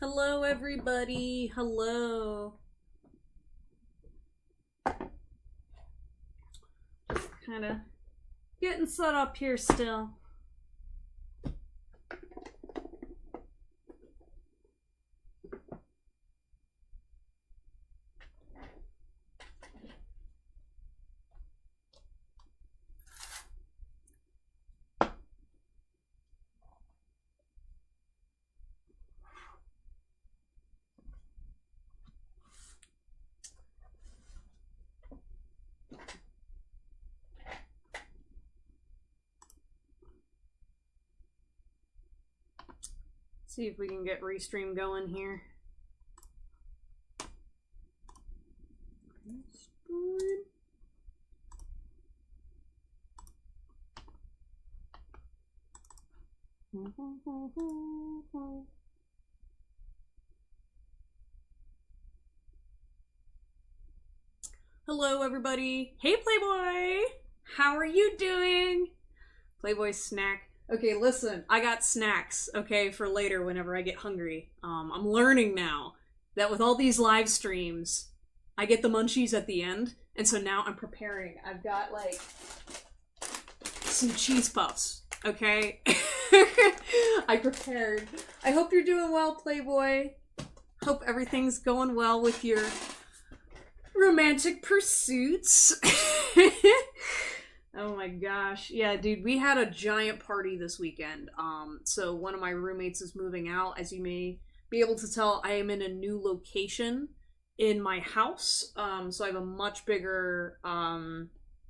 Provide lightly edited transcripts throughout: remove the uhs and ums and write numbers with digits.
Hello, everybody. Hello. Kind of getting set up here still. See if we can get restream going here. Hello, everybody. Hey, Playboy. How are you doing? Playboy snack. Okay, listen, I got snacks, okay, for later whenever I get hungry. I'm learning now that with all these live streams, I get the munchies at the end, and so now I'm preparing. I've got, like, some cheese puffs, okay? I prepared. I hope you're doing well, Playboy. Hope everything's going well with your romantic pursuits. Oh my gosh. Yeah, dude, we had a giant party this weekend. So one of my roommates is moving out. As you may be able to tell, I am in a new location in my house. So I have a much bigger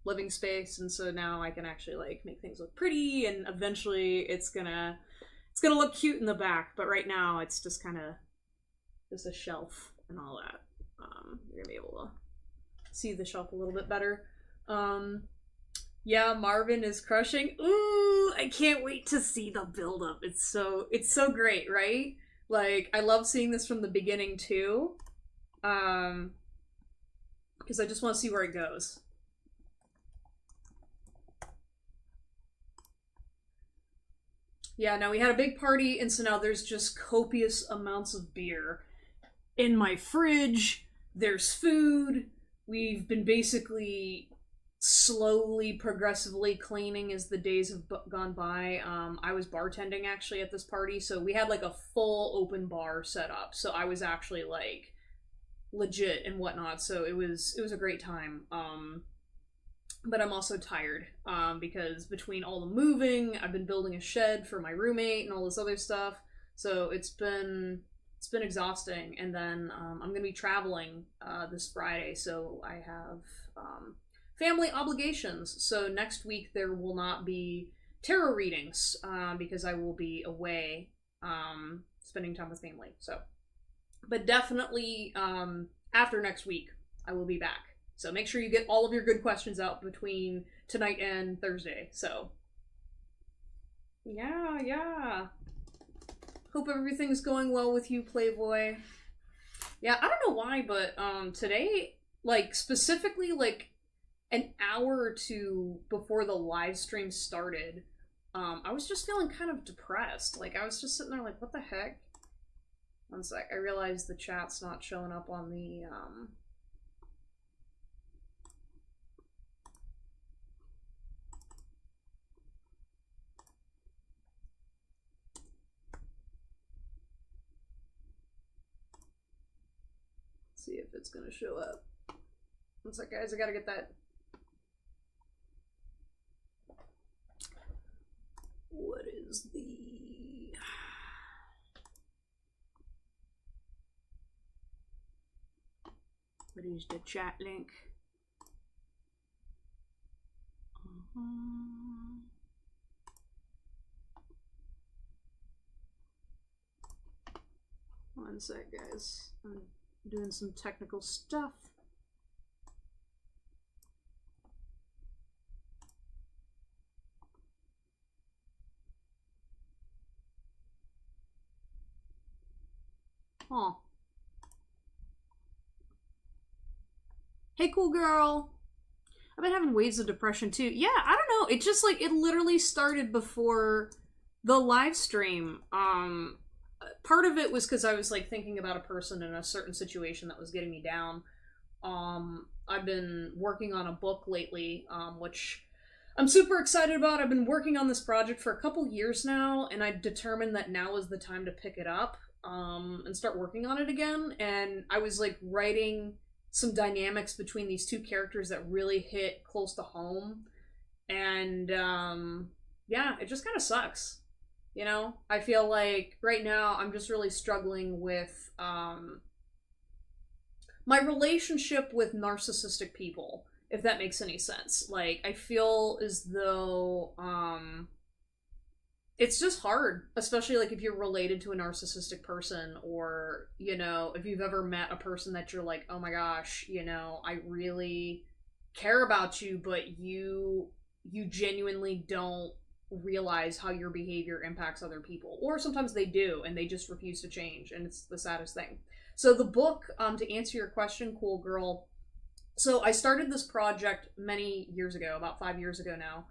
living space, and so now I can actually like make things look pretty, and eventually it's gonna look cute in the back, but right now it's just kind of just a shelf and all that. You're gonna be able to see the shelf a little bit better. Yeah, Marvin is crushing. Ooh, I can't wait to see the build-up. It's so great, right? Like, I love seeing this from the beginning, too. Because I just want to see where it goes. Yeah, now we had a big party, and so now there's just copious amounts of beer in my fridge. There's food. We've been basically slowly, progressively cleaning as the days have gone by. I was bartending actually at this party, so we had like a full open bar set up. So I was actually like legit and whatnot. So it was a great time. But I'm also tired because between all the moving, I've been building a shed for my roommate and all this other stuff. So it's been exhausting. And then I'm gonna be traveling this Friday, so I have family obligations. So next week there will not be tarot readings because I will be away spending time with family. So, but definitely after next week I will be back. So make sure you get all of your good questions out between tonight and Thursday. So yeah. Hope everything's going well with you, Playboy. Yeah, I don't know why, but today, like specifically like an hour or two before the live stream started, I was just feeling kind of depressed. Like, I was just sitting there like, what the heck? One sec, I realized the chat's not showing up on the, see if it's gonna show up. One sec, guys, I gotta get that. What is the chat link? One sec, guys. I'm doing some technical stuff. Huh. Hey, cool girl. I've been having waves of depression too. Yeah, I don't know. It just like, it literally started before the live stream. part of it was because I was like thinking about a person in a certain situation that was getting me down. I've been working on a book lately, which I'm super excited about. I've been working on this project for a couple years now, and I determined that now is the time to pick it up, and start working on it again. And I was like writing some dynamics between these two characters that really hit close to home. And yeah, it just kind of sucks. You know, I feel like right now I'm just really struggling with my relationship with narcissistic people, if that makes any sense. Like, I feel as though it's just hard, especially like if you're related to a narcissistic person, or, you know, if you've ever met a person that you're like, oh my gosh, you know, I really care about you, but you genuinely don't realize how your behavior impacts other people, or sometimes they do and they just refuse to change, and it's the saddest thing. So the book, to answer your question, cool girl, so I started this project many years ago, about 5 years ago now.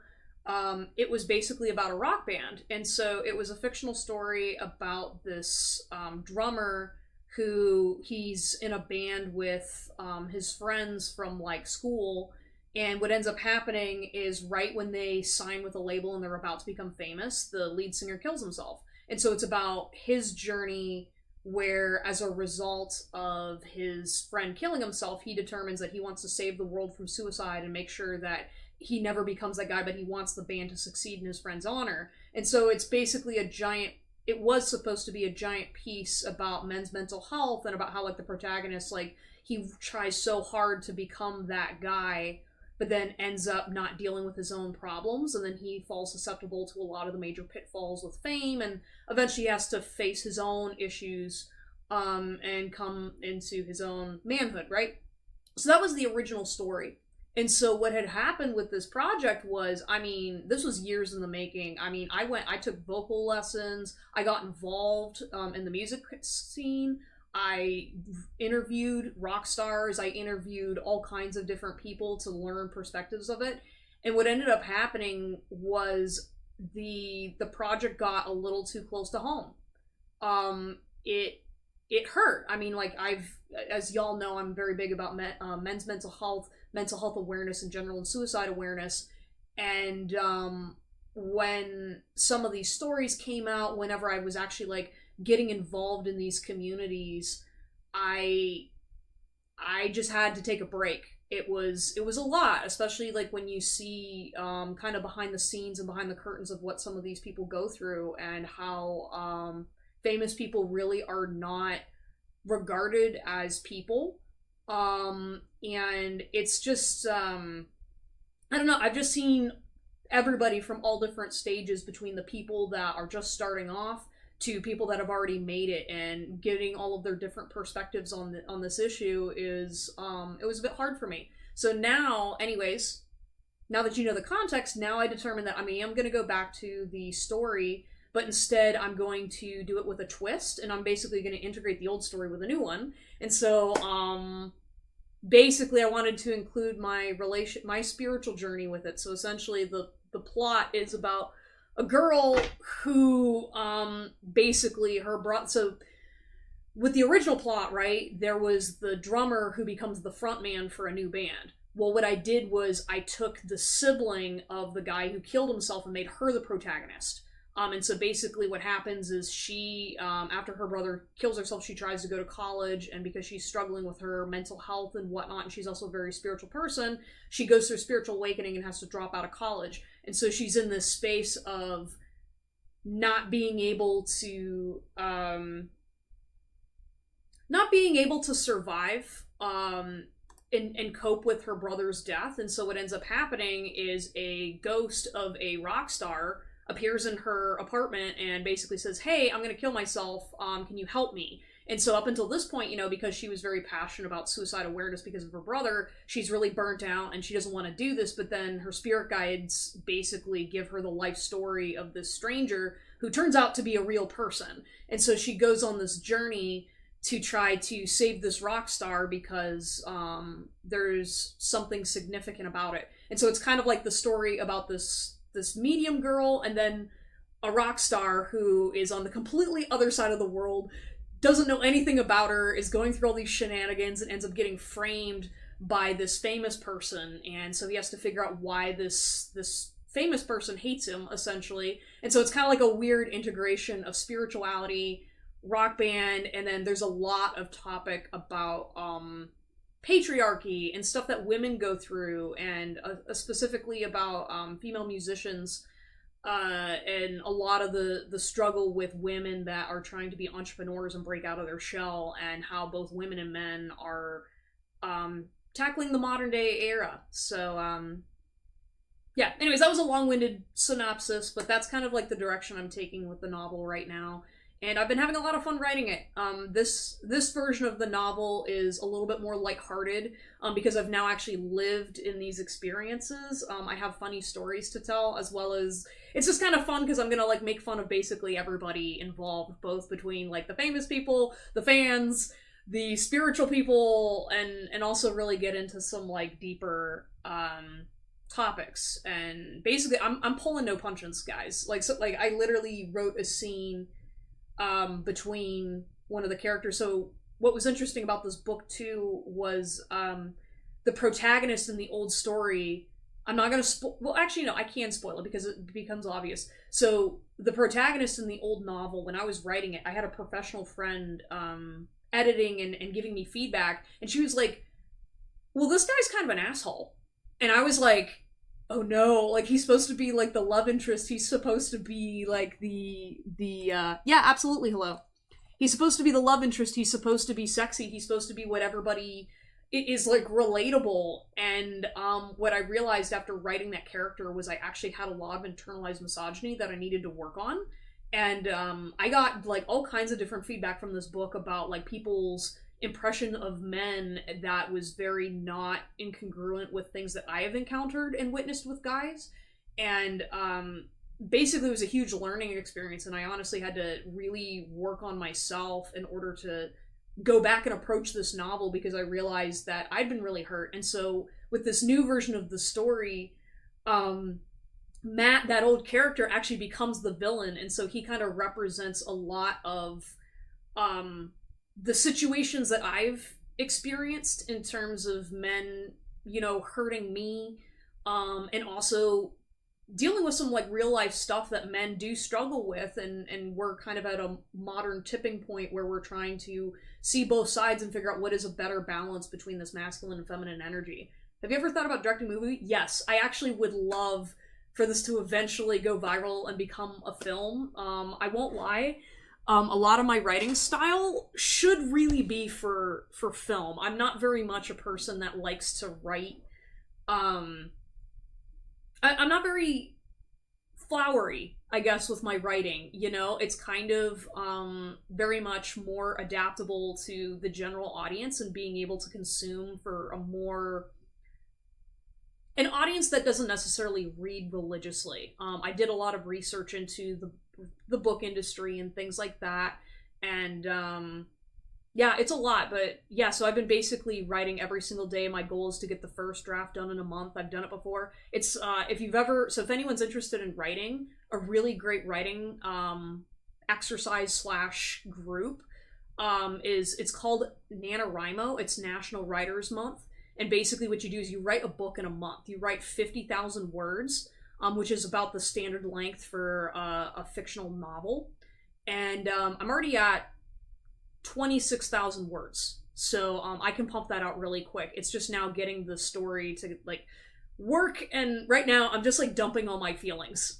It was basically about a rock band, and so it was a fictional story about this drummer who he's in a band with his friends from like school. And what ends up happening is right when they sign with a label and they're about to become famous, the lead singer kills himself. And so it's about his journey where, as a result of his friend killing himself, he determines that he wants to save the world from suicide and make sure that he never becomes that guy, but he wants the band to succeed in his friend's honor. And so it's basically a giant, it was supposed to be a giant piece about men's mental health and about how, like, the protagonist, like, he tries so hard to become that guy, but then ends up not dealing with his own problems, and then he falls susceptible to a lot of the major pitfalls with fame, and eventually has to face his own issues, and come into his own manhood, right? So that was the original story. And so what had happened with this project was, I mean, this was years in the making. I mean, I took vocal lessons, I got involved in the music scene, I interviewed rock stars, I interviewed all kinds of different people to learn perspectives of it. And what ended up happening was the project got a little too close to home. It hurt. I mean, like, as y'all know, I'm very big about men's mental health awareness in general, and suicide awareness. And when some of these stories came out, whenever I was actually like getting involved in these communities, I just had to take a break. It was a lot, especially like when you see kind of behind the scenes and behind the curtains of what some of these people go through, and how famous people really are not regarded as people. And it's just I don't know, I've just seen everybody from all different stages, between the people that are just starting off to people that have already made it, and getting all of their different perspectives on this issue is it was a bit hard for me. So now, anyways, now that you know the context, now I determined that I am going to go back to the story, but instead I'm going to do it with a twist, and I'm basically going to integrate the old story with a new one. And so basically I wanted to include my spiritual journey with it. So essentially the plot is about a girl who basically so with the original plot, right, there was the drummer who becomes the front man for a new band. Well, what I did was I took the sibling of the guy who killed himself and made her the protagonist. And so basically what happens is she, after her brother kills herself, she tries to go to college, and because she's struggling with her mental health and whatnot, and she's also a very spiritual person, she goes through a spiritual awakening and has to drop out of college. And so she's in this space of not being able to survive and cope with her brother's death. And so what ends up happening is a ghost of a rock star appears in her apartment and basically says, hey, I'm going to kill myself, can you help me? And so up until this point, you know, because she was very passionate about suicide awareness because of her brother, she's really burnt out and she doesn't want to do this. But then her spirit guides basically give her the life story of this stranger who turns out to be a real person. And so she goes on this journey to try to save this rock star because there's something significant about it. And so it's kind of like the story about this medium girl, and then a rock star who is on the completely other side of the world, doesn't know anything about her, is going through all these shenanigans, and ends up getting framed by this famous person, and so he has to figure out why this famous person hates him, essentially. And so it's kind of like a weird integration of spirituality, rock band, and then there's a lot of topic about patriarchy and stuff that women go through, and specifically about female musicians, and a lot of the struggle with women that are trying to be entrepreneurs and break out of their shell, and how both women and men are tackling the modern day era. So yeah, anyways, that was a long-winded synopsis, but that's kind of like the direction I'm taking with the novel right now. And I've been having a lot of fun writing it. This version of the novel is a little bit more lighthearted, because I've now actually lived in these experiences. I have funny stories to tell, as well as it's just kind of fun because I'm gonna like make fun of basically everybody involved, both between like the famous people, the fans, the spiritual people, and also really get into some like deeper topics. And basically, I'm pulling no punches, guys. Like, so like I literally wrote a scene between one of the characters. So what was interesting about this book too was the protagonist in the old story. I'm not gonna well, actually no, I can spoil it because it becomes obvious. So the protagonist in the old novel, when I was writing it, I had a professional friend editing and giving me feedback, and she was like, well, this guy's kind of an asshole. And I was like, oh no, like he's supposed to be like the love interest, he's supposed to be like the yeah, absolutely, hello. He's supposed to be the love interest, he's supposed to be sexy, he's supposed to be what everybody is like relatable. And what I realized after writing that character was I actually had a lot of internalized misogyny that I needed to work on. And I got like all kinds of different feedback from this book about like people's impression of men that was very not incongruent with things that I have encountered and witnessed with guys. And basically it was a huge learning experience, and I honestly had to really work on myself in order to go back and approach this novel, because I realized that I'd been really hurt. And so with this new version of the story, Matt, that old character, actually becomes the villain, and so he kind of represents a lot of the situations that I've experienced in terms of men, you know, hurting me, and also dealing with some like real life stuff that men do struggle with, and we're kind of at a modern tipping point where we're trying to see both sides and figure out what is a better balance between this masculine and feminine energy. Have you ever thought about directing a movie? Yes, I actually would love for this to eventually go viral and become a film. I won't lie. A lot of my writing style should really be for film. I'm not very much a person that likes to write. I'm not very flowery, I guess, with my writing. You know, it's kind of very much more adaptable to the general audience and being able to consume for an audience that doesn't necessarily read religiously. I did a lot of research into the book industry and things like that, and yeah, it's a lot. But yeah, so I've been basically writing every single day. My goal is to get the first draft done in a month. I've done it before. It's if anyone's interested in writing, a really great writing exercise slash group it's called NaNoWriMo. It's National Writers Month. And basically what you do is you write a book in a month. You write 50,000 words, which is about the standard length for a fictional novel. And I'm already at 26,000 words. So I can pump that out really quick. It's just now getting the story to like work. And right now I'm just like dumping all my feelings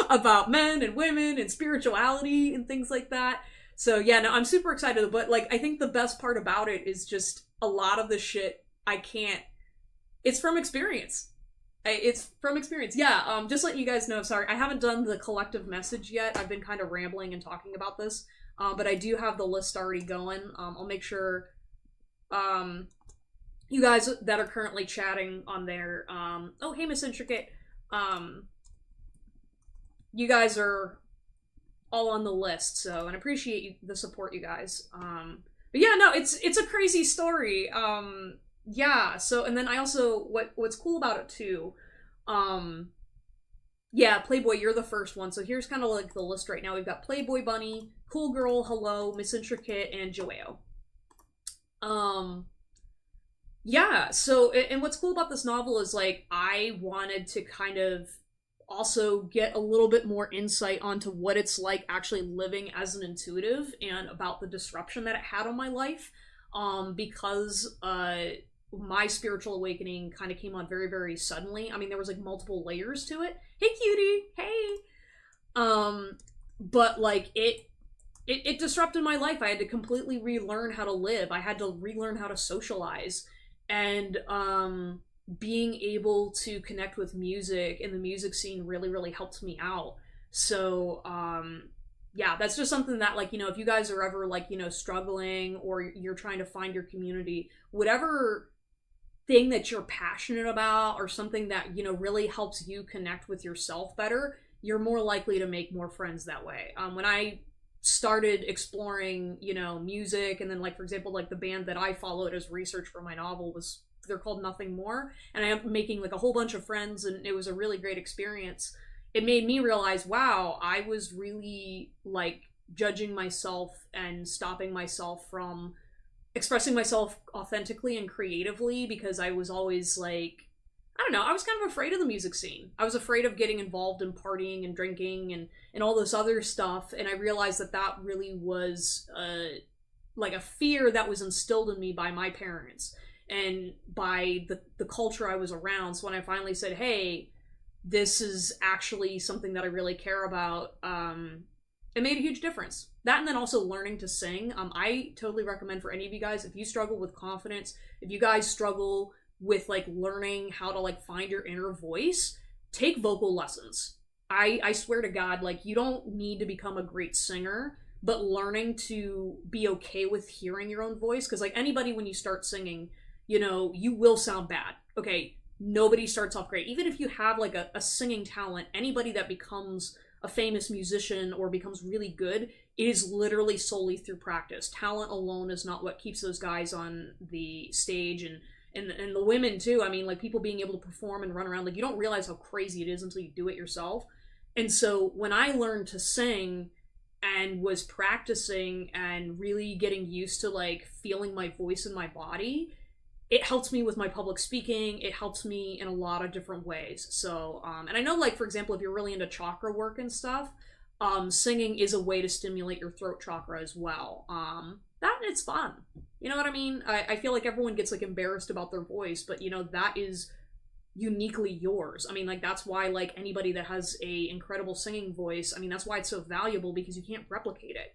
about men and women and spirituality and things like that. So yeah, no, I'm super excited. But like, I think the best part about it is just a lot of the shit it's from experience. It's from experience. Yeah, just letting you guys know, sorry, I haven't done the collective message yet. I've been kind of rambling and talking about this. But I do have the list already going. I'll make sure you guys that are currently chatting on there, oh, hey, Miss Intricate, you guys are all on the list, so, and I appreciate the support, you guys. But yeah, no, it's a crazy story. Yeah, so, and then I also, what's cool about it too, Yeah, Playboy, you're the first one. So here's kind of like the list right now. We've got Playboy Bunny, Cool Girl, Hello, Miss Intricate, and Joao. Um, yeah, so, and what's cool about this novel is, like, I wanted to kind of also get a little bit more insight onto what it's like actually living as an intuitive and about the disruption that it had on my life. Because my spiritual awakening kind of came on very, very suddenly. I mean, there was like multiple layers to it. Hey, cutie. Hey. But like it disrupted my life. I had to completely relearn how to live. I had to relearn how to socialize, and being able to connect with music and the music scene really, really helped me out. So yeah, that's just something that, like, if you guys are ever, like, struggling, or you're trying to find your community, whatever thing that you're passionate about, or something that really helps you connect with yourself better, you're more likely to make more friends that way. When I started exploring music, and then, like, for example, like the band that I followed as research for my novel was, they're called Nothing More, and I am making like a whole bunch of friends, and it was a really great experience. It made me realize, wow, I was really, like, judging myself and stopping myself from expressing myself authentically and creatively, because I was always like, I don't know, I was kind of afraid of the music scene. I was afraid of getting involved in partying and drinking and all this other stuff, and I realized that that really was like a fear that was instilled in me by my parents and by the culture I was around. So when I finally said, hey, this is actually something that I really care about, it made a huge difference. That, and then also learning to sing. I totally recommend for any of you guys, if you struggle with confidence, if you guys struggle with, like, learning how to, like, find your inner voice, take vocal lessons. I swear to God, like, you don't need to become a great singer, but learning to be okay with hearing your own voice, because, like, anybody, when you start singing, you will sound bad. Okay, nobody starts off great. Even if you have, like, a singing talent, anybody that becomes a famous musician or becomes really good, it is literally solely through practice. Talent alone is not what keeps those guys on the stage, and the women too. I mean, like, people being able to perform and run around, like, you don't realize how crazy it is until you do it yourself. And so when I learned to sing and was practicing and really getting used to, like, feeling my voice in my body, it helps me with my public speaking. It helps me in a lot of different ways. So, and I know, like, for example, if you're really into chakra work and stuff, singing is a way to stimulate your throat chakra as well. That, it's fun. You know what I mean? I feel like everyone gets, like, embarrassed about their voice, but, that is uniquely yours. I mean, like, that's why, like, anybody that has a incredible singing voice, I mean, that's why it's so valuable, because you can't replicate it.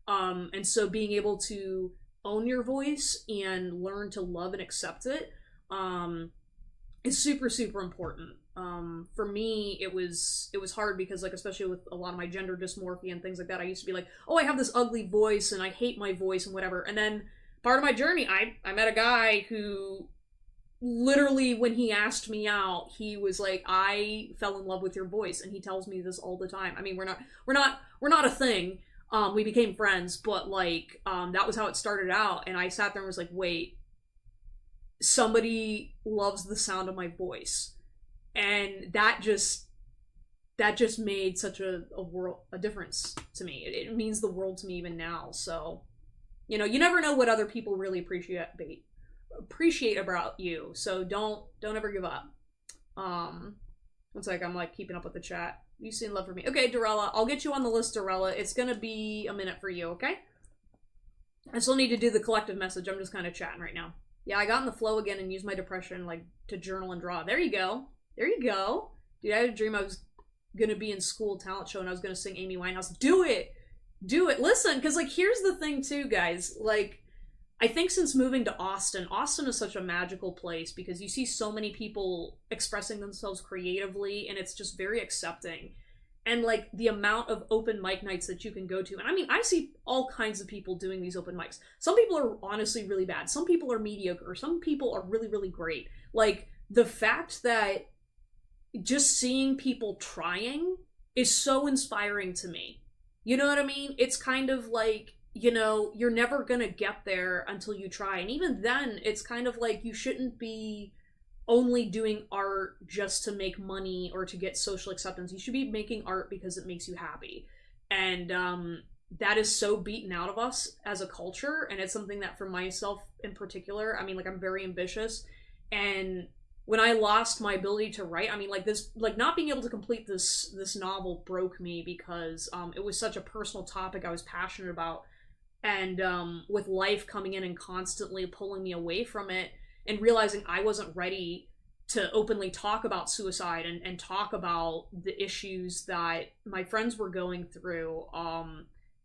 And so being able to own your voice and learn to love and accept it is super, super important. For me, it was hard because, like, especially with a lot of my gender dysmorphia and things like that, I used to be like, oh, I have this ugly voice and I hate my voice and whatever. And then part of my journey, I met a guy who literally, when he asked me out, he was like, I fell in love with your voice, and he tells me this all the time. I mean, we're not a thing. We became friends, but, like, that was how it started out. And I sat there and was like, wait, somebody loves the sound of my voice. And that just made such a difference to me. It means the world to me even now. So, you never know what other people really appreciate about you. So don't ever give up. It's like I'm, like, keeping up with the chat. You seem love for me. Okay, Dorella, I'll get you on the list, Dorella. It's gonna be a minute for you, okay? I still need to do the collective message. I'm just kind of chatting right now. Yeah, I got in the flow again and used my depression, like, to journal and draw. There you go. There you go. Dude, I had a dream I was gonna be in school talent show and I was gonna sing Amy Winehouse. Do it! Do it! Listen, because, like, here's the thing too, guys. Like, I think since moving to Austin is such a magical place because you see so many people expressing themselves creatively, and it's just very accepting. And, like, the amount of open mic nights that you can go to. And I mean, I see all kinds of people doing these open mics. Some people are honestly really bad. Some people are mediocre. Some people are really, really great. Like, the fact that just seeing people trying is so inspiring to me. You know what I mean? It's kind of like, you're never gonna get there until you try. And even then, it's kind of like you shouldn't be only doing art just to make money or to get social acceptance. You should be making art because it makes you happy. And that is so beaten out of us as a culture, and it's something that for myself in particular, I mean, like, I'm very ambitious, and when I lost my ability to write, I mean, like, this, like, not being able to complete this novel broke me because it was such a personal topic I was passionate about, and with life coming in and constantly pulling me away from it, and realizing I wasn't ready to openly talk about suicide and talk about the issues that my friends were going through,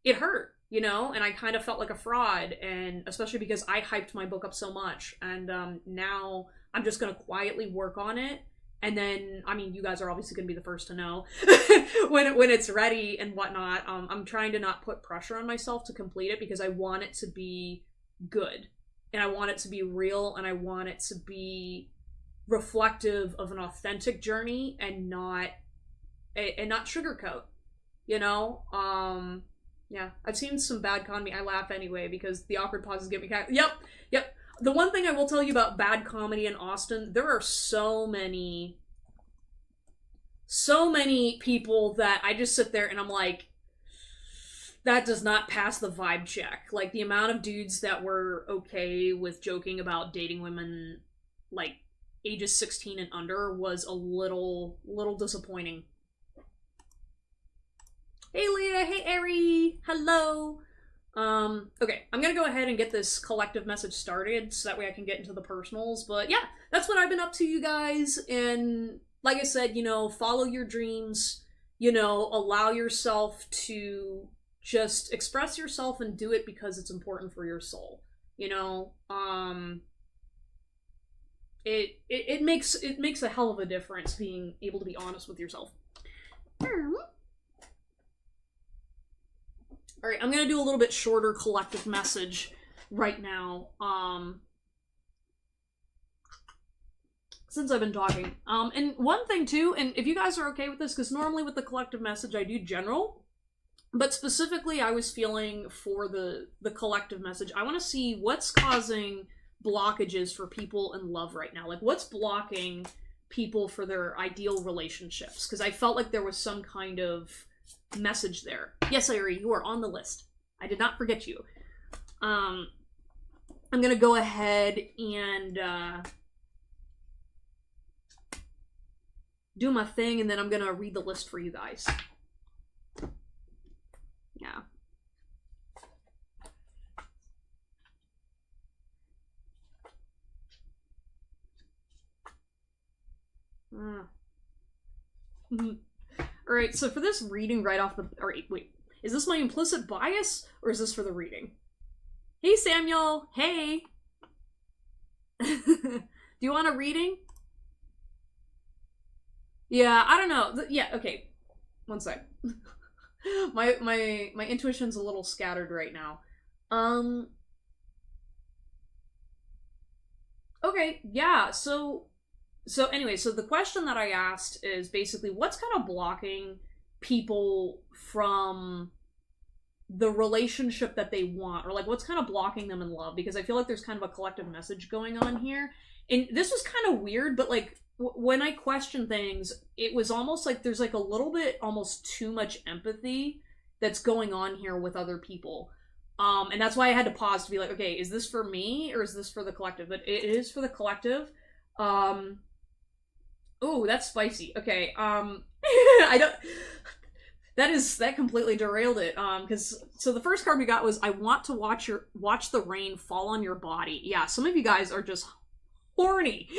it hurt, you know, and I kind of felt like a fraud, and especially because I hyped my book up so much, and now I'm just going to quietly work on it, and then, I mean, you guys are obviously going to be the first to know when it's ready and whatnot. I'm trying to not put pressure on myself to complete it because I want it to be good, and I want it to be real, and I want it to be reflective of an authentic journey and not sugarcoat, you know? Yeah, I've seen some bad comedy. I laugh anyway because the awkward pauses get me Yep. The one thing I will tell you about bad comedy in Austin, there are so many people that I just sit there and I'm like, that does not pass the vibe check. Like, the amount of dudes that were okay with joking about dating women, like, ages 16 and under was a little disappointing. Hey Leah, hey Ari, hello. Okay, I'm gonna go ahead and get this collective message started so that way I can get into the personals, but yeah, that's what I've been up to, you guys, and like I said, you know, follow your dreams, you know, allow yourself to just express yourself and do it because it's important for your soul, you know. It makes a hell of a difference being able to be honest with yourself. Alright, I'm gonna do a little bit shorter collective message right now, since I've been talking. And one thing too, and if you guys are okay with this, because normally with the collective message I do general, but specifically I was feeling for the collective message, I want to see what's causing blockages for people in love right now. Like, what's blocking people for their ideal relationships? Because I felt like there was some kind of message there. Yes, Ari, you are on the list. I did not forget you. I'm gonna go ahead and do my thing, and then I'm gonna read the list for you guys. Yeah. Alright, so for this reading right off the... Alright, wait. Is this my implicit bias, or is this for the reading? Hey, Samuel! Hey! Do you want a reading? Yeah, I don't know. Yeah, okay. One sec. my intuition's a little scattered right now. Okay, yeah, so anyway, so the question that I asked is basically what's kind of blocking people from the relationship that they want, or like what's kind of blocking them in love, because I feel like there's kind of a collective message going on here. And this was kind of weird, but like when I question things, it was almost like there's like a little bit almost too much empathy that's going on here with other people. And that's why I had to pause to be like, okay, is this for me or is this for the collective? But it is for the collective. Oh, that's spicy. Okay. I don't. That completely derailed it. So the first card we got was I want to watch the rain fall on your body. Yeah, some of you guys are just horny.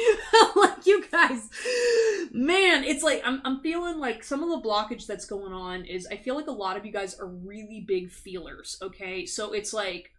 Like, you guys, man, it's like I'm feeling like some of the blockage that's going on is I feel like a lot of you guys are really big feelers. Okay, so it's like,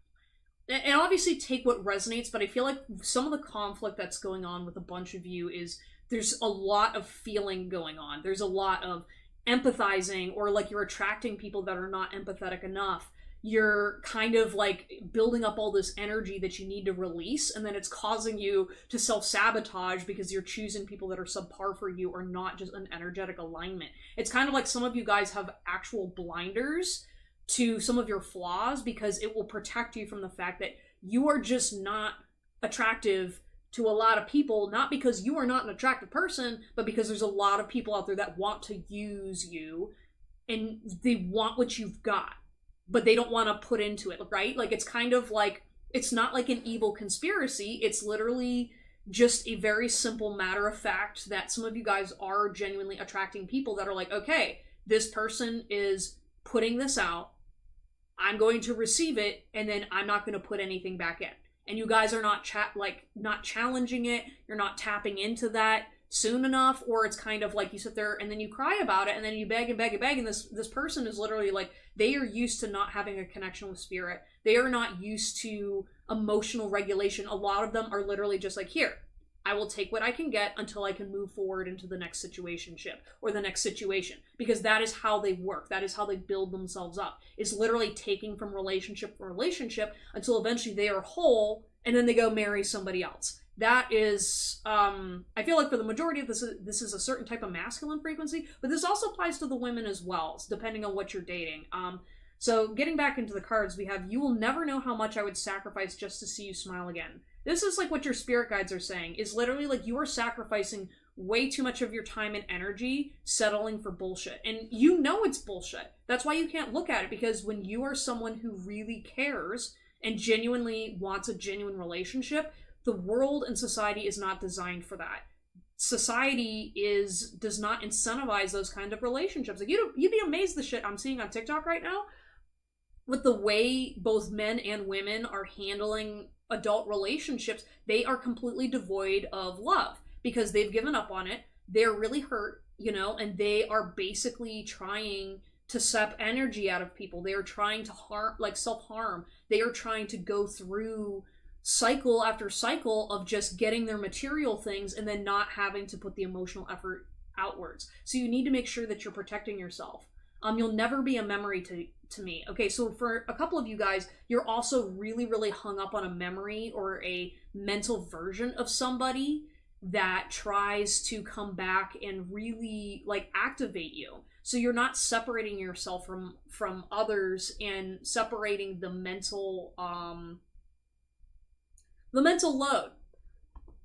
and obviously take what resonates, but I feel like some of the conflict that's going on with a bunch of you is there's a lot of feeling going on. There's a lot of empathizing, or like you're attracting people that are not empathetic enough. You're kind of like building up all this energy that you need to release, and then it's causing you to self-sabotage because you're choosing people that are subpar for you or not just an energetic alignment. It's kind of like some of you guys have actual blinders to some of your flaws because it will protect you from the fact that you are just not attractive to a lot of people, not because you are not an attractive person, but because there's a lot of people out there that want to use you and they want what you've got, but they don't want to put into it, right? Like, it's kind of like, it's not like an evil conspiracy. It's literally just a very simple matter of fact that some of you guys are genuinely attracting people that are like, okay, this person is putting this out, I'm going to receive it, and then I'm not going to put anything back in. And you guys are not not challenging it, you're not tapping into that soon enough, or it's kind of like you sit there and then you cry about it and then you beg and beg and beg, and this person is literally like, they are used to not having a connection with spirit. They are not used to emotional regulation. A lot of them are literally just like, here, I will take what I can get until I can move forward into the next situationship or the next situation, because that is how they work. That is how they build themselves up, is literally taking from relationship to relationship until eventually they are whole, and then they go marry somebody else. That is, I feel like for the majority of this is a certain type of masculine frequency, but this also applies to the women as well, depending on what you're dating. So getting back into the cards, we have, you will never know how much I would sacrifice just to see you smile again. This is like what your spirit guides are saying, is literally like you are sacrificing way too much of your time and energy settling for bullshit. And you know it's bullshit. That's why you can't look at it, because when you are someone who really cares and genuinely wants a genuine relationship, the world and society is not designed for that. Society does not incentivize those kind of relationships. Like, you'd be amazed the shit I'm seeing on TikTok right now with the way both men and women are handling adult relationships. They are completely devoid of love because they've given up on it. They're really hurt, and they are basically trying to sap energy out of people. They are trying to harm, like self-harm. They are trying to go through cycle after cycle of just getting their material things and then not having to put the emotional effort outwards. So you need to make sure that you're protecting yourself. You'll never be a memory to me. Okay, so for a couple of you guys, you're also really, really hung up on a memory or a mental version of somebody that tries to come back and really like activate you. So you're not separating yourself from others and separating the mental load.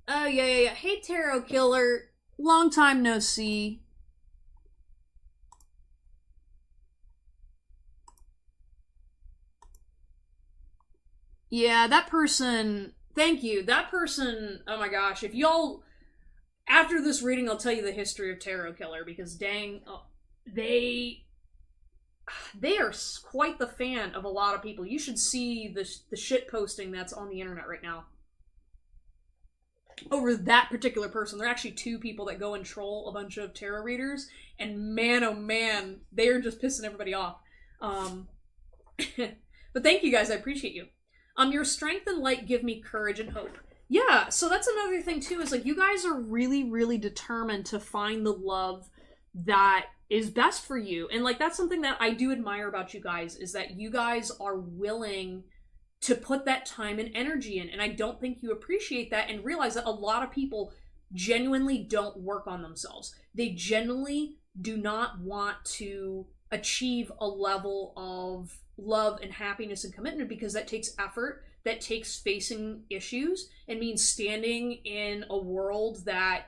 Oh, yeah. Hey, Tarot Killer. Long time no see. Yeah, that person, thank you. That person, oh my gosh, if y'all, after this reading, I'll tell you the history of Tarot Killer, because dang, they are quite the fan of a lot of people. You should see the shit posting that's on the internet right now over that particular person. There are actually two people that go and troll a bunch of tarot readers, and man, oh man, they are just pissing everybody off. But thank you guys, I appreciate you. Your strength and light give me courage and hope. Yeah, so that's another thing too, is like you guys are really, really determined to find the love that is best for you. And like that's something that I do admire about you guys, is that you guys are willing to put that time and energy in. And I don't think you appreciate that and realize that a lot of people genuinely don't work on themselves. They genuinely do not want to achieve a level of love and happiness and commitment, because that takes effort, that takes facing issues, and means standing in a world that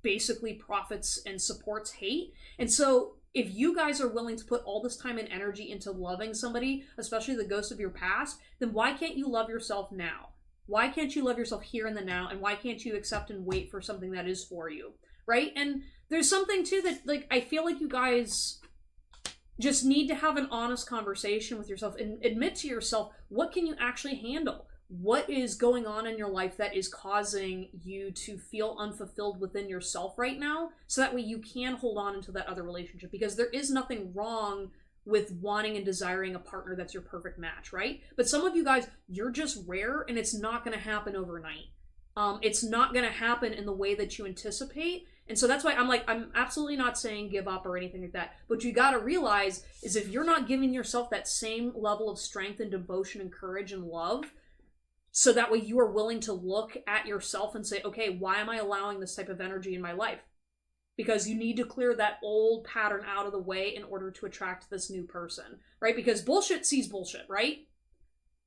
basically profits and supports hate. And so if you guys are willing to put all this time and energy into loving somebody, especially the ghost of your past, then why can't you love yourself now? Why can't you love yourself here in the now? And why can't you accept and wait for something that is for you? Right? And there's something too that, like, I feel like you guys just need to have an honest conversation with yourself and admit to yourself, what can you actually handle? What is going on in your life that is causing you to feel unfulfilled within yourself right now, so that way you can hold on into that other relationship? Because there is nothing wrong with wanting and desiring a partner that's your perfect match, right? But some of you guys, you're just rare, and it's not going to happen overnight. It's not going to happen in the way that you anticipate. And so that's why I'm absolutely not saying give up or anything like that. But you got to realize is if you're not giving yourself that same level of strength and devotion and courage and love, so that way you are willing to look at yourself and say, okay, why am I allowing this type of energy in my life? Because you need to clear that old pattern out of the way in order to attract this new person, right? Because bullshit sees bullshit, right?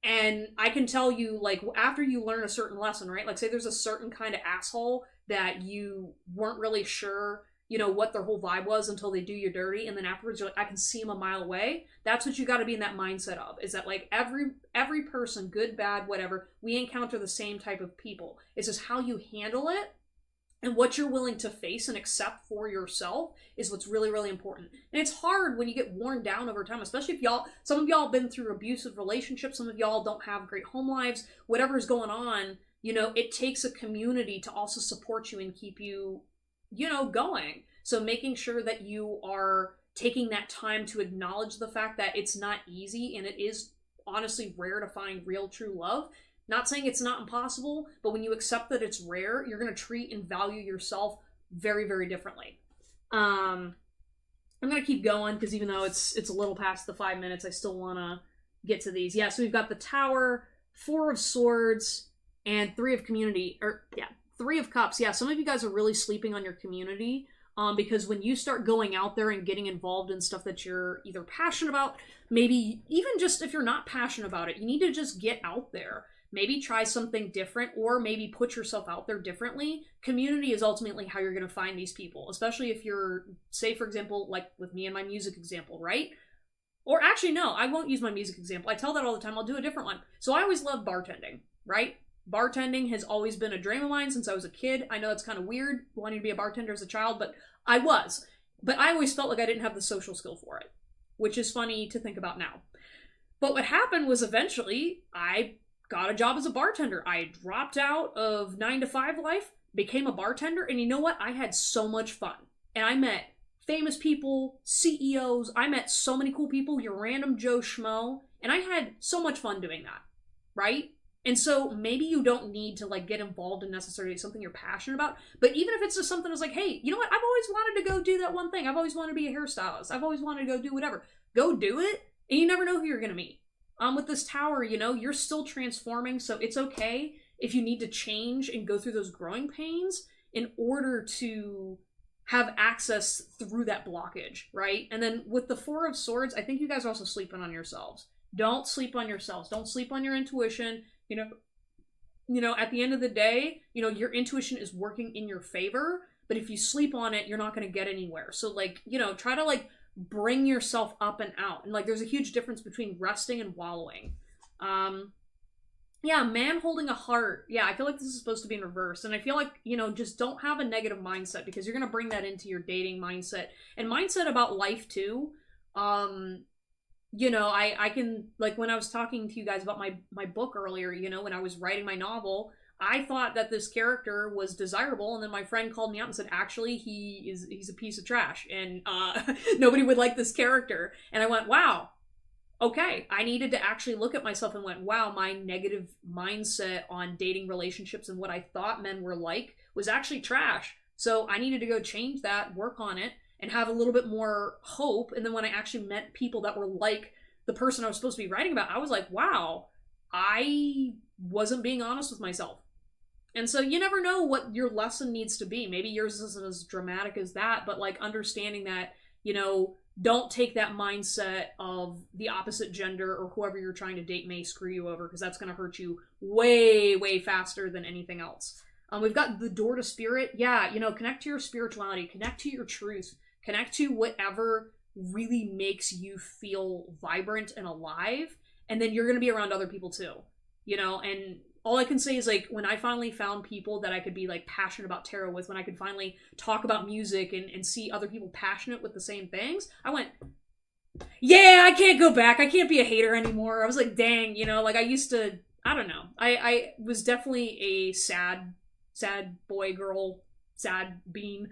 And I can tell you, like, after you learn a certain lesson, right? Like, say there's a certain kind of asshole that you weren't really sure, you know, what their whole vibe was until they do you dirty, and then afterwards you're like, I can see them a mile away. That's what you got to be in that mindset of, is that, like, every person, good, bad, whatever, we encounter the same type of people. It's just how you handle it and what you're willing to face and accept for yourself is what's really, really important. And it's hard when you get worn down over time, especially if some of y'all have been through abusive relationships, some of y'all don't have great home lives, whatever's going on, you know, it takes a community to also support you and keep you, you know, going. So making sure that you are taking that time to acknowledge the fact that it's not easy and it is honestly rare to find real, true love. Not saying it's not impossible, but when you accept that it's rare, you're going to treat and value yourself very, very differently. I'm going to keep going because even though it's a little past the 5 minutes, I still want to get to these. Yeah, so we've got the Tower, 4 of Swords, and 3 of Community. 3 of Cups. Yeah, some of you guys are really sleeping on your community. Because when you start going out there and getting involved in stuff that you're either passionate about, maybe even just if you're not passionate about it, you need to just get out there. Maybe try something different, or maybe put yourself out there differently. Community is ultimately how you're going to find these people, especially if you're, say, for example, like with me and my music example, right? Or actually, no, I won't use my music example. I tell that all the time. I'll do a different one. So I always loved bartending, right? Bartending has always been a dream of mine since I was a kid. I know it's kind of weird wanting to be a bartender as a child, but I was. But I always felt like I didn't have the social skill for it, which is funny to think about now. But what happened was eventually I got a job as a bartender. I dropped out of 9 to 5 life, became a bartender, and you know what? I had so much fun. And I met famous people, CEOs. I met so many cool people, your random Joe Schmo, and I had so much fun doing that, right? And so maybe you don't need to like get involved in necessarily something you're passionate about, but even if it's just something that's like, hey, you know what? I've always wanted to go do that one thing. I've always wanted to be a hairstylist. I've always wanted to go do whatever. Go do it, and you never know who you're going to meet. With this Tower, you know, you're still transforming, so it's okay if you need to change and go through those growing pains in order to have access through that blockage, right? And then with the 4 of Swords, I think you guys are also sleeping on yourselves. Don't sleep on yourselves. Don't sleep on your intuition. You know, at the end of the day, you know, your intuition is working in your favor, but if you sleep on it, you're not going to get anywhere. So, like, you know, try to, like, bring yourself up and out. And, like, there's a huge difference between resting and wallowing. Yeah, man holding a heart. Yeah, I feel like this is supposed to be in reverse. And I feel like, you know, just don't have a negative mindset because you're going to bring that into your dating mindset. And mindset about life, too. You know, I can, like, when I was talking to you guys about my book earlier, you know, when I was writing my novel, I thought that this character was desirable, and then my friend called me out and said, actually, he's a piece of trash, and nobody would like this character. And I went, wow, okay. I needed to actually look at myself and went, wow, my negative mindset on dating relationships and what I thought men were like was actually trash. So I needed to go change that, work on it, and have a little bit more hope. And then when I actually met people that were like the person I was supposed to be writing about, I was like, wow, I wasn't being honest with myself. And so you never know what your lesson needs to be. Maybe yours isn't as dramatic as that, but like understanding that, you know, don't take that mindset of the opposite gender or whoever you're trying to date may screw you over, because that's going to hurt you way, way faster than anything else. We've got the Door to Spirit. Yeah, you know, connect to your spirituality, connect to your truth, connect to whatever really makes you feel vibrant and alive. And then you're going to be around other people too, you know, and all I can say is, like, when I finally found people that I could be, like, passionate about tarot with, when I could finally talk about music and see other people passionate with the same things, I went, yeah, I can't go back. I can't be a hater anymore. I was like, dang, you know, like, I used to, I don't know. I was definitely a sad boy, girl, sad bean.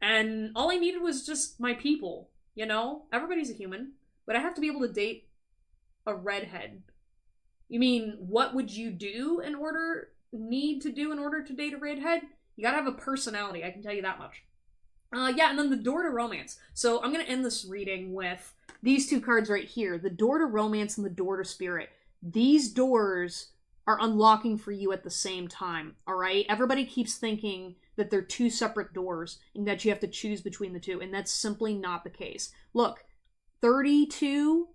And all I needed was just my people, you know? Everybody's a human. But I have to be able to date a redhead. You mean, what would you need to do in order to date a redhead? You gotta have a personality, I can tell you that much. Yeah, and then the Door to Romance. So I'm gonna end this reading with these two cards right here. The Door to Romance and the Door to Spirit. These doors are unlocking for you at the same time, alright? Everybody keeps thinking that they're two separate doors and that you have to choose between the two, and that's simply not the case. Look, 32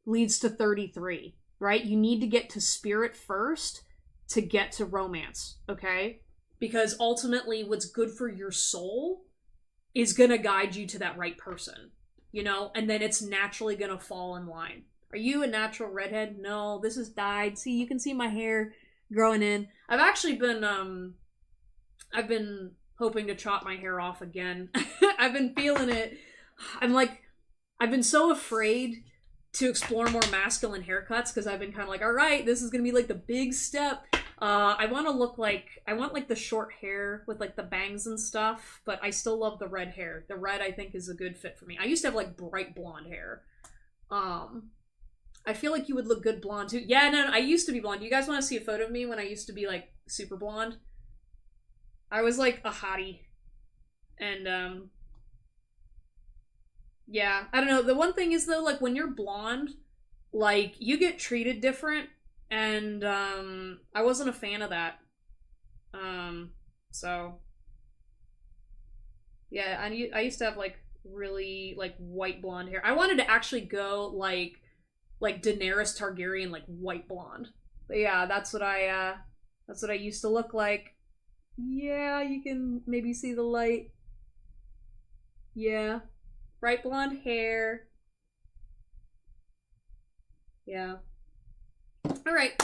leads to 33. right? You need to get to spirit first to get to romance, okay? Because ultimately what's good for your soul is gonna guide you to that right person, you know? And then it's naturally gonna fall in line. Are you a natural redhead? No, this is dyed. See, you can see my hair growing in. I've actually been, I've been hoping to chop my hair off again. I've been feeling it. I've been so afraid to explore more masculine haircuts because I've been kind of like, all right, this is gonna be like the big step. I want to look like, I want like the short hair with like the bangs and stuff, but I still love the red hair. The red I think is a good fit for me. I used to have like bright blonde hair. I feel like you would look good blonde too. Yeah, no, I used to be blonde. You guys want to see a photo of me when I used to be like super blonde? I was like a hottie. And yeah, I don't know. The one thing is though, like when you're blonde, like you get treated different. And I wasn't a fan of that. So yeah, I used to have like really like white blonde hair. I wanted to actually go like Daenerys Targaryen, like white blonde. But yeah, that's what I used to look like. Yeah, you can maybe see the light. Yeah. Bright blonde hair. Yeah. Alright.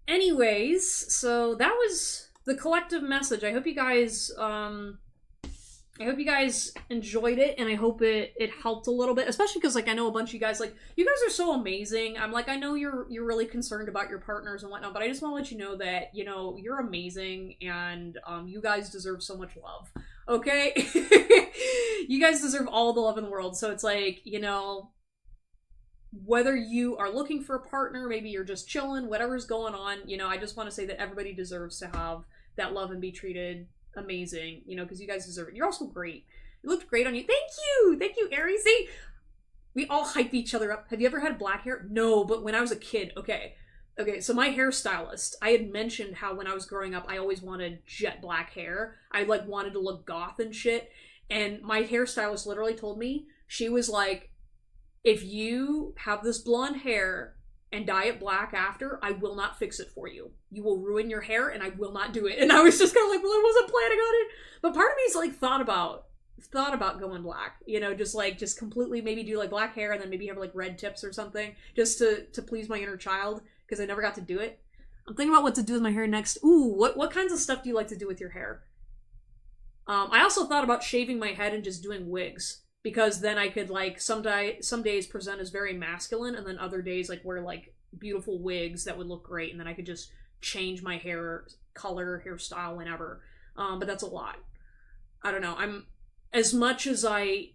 Anyways, so that was the collective message. I hope you guys enjoyed it, and I hope it helped a little bit, especially because like I know a bunch of you guys, like, you guys are so amazing. I'm like, I know you're really concerned about your partners and whatnot, but I just want to let you know that, you know, you're amazing, and you guys deserve so much love. Okay? You guys deserve all the love in the world. So it's like, you know, whether you are looking for a partner, maybe you're just chilling, whatever's going on, you know, I just want to say that everybody deserves to have that love and be treated amazing, you know, because you guys deserve it. You're also great. It looked great on you. Thank you, Aries. See, we all hype each other up. Have you ever had black hair? No, but when I was a kid, okay, so my hairstylist, I had mentioned how when I was growing up, I always wanted jet black hair. I like wanted to look goth and shit, and my hairstylist literally told me, she was like, if you have this blonde hair and dye it black after, I will not fix it for you. You will ruin your hair and I will not do it. And I was just kind of like, well, I wasn't planning on it. But part of me's like thought about going black, you know, just completely maybe do like black hair and then maybe have like red tips or something just to please my inner child, because I never got to do it. I'm thinking about what to do with my hair next. Ooh, what kinds of stuff do you like to do with your hair? I also thought about shaving my head and just doing wigs, because then I could like some days present as very masculine, and then other days like wear like beautiful wigs that would look great, and then I could just change my hair color, hairstyle whenever. But that's a lot. I don't know. I'm, as much as I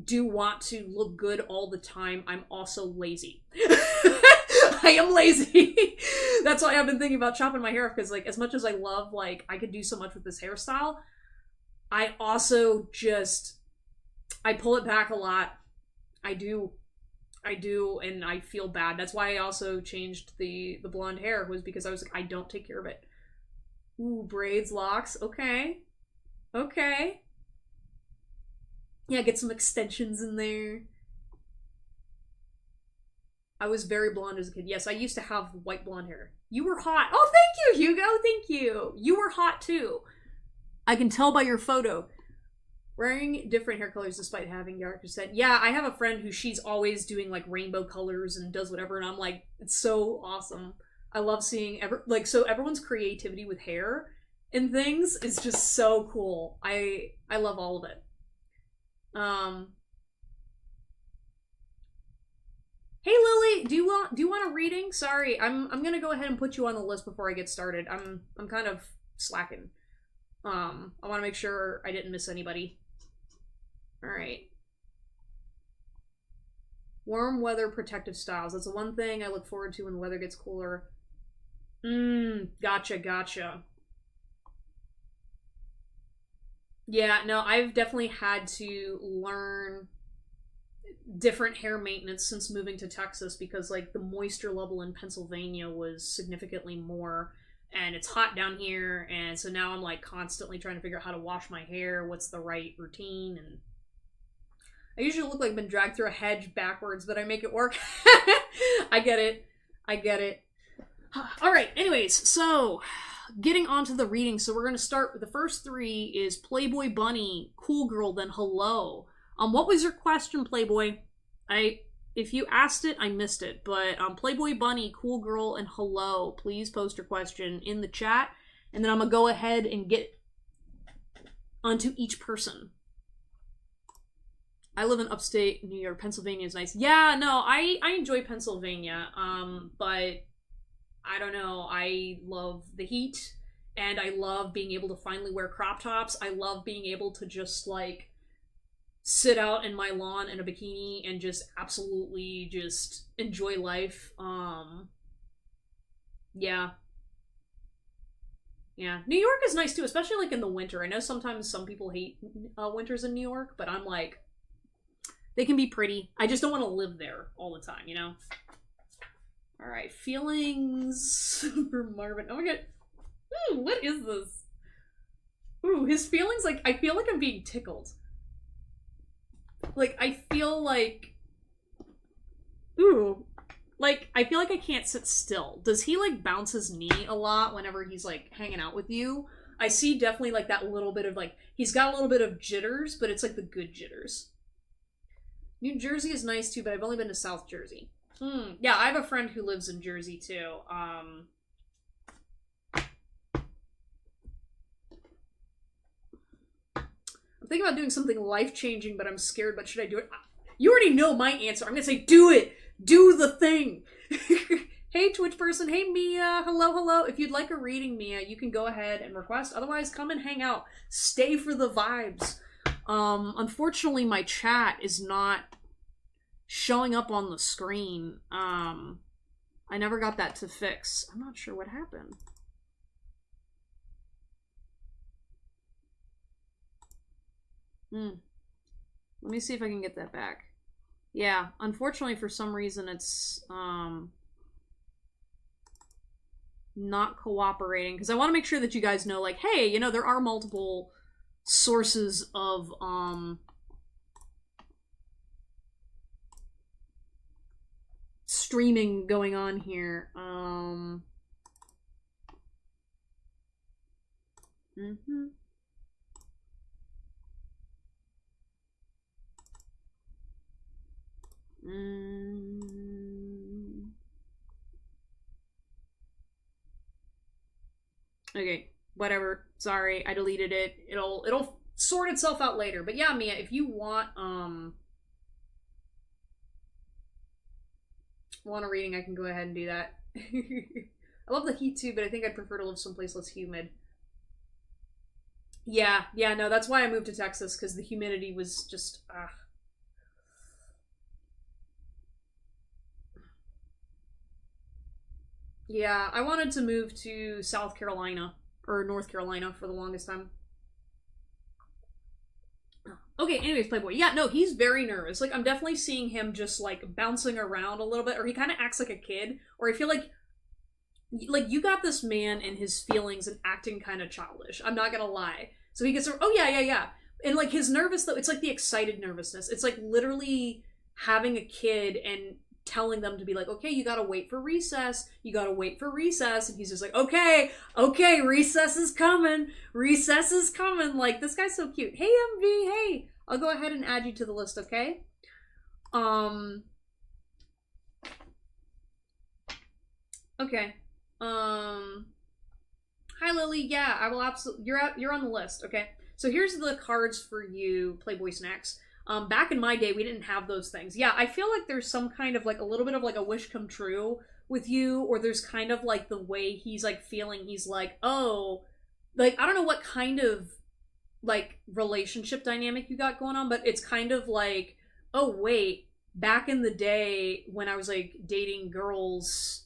do want to look good all the time, I'm also lazy. I am lazy. That's why I've been thinking about chopping my hair off, because like as much as I love, like I could do so much with this hairstyle, I also just, I pull it back a lot. I do, and I feel bad. That's why I also changed the blonde hair, was because I was like, I don't take care of it. Ooh, braids, locks, okay. Yeah, get some extensions in there. I was very blonde as a kid. Yes, I used to have white blonde hair. You were hot. Oh, thank you, Hugo, thank you. You were hot too. I can tell by your photo. Wearing different hair colors despite having darker set. Yeah, I have a friend who she's always doing like rainbow colors and does whatever, and I'm like, it's so awesome. I love seeing so everyone's creativity with hair and things is just so cool. I love all of it. Hey Lily, do you want a reading? Sorry, I'm gonna go ahead and put you on the list before I get started. I'm kind of slacking. I want to make sure I didn't miss anybody. All right. Warm weather protective styles. That's the one thing I look forward to when the weather gets cooler. Gotcha. Yeah, no, I've definitely had to learn different hair maintenance since moving to Texas, because like the moisture level in Pennsylvania was significantly more, and it's hot down here, and so now I'm like constantly trying to figure out how to wash my hair, what's the right routine, and I usually look like I've been dragged through a hedge backwards, but I make it work. I get it. I get it. All right. Anyways, so getting on to the reading. So we're going to start with the first three is Playboy Bunny, Cool Girl, then Hello. What was your question, Playboy? If you asked it, I missed it. But Playboy Bunny, Cool Girl, and Hello. Please post your question in the chat. And then I'm going to go ahead and get onto each person. I live in upstate New York. Pennsylvania is nice. Yeah, no, I enjoy Pennsylvania. But I don't know. I love the heat. And I love being able to finally wear crop tops. I love being able to just, like, sit out in my lawn in a bikini and just absolutely just enjoy life. Yeah. Yeah. New York is nice too, especially like in the winter. I know sometimes some people hate winters in New York, but I'm like, they can be pretty. I just don't want to live there all the time, you know? Alright, feelings for Marvin. Oh my god. What is this? Ooh, his feelings, like, I feel like I'm being tickled. Like, I feel like... Ooh. Like, I feel like I can't sit still. Does he, like, bounce his knee a lot whenever he's, like, hanging out with you? I see definitely, like, that little bit of, like... He's got a little bit of jitters, but it's, like, the good jitters. New Jersey is nice, too, but I've only been to South Jersey. Yeah, I have a friend who lives in Jersey, too. I'm thinking about doing something life-changing, but I'm scared, but should I do it? You already know my answer. I'm gonna say, do it! Do the thing! Hey, Twitch person. Hey, Mia. Hello, hello. If you'd like a reading, Mia, you can go ahead and request. Otherwise, come and hang out. Stay for the vibes. Unfortunately, my chat is not showing up on the screen. I never got that to fix. I'm not sure what happened. Let me see if I can get that back. Yeah, unfortunately for some reason it's not cooperating, because I want to make sure that you guys know, like, hey, you know, there are multiple sources of streaming going on here. Okay, whatever. Sorry, I deleted it. It'll sort itself out later. But yeah, Mia, if you want a reading, I can go ahead and do that. I love the heat too, but I think I'd prefer to live someplace less humid. Yeah, no, that's why I moved to Texas, because the humidity was just Yeah, I wanted to move to South Carolina, or North Carolina, for the longest time. Okay, anyways, Playboy. Yeah, no, he's very nervous. Like, I'm definitely seeing him just, like, bouncing around a little bit, or he kind of acts like a kid, or I feel like, you got this man and his feelings and acting kind of childish. I'm not gonna lie. So he gets, oh, yeah. And, like, his nervous, though, it's, like, the excited nervousness. It's, like, literally having a kid and telling them to be like, okay, you gotta wait for recess. You gotta wait for recess. And he's just like, okay, recess is coming. Recess is coming. Like, this guy's so cute. Hey, MV, hey. I'll go ahead and add you to the list, okay? Okay. Hi, Lily. Yeah, I will absolutely... You're on the list, okay? So here's the cards for you, Playboy Snacks. Back in my day, we didn't have those things. Yeah, I feel like there's some kind of, like, a little bit of, like, a wish come true with you, or there's kind of, like, the way he's, like, feeling. He's like, oh, like, I don't know what kind of, like, relationship dynamic you got going on, but it's kind of like, oh, wait, back in the day when I was, like, dating girls...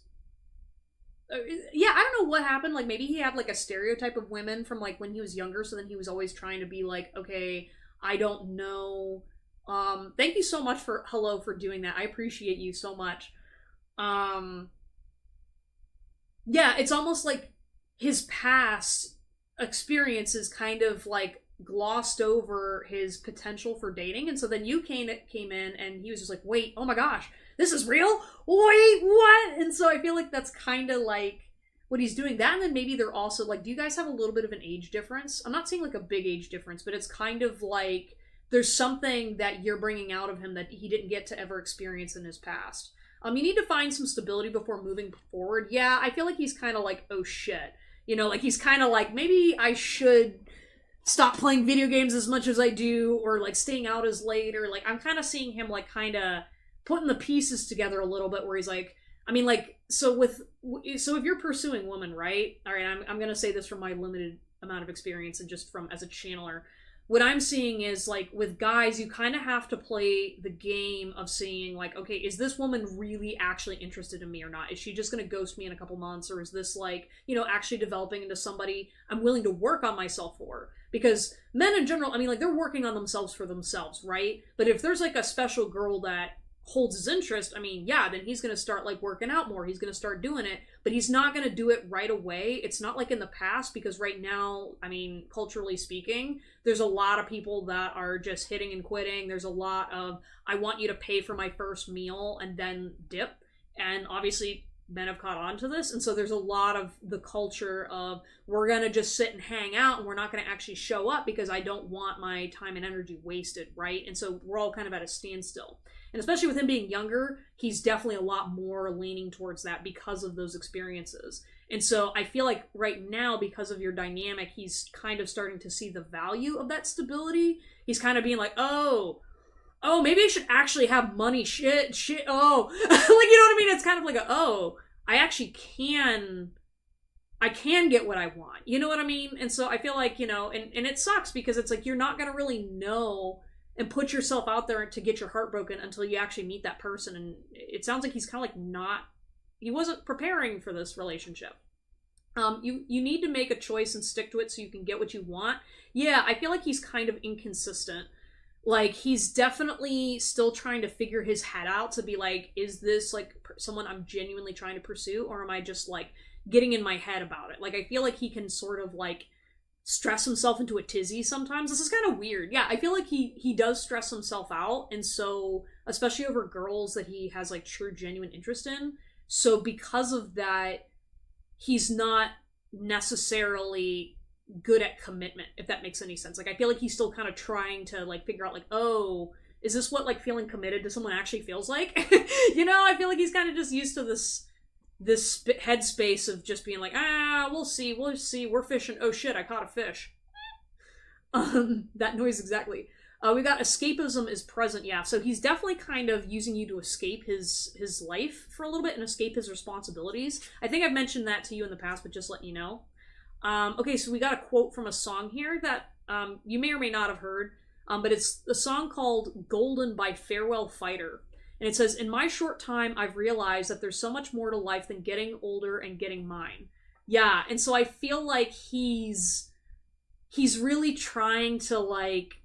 yeah, I don't know what happened. Like, maybe he had, like, a stereotype of women from, like, when he was younger, so then he was always trying to be like, okay, I don't know. Thank you so much for doing that. I appreciate you so much. Yeah, it's almost like his past experiences kind of, like, glossed over his potential for dating. And so then you came in and he was just like, wait, oh my gosh, this is real? Wait, what? And so I feel like that's kind of like what he's doing. That, and then maybe they're also like, do you guys have a little bit of an age difference? I'm not saying like a big age difference, but it's kind of like there's something that you're bringing out of him that he didn't get to ever experience in his past. You need to find some stability before moving forward. Yeah, I feel like he's kind of like, oh shit. You know, like he's kind of like, maybe I should stop playing video games as much as I do, or like staying out as late, or like I'm kind of seeing him like kind of putting the pieces together a little bit where he's like, I mean, like, so if you're pursuing women, right? All right, I'm going to say this from my limited amount of experience and just from as a channeler. What I'm seeing is, like, with guys, you kind of have to play the game of seeing, like, okay, is this woman really actually interested in me or not? Is she just going to ghost me in a couple months? Or is this, like, you know, actually developing into somebody I'm willing to work on myself for? Because men in general, I mean, like, they're working on themselves for themselves, right? But if there's, like, a special girl that holds his interest, I mean, yeah, then he's going to start like working out more. He's going to start doing it, but he's not going to do it right away. It's not like in the past, because right now, I mean, culturally speaking, there's a lot of people that are just hitting and quitting. There's a lot of, I want you to pay for my first meal and then dip. And obviously men have caught on to this. And so there's a lot of the culture of, we're going to just sit and hang out and we're not going to actually show up because I don't want my time and energy wasted, right? And so we're all kind of at a standstill. And especially with him being younger, he's definitely a lot more leaning towards that because of those experiences. And so I feel like right now, because of your dynamic, he's kind of starting to see the value of that stability. He's kind of being like, oh, maybe I should actually have money, shit, oh. Like, you know what I mean? It's kind of like I actually I can get what I want. You know what I mean? And so I feel like, you know, and it sucks because it's like you're not going to really know and put yourself out there to get your heart broken until you actually meet that person. And it sounds like he's kind of like he wasn't preparing for this relationship. You need to make a choice and stick to it so you can get what you want. Yeah, I feel like he's kind of inconsistent. Like, he's definitely still trying to figure his head out to be like, is this like someone I'm genuinely trying to pursue, or am I just like getting in my head about it? Like, I feel like he can sort of like stress himself into a tizzy sometimes. This is kind of weird. Yeah, I feel like he does stress himself out, and so especially over girls that he has like true genuine interest in. So because of that, he's not necessarily good at commitment, if that makes any sense. Like, I feel like he's still kind of trying to like figure out like, oh, is this what like feeling committed to someone actually feels like? You know, I feel like he's kind of just used to this headspace of just being like, we'll see, we're fishing, oh shit, I caught a fish. That noise exactly. We got escapism is present, yeah, so he's definitely kind of using you to escape his life for a little bit and escape his responsibilities. I think I've mentioned that to you in the past, but just letting you know. Okay, so we got a quote from a song here that you may or may not have heard, but it's a song called Golden by Farewell Fighter. And it says, in my short time, I've realized that there's so much more to life than getting older and getting mine. Yeah, and so I feel like he's really trying to, like,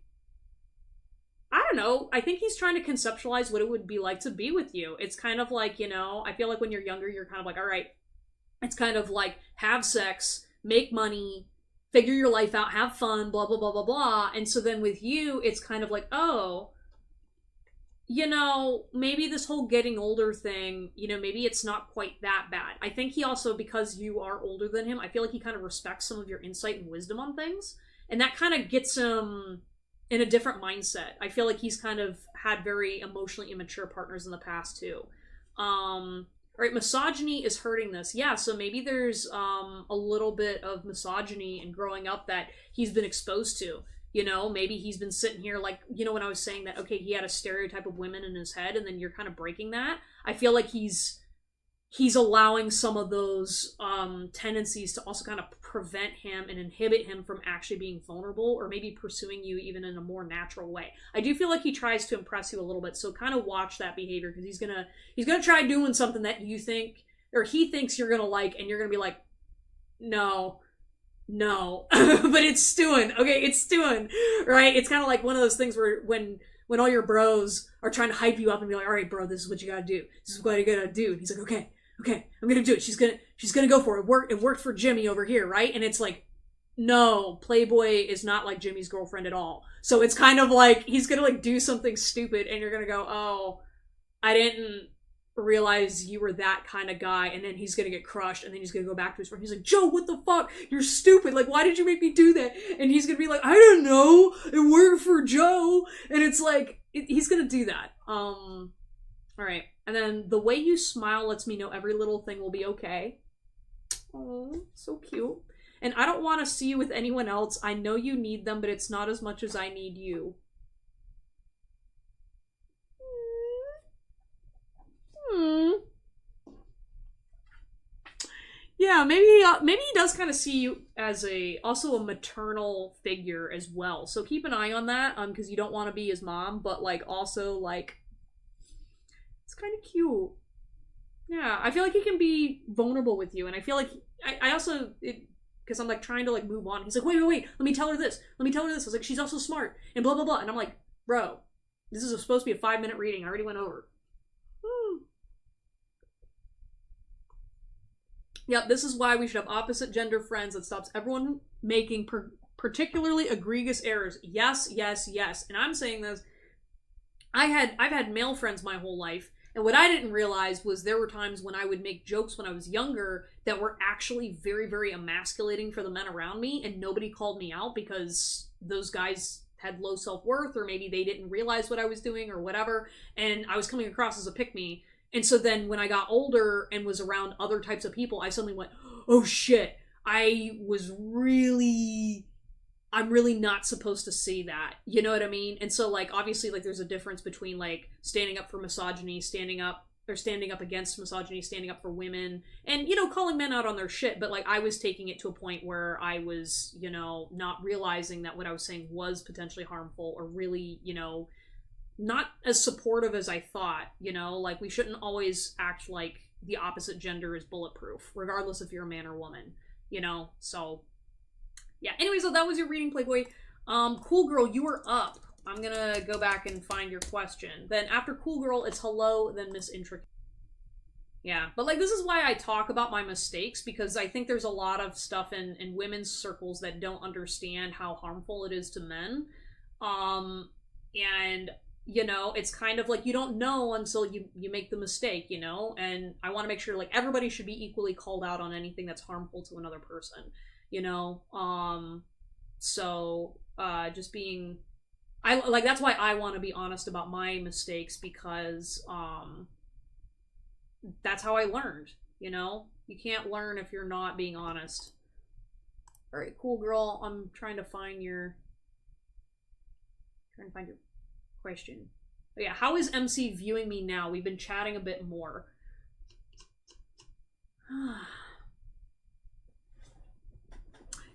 I don't know, I think he's trying to conceptualize what it would be like to be with you. It's kind of like, you know, I feel like when you're younger, you're kind of like, all right, it's kind of like, have sex, make money, figure your life out, have fun, blah, blah, blah, blah, blah. And so then with you, it's kind of like, oh, you know, maybe this whole getting older thing, you know, maybe it's not quite that bad. I think he also, because you are older than him, I feel like he kind of respects some of your insight and wisdom on things. And that kind of gets him in a different mindset. I feel like he's kind of had very emotionally immature partners in the past too. Right, misogyny is hurting this. Yeah, so maybe there's a little bit of misogyny in growing up that he's been exposed to. You know, maybe he's been sitting here like, you know, when I was saying that, okay, he had a stereotype of women in his head and then you're kind of breaking that. I feel like he's allowing some of those tendencies to also kind of prevent him and inhibit him from actually being vulnerable or maybe pursuing you even in a more natural way. I do feel like he tries to impress you a little bit, so kind of watch that behavior, because he's gonna try doing something that you think, or he thinks you're gonna like, and you're gonna be like, no, but it's stewing, okay, it's stewing, right? It's kind of like one of those things where when all your bros are trying to hype you up and be like, all right, bro, this is what you gotta do. This is what you gotta do. And he's like, okay, I'm gonna do it. She's gonna go for it. It worked for Jimmy over here, right? And it's like, no, Playboy is not like Jimmy's girlfriend at all. So it's kind of like he's gonna like do something stupid and you're gonna go, oh, I didn't realize you were that kind of guy, and then he's gonna get crushed, and then he's gonna go back to his friend. He's like, Joe, what the fuck? You're stupid. Like, why did you make me do that? And he's gonna be like, I don't know. It worked for Joe. And it's like, he's gonna do that. All right. And then the way you smile lets me know every little thing will be okay. Oh, so cute. And I don't want to see you with anyone else. I know you need them, but it's not as much as I need you. Yeah, maybe he does kind of see you as also a maternal figure as well. So keep an eye on that, because you don't want to be his mom, but like also like it's kind of cute. Yeah, I feel like he can be vulnerable with you, and I feel like I also because I'm like trying to like move on. He's like, wait, let me tell her this. Let me tell her this. I was like, she's also smart and blah blah blah, and I'm like, bro, this is supposed to be a 5-minute reading. I already went over. Yep, this is why we should have opposite gender friends. That stops everyone making particularly egregious errors. Yes, yes, yes. And I'm saying this. I've had male friends my whole life, and what I didn't realize was there were times when I would make jokes when I was younger that were actually very, very emasculating for the men around me, and nobody called me out because those guys had low self-worth, or maybe they didn't realize what I was doing or whatever, and I was coming across as a pick-me. And so then when I got older and was around other types of people, I suddenly went, oh shit, I'm really not supposed to say that. You know what I mean? And so like, obviously like there's a difference between like standing up for misogyny, standing up against misogyny, standing up for women, and, you know, calling men out on their shit. But like, I was taking it to a point where I was, you know, not realizing that what I was saying was potentially harmful, or really, you know, not as supportive as I thought, you know? Like, we shouldn't always act like the opposite gender is bulletproof, regardless if you're a man or woman, you know? So, yeah. Anyway, so that was your reading, Playboy. Cool Girl, you were up. I'm gonna go back and find your question. Then after Cool Girl, it's hello, then Miss Intricate. Yeah, but like, this is why I talk about my mistakes, because I think there's a lot of stuff in women's circles that don't understand how harmful it is to men. And you know, it's kind of like you don't know until you make the mistake, you know? And I want to make sure like everybody should be equally called out on anything that's harmful to another person, you know? So just being, I like, that's why I want to be honest about my mistakes, because that's how I learned, you know? You can't learn if you're not being honest. All right, Cool Girl, I'm trying to find your question. But yeah, how is MC viewing me now? We've been chatting a bit more.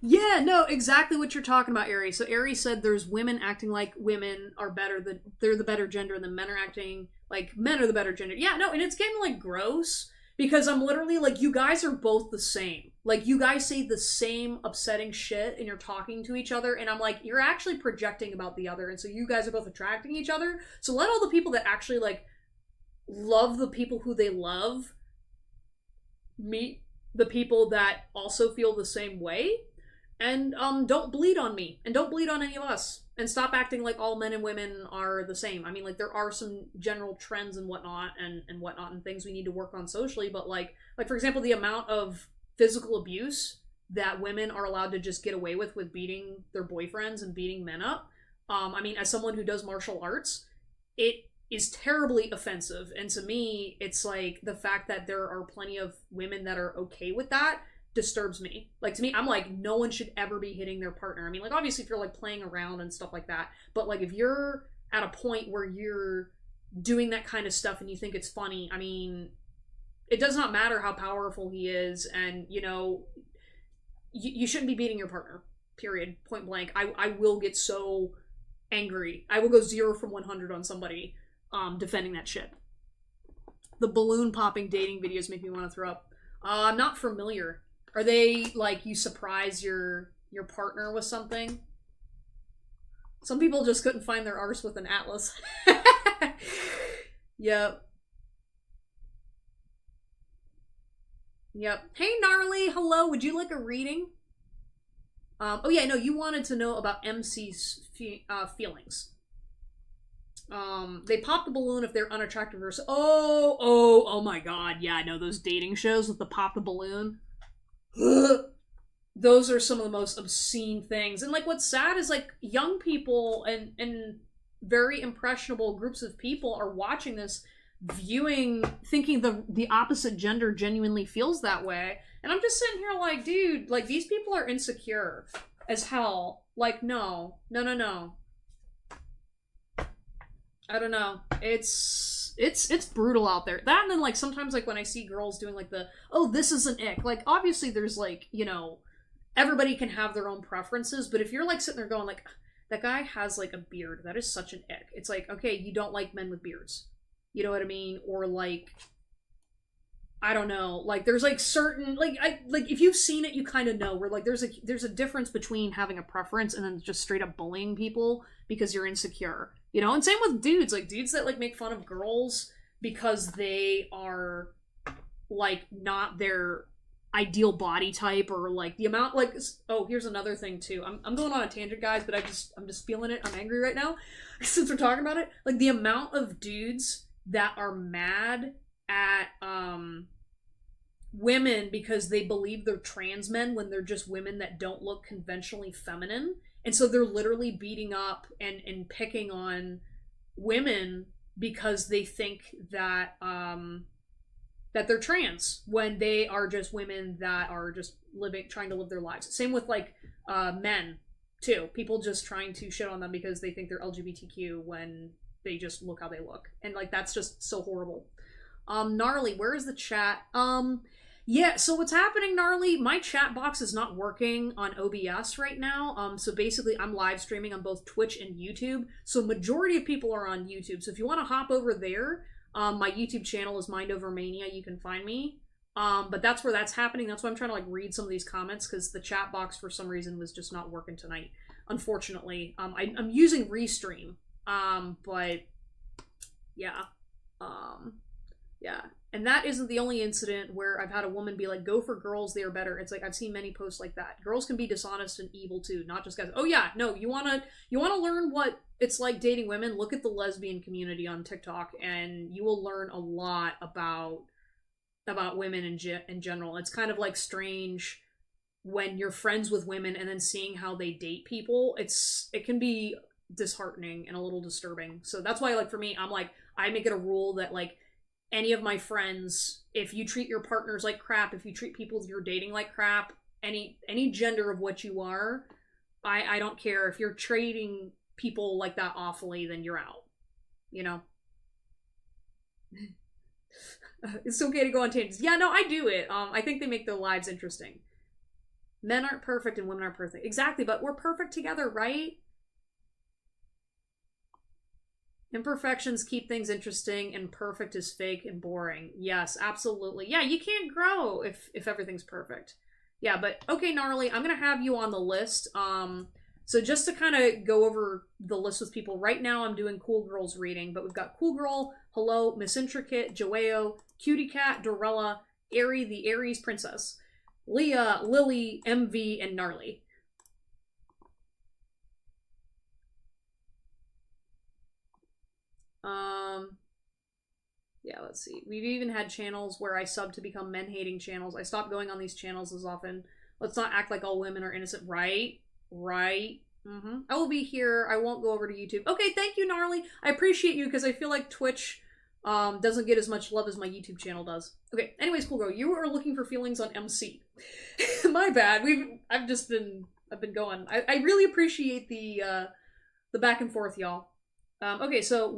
Yeah, no, exactly what you're talking about, Ari. So Ari said there's women acting like women are better, than they're the better gender, and then men are acting like men are the better gender. Yeah, no, and it's getting like gross, because I'm literally like, you guys are both the same. Like, you guys say the same upsetting shit and you're talking to each other, and I'm like, you're actually projecting about the other, and so you guys are both attracting each other. So let all the people that actually like love the people who they love meet the people that also feel the same way, and don't bleed on me, and don't bleed on any of us, and stop acting like all men and women are the same. I mean, like, there are some general trends and whatnot and things we need to work on socially, but like for example, the amount of physical abuse that women are allowed to just get away with beating their boyfriends and beating men up. I mean, as someone who does martial arts, it is terribly offensive. And to me, it's like the fact that there are plenty of women that are okay with that disturbs me. Like, to me, I'm like, no one should ever be hitting their partner. I mean, like, obviously if you're like playing around and stuff like that, but like if you're at a point where you're doing that kind of stuff and you think it's funny, I mean, it does not matter how powerful he is, and, you know, you shouldn't be beating your partner, period, point blank. I will get so angry. I will go 0 from 100 on somebody defending that shit. The balloon popping dating videos make me want to throw up. I'm not familiar. Are they like, you surprise your partner with something? Some people just couldn't find their arse with an atlas. Yep. Yep. Hey, Gnarly. Hello. Would you like a reading? Oh yeah, no, you wanted to know about MC's feelings. They pop the balloon if they're unattractive or oh my god, yeah, I know those dating shows with the pop the balloon. Those are some of the most obscene things. And like what's sad is like young people and very impressionable groups of people are watching this, viewing, thinking the opposite gender genuinely feels that way. And I'm just sitting here like, dude, like these people are insecure as hell. Like, no, no, no, no. I don't know. It's brutal out there. That and then like sometimes like when I see girls doing like the oh this is an ick. Like obviously there's like everybody can have their own preferences, but if you're like sitting there going like that guy has like a beard, that is such an ick. It's like okay, you don't like men with beards. You know what I mean? Or like I don't know. Like there's like certain like if you've seen it, you kind of know where like there's a difference between having a preference and then just straight up bullying people because you're insecure. And same with dudes, like dudes that like make fun of girls because they are like not their ideal body type or like the amount like oh here's another thing too. I'm going on a tangent guys, but I'm just feeling it. I'm angry right now since we're talking about it. Like the amount of dudes that are mad at women because they believe they're trans men when they're just women that don't look conventionally feminine. And so they're literally beating up and picking on women because they think that that they're trans when they are just women that are just trying to live their lives. Same with like men too. People just trying to shit on them because they think they're LGBTQ when they just look how they look. And like that's just so horrible. Gnarly, where is the chat? Yeah, so what's happening, Gnarly? My chat box is not working on OBS right now. So basically I'm live streaming on both Twitch and YouTube. So majority of people are on YouTube. So if you want to hop over there, my YouTube channel is Mind Over Mania. You can find me. But that's where that's happening. That's why I'm trying to like read some of these comments because the chat box for some reason was just not working tonight. Unfortunately, I'm using Restream. But yeah. Yeah. And that isn't the only incident where I've had a woman be like, go for girls, they are better. It's like, I've seen many posts like that. Girls can be dishonest and evil too, not just guys. Oh yeah, no, you wanna learn what it's like dating women? Look at the lesbian community on TikTok and you will learn a lot about women in general. It's kind of like strange when you're friends with women and then seeing how they date people. It can be disheartening and a little disturbing. So that's why like for me, I'm like, I make it a rule that like any of my friends, if you treat your partners like crap, if you treat people you're dating like crap, any gender of what you are, I don't care. If you're treating people like that awfully, then you're out. It's okay to go on tangents. Yeah, no, I do it. I think they make their lives interesting. Men aren't perfect and women aren't perfect. Exactly, but we're perfect together, right? Imperfections keep things interesting and perfect is fake and boring. Yes, absolutely. Yeah, you can't grow if everything's perfect. Yeah, but okay, Gnarly, I'm gonna have you on the list. So just to kind of go over the list with people, right now I'm doing Cool Girls reading, but we've got Cool Girl, Hello, Miss Intricate, Joeo, Cutie Cat, Dorella, Airy, the Aries Princess, Leah, Lily, MV, and Gnarly. Yeah, let's see. We've even had channels where I sub to become men-hating channels. I stopped going on these channels as often. Let's not act like all women are innocent. Right? Right. I will be here. I won't go over to YouTube. Okay, thank you, Gnarly. I appreciate you because I feel like Twitch doesn't get as much love as my YouTube channel does. Okay, anyways, Cool Girl, you are looking for feelings on MC. My bad. I've been going. I really appreciate the back and forth, y'all. Okay, so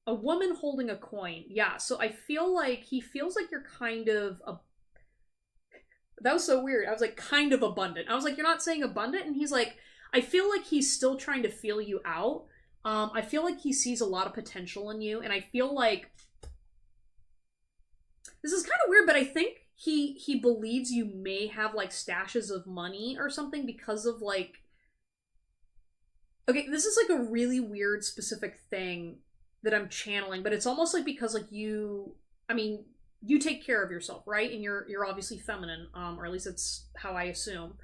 a woman holding a coin. Yeah, so I feel like he feels like you're kind of that was so weird. I was like, kind of abundant. I was like, you're not saying abundant? And he's like, I feel like he's still trying to feel you out. I feel like he sees a lot of potential in you, and I feel like this is kind of weird, but I think he believes you may have like stashes of money or something because of like okay, this is like a really weird specific thing that I'm channeling, but it's almost like because like you take care of yourself, right? And you're obviously feminine, or at least it's how I assume.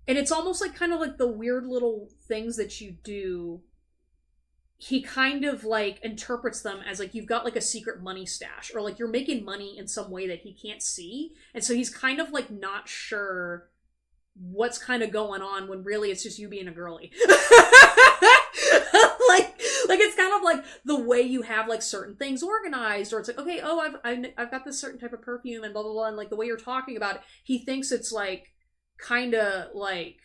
And it's almost like kind of like the weird little things that you do. He kind of like interprets them as like you've got like a secret money stash, or like you're making money in some way that he can't see. And so he's kind of like not sure what's kind of going on when really it's just you being a girly. like it's kind of like the way you have like certain things organized, or it's like, okay, oh, I've got this certain type of perfume and blah blah blah, and like the way you're talking about it, he thinks it's like kind of like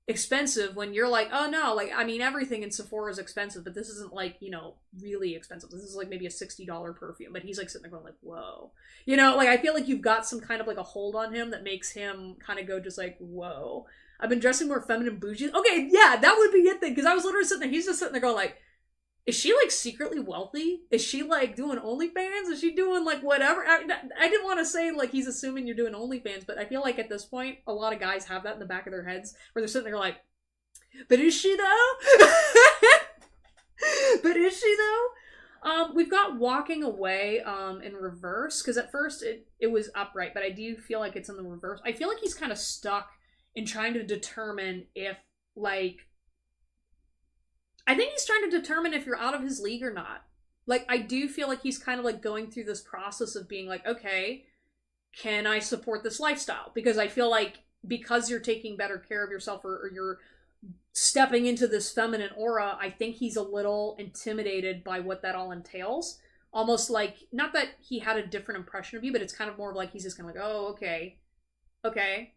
expensive when you're like, oh no, like I mean everything in Sephora is expensive, but this isn't like, you know, really expensive. This is like maybe a $60 perfume, but he's like sitting there going like, whoa, you know, like I feel like you've got some kind of like a hold on him that makes him kind of go just like, whoa, I've been dressing more feminine bougie. Okay, yeah, that would be it then, because I was literally sitting there, he's just sitting there going like, is she like secretly wealthy? Is she like doing OnlyFans? Is she doing like whatever? I didn't want to say like he's assuming you're doing OnlyFans, but I feel like at this point, a lot of guys have that in the back of their heads where they're sitting there like, but is she though? But is she though? We've got walking away in reverse, because at first it was upright, but I do feel like it's in the reverse. I feel like he's kind of stuck in trying to determine if like, I think he's trying to determine if you're out of his league or not. Like, I do feel like he's kind of like going through this process of being like, okay, can I support this lifestyle? Because I feel like because you're taking better care of yourself, or you're stepping into this feminine aura, I think he's a little intimidated by what that all entails. Almost like, not that he had a different impression of you, but it's kind of more of like he's just kind of like, oh, okay.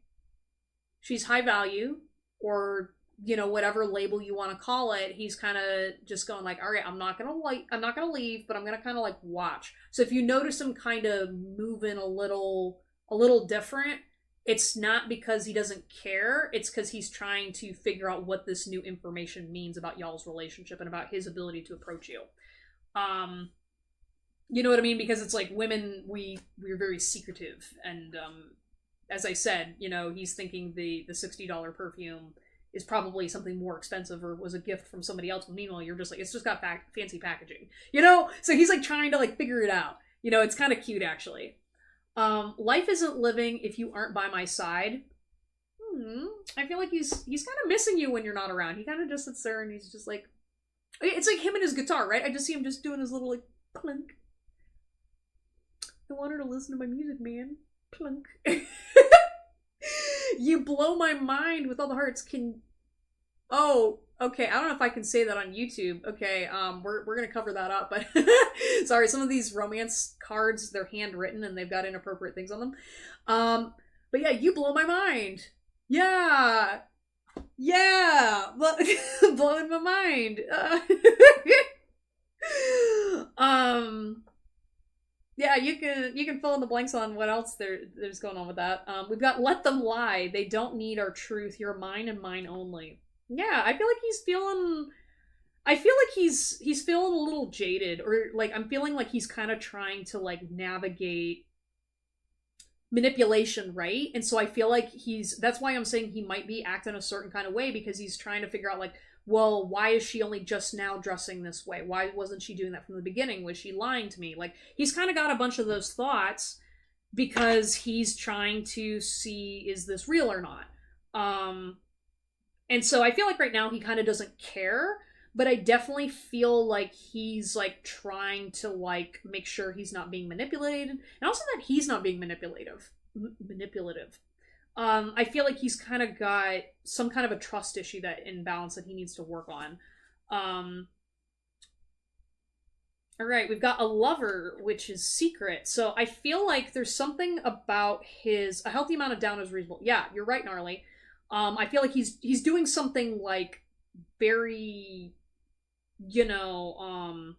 She's high value, or you know, whatever label you want to call it. He's kind of just going like, all right, I'm not gonna leave, but I'm gonna kind of like watch. So if you notice him kind of moving a little different, it's not because he doesn't care. It's because he's trying to figure out what this new information means about y'all's relationship and about his ability to approach you. You know what I mean? Because it's like women, we're very secretive, and as I said, you know, he's thinking the $60 perfume is probably something more expensive or was a gift from somebody else. But meanwhile, you're just like, it's just got fancy packaging, you know? So he's like trying to like figure it out. You know, it's kind of cute actually. Life isn't living if you aren't by my side. I feel like he's kind of missing you when you're not around. He kind of just sits there and he's just like, it's like him and his guitar, right? I just see him just doing his little like clunk. I want her to listen to my music, man. Clunk. You blow my mind with all the hearts. Oh, okay. I don't know if I can say that on YouTube. Okay, we're gonna cover that up, but sorry, some of these romance cards, they're handwritten and they've got inappropriate things on them. But yeah, you blow my mind. Yeah, blowing my mind. Yeah, you can fill in the blanks on what else there's going on with that. We've got let them lie. They don't need our truth. You're mine and mine only. Yeah, I feel like he's feeling. I feel like he's feeling a little jaded, or like I'm feeling like he's kind of trying to like navigate manipulation, right? And so I feel like that's why I'm saying he might be acting a certain kind of way, because he's trying to figure out like, well, why is she only just now dressing this way? Why wasn't she doing that from the beginning? Was she lying to me? Like, he's kind of got a bunch of those thoughts because he's trying to see, is this real or not? And so I feel like right now he kind of doesn't care, but I definitely feel like he's like trying to like make sure he's not being manipulated, and also that he's not being manipulative. I feel like he's kind of got some kind of a trust issue, that imbalance that he needs to work on. All right, we've got a lover, which is secret. So I feel like there's something about a healthy amount of down is reasonable. Yeah, you're right, Gnarly. I feel like he's doing something like very, you know,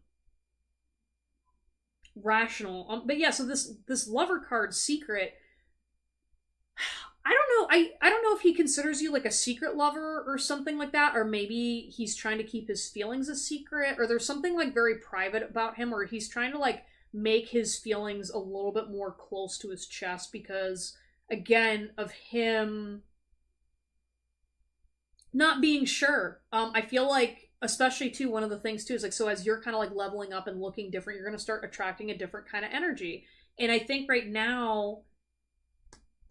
rational. But yeah, so this lover card, secret, I don't know. I don't know if he considers you like a secret lover or something like that, or maybe he's trying to keep his feelings a secret, or there's something like very private about him, or he's trying to like make his feelings a little bit more close to his chest because, again, of him not being sure. I feel like, especially too, one of the things too is like, so as you're kind of like leveling up and looking different, you're going to start attracting a different kind of energy. And I think right now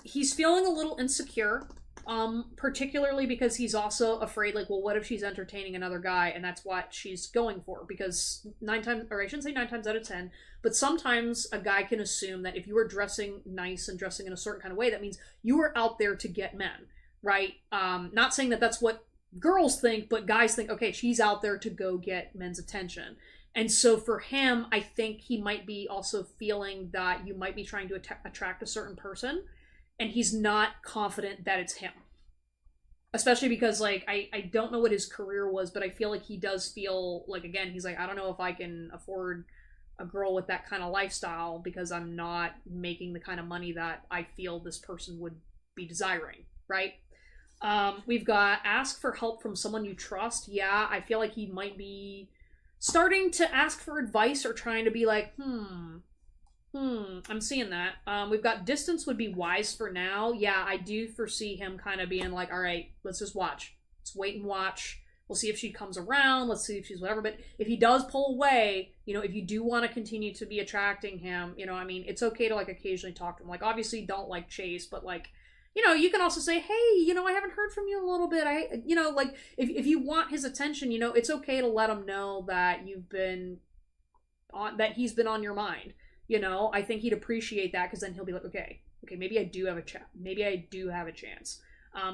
he's feeling a little insecure. Particularly because he's also afraid, like, well, what if she's entertaining another guy and that's what she's going for? Because 9 times, or I shouldn't say 9 times out of 10, but sometimes a guy can assume that if you are dressing nice and dressing in a certain kind of way, that means you are out there to get men, right? Not saying that that's what girls think, but guys think, okay, she's out there to go get men's attention. And so for him, I think he might be also feeling that you might be trying to attract a certain person, and he's not confident that it's him. Especially because, like, I don't know what his career was, but I feel like he does feel like, again, he's like, I don't know if I can afford a girl with that kind of lifestyle because I'm not making the kind of money that I feel this person would be desiring, right? We've got ask for help from someone you trust. Yeah, I feel like he might be starting to ask for advice or trying to be like, I'm seeing that. We've got distance would be wise for now. Yeah, I do foresee him kind of being like, all right, let's just watch. Let's wait and watch. We'll see if she comes around. Let's see if she's whatever. But if he does pull away, if you do want to continue to be attracting him, I mean, it's okay to, like, occasionally talk to him. Like, obviously don't, like, chase, but, like, you can also say, hey, I haven't heard from you in a little bit. Like, if you want his attention, it's okay to let him know that that he's been on your mind. I think he'd appreciate that because then he'll be like, okay, maybe I do have a chat. Maybe I do have a chance.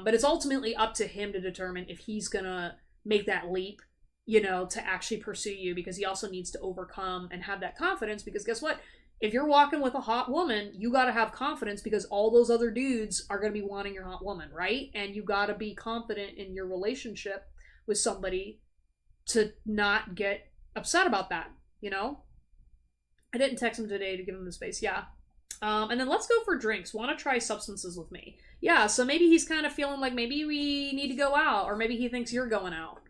But it's ultimately up to him to determine if he's gonna make that leap, to actually pursue you, because he also needs to overcome and have that confidence, because guess what? If you're walking with a hot woman, you gotta have confidence because all those other dudes are gonna be wanting your hot woman, right? And you gotta be confident in your relationship with somebody to not get upset about that, I didn't text him today to give him the space. Yeah. And then let's go for drinks. Want to try substances with me? Yeah, so maybe he's kind of feeling like maybe we need to go out, or maybe he thinks you're going out.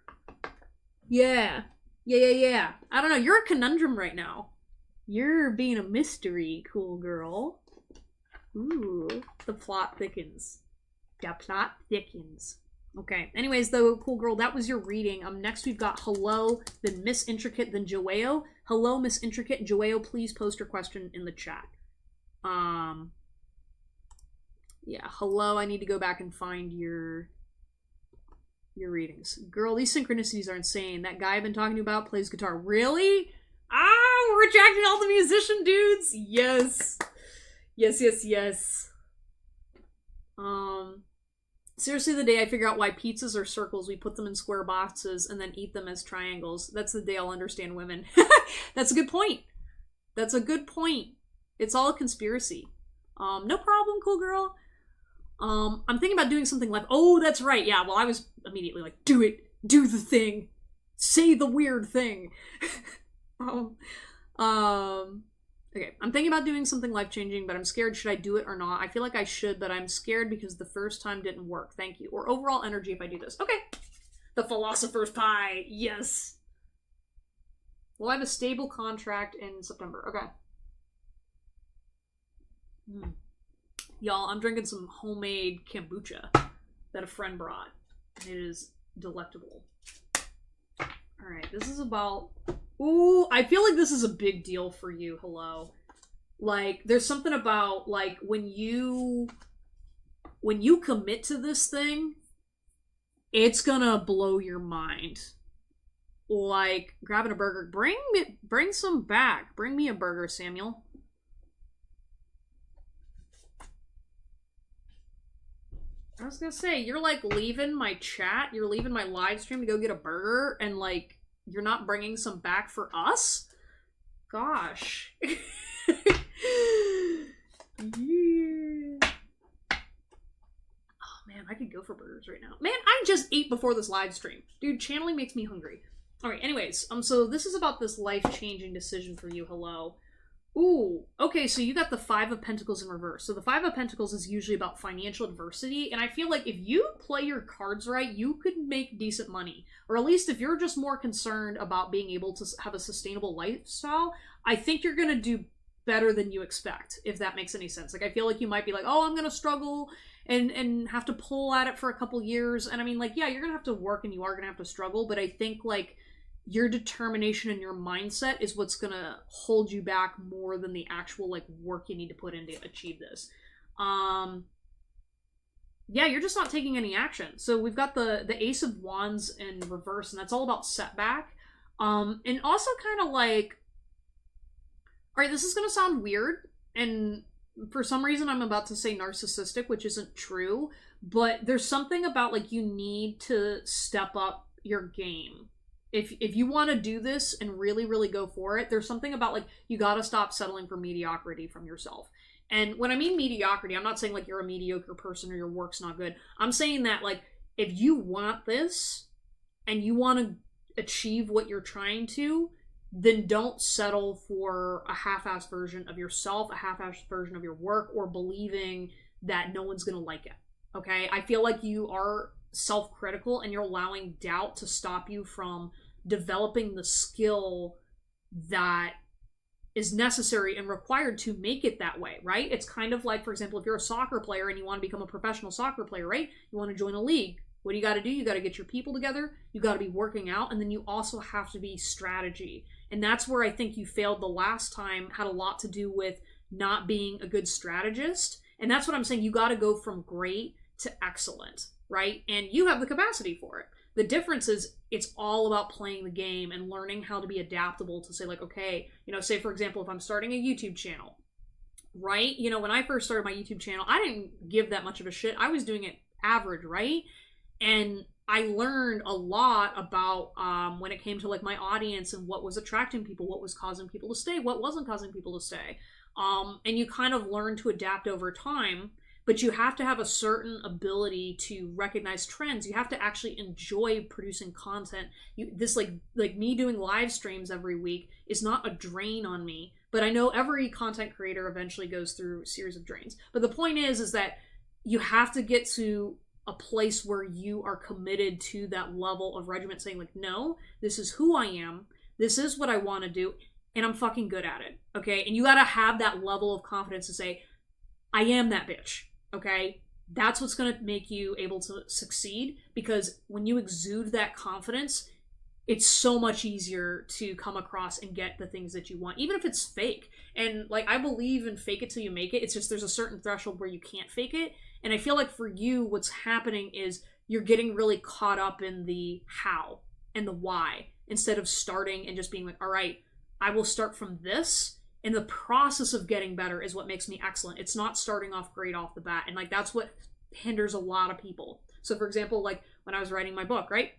Yeah. Yeah. I don't know. You're a conundrum right now. You're being a mystery, cool girl. Ooh, the plot thickens. The plot thickens. Okay. Anyways, though, cool girl, that was your reading. Next we've got Hello, then Miss Intricate, then Joao. Hello, Miss Intricate. Joao, please post your question in the chat. Yeah, Hello, I need to go back and find your readings. Girl, these synchronicities are insane. That guy I've been talking to you about plays guitar. Really? We're rejecting all the musician dudes? Yes. Yes. Seriously, the day I figure out why pizzas are circles, we put them in square boxes and then eat them as triangles. That's the day I'll understand women. That's a good point. It's all a conspiracy. No problem, cool girl. I'm thinking about doing something like, oh, that's right. Yeah, well, I was immediately like, do it. Do the thing. Say the weird thing. Okay, I'm thinking about doing something life-changing, but I'm scared. Should I do it or not? I feel like I should, but I'm scared because the first time didn't work. Thank you. Or overall energy if I do this. Okay. The Philosopher's Pie. Yes. Well, I have a stable contract in September. Okay. Y'all, I'm drinking some homemade kombucha that a friend brought. It is delectable. Alright, this is about... Ooh, I feel like this is a big deal for you, Hello. Like, there's something about, like, when you commit to this thing, it's gonna blow your mind. Like, grabbing a burger. Bring some back. Bring me a burger, Samuel. I was gonna say, you're, like, leaving my chat, you're leaving my live stream to go get a burger, and, like, you're not bringing some back for us? Gosh. Yeah. Oh, man, I could go for burgers right now. Man, I just ate before this live stream. Dude, channeling makes me hungry. Alright, anyways, so this is about this life-changing decision for you, Hello. Ooh, okay, so you got the Five of Pentacles in reverse. So the Five of Pentacles is usually about financial adversity, and I feel like if you play your cards right, you could make decent money. Or at least if you're just more concerned about being able to have a sustainable lifestyle, I think you're gonna do better than you expect, if that makes any sense. Like, I feel like you might be like, oh, I'm gonna struggle and have to pull at it for a couple years, and I mean, like, yeah, you're gonna have to work and you are gonna have to struggle, but I think, like, your determination and your mindset is what's gonna hold you back more than the actual, like, work you need to put in to achieve this. yeah, you're just not taking any action. So we've got the Ace of Wands in reverse, and that's all about setback. And also kind of like, all right, this is gonna sound weird, and for some reason I'm about to say narcissistic, which isn't true, but there's something about like you need to step up your game. If you want to do this and really really go for it, there's something about like you got to stop settling for mediocrity from yourself. And when I mean mediocrity, I'm not saying like you're a mediocre person or your work's not good. I'm saying that like if you want this and you want to achieve what you're trying to, then don't settle for a half-assed version of yourself, a half-assed version of your work, or believing that no one's going to like it. Okay? I feel like you are self-critical and you're allowing doubt to stop you from developing the skill that is necessary and required to make it that way, right? It's kind of like, for example, if you're a soccer player and you want to become a professional soccer player, right? You want to join a league. What do you got to do? You got to get your people together. You got to be working out. And then you also have to be strategy. And that's where I think you failed the last time, had a lot to do with not being a good strategist. And that's what I'm saying. You got to go from great to excellent, right? And you have the capacity for it. The difference is it's all about playing the game and learning how to be adaptable to say like, okay, you know, say for example, if I'm starting a YouTube channel, right? You know, when I first started my YouTube channel, I didn't give that much of a shit. I was doing it average, right? And I learned a lot about when it came to like my audience and what was attracting people, what was causing people to stay, what wasn't causing people to stay. And you kind of learn to adapt over time, but you have to have a certain ability to recognize trends. You have to actually enjoy producing content. This like me doing live streams every week is not a drain on me, but I know every content creator eventually goes through a series of drains. But the point is that you have to get to a place where you are committed to that level of regiment, saying like, no, this is who I am, this is what I want to do, and I'm fucking good at it, okay? And you gotta have that level of confidence to say, I am that bitch, okay? That's what's gonna make you able to succeed, because when you exude that confidence, it's so much easier to come across and get the things that you want, even if it's fake. And like, I believe in fake it till you make it. It's just there's a certain threshold where you can't fake it. And I feel like for you, what's happening is you're getting really caught up in the how and the why, instead of starting and just being like, all right, I will start from this. And the process of getting better is what makes me excellent. It's not starting off great off the bat. And like, that's what hinders a lot of people. So for example, like when I was writing my book, right?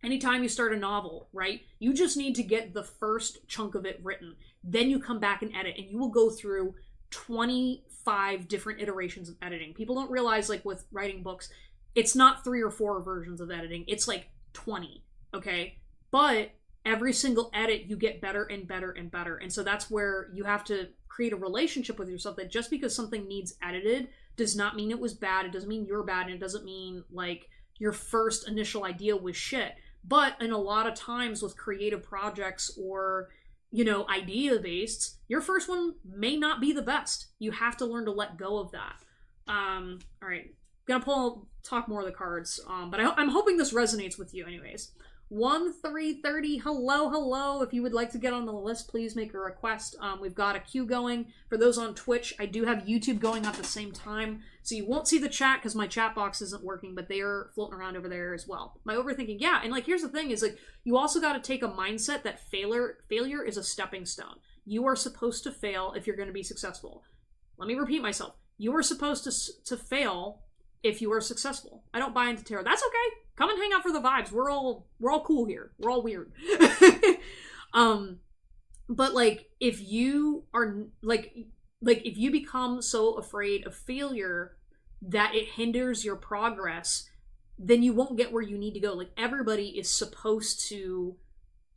Anytime you start a novel, right, you just need to get the first chunk of it written. Then you come back and edit, and you will go through 25 different iterations of editing. People don't realize, like with writing books, it's not 3 or 4 versions of editing. It's like 20, okay? But every single edit, you get better and better and better. And so that's where you have to create a relationship with yourself, that just because something needs edited does not mean it was bad. It doesn't mean you're bad. And it doesn't mean like your first initial idea was shit. But in a lot of times with creative projects or, you know, idea-based, your first one may not be the best. You have to learn to let go of that. All right, talk more of the cards, but I'm hoping this resonates with you anyways. 1-3-30, hello. If you would like to get on the list, please make a request. We've got a queue going. For those on Twitch, I do have YouTube going at the same time, so you won't see the chat because my chat box isn't working, but they are floating around over there as well. My overthinking, yeah, and like here's the thing is like you also got to take a mindset that failure is a stepping stone. You are supposed to fail if you're going to be successful. Let me repeat myself. You are supposed to fail if you are successful. I don't buy into tarot. That's okay. Come and hang out for the vibes. We're all cool here. We're all weird. But like if you are like if you become so afraid of failure that it hinders your progress, then you won't get where you need to go. Like everybody is supposed to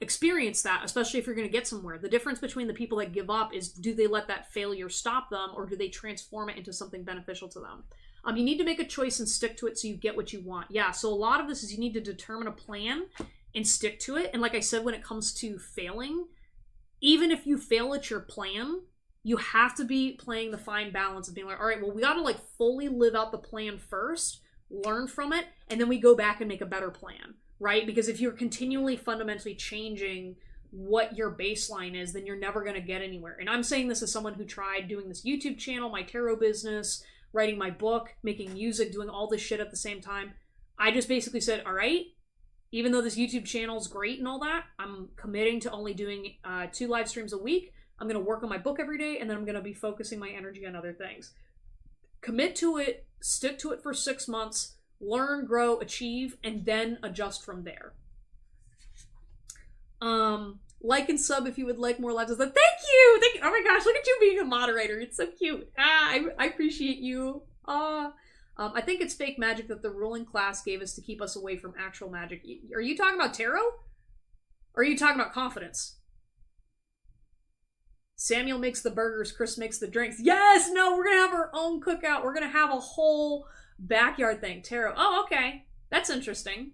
experience that, especially if you're going to get somewhere. The difference between the people that give up is, do they let that failure stop them, or do they transform it into something beneficial to them? You need to make a choice and stick to it so you get what you want. Yeah, so a lot of this is you need to determine a plan and stick to it. And like I said, when it comes to failing, even if you fail at your plan, you have to be playing the fine balance of being like, all right, well, we got to like fully live out the plan first, learn from it, and then we go back and make a better plan, right? Because if you're continually fundamentally changing what your baseline is, then you're never going to get anywhere. And I'm saying this as someone who tried doing this YouTube channel, my tarot business, writing my book, making music, doing all this shit at the same time. I just basically said, all right, even though this YouTube channel is great and all that, I'm committing to only doing 2 live streams a week. I'm going to work on my book every day, and then I'm going to be focusing my energy on other things. Commit to it, stick to it for 6 months, learn, grow, achieve, and then adjust from there. Like and sub if you would like more lives. Thank you! Thank you! Oh my gosh, look at you being a moderator. It's so cute. I appreciate you. I think it's fake magic that the ruling class gave us to keep us away from actual magic. Are you talking about tarot? Or are you talking about confidence? Samuel makes the burgers, Chris makes the drinks. Yes! No, we're gonna have our own cookout. We're gonna have a whole backyard thing. Tarot. Oh, okay. That's interesting.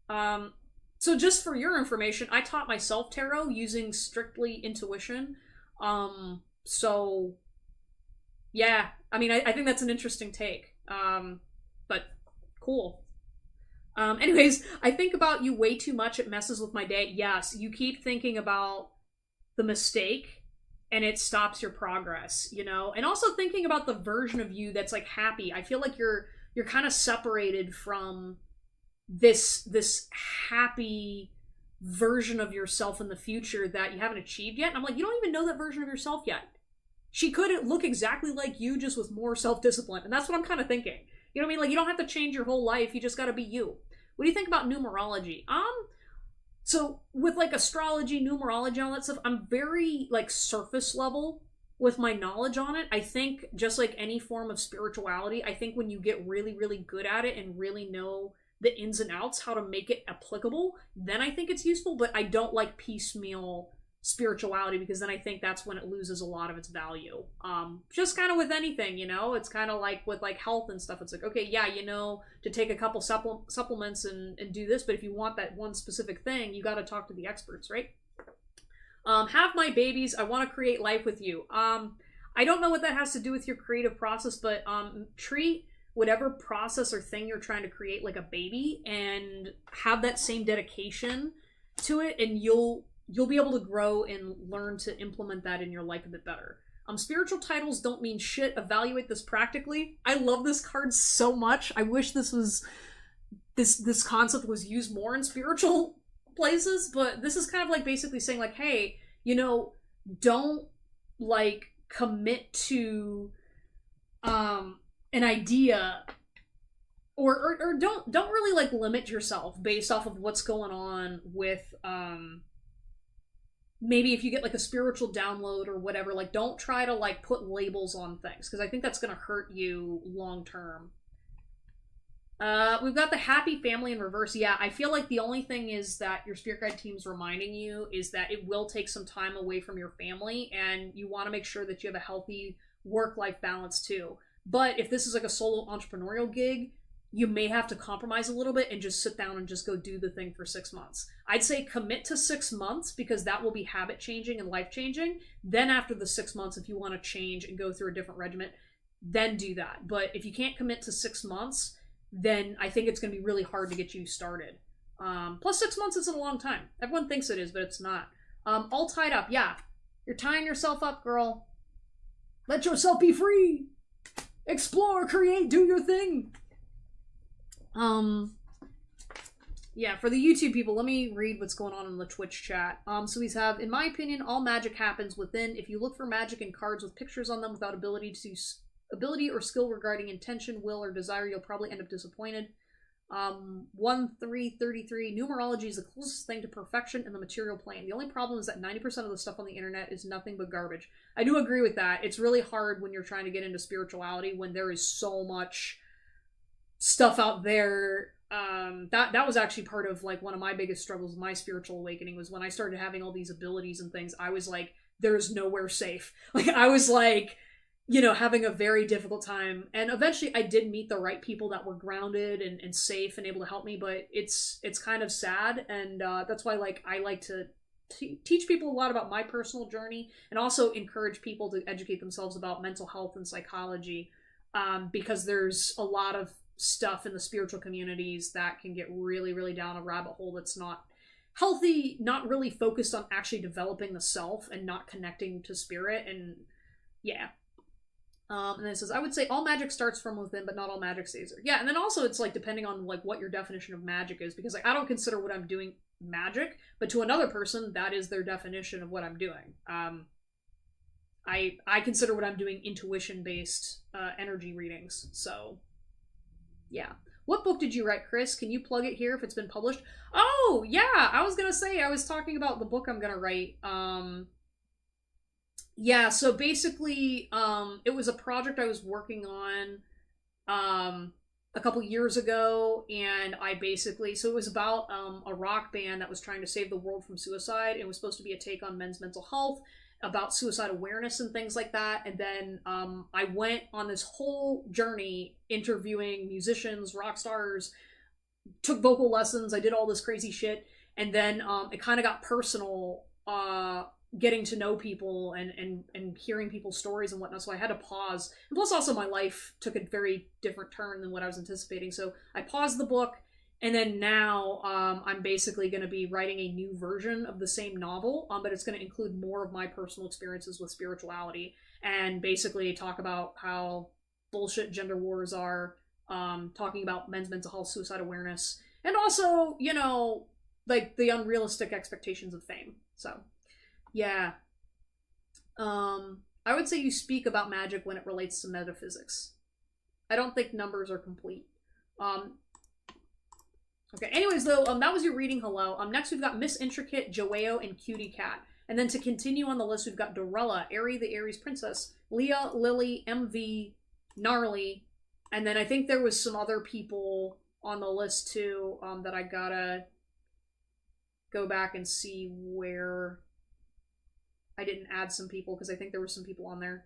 So just for your information, I taught myself tarot using strictly intuition. So yeah, I mean, I think that's an interesting take. But cool. Anyways, I think about you way too much. It messes with my day. Yes, you keep thinking about the mistake and it stops your progress, you know? And also thinking about the version of you that's like happy. I feel like you're kind of separated from this happy version of yourself in the future that you haven't achieved yet. And I'm like, you don't even know that version of yourself yet. She could look exactly like you, just with more self-discipline. And that's what I'm kind of thinking. You know what I mean? Like, you don't have to change your whole life. You just got to be you. What do you think about numerology? So with like astrology, numerology, all that stuff, I'm very like surface level with my knowledge on it. I think just like any form of spirituality, I think when you get really, really good at it and really know the ins and outs, how to make it applicable, then I think it's useful. But I don't like piecemeal spirituality, because then I think that's when it loses a lot of its value. Just kind of with anything, you know, it's kind of like with like health and stuff. It's like, okay, yeah, you know, to take a couple supplements and do this, but if you want that one specific thing, you got to talk to the experts, right? Have my babies. I want to create life with you. I don't know what that has to do with your creative process, but treat whatever process or thing you're trying to create like a baby, and have that same dedication to it, and you'll be able to grow and learn to implement that in your life a bit better. Spiritual titles don't mean shit. Evaluate this practically. I love this card so much. I wish this concept was used more in spiritual places, but this is kind of like basically saying like, hey, you know, don't like commit to an idea, or don't really like limit yourself based off of what's going on with maybe if you get like a spiritual download or whatever, like don't try to like put labels on things, because I think that's going to hurt you long term. We've got the happy family in reverse. Yeah, I feel like the only thing is that your spirit guide team's reminding you is that it will take some time away from your family, and you want to make sure that you have a healthy work-life balance too. But if this is like a solo entrepreneurial gig, you may have to compromise a little bit and just sit down and just go do the thing for 6 months. I'd say commit to 6 months, because that will be habit changing and life changing. Then after the 6 months, if you want to change and go through a different regimen, then do that. But if you can't commit to 6 months, then I think it's going to be really hard to get you started. Plus 6 months isn't a long time. Everyone thinks it is, but it's not. All tied up. Yeah, you're tying yourself up, girl. Let yourself be free. Explore, create, do your thing. Yeah, for the YouTube people, let me read what's going on in the Twitch chat. So we have, in my opinion, all magic happens within. If you look for magic in cards with pictures on them without ability or skill regarding intention, will, or desire, you'll probably end up disappointed. 1333, numerology is the closest thing to perfection in the material plane. The only problem is that 90% of the stuff on the internet is nothing but garbage. I do agree with that. It's really hard when you're trying to get into spirituality when there is so much stuff out there. That was actually part of like one of my biggest struggles with my spiritual awakening, was when I started having all these abilities and things. I was like, there's nowhere safe. Like, I was like, you know, having a very difficult time. And eventually I did meet the right people that were grounded and safe and able to help me, but it's kind of sad. And that's why like I like to teach people a lot about my personal journey, and also encourage people to educate themselves about mental health and psychology, because there's a lot of stuff in the spiritual communities that can get really, really down a rabbit hole that's not healthy, not really focused on actually developing the self and not connecting to spirit. And yeah. And then it says, I would say all magic starts from within, but not all magic stays there. Yeah, and then also it's like depending on like what your definition of magic is, because like I don't consider what I'm doing magic, but to another person that is their definition of what I'm doing. I consider what I'm doing intuition based energy readings. So yeah. What book did you write, Chris? Can you plug it here if it's been published? Oh yeah, I was gonna say I was talking about the book I'm gonna write. Yeah, so basically, it was a project I was working on, a couple years ago, and so it was about, a rock band that was trying to save the world from suicide. It was supposed to be a take on men's mental health, about suicide awareness and things like that, and then, I went on this whole journey interviewing musicians, rock stars, took vocal lessons, I did all this crazy shit, and then, it kind of got personal, getting to know people and hearing people's stories and whatnot, so I had to pause. And plus also my life took a very different turn than what I was anticipating, so I paused the book, and then now I'm basically going to be writing a new version of the same novel, but it's going to include more of my personal experiences with spirituality, and basically talk about how bullshit gender wars are, talking about men's mental health, suicide awareness, and also, you know, like the unrealistic expectations of fame. So yeah. I would say you speak about magic when it relates to metaphysics. I don't think numbers are complete. Okay, anyways, though, that was your reading, hello. Next we've got Miss Intricate, Joao, and Cutie Cat. And then to continue on the list, we've got Dorella, Airy the Aries Princess, Leah, Lily, MV, Gnarly, and then I think there was some other people on the list, too, that I gotta go back and see where I didn't add some people, because I think there were some people on there.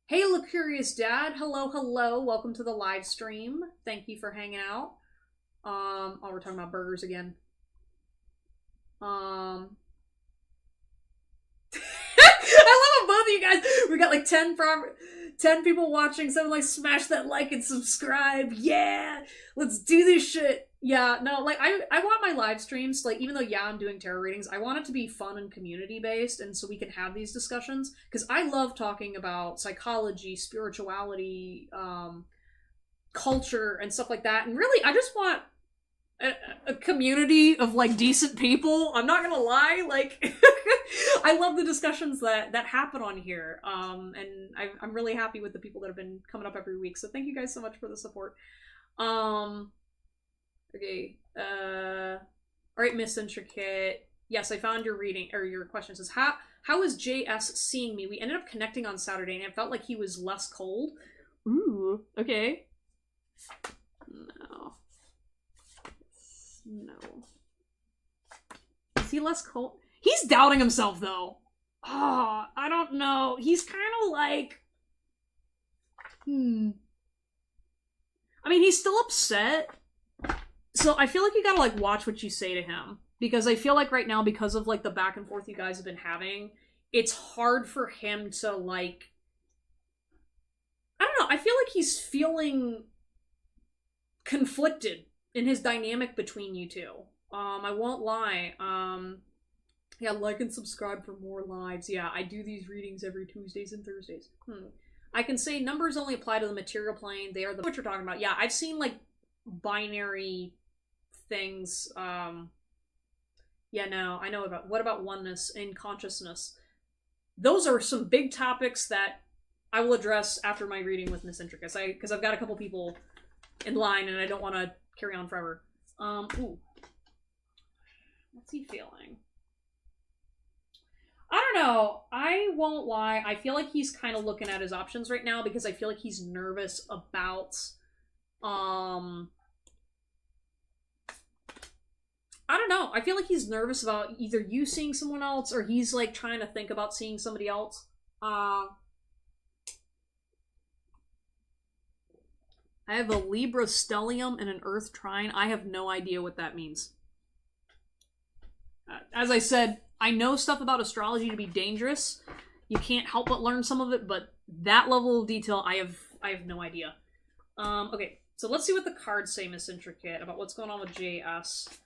Hey, Lucurious Dad. Hello, hello. Welcome to the live stream. Thank you for hanging out. Oh, we're talking about burgers again. I love both of you guys. We got like 10 people watching. Someone like smash that like and subscribe. Yeah, let's do this shit. Yeah, no, like I want my live streams, like even though yeah I'm doing tarot readings, I want it to be fun and community based, and so we can have these discussions, because I love talking about psychology, spirituality, culture, and stuff like that. And really, I just want a community of like decent people. I'm not gonna lie, like I love the discussions that happen on here, and I'm really happy with the people that have been coming up every week. So thank you guys so much for the support. Okay. All right, Miss Intricate. Yes, I found your reading or your question. It says how is JS seeing me? We ended up connecting on Saturday, and it felt like he was less cold. Ooh. Okay. No. Is he less cold? He's doubting himself, though. Oh, I don't know. He's kind of like... I mean, he's still upset. So I feel like you gotta, like, watch what you say to him. Because I feel like right now, because of, like, the back and forth you guys have been having, it's hard for him to, like... I don't know. I feel like he's feeling conflicted in his dynamic between you two. I won't lie. Yeah, like and subscribe for more lives. Yeah, I do these readings every Tuesdays and Thursdays. I can say numbers only apply to the material plane. They are what you're talking about. Yeah, I've seen, like, binary things. Yeah, no, I know about... What about oneness and consciousness? Those are some big topics that I will address after my reading with Miss Intricate. Because I've got a couple people in line, and I don't want to carry on forever. Ooh. What's he feeling? I don't know. I won't lie. I feel like he's kind of looking at his options right now, because I feel like he's nervous about, I don't know. I feel like he's nervous about either you seeing someone else, or he's, like, trying to think about seeing somebody else. I have a Libra stellium and an Earth trine. I have no idea what that means. As I said, I know stuff about astrology to be dangerous. You can't help but learn some of it, but that level of detail, I have no idea. Okay, so let's see what the cards say, Miss Intricate, about what's going on with JS.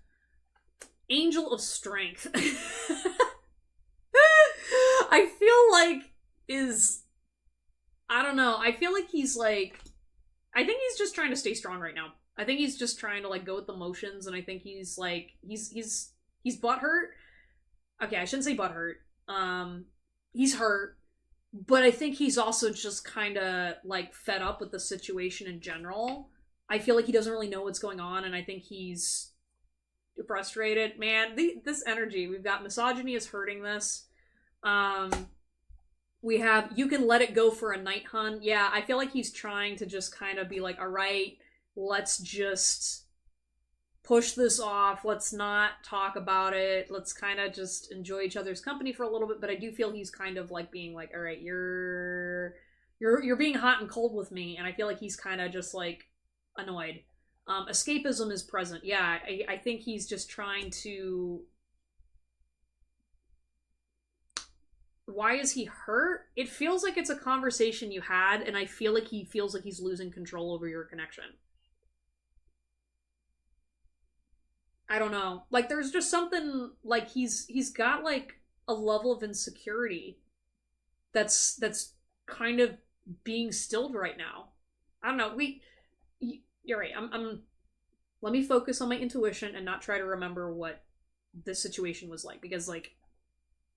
Angel of Strength. I feel like is, I don't know. I feel like he's like, I think he's just trying to stay strong right now. I think he's just trying to like go with the motions, and I think he's like he's butthurt. Okay, I shouldn't say butthurt. He's hurt, but I think he's also just kind of like fed up with the situation in general. I feel like he doesn't really know what's going on, and I think he's frustrated. Man, this energy we've got, misogyny is hurting this. Um, we have you can let it go for a night, hun. Yeah, I feel like he's trying to just kind of be like, all right, let's just push this off. Let's not talk about it. Let's kind of just enjoy each other's company for a little bit. But I do feel he's kind of like being like, all right, you're being hot and cold with me, and I feel like he's kind of just like annoyed. Escapism is present. Yeah, I think he's just trying to. Why is he hurt? It feels like it's a conversation you had, and I feel like he feels like he's losing control over your connection. I don't know. Like there's just something like he's got like a level of insecurity that's kind of being stilled right now. I don't know. You're right. I'm let me focus on my intuition and not try to remember what this situation was like, because like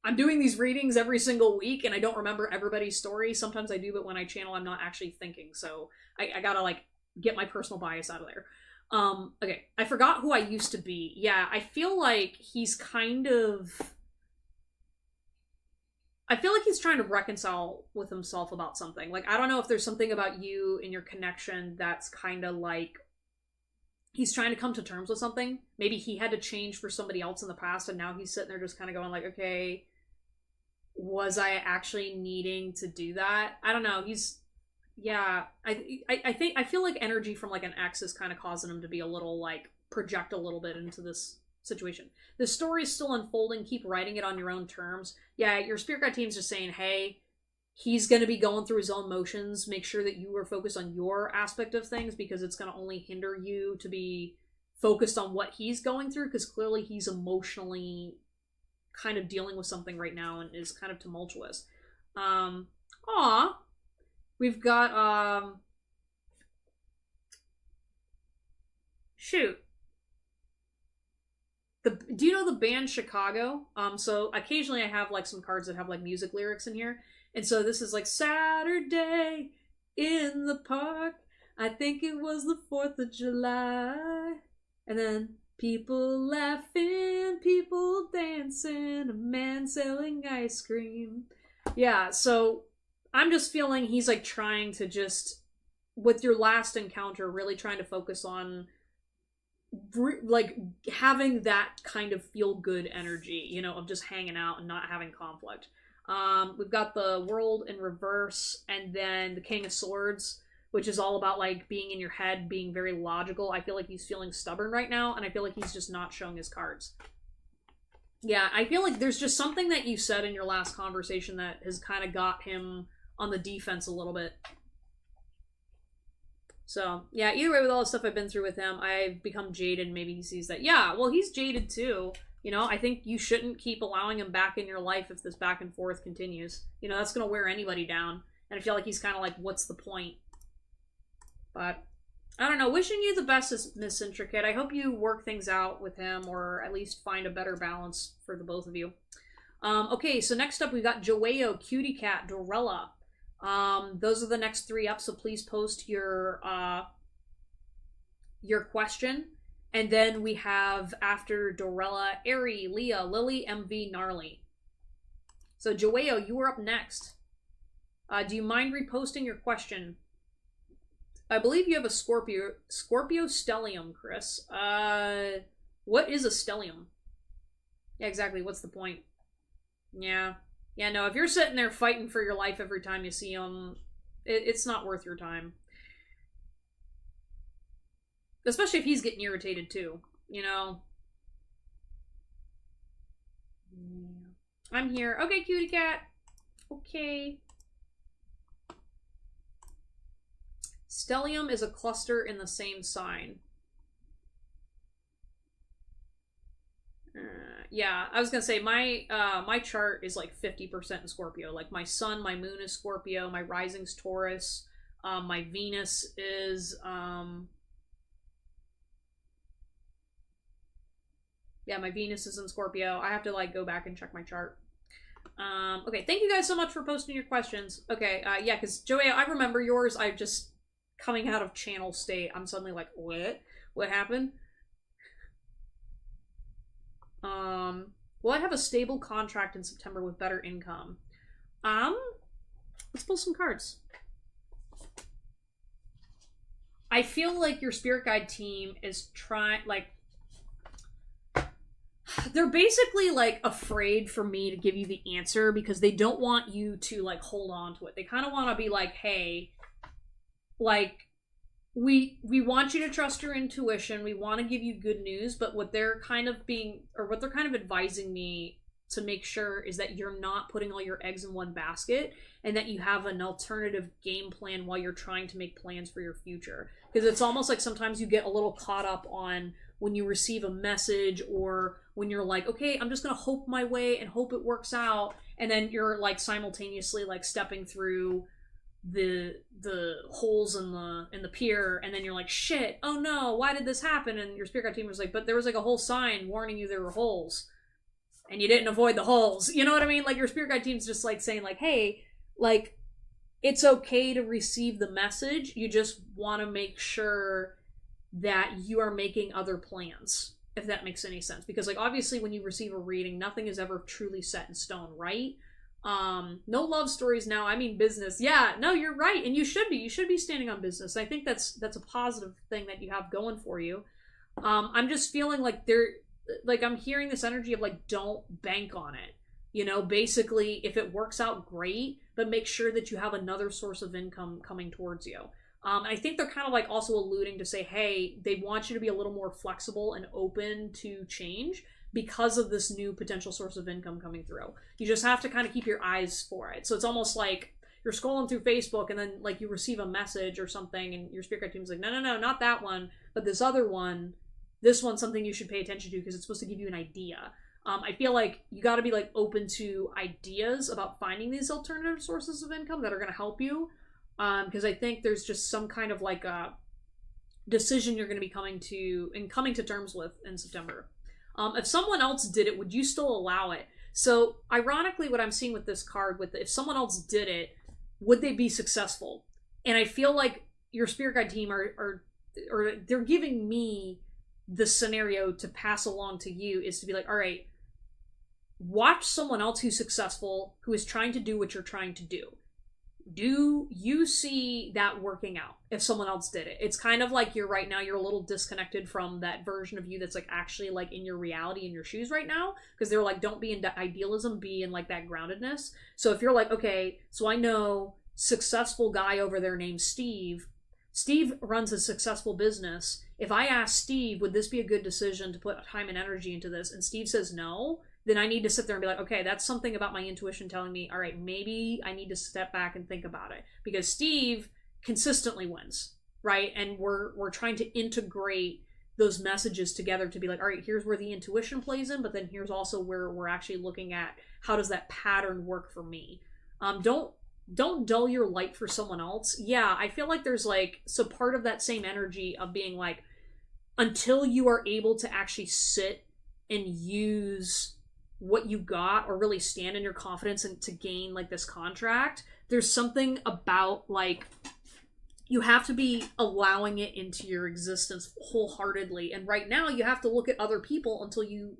I'm doing these readings every single week and I don't remember everybody's story. Sometimes I do, but when I channel, I'm not actually thinking. So I gotta like get my personal bias out of there. Okay, I forgot who I used to be. Yeah, I feel like he's kind of. I feel like he's trying to reconcile with himself about something. Like, I don't know if there's something about you and your connection that's kind of like. He's trying to come to terms with something. Maybe he had to change for somebody else in the past, and now he's sitting there just kind of going like, okay, was I actually needing to do that? I don't know. Yeah, I think I feel like energy from like an ex is kind of causing him to be a little like project a little bit into this situation. The story is still unfolding. Keep writing it on your own terms. Yeah, your spirit guide team's just saying, hey, he's going to be going through his own motions. Make sure that you are focused on your aspect of things, because it's going to only hinder you to be focused on what he's going through, because clearly he's emotionally kind of dealing with something right now and is kind of tumultuous. Aw. We've got, shoot. Do you know the band Chicago? So occasionally I have like some cards that have like music lyrics in here. And so this is like Saturday in the park. I think it was the 4th of July. And then people laughing, people dancing, a man selling ice cream. Yeah, so I'm just feeling he's like trying to just, with your last encounter, really trying to focus on like having that kind of feel good energy, you know, of just hanging out and not having conflict. We've got the World in reverse, and then the King of Swords, which is all about like being in your head, being very logical. I feel like he's feeling stubborn right now, and I feel like he's just not showing his cards. Yeah, I feel like there's just something that you said in your last conversation that has kind of got him on the defense a little bit. So, yeah, either way, with all the stuff I've been through with him, I've become jaded. Maybe he sees that. Yeah, well, he's jaded too. You know, I think you shouldn't keep allowing him back in your life if this back and forth continues. You know, that's going to wear anybody down. And I feel like he's kind of like, what's the point? But, I don't know. Wishing you the best, Miss Intricate. I hope you work things out with him, or at least find a better balance for the both of you. Okay, so next up we've got Joao, Cutie Cat, Dorella. Those are the next 3 up, so please post your question. And then we have, after Dorella, Airy, Leah, Lily, MV, Gnarly. So Joao, you are up next. Do you mind reposting your question? I believe you have a Scorpio stellium, Chris. What is a stellium? Yeah, exactly. What's the point? Yeah. Yeah, no, if you're sitting there fighting for your life every time you see him, it's not worth your time. Especially if he's getting irritated too, you know? I'm here. Okay, cutie cat. Okay. Stellium is a cluster in the same sign. yeah. I was gonna say my chart is like 50% in Scorpio. Like my sun, my moon is Scorpio, my rising's Taurus, my Venus is yeah, my Venus is in Scorpio. I have to like go back and check my chart. Okay, thank you guys so much for posting your questions. Okay, yeah, because Joey, I remember yours. I just coming out of channel state. I'm suddenly like, what? What happened? Will I have a stable contract in September with better income? Let's pull some cards. I feel like your spirit guide team is trying, like, they're basically like afraid for me to give you the answer because they don't want you to like hold on to it. They kind of want to be like, hey, like we want you to trust your intuition. We want to give you good news, but what they're kind of being, or what they're kind of advising me to make sure is that you're not putting all your eggs in one basket and that you have an alternative game plan while you're trying to make plans for your future. Because it's almost like sometimes you get a little caught up on when you receive a message or when you're like, okay, I'm just going to hope my way and hope it works out. And then you're like simultaneously like stepping through the holes in the pier, and then you're like, shit, oh no, why did this happen? And your spirit guide team was like, but there was like a whole sign warning you there were holes and you didn't avoid the holes. You know what I mean? Like your spirit guide team's just like saying like, hey, like it's okay to receive the message. You just want to make sure that you are making other plans, if that makes any sense. Because like obviously when you receive a reading, nothing is ever truly set in stone, right? No love stories now, I mean business. Yeah, no, you're right, and you should be standing on business. I think that's a positive thing that you have going for you. I'm just feeling like I'm hearing this energy of like, don't bank on it, you know, basically if it works out, great, but make sure that you have another source of income coming towards you. I think they're kind of like also alluding to say, hey, they want you to be a little more flexible and open to change because of this new potential source of income coming through. You just have to kind of keep your eyes for it. So it's almost like you're scrolling through Facebook and then like you receive a message or something and your spirit guide team's like, no, not that one, but this other one. This one's something you should pay attention to because it's supposed to give you an idea. I feel like you got to be like open to ideas about finding these alternative sources of income that are going to help you. Because I think there's just some kind of like a decision you're going to be coming to terms with in September. If someone else did it, would you still allow it? So ironically, what I'm seeing with this card, if someone else did it, would they be successful? And I feel like your spirit guide team or they're giving me the scenario to pass along to you is to be like, all right, watch someone else who's successful, who is trying to do what you're trying to do. Do you see that working out if someone else did it? It's kind of like you're a little disconnected from that version of you that's like actually like in your reality, in your shoes right now, because they're like, don't be in idealism, be in like that groundedness. So if you're like, okay, so I know successful guy over there named Steve runs a successful business. If I ask Steve, would this be a good decision to put time and energy into this, and Steve says no, then I need to sit there and be like, okay, that's something about my intuition telling me, all right, maybe I need to step back and think about it. Because Steve consistently wins, right? And we're trying to integrate those messages together to be like, all right, here's where the intuition plays in, but then here's also where we're actually looking at how does that pattern work for me. Don't dull your light for someone else. Yeah, I feel like there's like, so part of that same energy of being like, until you are able to actually sit and use what you got or really stand in your confidence and to gain like this contract, there's something about like you have to be allowing it into your existence wholeheartedly. And right now you have to look at other people until you,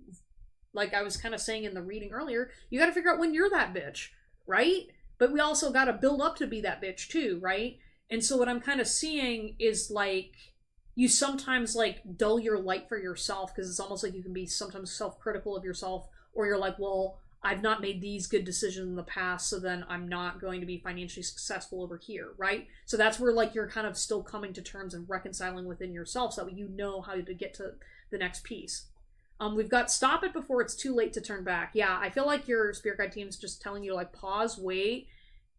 like I was kind of saying in the reading earlier, you got to figure out when you're that bitch, right? But we also got to build up to be that bitch too, right? And so what I'm kind of seeing is like you sometimes like dull your light for yourself because it's almost like you can be sometimes self-critical of yourself. Or you're like, well, I've not made these good decisions in the past, so then I'm not going to be financially successful over here, right? So that's where like you're kind of still coming to terms and reconciling within yourself so that you know how to get to the next piece. We've got stop it before it's too late to turn back. Yeah, I feel like your spirit guide team's just telling you to like pause, wait,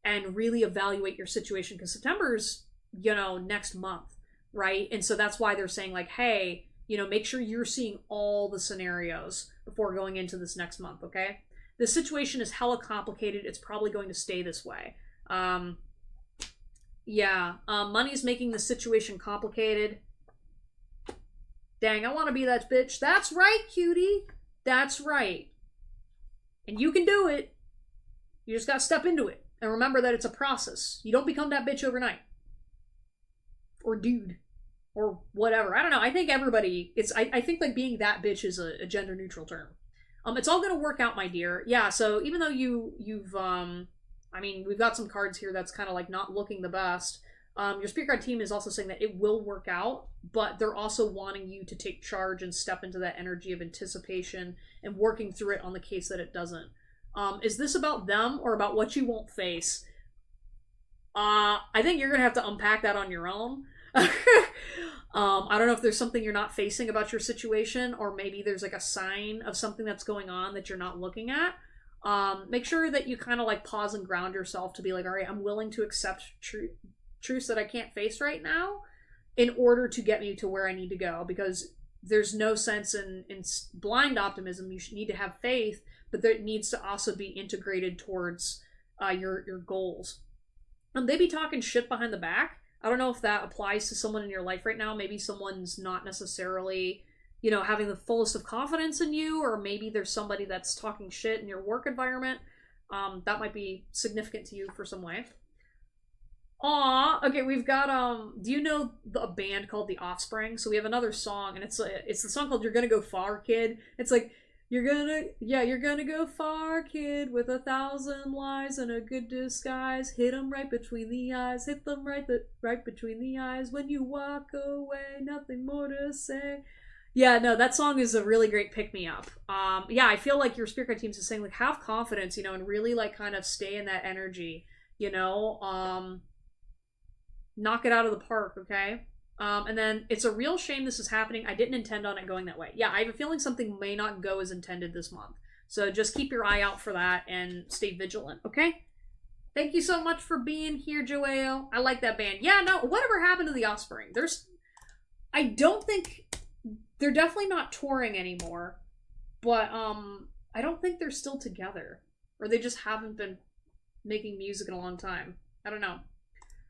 and really evaluate your situation because September's, next month, right? And so that's why they're saying like, hey, You know, make sure you're seeing all the scenarios before going into this next month, okay? The situation is hella complicated. It's probably going to stay this way. Money's making the situation complicated. Dang, I want to be that bitch. That's right, cutie. That's right. And you can do it. You just gotta step into it. And remember that it's a process. You don't become that bitch overnight. Or dude. Or whatever. I don't know. I think everybody... I think like being that bitch is a gender neutral term. It's all gonna work out, my dear. Yeah, so even though you've I mean, we've got some cards here that's kind of like not looking the best. Your Spirit Guide team is also saying that it will work out, but they're also wanting you to take charge and step into that energy of anticipation and working through it on the case that it doesn't. Is this about them or about what you won't face? I think you're going to have to unpack that on your own. I don't know if there's something you're not facing about your situation, or maybe there's like a sign of something that's going on that you're not looking at. Make sure that you kind of like pause and ground yourself to be like, all right, I'm willing to accept truths that I can't face right now in order to get me to where I need to go, because there's no sense in blind optimism. You need to have faith, but it needs to also be integrated towards your goals. They be talking shit behind the back. I don't know if that applies to someone in your life right now. Maybe someone's not necessarily, having the fullest of confidence in you, or maybe there's somebody that's talking shit in your work environment. That might be significant to you for some way. Aw, okay, we've got, do you know a band called The Offspring? So we have another song, and it's the song called You're Gonna Go Far, Kid. It's like, you're gonna go far, kid, with 1,000 lies and a good disguise. Hit 'em right between the eyes, hit them right between the eyes. When you walk away, nothing more to say. Yeah, no, that song is a really great pick-me-up. I feel like your Spirit Guide teams is saying, like, have confidence, and really, like, kind of stay in that energy, knock it out of the park, okay? And then, it's a real shame this is happening. I didn't intend on it going that way. Yeah, I have a feeling something may not go as intended this month. So just keep your eye out for that and stay vigilant, okay? Thank you so much for being here, Joao. I like that band. Yeah, no, whatever happened to The Offspring? I don't think... They're definitely not touring anymore, but I don't think they're still together. Or they just haven't been making music in a long time. I don't know.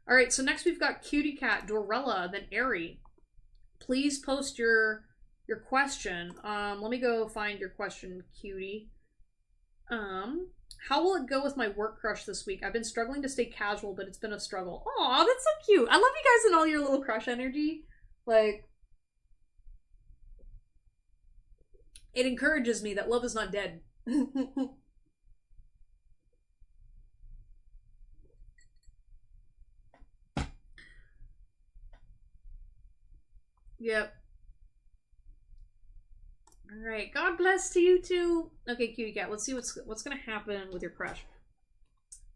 Alright, so next we've got Cutie Cat, Dorella, then Airy. Please post your question. Let me go find your question, Cutie. How will it go with my work crush this week? I've been struggling to stay casual, but it's been a struggle. Aw, that's so cute. I love you guys and all your little crush energy. Like... It encourages me that love is not dead. Yep. Alright, God bless to you too. Okay, Cutie Cat, let's see what's gonna happen with your crush.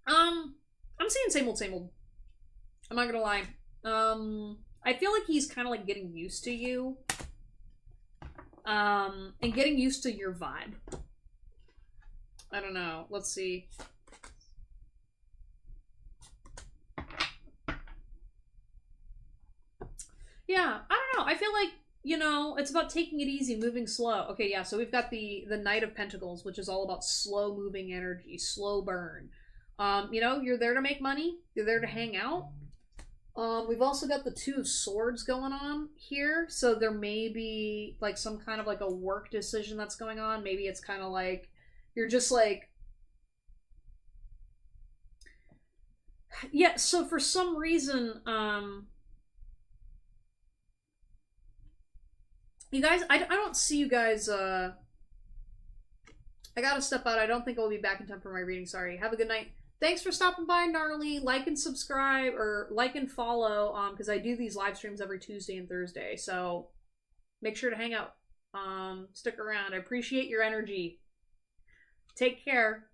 I'm seeing same old, same old. I'm not gonna lie. I feel like he's kind of like getting used to you. And getting used to your vibe. I don't know. Let's see. Yeah, I don't know. I feel like, it's about taking it easy, moving slow. Okay, yeah, so we've got the Knight of Pentacles, which is all about slow moving energy, slow burn. You're there to make money. You're there to hang out. We've also got the Two of Swords going on here, so there may be like some kind of like a work decision that's going on. Maybe it's kind of like you're just like, yeah. So for some reason, you guys, I don't see you guys. I gotta step out. I don't think I'll be back in time for my reading. Sorry. Have a good night. Thanks for stopping by, Gnarly. Like and subscribe, or like and follow, because I do these live streams every Tuesday and Thursday, so make sure to hang out. Stick around. I appreciate your energy. Take care.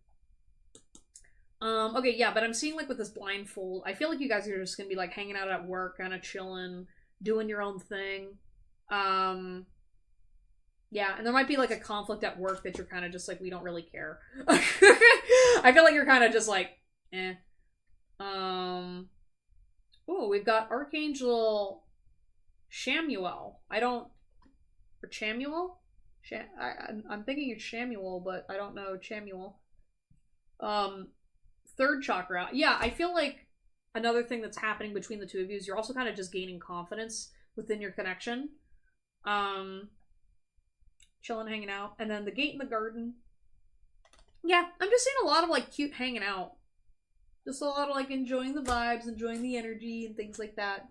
Okay, yeah, but I'm seeing, like, with this blindfold, I feel like you guys are just gonna be, like, hanging out at work, kind of chilling, doing your own thing. Yeah, and there might be, like, a conflict at work that you're kind of just like, we don't really care. I feel like you're kind of just like, eh. Oh, we've got Archangel Shamuel. I don't Or Chamuel? I'm thinking it's Shamuel, but I don't know Chamuel. Third chakra. Yeah, I feel like another thing that's happening between the two of you is you're also kind of just gaining confidence within your connection. Chilling, hanging out. And then the gate in the garden. Yeah, I'm just seeing a lot of like cute hanging out. Just a lot of like enjoying the vibes, enjoying the energy and things like that.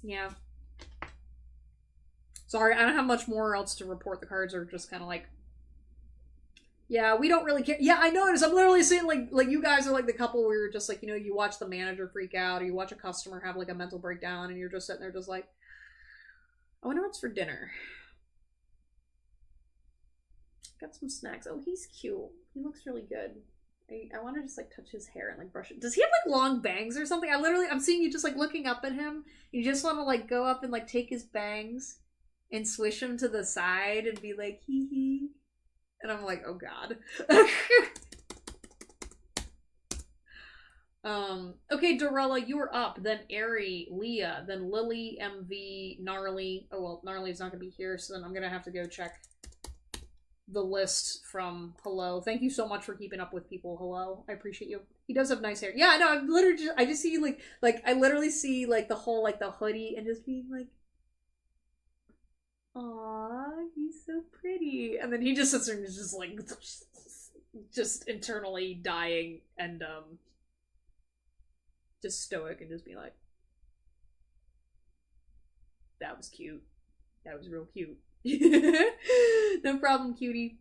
Yeah. Sorry, I don't have much more else to report. The cards are just kind of like, yeah, we don't really care. Yeah, I noticed. I'm literally seeing like you guys are like the couple where you're just like, you know, you watch the manager freak out or you watch a customer have like a mental breakdown and you're just sitting there just like, I wonder what's for dinner. Got some snacks. Oh, he's cute. He looks really good. I want to just like touch his hair and like brush it. Does he have like long bangs or something? I'm seeing you just like looking up at him. You just want to like go up and like take his bangs and swish him to the side and be like, hee hee. And I'm like, oh god. Okay, Dorella, you were up. Then Ari, Leah, then Lily, MV, Gnarly. Oh well, Gnarly's not gonna be here, so then I'm gonna have to go check the list from Hello. Thank you so much for keeping up with people. Hello, I appreciate you. He does have nice hair. Yeah, no, I'm literally just, I just see like I literally see like the whole like the hoodie and just being like, aw, he's so pretty. And then he just sits there and is just like just internally dying and just stoic and just be like, that was cute. That was real cute. No problem, cutie.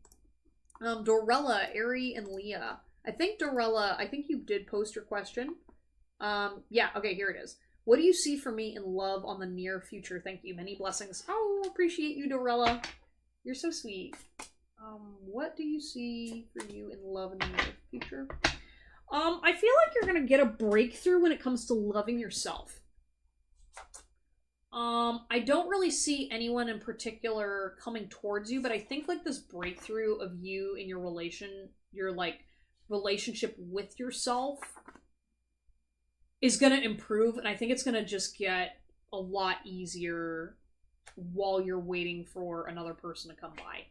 Dorella, Ari, and Leah. I think Dorella, I think you did post your question. Yeah, okay, here it is. What do you see for me in love on the near future? Thank you. Many blessings. Oh, appreciate you, Dorella. You're so sweet. What do you see for you in love in the near future? I feel like you're gonna get a breakthrough when it comes to loving yourself. I don't really see anyone in particular coming towards you, but I think like this breakthrough of you in your like relationship with yourself is gonna improve, and I think it's gonna just get a lot easier while you're waiting for another person to come by.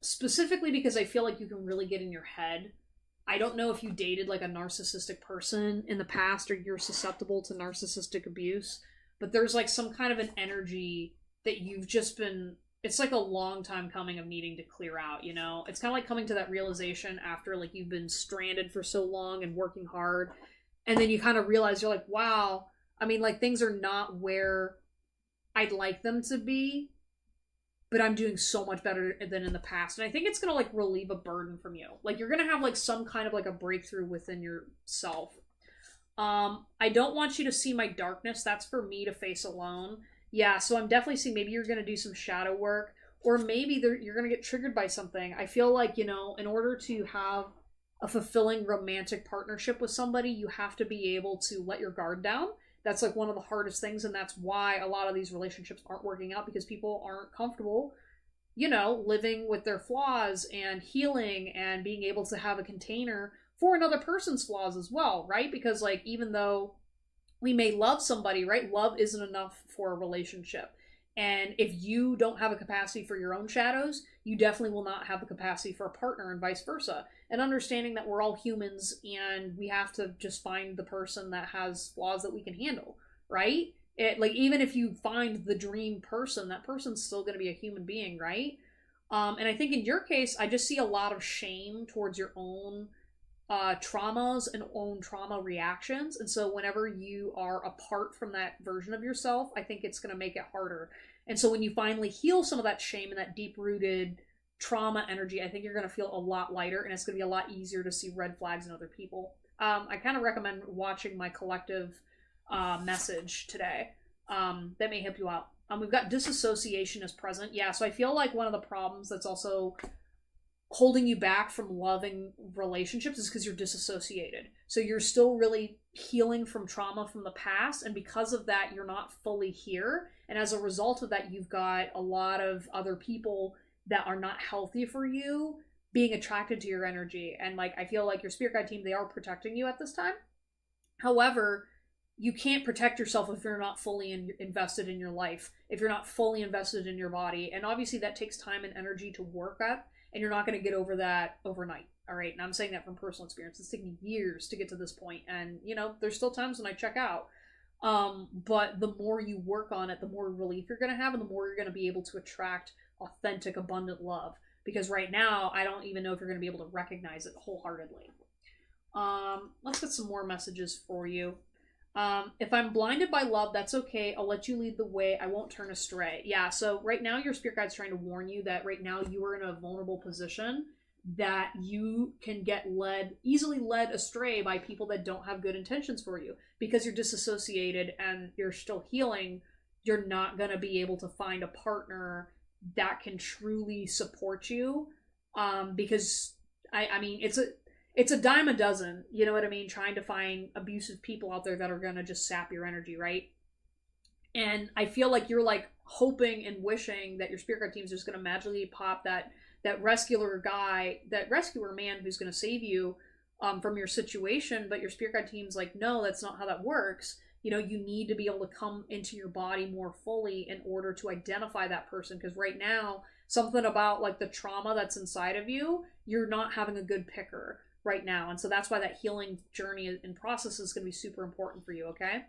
Specifically because I feel like you can really get in your head. I don't know if you dated like a narcissistic person in the past or you're susceptible to narcissistic abuse. But there's like some kind of an energy that you've just been, it's like a long time coming of needing to clear out, you know? It's kind of like coming to that realization after like you've been stranded for so long and working hard. And then you kind of realize you're like, wow, I mean, like things are not where I'd like them to be, but I'm doing so much better than in the past. And I think it's going to like relieve a burden from you. Like you're going to have like some kind of like a breakthrough within yourself. I don't want you to see my darkness. That's for me to face alone. Yeah, so I'm definitely seeing maybe you're going to do some shadow work, or maybe you're going to get triggered by something. I feel like, you know, in order to have a fulfilling romantic partnership with somebody, you have to be able to let your guard down. That's like one of the hardest things, and that's why a lot of these relationships aren't working out, because people aren't comfortable, you know, living with their flaws and healing and being able to have a container for another person's flaws as well, right? Because like even though we may love somebody, right, love isn't enough for a relationship. And if you don't have a capacity for your own shadows, you definitely will not have the capacity for a partner, and vice versa. And understanding that we're all humans and we have to just find the person that has flaws that we can handle, right? Like even if you find the dream person, that person's still going to be a human being, right? And I think in your case, I just see a lot of shame towards your own traumas and own trauma reactions, and so whenever you are apart from that version of yourself, I think it's going to make it harder. And so when you finally heal some of that shame and that deep-rooted trauma energy, I think you're going to feel a lot lighter, and it's going to be a lot easier to see red flags in other people. I kind of recommend watching my collective message today. That may help you out. We've got disassociation as present. Yeah, so I feel like one of the problems that's also holding you back from loving relationships is because you're disassociated. So you're still really healing from trauma from the past, and because of that, you're not fully here. And as a result of that, you've got a lot of other people that are not healthy for you being attracted to your energy. And like I feel like your spirit guide team, they are protecting you at this time. However, you can't protect yourself if you're not fully invested in your life, if you're not fully invested in your body. And obviously that takes time and energy to work at, and you're not going to get over that overnight. All right. And I'm saying that from personal experience. It's taken years to get to this point. And, you know, there's still times when I check out. But the more you work on it, the more relief you're going to have, and the more you're going to be able to attract authentic, abundant love. Because right now, I don't even know if you're going to be able to recognize it wholeheartedly. Let's get some more messages for you. If I'm blinded by love, that's okay. I'll let you lead the way. I won't turn astray. Yeah, so right now your spirit guide's trying to warn you that right now you are in a vulnerable position, that you can get easily led astray by people that don't have good intentions for you. Because you're disassociated and you're still healing, you're not going to be able to find a partner that can truly support you. Because, I mean, it's a dime a dozen, you know what I mean? Trying to find abusive people out there that are going to just sap your energy, right? And I feel like you're like hoping and wishing that your spirit guide team is just going to magically pop that rescuer guy, that rescuer man who's going to save you from your situation. But your spirit guide team's like, no, that's not how that works. You know, you need to be able to come into your body more fully in order to identify that person. Because right now, something about like the trauma that's inside of you, you're not having a good picker right now. And so that's why that healing journey and process is going to be super important for you, okay?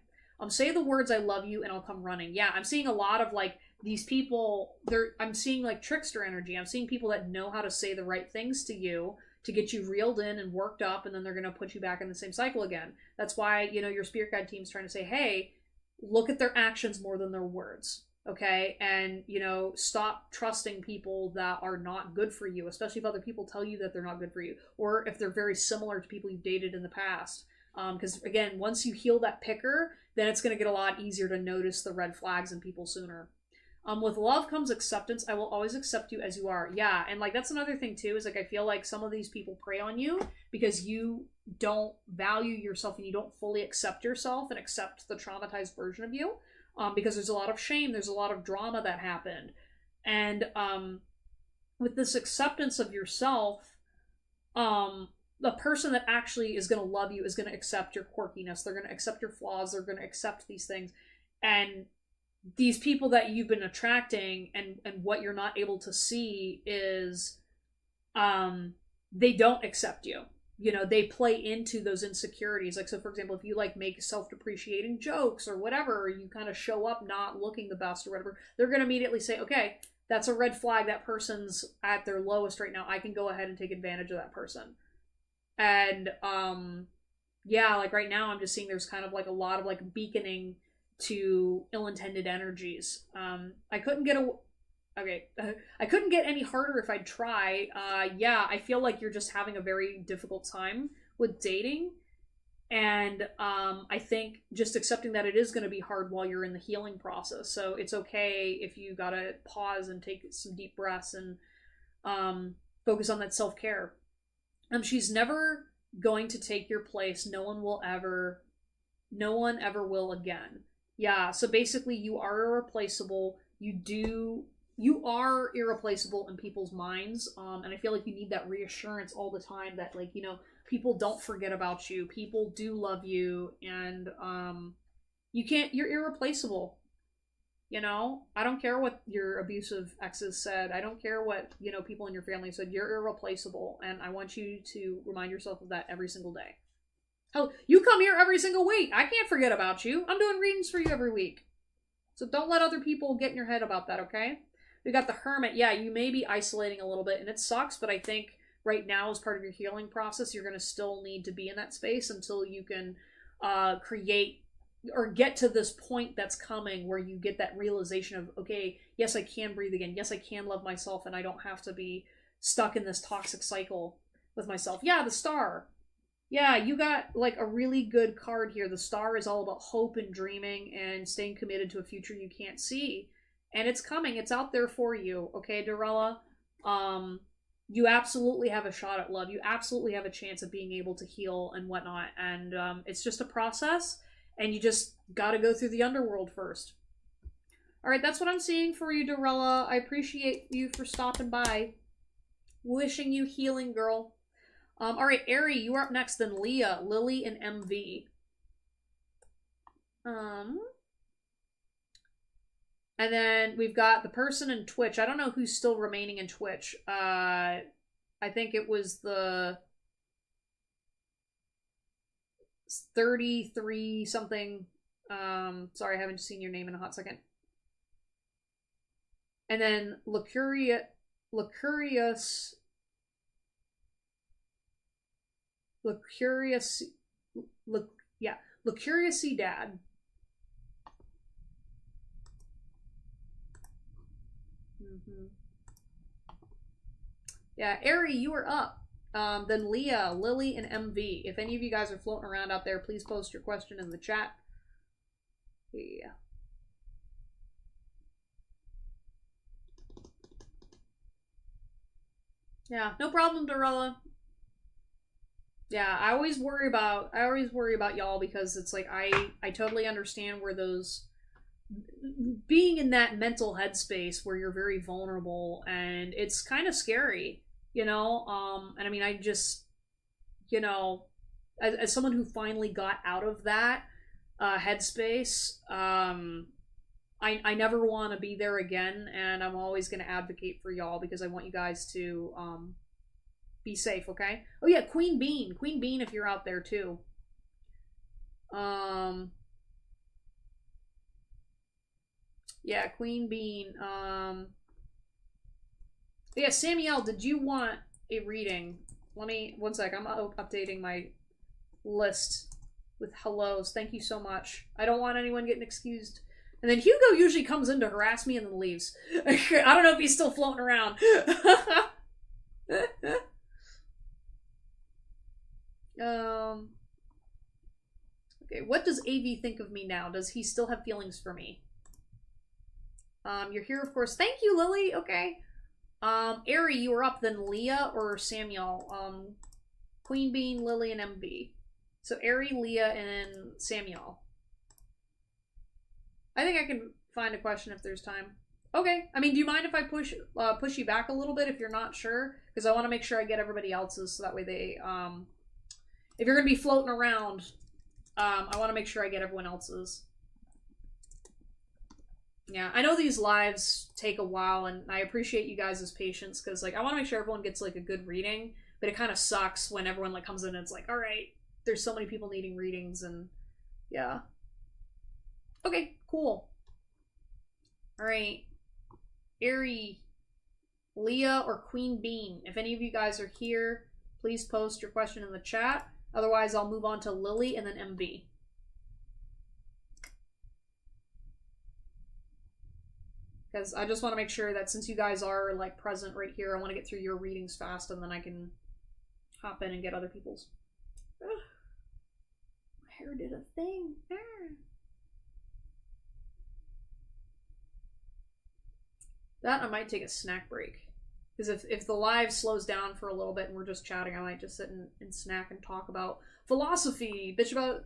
Say the words, I love you, and I'll come running. Yeah, I'm seeing a lot of like these people, I'm seeing like trickster energy. I'm seeing people that know how to say the right things to you to get you reeled in and worked up, and then they're going to put you back in the same cycle again. That's why, you know, your spirit guide team's trying to say, hey, look at their actions more than their words. Okay, and you know, stop trusting people that are not good for you, especially if other people tell you that they're not good for you, or if they're very similar to people you've dated in the past. Because again, once you heal that picker, then it's going to get a lot easier to notice the red flags in people sooner. With love comes acceptance. I will always accept you as you are. Yeah, and like that's another thing too, is like I feel like some of these people prey on you because you don't value yourself and you don't fully accept yourself and accept the traumatized version of you. Because there's a lot of shame, there's a lot of drama that happened. And with this acceptance of yourself, the person that actually is going to love you is going to accept your quirkiness. They're going to accept your flaws. They're going to accept these things. And these people that you've been attracting and what you're not able to see is they don't accept you. You know, they play into those insecurities. Like, so for example, if you like make self-depreciating jokes or whatever, or you kind of show up not looking the best or whatever, they're going to immediately say, okay, that's a red flag. That person's at their lowest right now. I can go ahead and take advantage of that person. And, yeah, like right now I'm just seeing there's kind of like a lot of like beaconing to ill-intended energies. I couldn't get I couldn't get any harder if I'd try. Yeah, I feel like you're just having a very difficult time with dating. And I think just accepting that it is going to be hard while you're in the healing process. So it's okay if you gotta pause and take some deep breaths and focus on that self-care. She's never going to take your place. No one ever will again. Yeah, so basically you are irreplaceable. You are irreplaceable in people's minds, and I feel like you need that reassurance all the time that, like, you know, people don't forget about you, people do love you, and you're irreplaceable. You know, I don't care what your abusive exes said, I don't care what, you know, people in your family said, you're irreplaceable, and I want you to remind yourself of that every single day. Oh, you come here every single week, I can't forget about you, I'm doing readings for you every week. So don't let other people get in your head about that, okay? We got the Hermit. Yeah, you may be isolating a little bit, and it sucks, but I think right now as part of your healing process, you're going to still need to be in that space until you can create or get to this point that's coming where you get that realization of, okay, yes, I can breathe again. Yes, I can love myself, and I don't have to be stuck in this toxic cycle with myself. Yeah, the Star. Yeah, you got like a really good card here. The Star is all about hope and dreaming and staying committed to a future you can't see. And it's coming. It's out there for you. Okay, Dorella? You absolutely have a shot at love. You absolutely have a chance of being able to heal and whatnot. And it's just a process. And you just got to go through the underworld first. All right, that's what I'm seeing for you, Dorella. I appreciate you for stopping by. Wishing you healing, girl. All right, Ari, you are up next. Then Leah, Lily, and MV. Um, and then we've got the person in Twitch. I don't know who's still remaining in Twitch. I think it was the 33 something. Sorry, I haven't seen your name in a hot second. And then Lucurious, Lucuriousy Dad. Yeah, Ari, you are up. Then Leah, Lily, and MV. If any of you guys are floating around out there, please post your question in the chat. Yeah. Yeah, no problem, Dorella. Yeah, I always worry about y'all because it's like I totally understand where those being in that mental headspace where you're very vulnerable and it's kind of scary, you know? And I mean I just as someone who finally got out of that headspace, I never want to be there again, and I'm always going to advocate for y'all because I want you guys to be safe, okay? Oh yeah, Queen Bean, if you're out there too. Yeah, Queen Bean. Yeah, Samuel, did you want a reading? Let me, one sec, I'm updating my list with hellos. Thank you so much. I don't want anyone getting excused. And then Hugo usually comes in to harass me and then leaves. I don't know if he's still floating around. Okay, what does AV think of me now? Does he still have feelings for me? You're here, of course. Thank you, Lily. Okay. Ari, you were up, then Leah or Samuel? Queen Bean, Lily, and MV. So Ari, Leah, and Samuel. I think I can find a question if there's time. Okay. I mean, do you mind if I push you back a little bit if you're not sure? Because I want to make sure I get everybody else's so that way they, if you're going to be floating around, I want to make sure I get everyone else's. Yeah, I know these lives take a while, and I appreciate you guys' patience, because, like, I want to make sure everyone gets, like, a good reading, but it kind of sucks when everyone, like, comes in and it's like, alright, there's so many people needing readings, and, yeah. Okay, cool. Alright. Ari, Leah, or Queen Bean. If any of you guys are here, please post your question in the chat. Otherwise, I'll move on to Lily and then MV. Because I just want to make sure that since you guys are, like, present right here, I want to get through your readings fast, and then I can hop in and get other people's. Ugh. My hair did a thing. That I might take a snack break. Because if the live slows down for a little bit and we're just chatting, I might just sit and snack and talk about philosophy, bitch about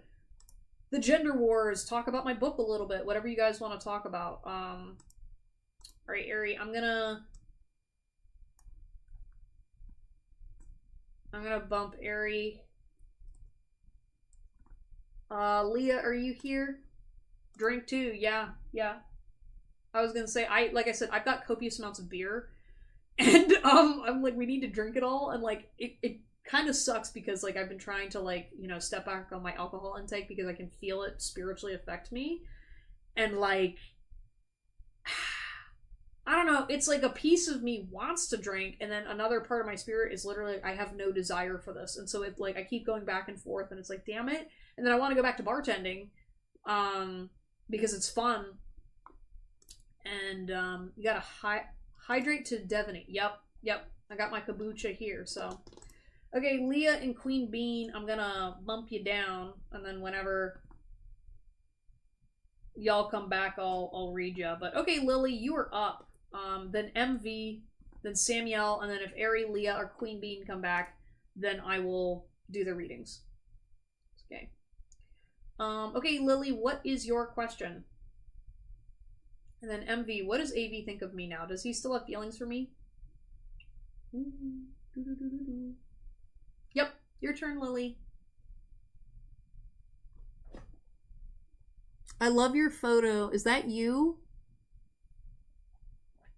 the gender wars, talk about my book a little bit, whatever you guys want to talk about. Alright, Ari, I'm gonna bump Ari. Leah, are you here? Drink too, yeah. I was gonna say, like I said, I've got copious amounts of beer. And, I'm like, we need to drink it all, and, like, it kind of sucks because, like, I've been trying to, like, you know, step back on my alcohol intake because I can feel it spiritually affect me. And, like, I don't know, it's like a piece of me wants to drink, and then another part of my spirit is literally, I have no desire for this. And so it, like, I keep going back and forth, and it's like, damn it. And then I want to go back to bartending, because it's fun. And, you gotta hydrate to divinate. Yep. I got my kombucha here, so. Okay, Leah and Queen Bean, I'm gonna bump you down, and then whenever y'all come back, I'll read you. But okay, Lily, you are up. Then MV, then Samuel, and then if Ari, Leah, or Queen Bean come back, then I will do the readings. Okay. Okay, Lily, what is your question? And then MV, what does AV think of me now? Does he still have feelings for me? Yep, your turn, Lily. I love your photo. Is that you?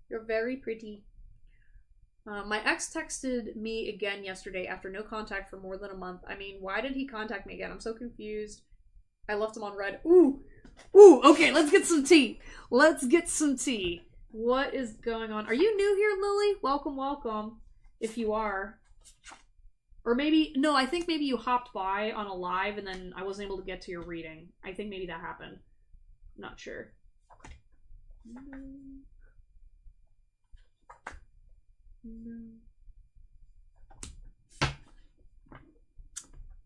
You're very pretty. My ex texted me again yesterday after no contact for more than a month. I mean, why did he contact me again? I'm so confused. I left him on red. Ooh! Ooh, okay, let's get some tea. Let's get some tea. What is going on? Are you new here, Lily? Welcome, welcome. If you are. Or maybe, no, I think maybe you hopped by on a live and then I wasn't able to get to your reading. I think maybe that happened. I'm not sure. No.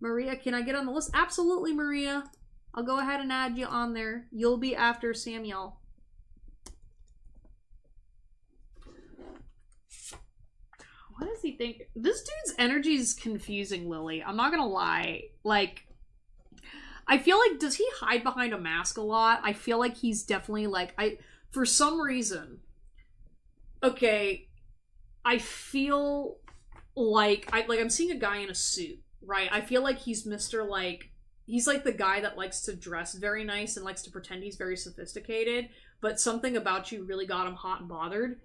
Maria, can I get on the list? Absolutely, Maria. I'll go ahead and add you on there. You'll be after Samuel. What does he think? This dude's energy is confusing, Lily. I'm not gonna lie. Like, I feel like, does he hide behind a mask a lot? I feel like he's definitely like, for some reason. Okay, I feel like I'm seeing a guy in a suit, right? I feel like he's Mr. like, he's like the guy that likes to dress very nice and likes to pretend he's very sophisticated, but something about you really got him hot and bothered.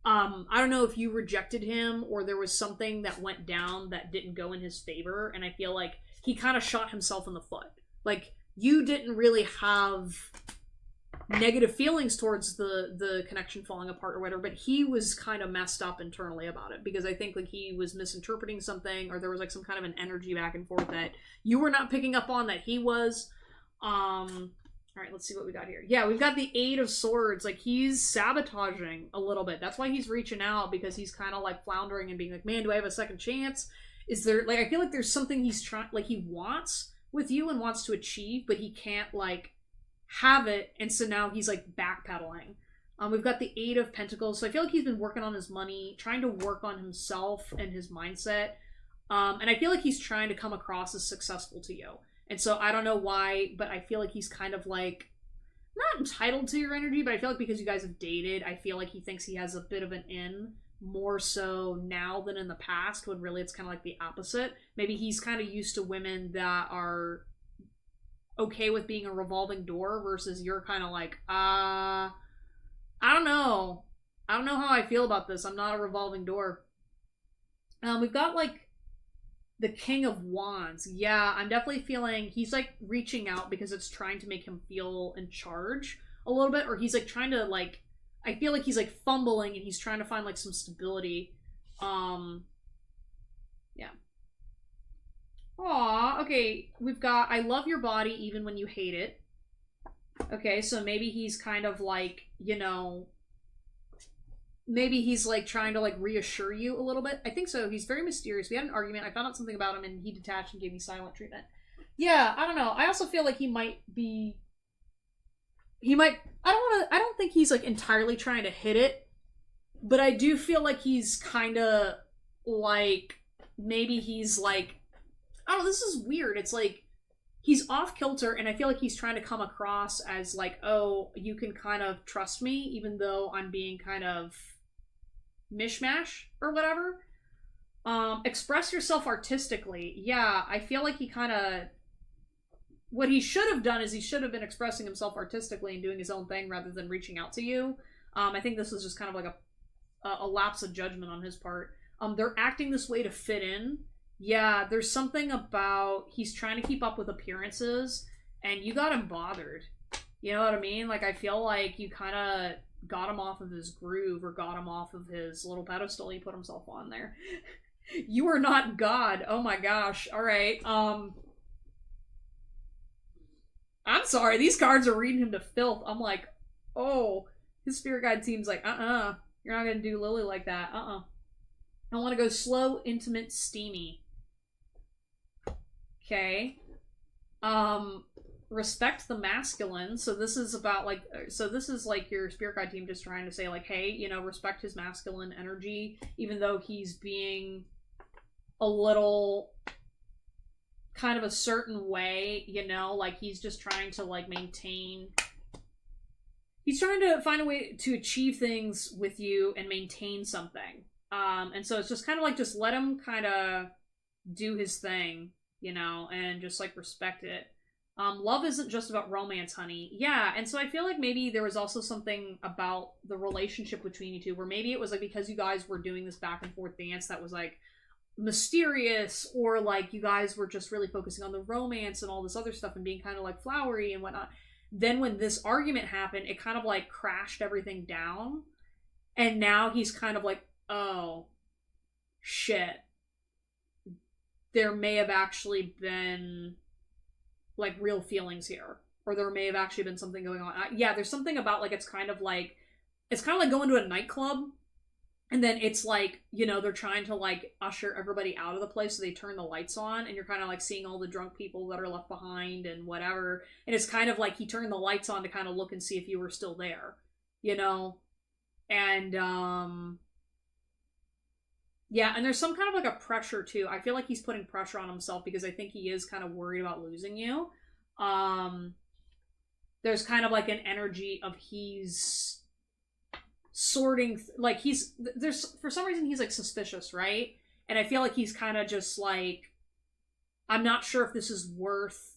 I don't know if you rejected him or there was something that went down that didn't go in his favor, and I feel like he kind of shot himself in the foot. Like, you didn't really have negative feelings towards the connection falling apart or whatever, but he was kind of messed up internally about it because I think like he was misinterpreting something, or there was like some kind of an energy back and forth that you were not picking up on that he was. All right, let's see what we got here. Yeah, we've got the Eight of Swords. Like, he's sabotaging a little bit. That's why he's reaching out, because he's kind of like floundering and being like, man, do I have a second chance? Is there, like, I feel like there's something he's trying, like, he wants with you and wants to achieve, but he can't like have it, and so now he's like backpedaling. We've got the Eight of Pentacles, so I feel like he's been working on his money, trying to work on himself and his mindset, and I feel like he's trying to come across as successful to you. And so I don't know why, but I feel like he's kind of like not entitled to your energy, but I feel like because you guys have dated, I feel like he thinks he has a bit of an in, more so now than in the past, when really it's kind of like the opposite. Maybe he's kind of used to women that are okay with being a revolving door versus you're kind of like, I don't know. I don't know how I feel about this. I'm not a revolving door. We've got like the King of Wands. Yeah, I'm definitely feeling he's like reaching out because it's trying to make him feel in charge a little bit, or he's like trying to like, I feel like he's like fumbling and he's trying to find like some stability. Yeah. Aw, okay, we've got I love your body even when you hate it. Okay, so maybe he's kind of like, you know, maybe he's like trying to like reassure you a little bit. I think so. He's very mysterious. We had an argument. I found out something about him and he detached and gave me silent treatment. Yeah, I don't know. I also feel like he might I don't think he's like entirely trying to hit it, but I do feel like he's kind of like, maybe he's like, I don't know, this is weird. It's like he's off kilter, and I feel like he's trying to come across as like, oh, you can kind of trust me even though I'm being kind of mishmash or whatever. Express yourself artistically. Yeah, I feel like he kind of, what he should have done is he should have been expressing himself artistically and doing his own thing rather than reaching out to you. I think this was just kind of like a lapse of judgment on his part. They're acting this way to fit in. Yeah, there's something about he's trying to keep up with appearances, and you got him bothered. You know what I mean? Like, I feel like you kind of got him off of his groove, or got him off of his little pedestal he put himself on there. You are not God. Oh my gosh. All right. I'm sorry. These cards are reading him to filth. I'm like, oh, his spirit guide team's like, you're not gonna do Lily like that. I want to go slow, intimate, steamy. Okay. Respect the masculine. So this is about like, so this is like your spirit guide team just trying to say like, hey, you know, respect his masculine energy, even though he's being a little kind of a certain way, you know, like he's just trying to like maintain, he's trying to find a way to achieve things with you and maintain something. And so it's just kind of like, just let him kind of do his thing, you know, and just like respect it. Love isn't just about romance, honey. Yeah, and so I feel like maybe there was also something about the relationship between you two where maybe it was like because you guys were doing this back and forth dance that was like mysterious, or like you guys were just really focusing on the romance and all this other stuff and being kind of like flowery and whatnot. Then when this argument happened, it kind of like crashed everything down. And now he's kind of like, oh, shit. There may have actually been like real feelings here, or there may have actually been something going on. Yeah, there's something about like it's kind of like going to a nightclub, and then it's like, you know, they're trying to like usher everybody out of the place, so they turn the lights on, and you're kind of like seeing all the drunk people that are left behind and whatever. And it's kind of like he turned the lights on to kind of look and see if you were still there, you know. And yeah, and there's some kind of like a pressure too. I feel like he's putting pressure on himself because I think he is kind of worried about losing you. There's kind of like an energy of he's sorting, like there's, for some reason he's like suspicious, right? And I feel like he's kind of just like, I'm not sure if this is worth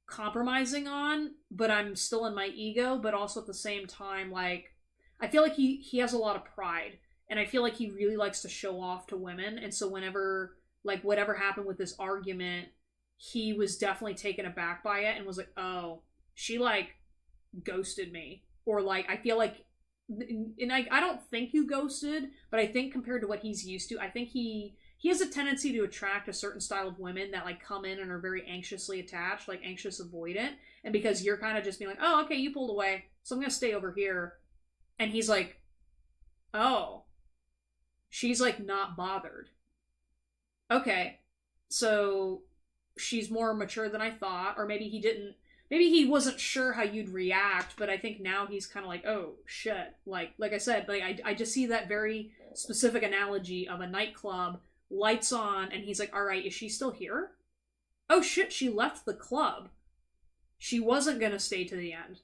compromising on, but I'm still in my ego, but also at the same time, like, I feel like he has a lot of pride. And I feel like he really likes to show off to women. And so whenever, like, whatever happened with this argument, he was definitely taken aback by it and was like, oh, she, like, ghosted me. Or, like, I feel like, and I don't think you ghosted, but I think compared to what he's used to, I think he has a tendency to attract a certain style of women that, like, come in and are very anxiously attached, like, anxious avoidant. And because you're kind of just being like, oh, okay, you pulled away, so I'm going to stay over here. And he's like, oh. She's, like, not bothered. Okay. So, she's more mature than I thought. Or maybe he wasn't sure how you'd react, but I think now he's kind of like, oh, shit. Like I said, like, I just see that very specific analogy of a nightclub, lights on, and he's like, alright, is she still here? Oh, shit, she left the club. She wasn't gonna stay to the end.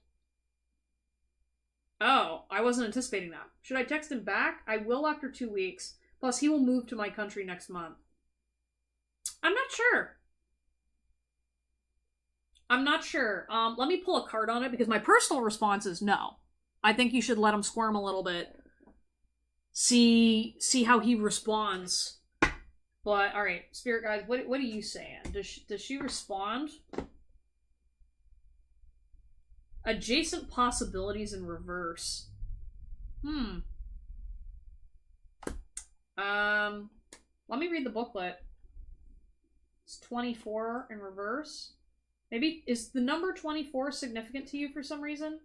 Oh, I wasn't anticipating that. Should I text him back? I will after 2 weeks. Plus, he will move to my country next month. I'm not sure. Let me pull a card on it because my personal response is no. I think you should let him squirm a little bit. See how he responds. But, alright, Spirit Guides, what are you saying? Does she respond? Adjacent possibilities in reverse. Let me read the booklet. It's 24 in reverse. Maybe, is the number 24 significant to you for some reason?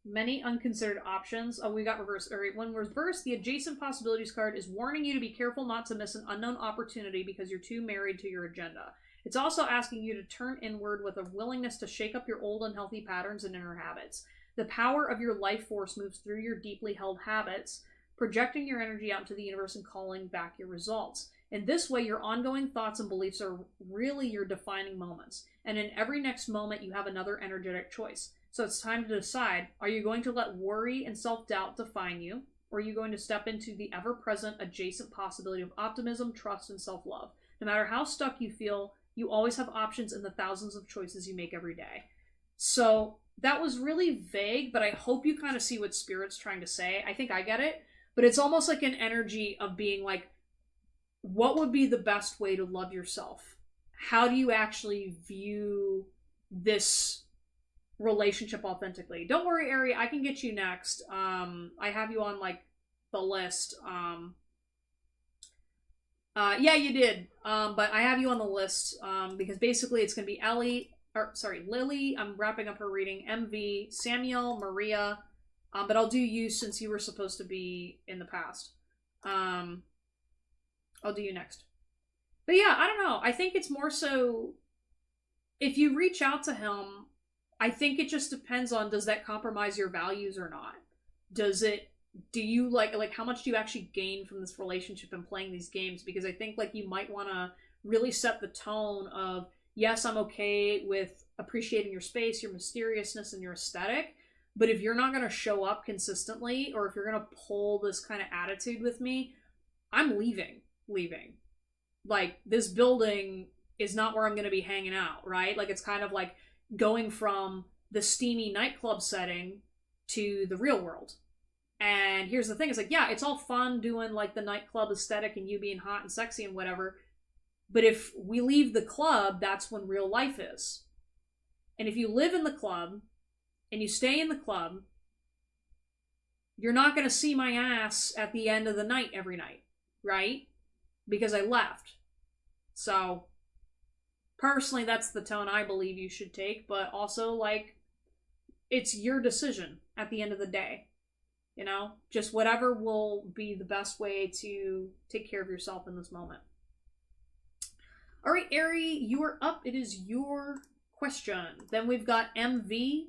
Many unconsidered options. Oh, we got reverse. Alright, when reversed, the adjacent possibilities card is warning you to be careful not to miss an unknown opportunity because you're too married to your agenda. It's also asking you to turn inward with a willingness to shake up your old unhealthy patterns and inner habits. The power of your life force moves through your deeply held habits, projecting your energy out into the universe and calling back your results. In this way, your ongoing thoughts and beliefs are really your defining moments. And in every next moment, you have another energetic choice. So it's time to decide, are you going to let worry and self-doubt define you? Or are you going to step into the ever-present adjacent possibility of optimism, trust, and self-love? No matter how stuck you feel, you always have options in the thousands of choices you make every day. So that was really vague, but I hope you kind of see what Spirit's trying to say. I think I get it, but it's almost like an energy of being like, what would be the best way to love yourself? How do you actually view this relationship authentically? Don't worry, Ari, I can get you next. I have you on like the list. Yeah, you did. But I have you on the list because basically it's going to be Lily. I'm wrapping up her reading. MV, Samuel, Maria. But I'll do you since you were supposed to be in the past. I'll do you next. But yeah, I don't know. I think it's more so if you reach out to him, I think it just depends on, does that compromise your values or not? Do you like how much do you actually gain from this relationship and playing these games? Because I think like you might want to really set the tone of, yes, I'm okay with appreciating your space, your mysteriousness, and your aesthetic, but if you're not going to show up consistently, or if you're going to pull this kind of attitude with me, I'm leaving. Like, this building is not where I'm going to be hanging out, right? Like, it's kind of like going from the steamy nightclub setting to the real world. And here's the thing, it's like, yeah, it's all fun doing like the nightclub aesthetic and you being hot and sexy and whatever. But if we leave the club, that's when real life is. And if you live in the club and you stay in the club, you're not going to see my ass at the end of the night every night, right? Because I left. So, personally, that's the tone I believe you should take, but also, like, it's your decision at the end of the day. You know? Just whatever will be the best way to take care of yourself in this moment. Alright, Ari, you are up. It is your question. Then we've got MV,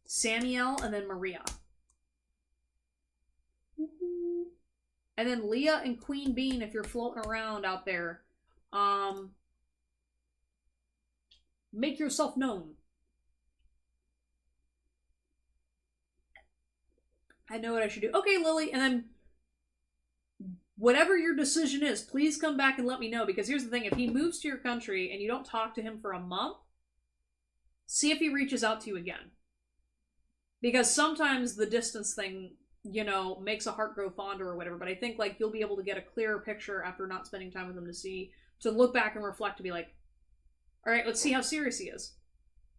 Samuel, and then Maria. And then Leah and Queen Bean, if you're floating around out there, make yourself known. I know what I should do. Okay, Lily, and then whatever your decision is, please come back and let me know, because here's the thing, if he moves to your country and you don't talk to him for a month, see if he reaches out to you again. Because sometimes the distance thing, you know, makes a heart grow fonder or whatever, but I think, like, you'll be able to get a clearer picture after not spending time with him to look back and reflect, to be like, alright, let's see how serious he is.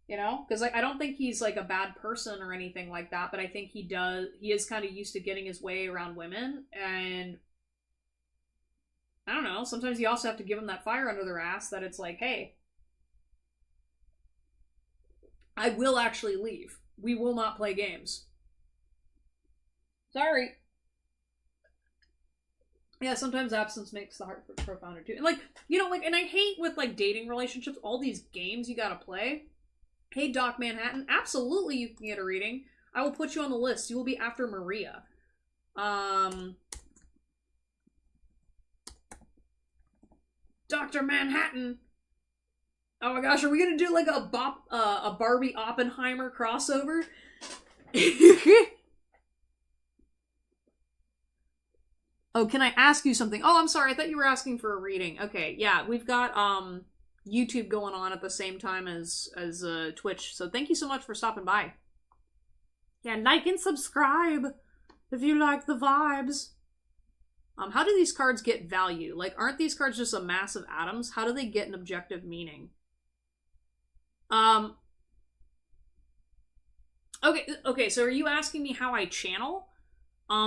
You know? Because, like, I don't think he's, like, a bad person or anything like that, but I think he is kind of used to getting his way around women, and I don't know, sometimes you also have to give them that fire under their ass that it's like, hey, I will actually leave. We will not play games. Sorry. Yeah, sometimes absence makes the heart grow fonder too. And, like, you know, like, and I hate with, like, dating relationships, all these games you gotta play. Hey, Doc Manhattan, absolutely you can get a reading. I will put you on the list. You will be after Maria. Dr. Manhattan. Oh my gosh, are we gonna do like a Barbie Oppenheimer crossover? Oh, can I ask you something? Oh, I'm sorry, I thought you were asking for a reading. Okay, yeah, we've got YouTube going on at the same time as Twitch, so thank you so much for stopping by. Yeah, like and subscribe if you like the vibes. How do these cards get value? Like, aren't these cards just a mass of atoms? How do they get an objective meaning? Okay, so are you asking me how I channel?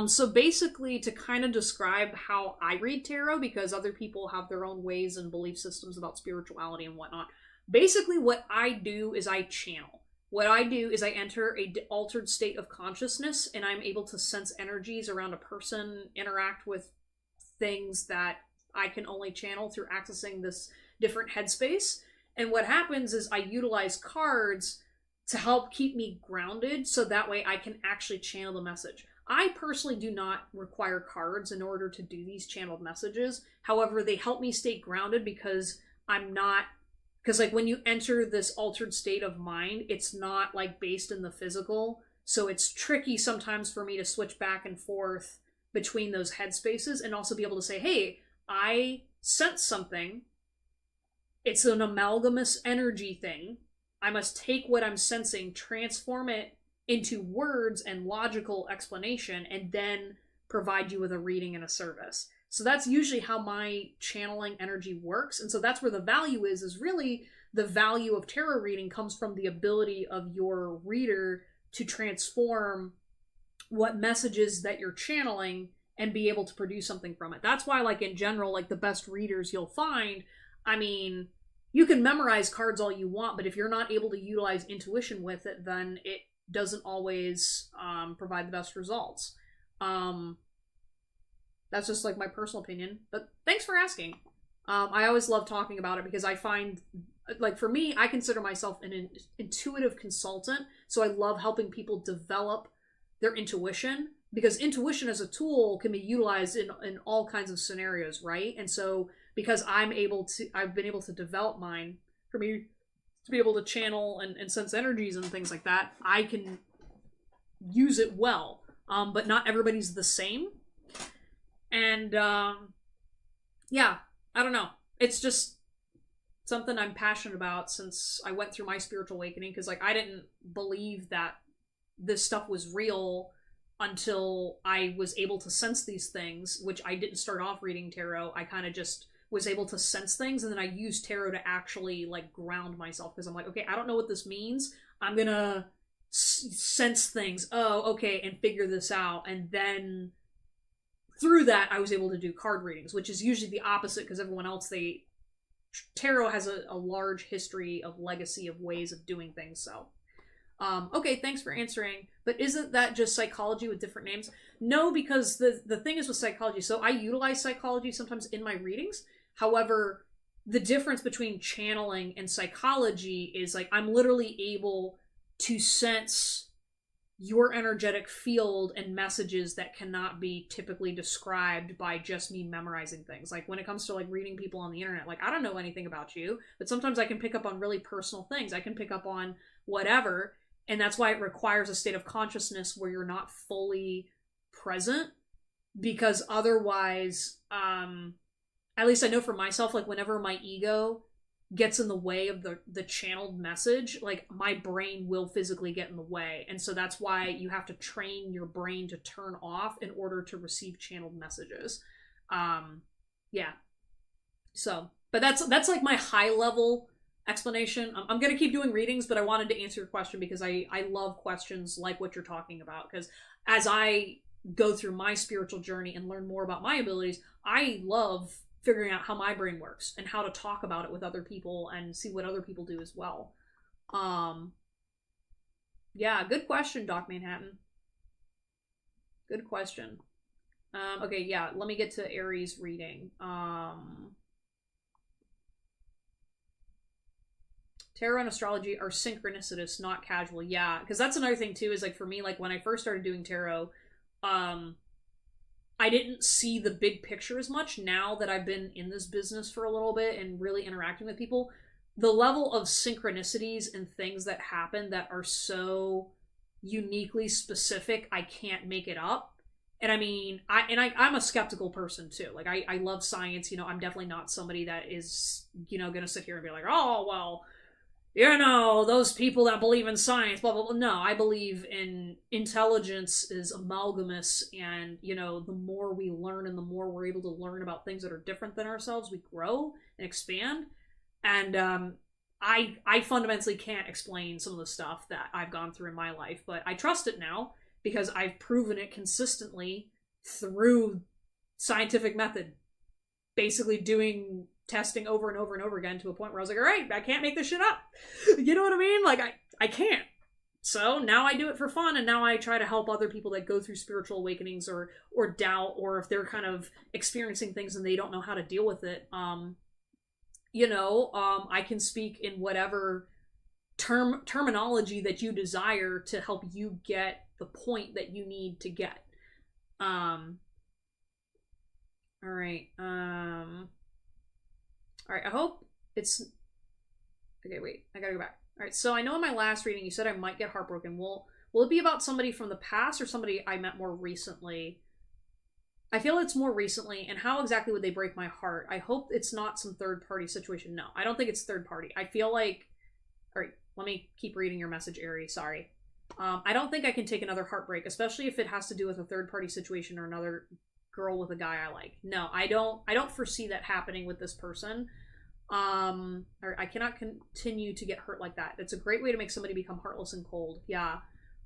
So basically, to kind of describe how I read tarot, because other people have their own ways and belief systems about spirituality and whatnot. Basically, what I do is I channel. What I do is I enter a altered state of consciousness, and I'm able to sense energies around a person, interact with things that I can only channel through accessing this different headspace. And what happens is I utilize cards to help keep me grounded, so that way I can actually channel the message. I personally do not require cards in order to do these channeled messages. However, they help me stay grounded because like, when you enter this altered state of mind, it's not like based in the physical. So it's tricky sometimes for me to switch back and forth between those headspaces and also be able to say, hey, I sense something. It's an amalgamous energy thing. I must take what I'm sensing, transform it into words and logical explanation, and then provide you with a reading and a service. So that's usually how my channeling energy works. And so that's where the value is really the value of tarot reading comes from the ability of your reader to transform what messages that you're channeling and be able to produce something from it. That's why, like, in general, like, the best readers you'll find, I mean, you can memorize cards all you want, but if you're not able to utilize intuition with it, then it doesn't always provide the best results. That's just, like, my personal opinion. But thanks for asking. I always love talking about it because I find, like, for me, I consider myself an intuitive consultant. So I love helping people develop their intuition, because intuition as a tool can be utilized in all kinds of scenarios, right? And so because I've been able to develop mine, for me to be able to channel and sense energies and things like that, I can use it well. But not everybody's the same. And, yeah, I don't know. It's just, something I'm passionate about since I went through my spiritual awakening, because like I didn't believe that this stuff was real until I was able to sense these things, which I didn't start off reading tarot. I kind of just was able to sense things, and then I used tarot to actually like ground myself, because I'm like, okay, I don't know what this means. I'm gonna sense things. Oh, okay, and figure this out, and then through that I was able to do card readings, which is usually the opposite, because everyone else, they tarot has a large history of legacy of ways of doing things. So okay, thanks for answering. But isn't that just psychology with different names? No, because the thing is with psychology, so I utilize psychology sometimes in my readings. However, the difference between channeling and psychology is like I'm literally able to sense your energetic field and messages that cannot be typically described by just me memorizing things. Like when it comes to like reading people on the internet, like I don't know anything about you, but sometimes I can pick up on really personal things. I can pick up on whatever, and that's why it requires a state of consciousness where you're not fully present, because otherwise at least I know for myself, like whenever my ego gets in the way of the channeled message, like my brain will physically get in the way. And so that's why you have to train your brain to turn off in order to receive channeled messages. Yeah. So, but that's like my high level explanation. I'm going to keep doing readings, but I wanted to answer your question because I love questions like what you're talking about, because as I go through my spiritual journey and learn more about my abilities, I love figuring out how my brain works and how to talk about it with other people and see what other people do as well. Yeah, good question, Doc Manhattan. Good question. Okay, yeah, let me get to Aries reading. Tarot and astrology are synchronicitous, not casual. Yeah, because that's another thing too, is like for me, like when I first started doing tarot, I didn't see the big picture as much. Now that I've been in this business for a little bit and really interacting with people, the level of synchronicities and things that happen that are so uniquely specific, I can't make it up. And I mean, I'm a skeptical person too. Like I love science. You know, I'm definitely not somebody that is, you know, gonna sit here and be like, oh well, you know, those people that believe in science, blah, blah, blah. No, I believe in intelligence is amalgamous, and, you know, the more we learn and the more we're able to learn about things that are different than ourselves, we grow and expand. And I fundamentally can't explain some of the stuff that I've gone through in my life, but I trust it now because I've proven it consistently through scientific method. Basically doing testing over and over and over again to a point where I was like, all right, I can't make this shit up. You know what I mean? Like, I can't. So now I do it for fun, and now I try to help other people that go through spiritual awakenings or doubt, or if they're kind of experiencing things and they don't know how to deal with it. I can speak in whatever terminology that you desire to help you get the point that you need to get. All right. All right. I hope it's okay. Wait, I gotta go back. All right. So I know in my last reading you said I might get heartbroken. Will it be about somebody from the past or somebody I met more recently? I feel it's more recently. And how exactly would they break my heart? I hope it's not some third party situation. No, I don't think it's third party. I feel like. All right. Let me keep reading your message, Ari. Sorry. I don't think I can take another heartbreak, especially if it has to do with a third party situation or another girl with a guy I like. No, I don't foresee that happening with this person. Or I cannot continue to get hurt like that. It's a great way to make somebody become heartless and cold. Yeah.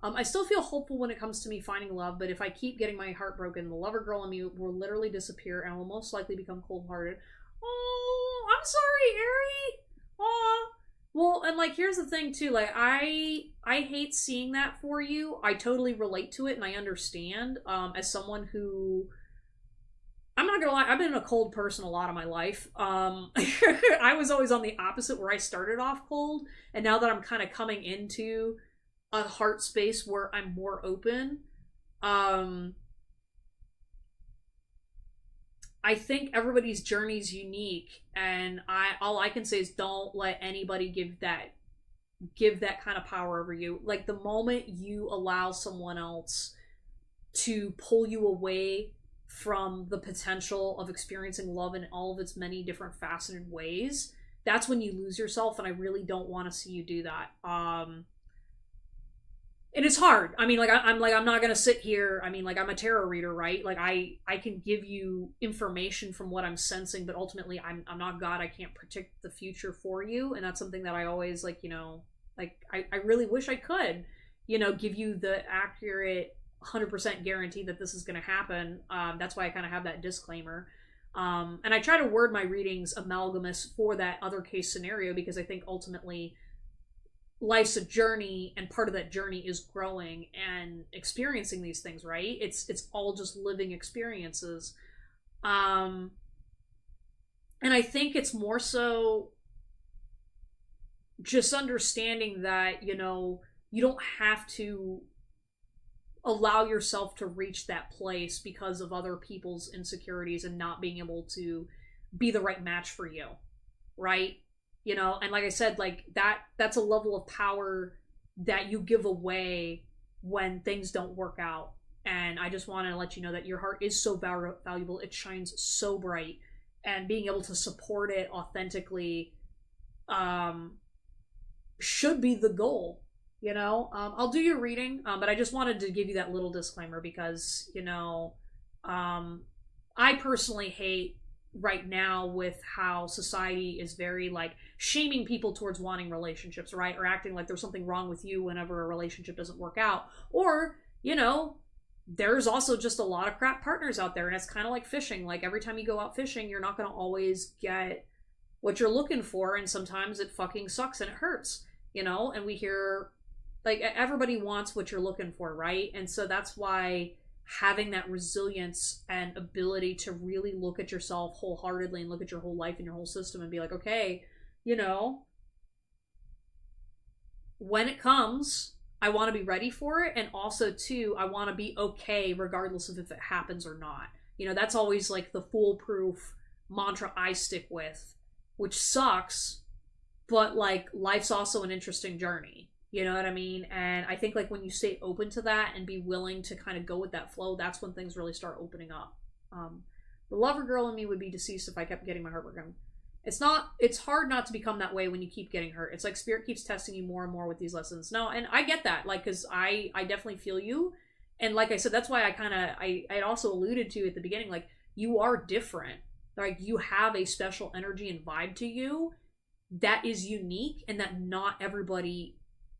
I still feel hopeful when it comes to me finding love, but if I keep getting my heart broken, the lover girl in me will literally disappear and will most likely become cold-hearted. Oh, I'm sorry, Ari. Aw. Well, and like here's the thing too, like I hate seeing that for you. I totally relate to it and I understand. As someone who, I'm not gonna lie, I've been a cold person a lot of my life. I was always on the opposite, where I started off cold, and now that I'm kind of coming into a heart space where I'm more open, I think everybody's journey is unique, and all I can say is don't let anybody give that kind of power over you. Like the moment you allow someone else to pull you away from the potential of experiencing love in all of its many different faceted ways, that's when you lose yourself, and I really don't want to see you do that. And it's hard. I mean, like I'm not gonna sit here. I mean, like I'm a tarot reader, right? Like I can give you information from what I'm sensing, but ultimately I'm not God. I can't predict the future for you, and that's something that I always like. Like I really wish I could, give you the accurate 100% guarantee that this is going to happen. That's why I kind of have that disclaimer. And I try to word my readings amalgamous for that other case scenario, because I think ultimately life's a journey, and part of that journey is growing and experiencing these things, right? It's all just living experiences. And I think it's more so just understanding that, you don't have to allow yourself to reach that place because of other people's insecurities and not being able to be the right match for you, right? And like I said, like that's a level of power that you give away when things don't work out. And I just want to let you know that your heart is so valuable. It shines so bright, and being able to support it authentically should be the goal. I'll do your reading, but I just wanted to give you that little disclaimer because I personally hate right now with how society is very like shaming people towards wanting relationships, right? Or acting like there's something wrong with you whenever a relationship doesn't work out. Or, there's also just a lot of crap partners out there, and it's kind of like fishing. Like every time you go out fishing, you're not going to always get what you're looking for, and sometimes it fucking sucks and it hurts, and we hear like everybody wants what you're looking for, right? And so that's why having that resilience and ability to really look at yourself wholeheartedly and look at your whole life and your whole system and be like, okay, when it comes, I want to be ready for it. And also too, I want to be okay regardless of if it happens or not. That's always like the foolproof mantra I stick with, which sucks, but like life's also an interesting journey. You know what I mean? And I think like when you stay open to that and be willing to kind of go with that flow, that's when things really start opening up. The lover girl in me would be deceased if I kept getting my heart broken. It's hard not to become that way when you keep getting hurt. It's like spirit keeps testing you more and more with these lessons. No, and I get that, like, cause I definitely feel you. And like I said, that's why I also alluded to at the beginning, like you are different. Like you have a special energy and vibe to you that is unique, and that not everybody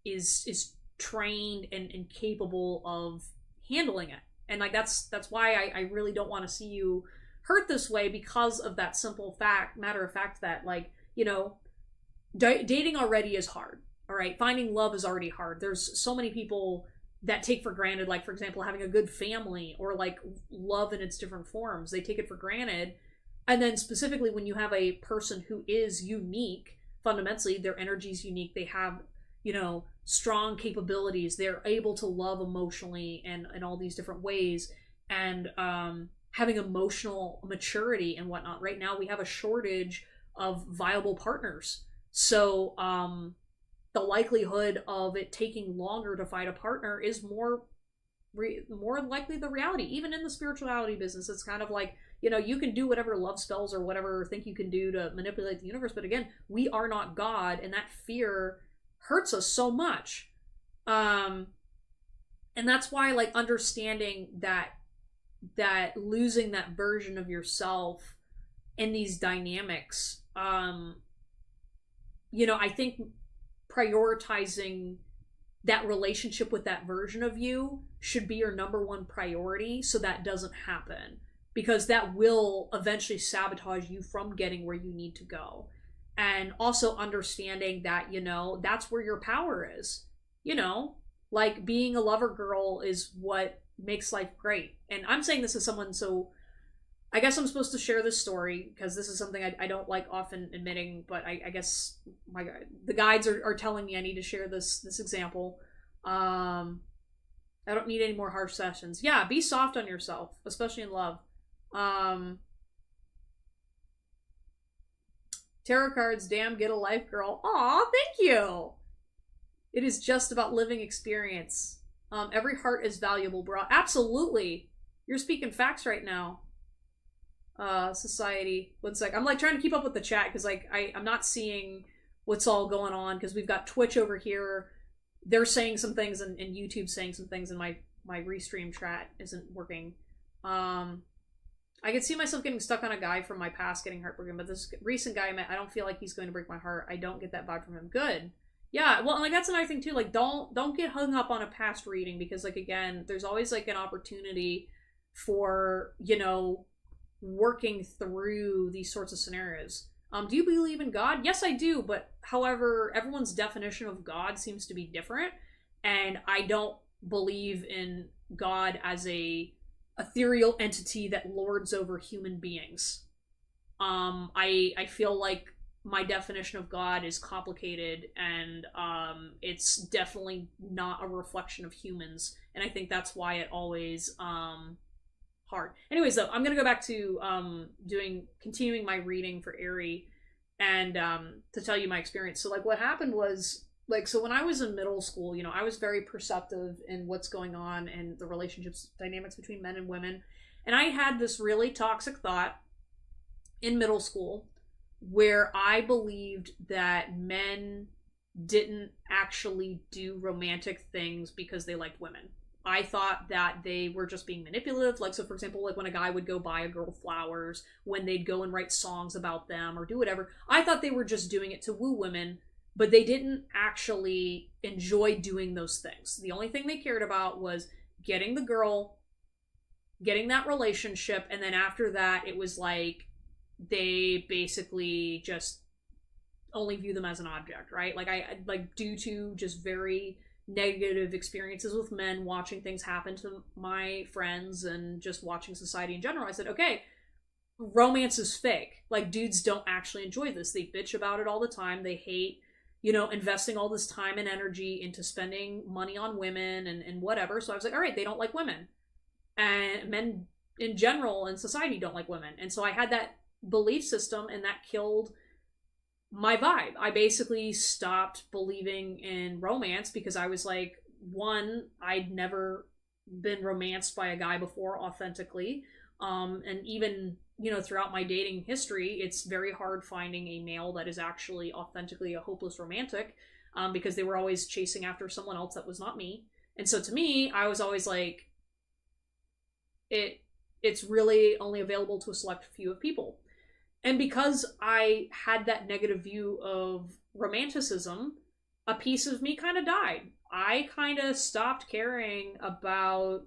is trained and capable of handling it. And like that's why I really don't want to see you hurt this way, because of that simple matter of fact that like dating already is hard. All right, finding love is already hard. There's so many people that take for granted, like for example having a good family, or like love in its different forms. They take it for granted. And then specifically when you have a person who is unique, fundamentally their energy is unique, they have strong capabilities, they're able to love emotionally and in all these different ways, and having emotional maturity and whatnot. Right now we have a shortage of viable partners, so the likelihood of it taking longer to find a partner is more likely the reality. Even in the spirituality business, it's kind of like, you can do whatever love spells or whatever think you can do to manipulate the universe, but again, we are not God, and that fear hurts us so much. And that's why like understanding that losing that version of yourself in these dynamics, I think prioritizing that relationship with that version of you should be your number one priority, so that doesn't happen, because that will eventually sabotage you from getting where you need to go. And also understanding that, that's where your power is. Like being a lover girl is what makes life great. And I'm saying this as someone, so I guess I'm supposed to share this story because this is something I don't like often admitting, but I guess the guides are telling me I need to share this example. I don't need any more harsh sessions. Yeah, be soft on yourself, especially in love. Tarot cards, damn, get a life, girl. Aw, thank you. It is just about living experience. Every heart is valuable, bro. Absolutely. You're speaking facts right now. Society. One sec. I'm like trying to keep up with the chat because like I'm not seeing what's all going on because we've got Twitch over here. They're saying some things and YouTube saying some things, and my restream chat isn't working. I could see myself getting stuck on a guy from my past getting heartbroken, but this recent guy I met, I don't feel like he's going to break my heart. I don't get that vibe from him. Good. Yeah, well, and like that's another thing too. Like, don't get hung up on a past reading because, like, again, there's always like an opportunity for working through these sorts of scenarios. Do you believe in God? Yes, I do, but however, everyone's definition of God seems to be different, and I don't believe in God as a ethereal entity that lords over human beings. I feel like my definition of God is complicated, and it's definitely not a reflection of humans, and I think that's why it always hard. Anyways, though, I'm gonna go back to continuing my reading for Aerie, and to tell you my experience. So, like, what happened was, like, so when I was in middle school, I was very perceptive in what's going on and the relationships dynamics between men and women, and I had this really toxic thought in middle school where I believed that men didn't actually do romantic things because they liked women. I thought that they were just being manipulative. Like, so for example, like when a guy would go buy a girl flowers, when they'd go and write songs about them or do whatever, I thought they were just doing it to woo women, but they didn't actually enjoy doing those things. The only thing they cared about was getting the girl, getting that relationship, and then after that, it was like they basically just only view them as an object, right? Like due to just very negative experiences with men, watching things happen to my friends and just watching society in general, I said, okay, romance is fake. Like, dudes don't actually enjoy this. They bitch about it all the time. They hate, investing all this time and energy into spending money on women and whatever. So I was like, all right, they don't like women. And men in general in society don't like women. And so I had that belief system, and that killed my vibe. I basically stopped believing in romance because I was like, one, I'd never been romanced by a guy before authentically. And even, throughout my dating history, it's very hard finding a male that is actually authentically a hopeless romantic, because they were always chasing after someone else that was not me. And so to me, I was always like, it's really only available to a select few of people. And because I had that negative view of romanticism, a piece of me kind of died. I kind of stopped caring about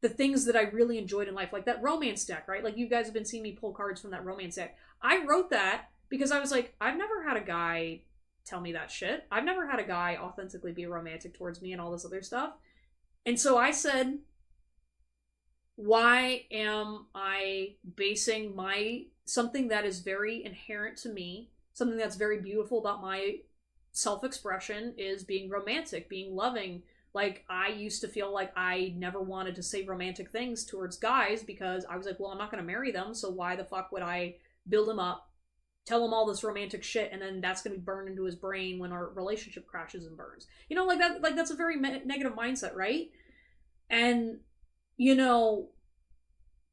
the things that I really enjoyed in life, like that romance deck, right? Like, you guys have been seeing me pull cards from that romance deck. I wrote that because I was like, I've never had a guy tell me that shit. I've never had a guy authentically be romantic towards me and all this other stuff. And so I said, why am I basing something that is very inherent to me, something that's very beautiful about my self-expression, is being romantic, being loving. Like, I used to feel like I never wanted to say romantic things towards guys because I was like, well, I'm not going to marry them, so why the fuck would I build him up, tell him all this romantic shit, and then that's going to be burned into his brain when our relationship crashes and burns. Like that, like that's a very negative mindset, right? And,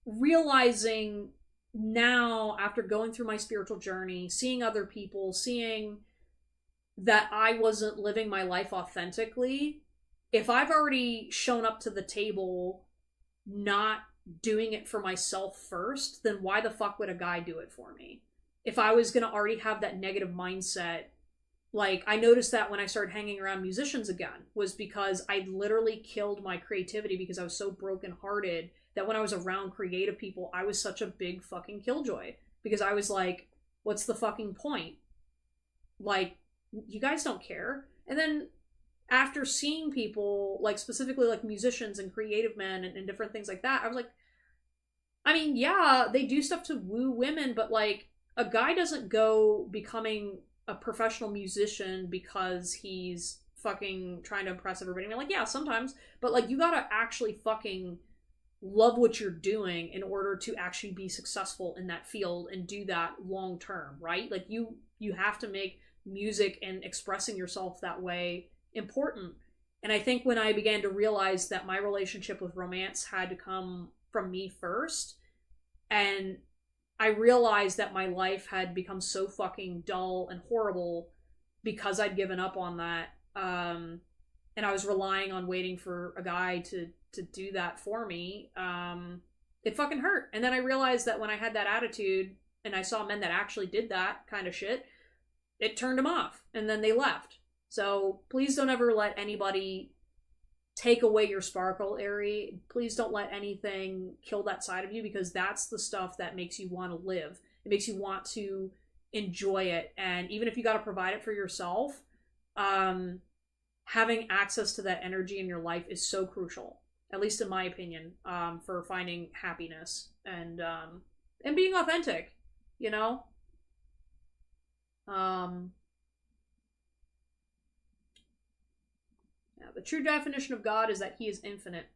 realizing now, after going through my spiritual journey, seeing other people, seeing that I wasn't living my life authentically, if I've already shown up to the table not doing it for myself first, then why the fuck would a guy do it for me? If I was going to already have that negative mindset, like, I noticed that when I started hanging around musicians again, was because I literally killed my creativity because I was so brokenhearted that when I was around creative people, I was such a big fucking killjoy. Because I was like, what's the fucking point? Like, you guys don't care. And then after seeing people, like, specifically like musicians and creative men and different things like that, I was like, I mean, yeah, they do stuff to woo women, but like, a guy doesn't go becoming a professional musician because he's fucking trying to impress everybody. I mean, like, yeah, sometimes, but like, you gotta actually fucking love what you're doing in order to actually be successful in that field and do that long term, right? Like, you have to make music and expressing yourself that way important. And I think when I began to realize that my relationship with romance had to come from me first, and I realized that my life had become so fucking dull and horrible because I'd given up on that. And I was relying on waiting for a guy to do that for me. It fucking hurt. And then I realized that when I had that attitude and I saw men that actually did that kind of shit, it turned them off. And then they left. So please don't ever let anybody take away your sparkle, Ari. Please don't let anything kill that side of you, because that's the stuff that makes you want to live. It makes you want to enjoy it. And even if you got to provide it for yourself, having access to that energy in your life is so crucial, at least in my opinion, for finding happiness and being authentic, you know? Yeah, the true definition of God is that he is infinite.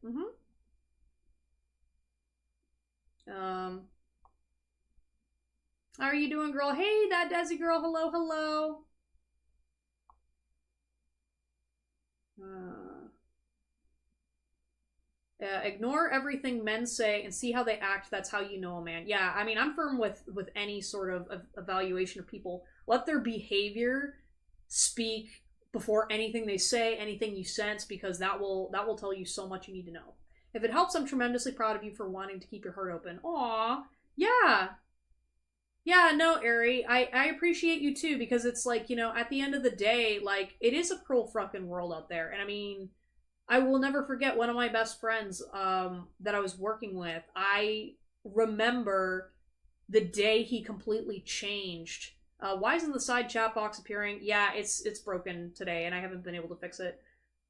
How are you doing, girl? Hey, that Desi girl. Hello, hello. Ignore everything men say and see how they act. That's how you know a man. Yeah, I mean, I'm firm with any sort of evaluation of people. Let their behavior speak before anything they say, anything you sense, because that will tell you so much you need to know. If it helps, I'm tremendously proud of you for wanting to keep your heart open. Aw, yeah. Yeah, no, Ari, I appreciate you too, because it's like, you know, at the end of the day, like, it is a cruel fucking world out there. And I mean, I will never forget one of my best friends that I was working with. I remember the day he completely changed. Why isn't the side chat box appearing? Yeah, it's broken today, and I haven't been able to fix it.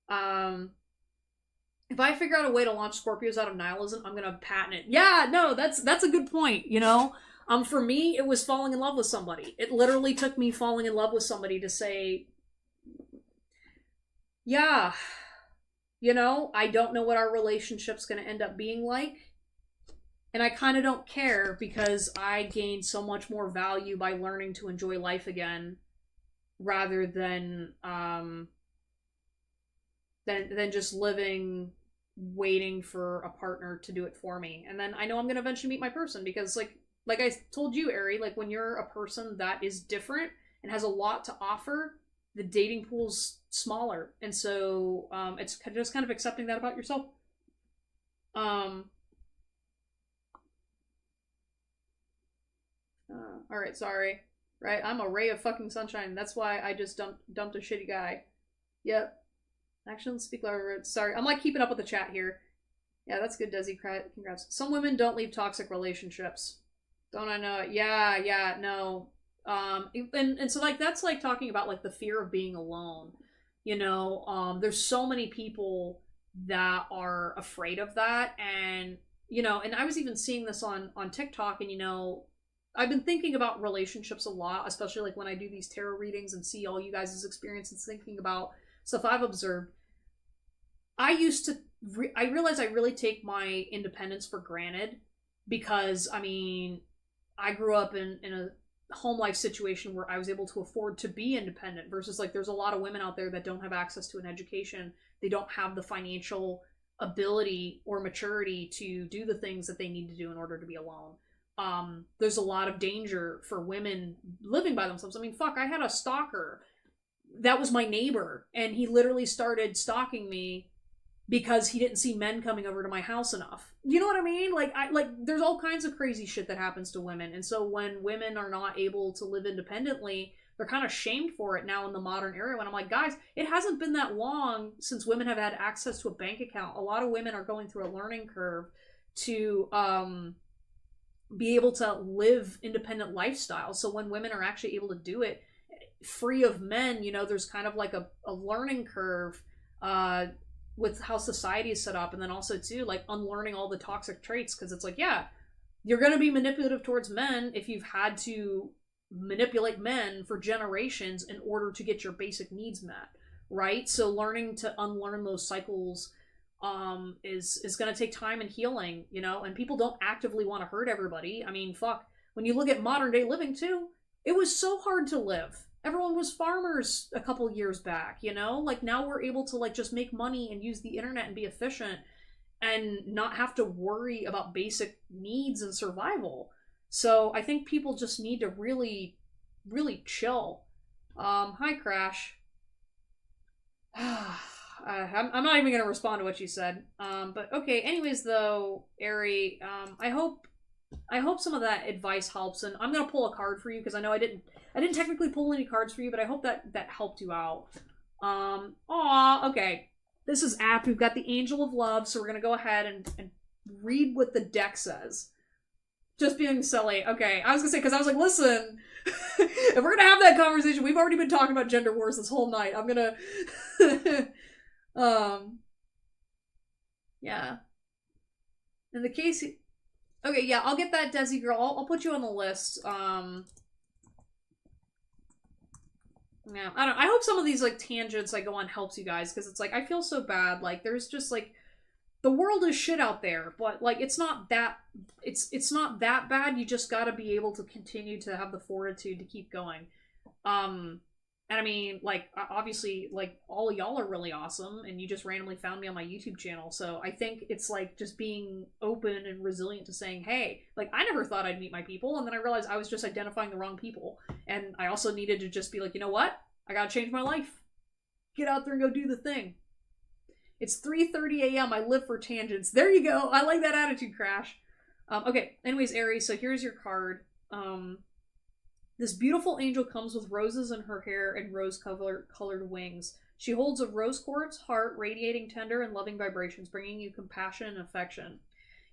If I figure out a way to launch Scorpios out of nihilism, I'm gonna patent it. Yeah, no, that's a good point, you know? For me, it was falling in love with somebody. It literally took me falling in love with somebody to say, yeah, you know, I don't know what our relationship's gonna end up being like. And I kind of don't care, because I gained so much more value by learning to enjoy life again, rather than just living waiting for a partner to do it for me. And then I know I'm gonna eventually meet my person, because like I told you, Ari, like, when you're a person that is different and has a lot to offer, the dating pool's smaller. And so it's just kind of accepting that about yourself. Alright, sorry. Right, I'm a ray of fucking sunshine. That's why I just dumped a shitty guy. Yep. Actions speak louder words. Sorry, I'm like keeping up with the chat here. Yeah, that's good, Desi. Congrats. Some women don't leave toxic relationships. Don't I know it? Yeah, no. And so, like, that's like talking about, like, the fear of being alone. You know, there's so many people that are afraid of that. And, you know, and I was even seeing this on TikTok, and, you know, I've been thinking about relationships a lot, especially like when I do these tarot readings and see all you guys' experiences, thinking about stuff I've observed. I realize I really take my independence for granted, because, I mean, I grew up in a home life situation where I was able to afford to be independent, versus, like, there's a lot of women out there that don't have access to an education. They don't have the financial ability or maturity to do the things that they need to do in order to be alone. There's a lot of danger for women living by themselves. I mean, fuck, I had a stalker that was my neighbor, and he literally started stalking me because he didn't see men coming over to my house enough. You know what I mean? Like, there's all kinds of crazy shit that happens to women. And so when women are not able to live independently, they're kind of shamed for it now in the modern era. When I'm like, guys, it hasn't been that long since women have had access to a bank account. A lot of women are going through a learning curve to be able to live independent lifestyles. So when women are actually able to do it free of men, you know, there's kind of like a learning curve with how society is set up. And then also too, like, unlearning all the toxic traits, because it's like, yeah, you're going to be manipulative towards men if you've had to manipulate men for generations in order to get your basic needs met, right? So learning to unlearn those cycles is going to take time and healing, you know. And people don't actively want to hurt everybody. I mean, fuck, when you look at modern day living too, it was so hard to live. Everyone was farmers a couple years back, you know? Like, now we're able to, like, just make money and use the internet and be efficient and not have to worry about basic needs and survival. So I think people just need to really, really chill. Hi, Crash. I'm not even gonna respond to what she said. But okay. Anyways, though, Ari, I hope some of that advice helps, and I'm gonna pull a card for you because I know I didn't technically pull any cards for you, but I hope that helped you out. Aw, okay. This is apt. We've got the Angel of Love, so we're gonna go ahead and read what the deck says. Just being silly. Okay, I was gonna say because I was like, listen, if we're gonna have that conversation, we've already been talking about gender wars this whole night. I'm gonna, um, yeah. In the case, okay, yeah, I'll get that Desi girl. I'll put you on the list. Yeah, I don't. I hope some of these like tangents I go on helps you guys because it's like I feel so bad. Like there's just like the world is shit out there, but like it's not that bad. You just got to be able to continue to have the fortitude to keep going. Um and I mean like obviously like all of y'all are really awesome and you just randomly found me on my YouTube channel. So I think it's like just being open and resilient to saying, "Hey, like I never thought I'd meet my people and then I realized I was just identifying the wrong people." And I also needed to just be like, "You know what? I got to change my life. Get out there and go do the thing." It's 3:30 a.m. I live for tangents. There you go. I like that attitude, Crash. Okay. Anyways, Aries. So here's your card. This beautiful angel comes with roses in her hair and rose-colored wings. She holds a rose quartz heart, radiating tender and loving vibrations, bringing you compassion and affection.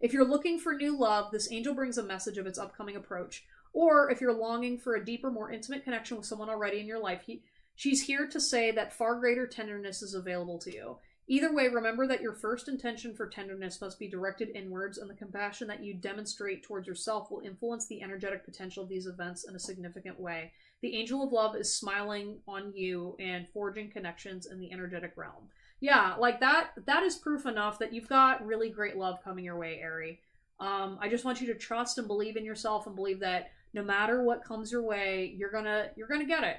If you're looking for new love, this angel brings a message of its upcoming approach. Or if you're longing for a deeper, more intimate connection with someone already in your life, she's here to say that far greater tenderness is available to you. Either way, remember that your first intention for tenderness must be directed inwards, and the compassion that you demonstrate towards yourself will influence the energetic potential of these events in a significant way. The angel of love is smiling on you and forging connections in the energetic realm. Yeah, like that is proof enough that you've got really great love coming your way, Ari. I just want you to trust and believe in yourself and believe that no matter what comes your way, you're gonna get it.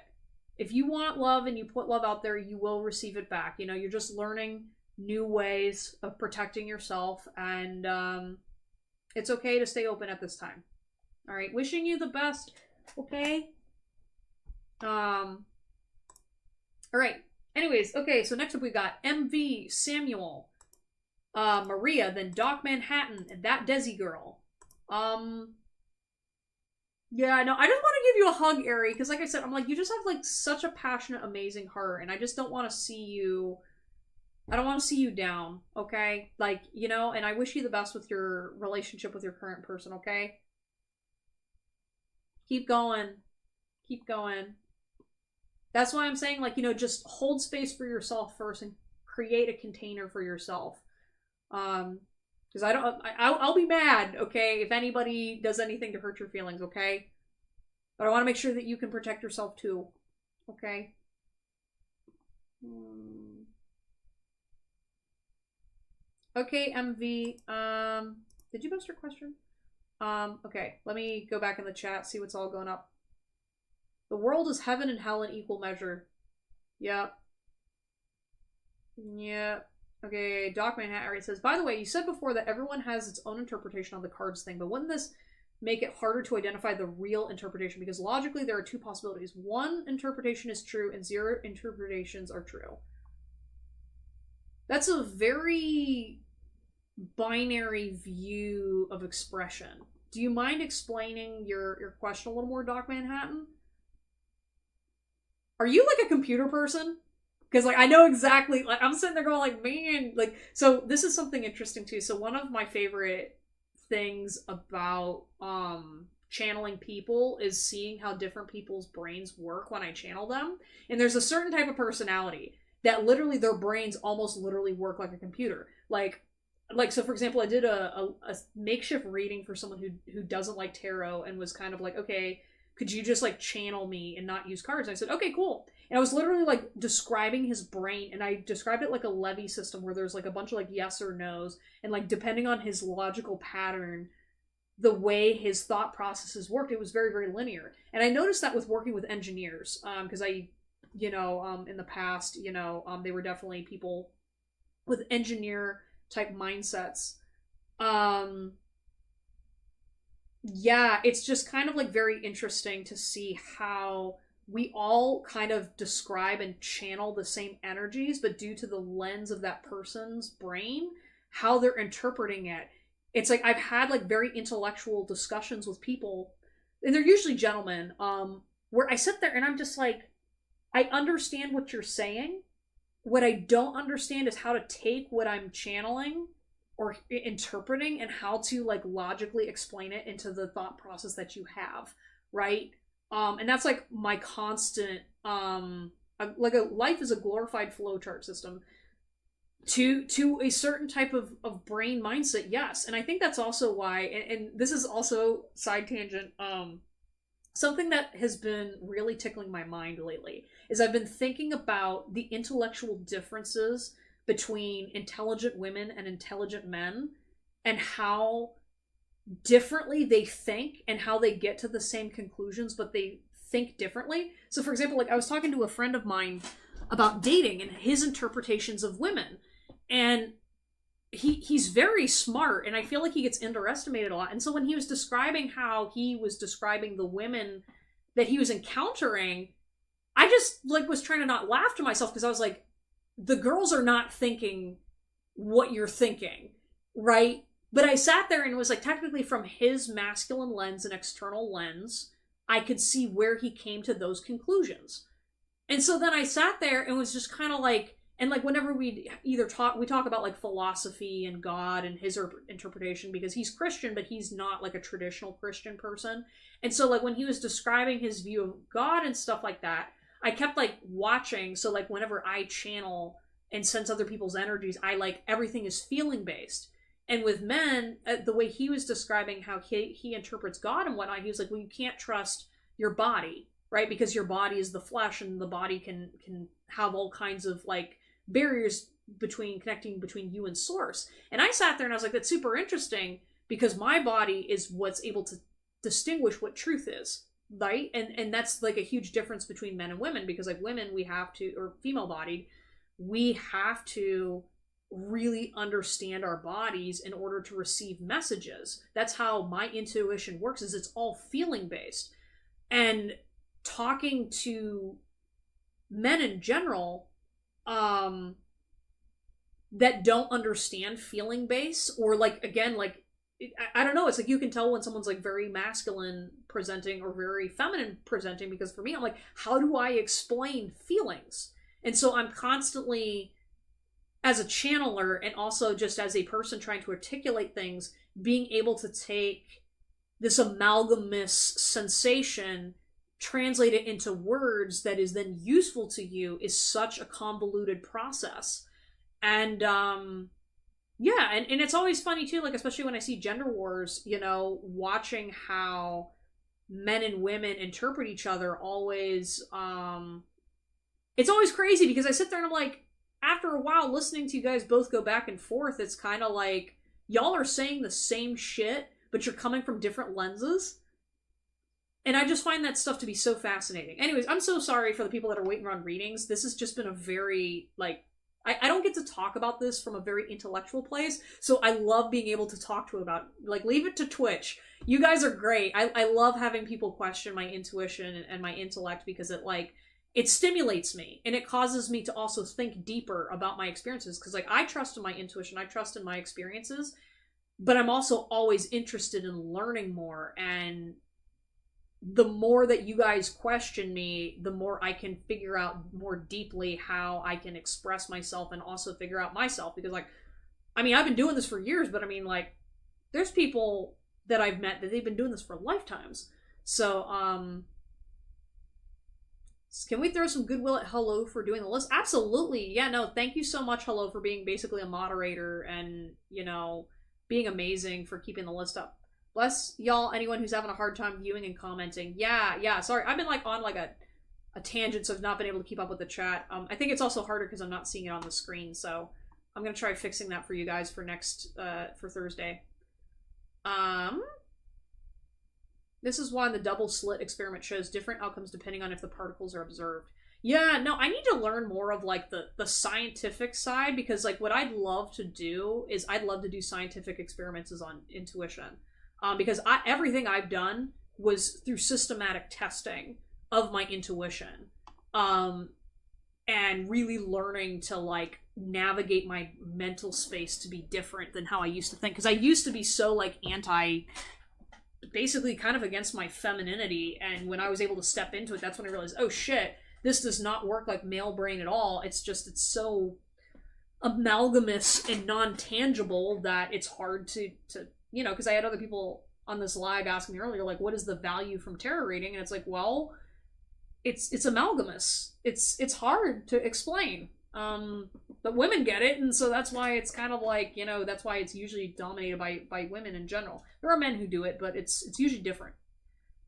If you want love and you put love out there, you will receive it back. You know, you're just learning new ways of protecting yourself, and it's okay to stay open at this time. All right, wishing you the best. Okay. All right. Anyways, okay. So next up we got MV Samuel, Maria, then Doc Manhattan, and that Desi girl. Yeah, no, I just want to give you a hug, Ari, because like I said, I'm like, you just have like such a passionate, amazing heart, and I just don't want to see you. I don't want to see you down, okay? Like, you know, and I wish you the best with your relationship with your current person, okay? Keep going. Keep going. That's why I'm saying, like, you know, just hold space for yourself first and create a container for yourself. Because I'll be mad, okay, if anybody does anything to hurt your feelings, okay? But I want to make sure that you can protect yourself too, okay? Okay, MV. Did you post your question? Okay, let me go back in the chat, see what's all going up. The world is heaven and hell in equal measure. Yep. Yep. Okay, Doc Manhattan says, by the way, you said before that everyone has its own interpretation on the cards thing, but wouldn't this make it harder to identify the real interpretation? Because logically there are two possibilities. One interpretation is true and 0 interpretations are true. That's a very binary view of expression. Do you mind explaining your question a little more, Doc Manhattan? Are you like a computer person? Because like I know exactly, like I'm sitting there going like, man, like, so this is something interesting too. So one of my favorite things about channeling people is seeing how different people's brains work when I channel them. And there's a certain type of personality that literally their brains almost literally work like a computer. Like so for example, I did a makeshift reading for someone who doesn't like tarot and was kind of like, okay, could you just like channel me and not use cards? And I said, okay, cool. And I was literally like describing his brain, and I described it like a levy system where there's like a bunch of like yes or no's, and like depending on his logical pattern, the way his thought processes worked, it was very, very linear. And I noticed that with working with engineers, because I, in the past, they were definitely people with engineer type mindsets. Yeah, it's just kind of like very interesting to see how we all kind of describe and channel the same energies, but due to the lens of that person's brain, how they're interpreting it. It's like I've had like very intellectual discussions with people, and they're usually gentlemen, where I sit there and I'm just like, I understand what you're saying. What I don't understand is how to take what I'm channeling or interpreting and how to like logically explain it into the thought process that you have, right? And that's like my constant like a life is a glorified flowchart system to a certain type of brain mindset, yes. And I think that's also why, and this is also side tangent, something that has been really tickling my mind lately is I've been thinking about the intellectual differences between intelligent women and intelligent men and how differently they think and how they get to the same conclusions, but they think differently. So, for example, like I was talking to a friend of mine about dating and his interpretations of women, and he's very smart, and I feel like he gets underestimated a lot. And so when he was describing how he was describing the women that he was encountering, I just like was trying to not laugh to myself because I was like, the girls are not thinking what you're thinking, right? But I sat there and it was like technically from his masculine lens and external lens, I could see where he came to those conclusions. And so then I sat there and was just kind of like, and like whenever we talk about like philosophy and God and his interpretation, because he's Christian, but he's not like a traditional Christian person. And so like when he was describing his view of God and stuff like that, I kept like watching. So like whenever I channel and sense other people's energies, I like everything is feeling based. And with men, the way he was describing how he interprets God and whatnot, he was like, well, you can't trust your body, right? Because your body is the flesh, and the body can have all kinds of like barriers connecting between you and source. And I sat there and I was like, that's super interesting because my body is what's able to distinguish what truth is, right? And that's like a huge difference between men and women, because like women, we have to, or female bodied, we have to really understand our bodies in order to receive messages. That's how my intuition works, is it's all feeling based. And talking to men in general that don't understand feeling base, or like again like I don't know, it's like you can tell when someone's like very masculine presenting or very feminine presenting, because for me I'm like, how do I explain feelings? And so I'm constantly, as a channeler and also just as a person trying to articulate things, being able to take this amalgamous sensation, translate it into words that is then useful to you, is such a convoluted process. And yeah, and it's always funny too, like especially when I see gender wars, you know, watching how men and women interpret each other always it's always crazy because I sit there and I'm like, after a while listening to you guys both go back and forth, it's kind of like y'all are saying the same shit, but you're coming from different lenses. And I just find that stuff to be so fascinating. Anyways, I'm so sorry for the people that are waiting around readings. This has just been a very, like, I don't get to talk about this from a very intellectual place, so I love being able to talk to about, like, leave it to Twitch. You guys are great. I love having people question my intuition and my intellect, because it, like, it stimulates me, and it causes me to also think deeper about my experiences, because, like, I trust in my intuition, I trust in my experiences, but I'm also always interested in learning more, and the more that you guys question me, the more I can figure out more deeply how I can express myself and also figure out myself. Because, like, I mean, I've been doing this for years, but I mean, like, there's people that I've met that they've been doing this for lifetimes. So, can we throw some goodwill at Hello for doing the list? Absolutely. Yeah, no, thank you so much, Hello, for being basically a moderator and, you know, being amazing for keeping the list up. Bless y'all, anyone who's having a hard time viewing and commenting. Yeah, sorry. I've been like on like a tangent, so I've not been able to keep up with the chat. I think it's also harder because I'm not seeing it on the screen, so I'm gonna try fixing that for you guys for for Thursday. This is why the double slit experiment shows different outcomes depending on if the particles are observed. Yeah, no, I need to learn more of like the scientific side, because like what I'd love to do is I'd love to do scientific experiments is on intuition. because everything I've done was through systematic testing of my intuition, and really learning to like navigate my mental space to be different than how I used to think. Because I used to be so like basically kind of against my femininity, and when I was able to step into it, that's when I realized, oh shit, this does not work like male brain at all. It's so amalgamous and non-tangible that it's hard to because I had other people on this live asking me earlier, like, what is the value from tarot reading? And it's like, well, it's amalgamous. It's hard to explain. But women get it, and so that's why it's kind of like, that's why it's usually dominated by women in general. There are men who do it, but it's usually different.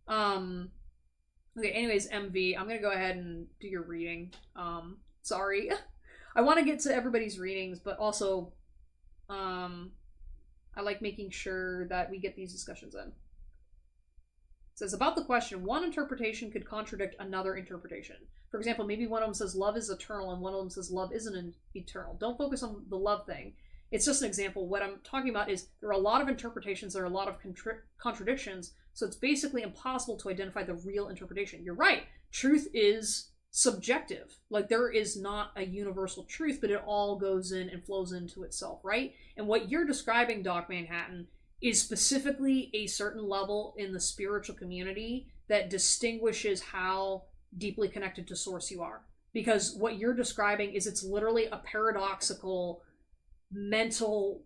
Okay, anyways, MV, I'm gonna go ahead and do your reading. Sorry. I want to get to everybody's readings, but also, I like making sure that we get these discussions in. It says, about the question, one interpretation could contradict another interpretation. For example, maybe one of them says love is eternal and one of them says love isn't eternal. Don't focus on the love thing. It's just an example. What I'm talking about is there are a lot of interpretations, there are a lot of contradictions, so it's basically impossible to identify the real interpretation. You're right. Truth is subjective. Like, there is not a universal truth, but it all goes in and flows into itself, right? And what you're describing, Doc Manhattan, is specifically a certain level in the spiritual community that distinguishes how deeply connected to source you are. Because what you're describing is, it's literally a paradoxical mental,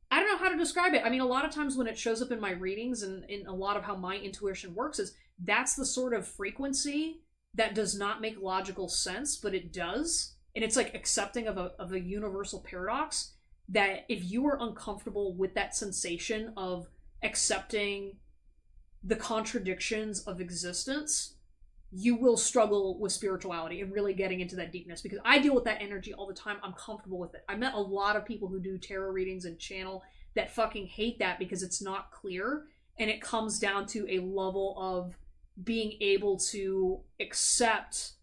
I don't know how to describe it. I mean, a lot of times when it shows up in my readings and in a lot of how my intuition works, is that's the sort of frequency that does not make logical sense, but it does. And it's like accepting of a universal paradox, that if you are uncomfortable with that sensation of accepting the contradictions of existence, you will struggle with spirituality and really getting into that deepness, because I deal with that energy all the time. I'm comfortable with it. I met a lot of people who do tarot readings and channel that fucking hate that because it's not clear, and it comes down to a level of being able to accept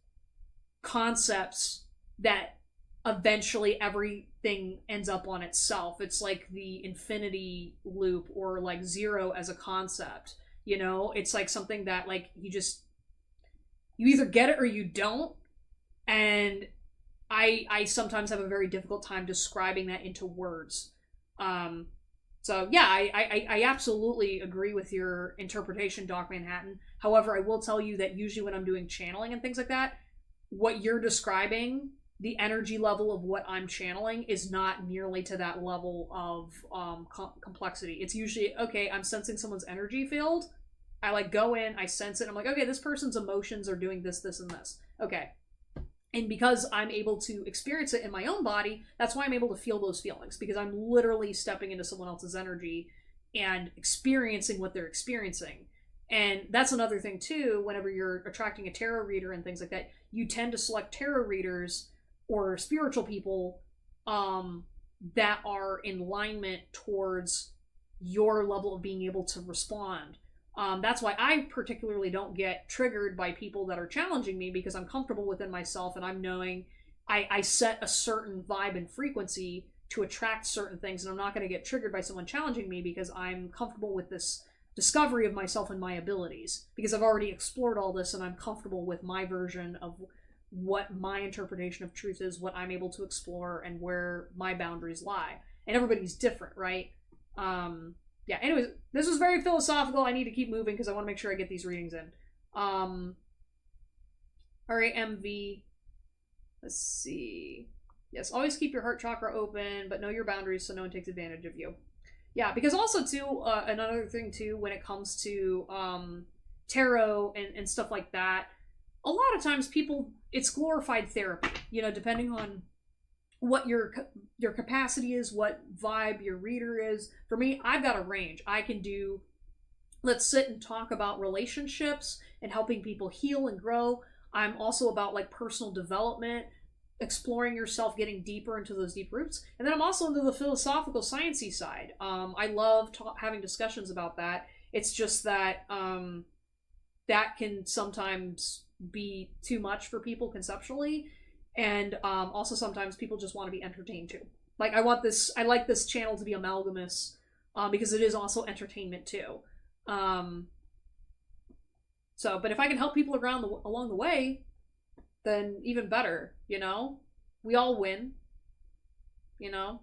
concepts that eventually everything ends up on itself. It's like the infinity loop, or like zero as a concept. It's like something that like you either get it or you don't. And I sometimes have a very difficult time describing that into words. So yeah, I absolutely agree with your interpretation, Doc Manhattan. However, I will tell you that usually when I'm doing channeling and things like that, what you're describing, the energy level of what I'm channeling is not nearly to that level of complexity. It's usually, okay, I'm sensing someone's energy field. I like go in, I sense it. I'm like, okay, this person's emotions are doing this, this, and this. Okay. And because I'm able to experience it in my own body, that's why I'm able to feel those feelings, because I'm literally stepping into someone else's energy and experiencing what they're experiencing. And that's another thing too, whenever you're attracting a tarot reader and things like that, you tend to select tarot readers or spiritual people that are in alignment towards your level of being able to respond. That's why I particularly don't get triggered by people that are challenging me, because I'm comfortable within myself and I'm knowing I set a certain vibe and frequency to attract certain things, and I'm not going to get triggered by someone challenging me because I'm comfortable with this discovery of myself and my abilities, because I've already explored all this and I'm comfortable with my version of what my interpretation of truth is, what I'm able to explore, and where my boundaries lie. And everybody's different, right? Yeah, anyways, this was very philosophical. I need to keep moving because I want to make sure I get these readings in. Alright, MV. Let's see. Yes, always keep your heart chakra open, but know your boundaries so no one takes advantage of you. Yeah, because also, too, another thing, too, when it comes to tarot and stuff like that, a lot of times people, it's glorified therapy, depending on what your capacity is, what vibe your reader is. For me, I've got a range. I can do, let's sit and talk about relationships and helping people heal and grow. I'm also about like personal development, exploring yourself, getting deeper into those deep roots. And then I'm also into the philosophical, sciencey side. I love having discussions about that. It's just that that can sometimes be too much for people conceptually. And also sometimes people just want to be entertained too. Like I like this channel to be amalgamous because it is also entertainment too. But if I can help people along the way, then even better, you know? We all win, you know?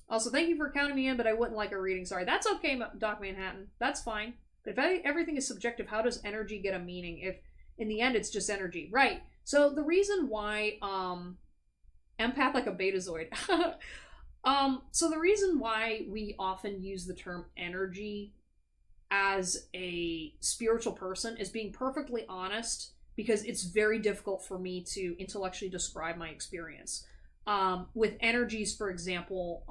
Also, thank you for counting me in, but I wouldn't like a reading. Sorry. That's okay, Doc Manhattan. That's fine. But if everything is subjective, how does energy get a meaning if in the end it's just energy? Right. So the reason why empath like a betazoid. So the reason why we often use the term energy as a spiritual person is being perfectly honest, because it's very difficult for me to intellectually describe my experience. With energies, for example,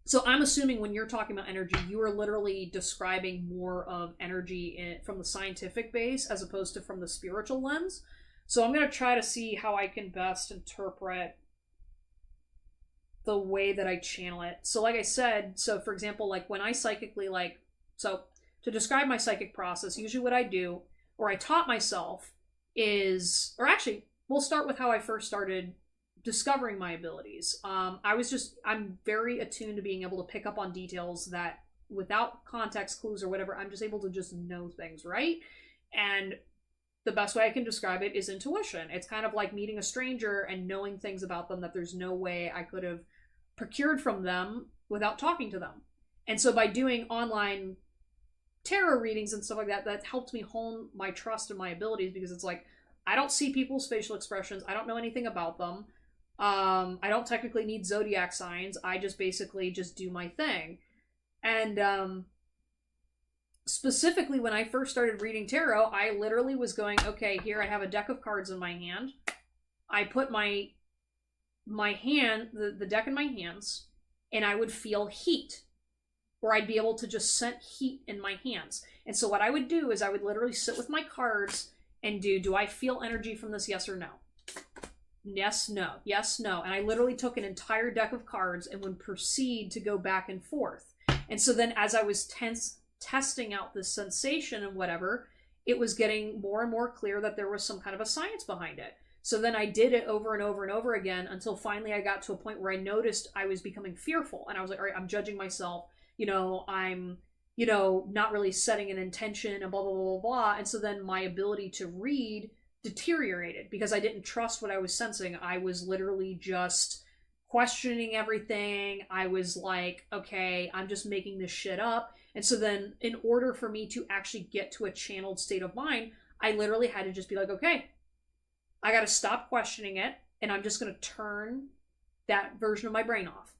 so I'm assuming when you're talking about energy, you are literally describing more of energy from the scientific base as opposed to from the spiritual lens. So I'm going to try to see how I can best interpret the way that I channel it. So like I said, so for example, like when I psychically so to describe my psychic process, usually what I do, or I taught myself is, or actually, we'll start with how I first started discovering my abilities. I'm very attuned to being able to pick up on details that without context clues or whatever, I'm just able to just know things, right? And the best way I can describe it is intuition. It's kind of like meeting a stranger and knowing things about them that there's no way I could have procured from them without talking to them. And so by doing online tarot readings and stuff like that, that helped me hone my trust and my abilities, because it's like, I don't see people's facial expressions. I don't know anything about them. I don't technically need zodiac signs. I just basically just do my thing. And specifically when I first started reading tarot, I literally was going, okay, here I have a deck of cards in my hand. I put my hand, the deck in my hands, and I would feel heat, or I'd be able to just sense heat in my hands. And so what I would do is I would literally sit with my cards and do I feel energy from this, yes or no? Yes, no, yes, no. And I literally took an entire deck of cards and would proceed to go back and forth. And so then as I was testing out this sensation and whatever, it was getting more and more clear that there was some kind of a science behind it. So then I did it over and over and over again until finally I got to a point where I noticed I was becoming fearful. And I was like, all right, I'm judging myself. I'm, not really setting an intention and blah, blah, blah, blah, blah. And so then my ability to read deteriorated because I didn't trust what I was sensing. I was literally just questioning everything. I was like, okay, I'm just making this shit up. And so then in order for me to actually get to a channeled state of mind, I literally had to just be like, okay, I got to stop questioning it, and I'm just going to turn that version of my brain off.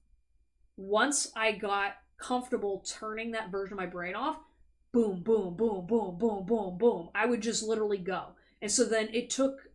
Once I got comfortable turning that version of my brain off, boom, boom, boom, boom, boom, boom, boom, I would just literally go. And so then it took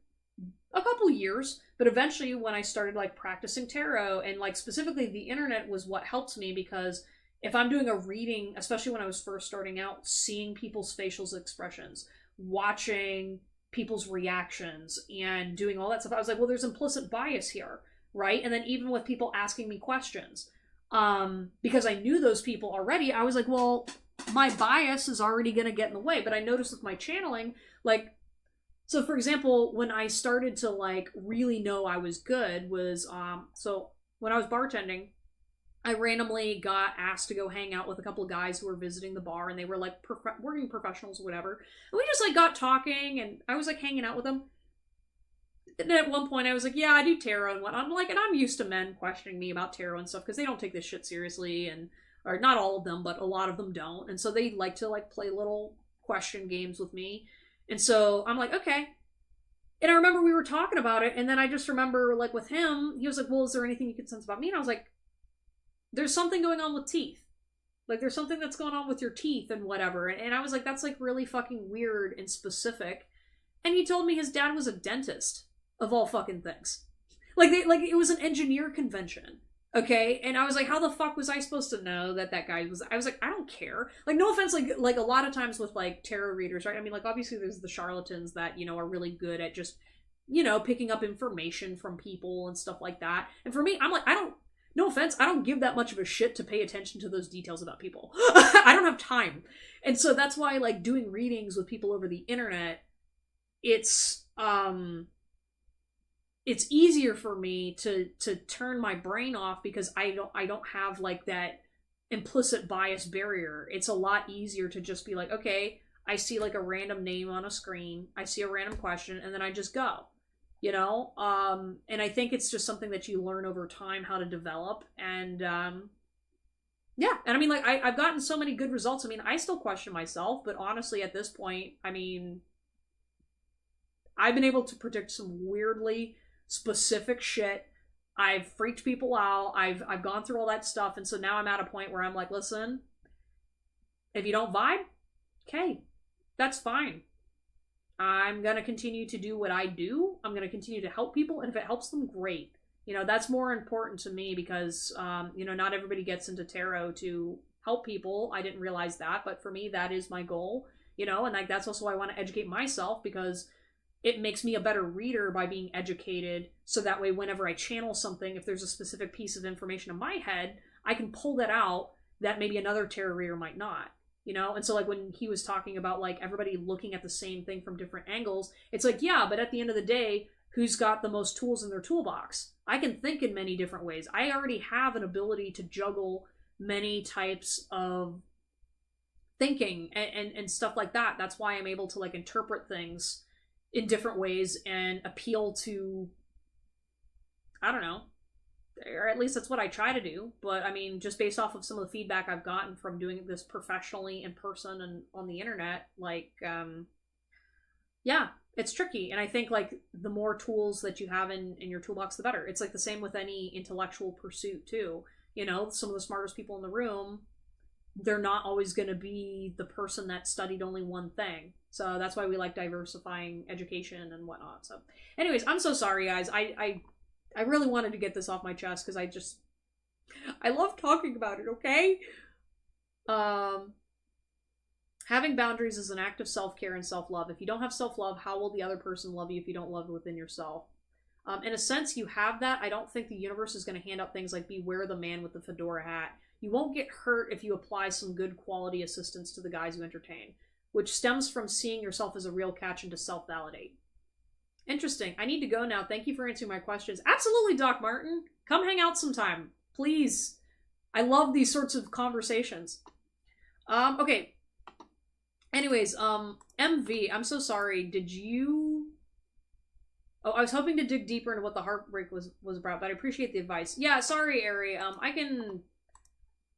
a couple years, but eventually when I started practicing tarot, and specifically the internet was what helped me, because if I'm doing a reading, especially when I was first starting out, seeing people's facial expressions, watching people's reactions and doing all that stuff, I was like, well, there's implicit bias here, right? And then even with people asking me questions, because I knew those people already, I was like, well, my bias is already going to get in the way. But I noticed with my channeling, so for example, when I started to really know I was good was, so when I was bartending, I randomly got asked to go hang out with a couple of guys who were visiting the bar, and they were working professionals or whatever. And we just got talking, and I was hanging out with them. And at one point I was like, yeah, I do tarot and whatnot. And I'm used to men questioning me about tarot and stuff because they don't take this shit seriously, or not all of them, but a lot of them don't. And so they like to play little question games with me. And so I'm like, okay. And I remember we were talking about it, and then I just remember with him, he was like, well, is there anything you can sense about me? And I was like, there's something going on with teeth. There's something that's going on with your teeth and whatever. And I was like, that's really fucking weird and specific. And he told me his dad was a dentist, of all fucking things. It was an engineer convention. Okay? And I was like, how the fuck was I supposed to know that guy was... I was like, I don't care. No offense, a lot of times with tarot readers, right? I mean, obviously there's the charlatans that, are really good at just, picking up information from people and stuff like that. And for me, I'm like, no offense, I don't give that much of a shit to pay attention to those details about people. I don't have time. And so that's why, doing readings with people over the internet, it's it's easier for me to turn my brain off because I don't have like that implicit bias barrier. It's a lot easier to just be like, okay, I see like a random name on a screen, I see a random question, and then I just go. And I think it's just something that you learn over time how to develop. And yeah, and I mean, like, I've gotten so many good results. I mean, I still question myself, but honestly, at this point, I mean, I've been able to predict some weirdly specific shit. I've freaked people out. I've gone through all that stuff, and so now I'm at a point where I'm like, listen, if you don't vibe, okay, that's fine. I'm gonna continue to do what I do. I'm gonna continue to help people, and if it helps them, great. That's more important to me because not everybody gets into tarot to help people. I didn't realize that, but for me, that is my goal. And like that's also why I want to educate myself, because it makes me a better reader by being educated, so that way whenever I channel something, if there's a specific piece of information in my head, I can pull that out that maybe another tarot reader might not. And so like when he was talking about like everybody looking at the same thing from different angles, it's like, yeah, but at the end of the day, who's got the most tools in their toolbox? I can think in many different ways. I already have an ability to juggle many types of thinking and stuff like that. That's why I'm able to like interpret things in different ways and appeal to, I don't know, or at least that's what I try to do. But I mean, just based off of some of the feedback I've gotten from doing this professionally in person and on the internet, like, yeah, it's tricky. And I think like the more tools that you have in your toolbox, the better. It's like the same with any intellectual pursuit too. Some of the smartest people in the room, they're not always going to be the person that studied only one thing. So that's why we like diversifying education and whatnot. So anyways, I'm so sorry, guys. I really wanted to get this off my chest because I love talking about it, okay? Having boundaries is an act of self-care and self-love. If you don't have self-love, how will the other person love you if you don't love within yourself? In a sense, you have that. I don't think the universe is going to hand out things like beware the man with the fedora hat. You won't get hurt if you apply some good quality assistance to the guys you entertain, which stems from seeing yourself as a real catch and to self-validate. Interesting. I need to go now. Thank you for answering my questions. Absolutely, Doc Martin. Come hang out sometime. Please. I love these sorts of conversations. Okay. Anyways, MV, I'm so sorry. Did you... Oh, I was hoping to dig deeper into what the heartbreak was about, but I appreciate the advice. Yeah, sorry, Ari. I can...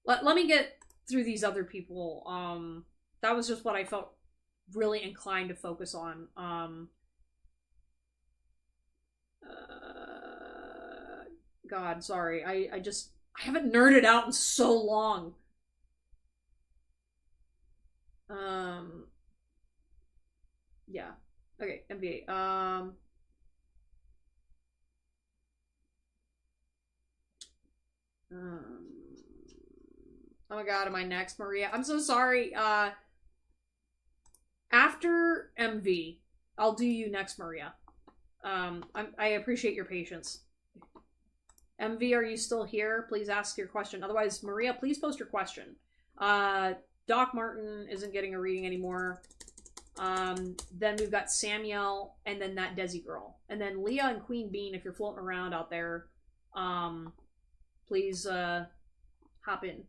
Let me get through these other people. That was just what I felt really inclined to focus on. God, sorry. I haven't nerded out in so long. Yeah. Okay, MBA. Oh my god, am I next, Maria? I'm so sorry. After MV, I'll do you next, Maria. I appreciate your patience. MV, are you still here? Please ask your question. Otherwise, Maria, please post your question. Doc Martin isn't getting a reading anymore. Then we've got Samuel, and then that Desi girl. And then Leah and Queen Bean, if you're floating around out there, please hop in.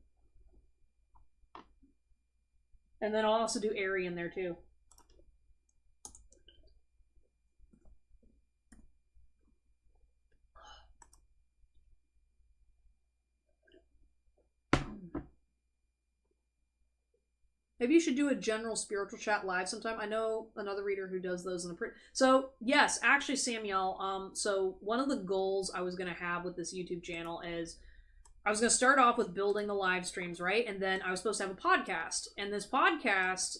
And then I'll also do Ari in there too. Maybe you should do a general spiritual chat live sometime. I know another reader who does those in the print. So yes, actually, Samuel. So one of the goals I was gonna have with this YouTube channel is I was gonna start off with building the live streams, right? And then I was supposed to have a podcast. And this podcast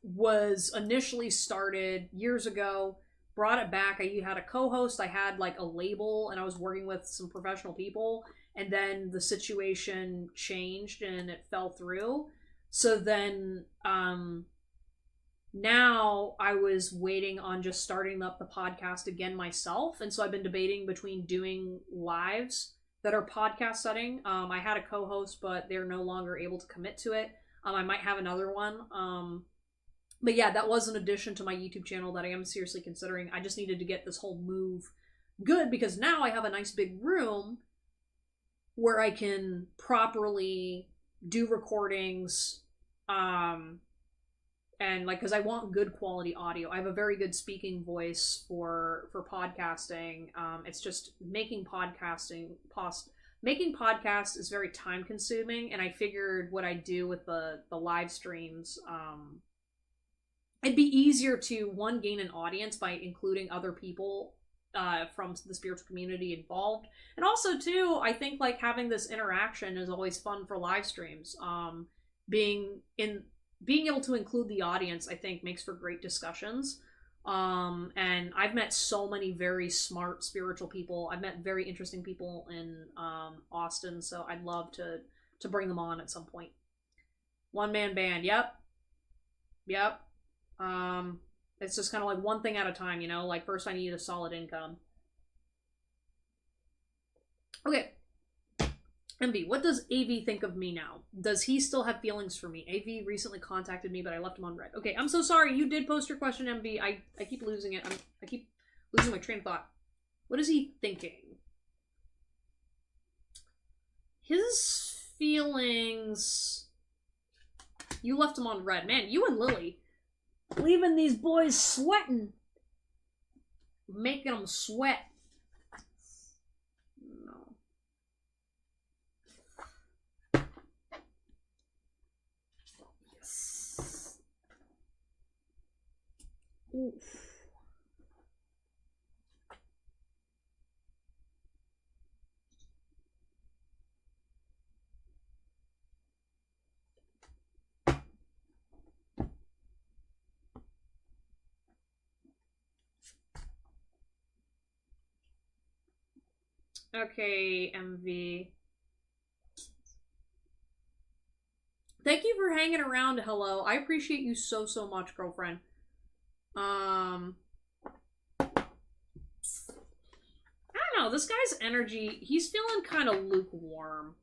was initially started years ago. Brought it back. I had a co-host. I had like a label, and I was working with some professional people. And then the situation changed and it fell through. So then now I was waiting on just starting up the podcast again myself. And so I've been debating between doing lives that are podcast setting. I had a co-host, but they're no longer able to commit to it. I might have another one. But yeah, that was an addition to my YouTube channel that I am seriously considering. I just needed to get this whole move good because now I have a nice big room where I can properly do recordings, and like, because I want good quality audio. I have a very good speaking voice for podcasting. It's just making podcasts is very time consuming, and I figured what I do with the live streams, it'd be easier to, one, gain an audience by including other people from the spiritual community involved, and also two, I think like having this interaction is always fun for live streams. Being able to include the audience, I think, makes for great discussions. And I've met so many very smart spiritual people. I've met very interesting people in Austin, so I'd love to bring them on at some point. One man band, yep. It's just kind of like one thing at a time, you know? Like, first I need a solid income. Okay. MB, what does AV think of me now? Does he still have feelings for me? AV recently contacted me, but I left him on red. Okay, I'm so sorry. You did post your question, MB. I keep losing it. I keep losing my train of thought. What is he thinking? His feelings... You left him on red. Man, you and Lily... leaving these boys sweating. Making them sweat. No. Yes. Oof. Okay, MV. Thank you for hanging around. Hello. I appreciate you so much, girlfriend. I don't know. This guy's energy, he's feeling kind of lukewarm.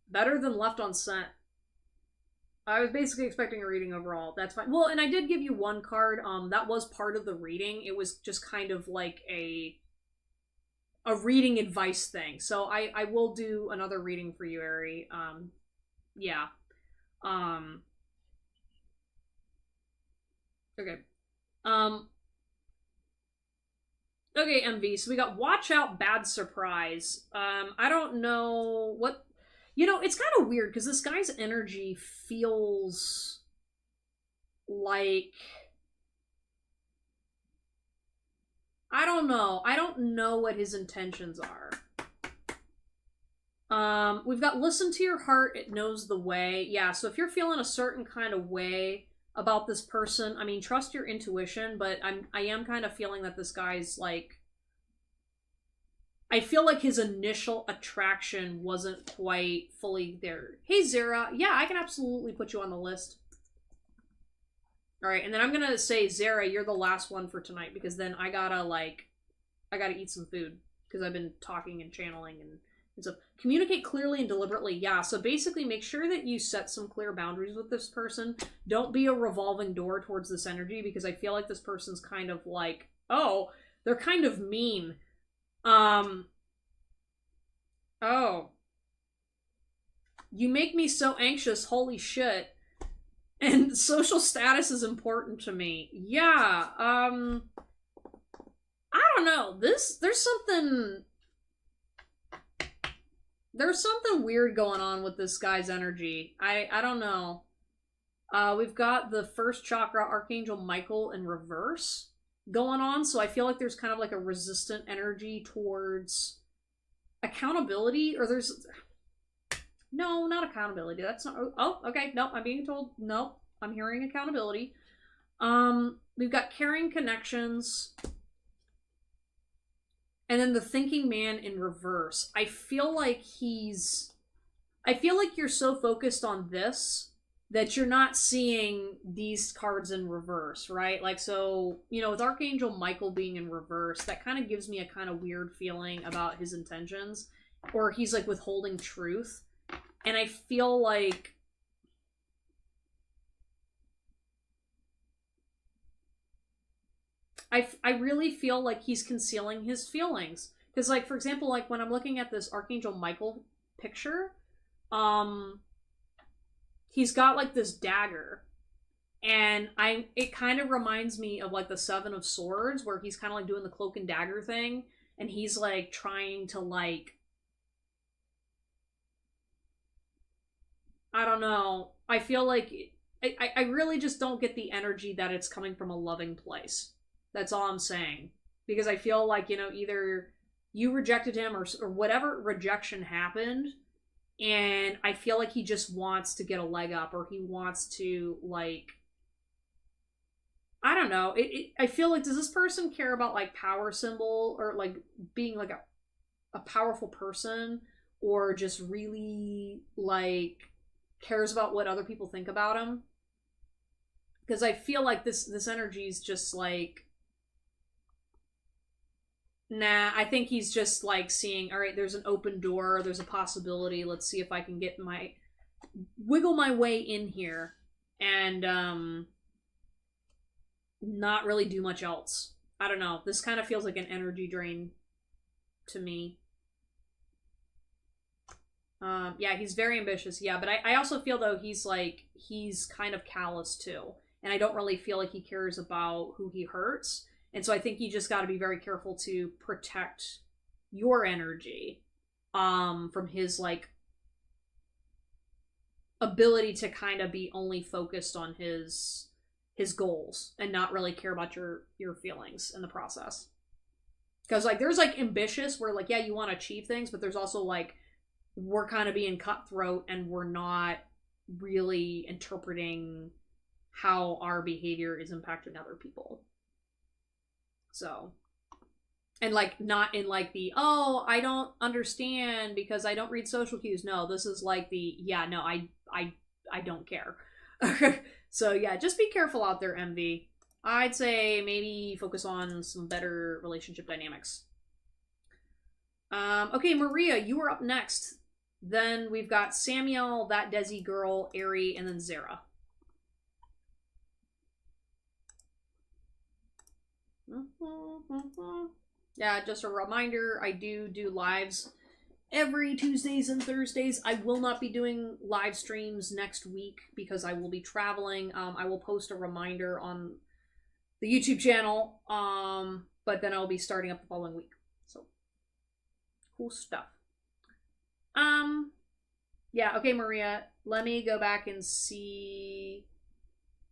Better than left on scent. I was basically expecting a reading overall. That's fine. Well, and I did give you one card. That was part of the reading. It was just kind of like a reading advice thing. So I will do another reading for you, Ari. Yeah. Okay. Okay, MV. So we got watch out, bad surprise. I don't know what... You know, it's kind of weird because this guy's energy feels like... I don't know. I don't know what his intentions are. We've got listen to your heart, it knows the way. Yeah, so if you're feeling a certain kind of way about this person, I mean, trust your intuition, but I am kind of feeling that this guy's like... I feel like his initial attraction wasn't quite fully there. Hey, Zara. Yeah, I can absolutely put you on the list. Alright, and then I'm gonna say, Zara, you're the last one for tonight, because then I gotta eat some food, because I've been talking and channeling and stuff. Communicate clearly and deliberately. Yeah, so basically make sure that you set some clear boundaries with this person. Don't be a revolving door towards this energy, because I feel like this person's kind of like, oh, they're kind of mean. Oh. You make me so anxious, holy shit. And social status is important to me. Yeah, I don't know. There's something weird going on with this guy's energy. I don't know. We've got the first chakra, Archangel Michael, in reverse going on, so I feel like there's kind of like a resistant energy towards accountability, or there's... No, not accountability. That's not... Oh, okay. No, I'm being told... No, I'm hearing accountability. We've got caring connections. And then the thinking man in reverse. I feel like you're so focused on this that you're not seeing these cards in reverse, right? Like, so, you know, with Archangel Michael being in reverse, that kind of gives me a kind of weird feeling about his intentions. Or he's, like, withholding truth. And I feel like I really feel like he's concealing his feelings. Because, like, for example, like, when I'm looking at this Archangel Michael picture, he's got, like, this dagger. And it kind of reminds me of, like, the Seven of Swords, where he's kind of, like, doing the cloak and dagger thing. And he's, like, trying to, like... I don't know. I feel like... I really just don't get the energy that it's coming from a loving place. That's all I'm saying. Because I feel like, you know, either you rejected him or whatever rejection happened, and I feel like he just wants to get a leg up, or he wants to, like... I don't know. I feel like, does this person care about, like, power symbol, or, like, being, like, a powerful person, or just really, like, cares about what other people think about him? Because I feel like this energy is just, like... Nah, I think he's just, like, seeing, alright, there's an open door, there's a possibility, let's see if I can wiggle my way in here, and, not really do much else. I don't know, this kind of feels like an energy drain to me. Yeah, he's very ambitious, yeah, but I also feel, though, he's kind of callous, too, and I don't really feel like he cares about who he hurts. And so I think you just got to be very careful to protect your energy from his, like, ability to kind of be only focused on his goals and not really care about your feelings in the process. Because, like, there's, like, ambitious where, like, yeah, you want to achieve things, but there's also, like, we're kind of being cutthroat and we're not really interpreting how our behavior is impacting other people. So, and, like, not in, like, the, oh, I don't understand because I don't read social cues. No, this is like the, yeah, no, I don't care. So, yeah, just be careful out there, MV. I'd say maybe focus on some better relationship dynamics. Okay, Maria, you are up next. Then we've got Samuel, that Desi girl, Ari, and then Zara. Yeah, just a reminder, I do lives every Tuesdays and Thursdays. I will not be doing live streams next week because I will be traveling. I will post a reminder on the YouTube channel, but then I'll be starting up the following week. So, cool stuff. Yeah, okay, Maria, let me go back and see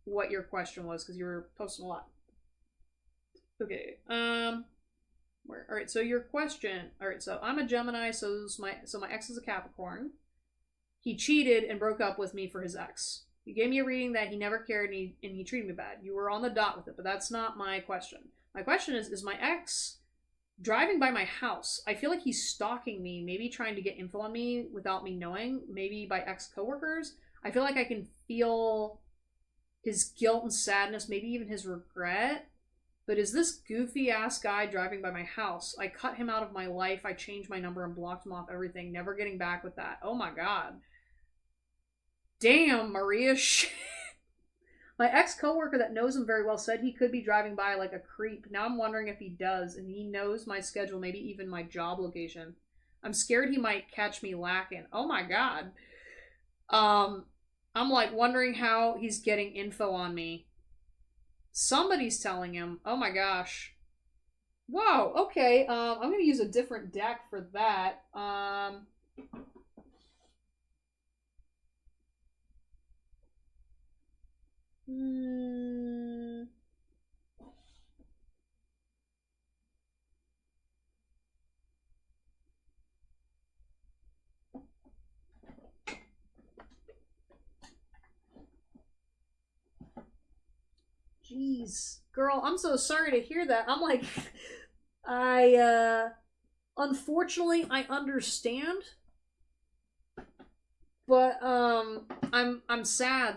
what your question was, because you were posting a lot. Okay, alright, so your question, alright, so I'm a Gemini, so my ex is a Capricorn. He cheated and broke up with me for his ex. He gave me a reading that he never cared and he treated me bad. You were on the dot with it, but that's not my question. My question is my ex driving by my house? I feel like he's stalking me, maybe trying to get info on me without me knowing, maybe by ex-coworkers. I feel like I can feel his guilt and sadness, maybe even his regret. But is this goofy-ass guy driving by my house? I cut him out of my life. I changed my number and blocked him off everything. Never getting back with that. Oh my god. Damn, Maria. My ex-coworker that knows him very well said he could be driving by like a creep. Now I'm wondering if he does, and he knows my schedule, maybe even my job location. I'm scared he might catch me lacking. Oh my god. I'm like wondering how he's getting info on me. Somebody's telling him. Oh my gosh. Whoa, okay. I'm going to use a different deck for that. Jeez. Girl, I'm so sorry to hear that. I'm like, unfortunately, I understand. But, I'm sad.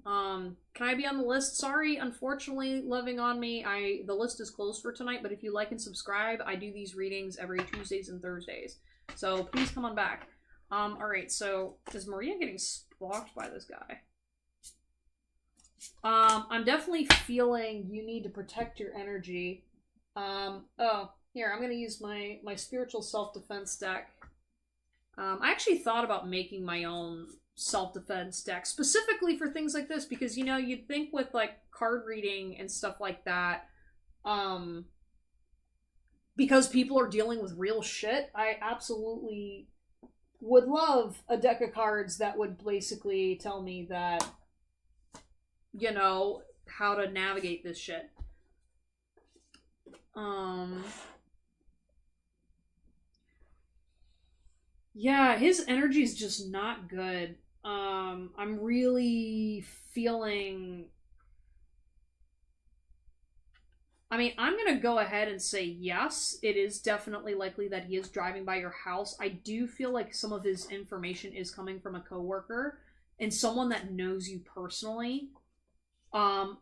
Can I be on the list? Sorry, unfortunately, Loving on Me, the list is closed for tonight, but if you like and subscribe, I do these readings every Tuesdays and Thursdays. So please come on back. Alright, so is Maria getting stalked by this guy? I'm definitely feeling you need to protect your energy. Oh, here, I'm gonna use my spiritual self-defense deck. I actually thought about making my own self-defense deck specifically for things like this because you'd think with like card reading and stuff like that, um, because people are dealing with real shit. I absolutely would love a deck of cards that would basically tell me that how to navigate this shit. Um, yeah, his energy's just not good. I'm really feeling. I mean, I'm gonna go ahead and say yes. It is definitely likely that he is driving by your house. I do feel like some of his information is coming from a coworker and someone that knows you personally. Um,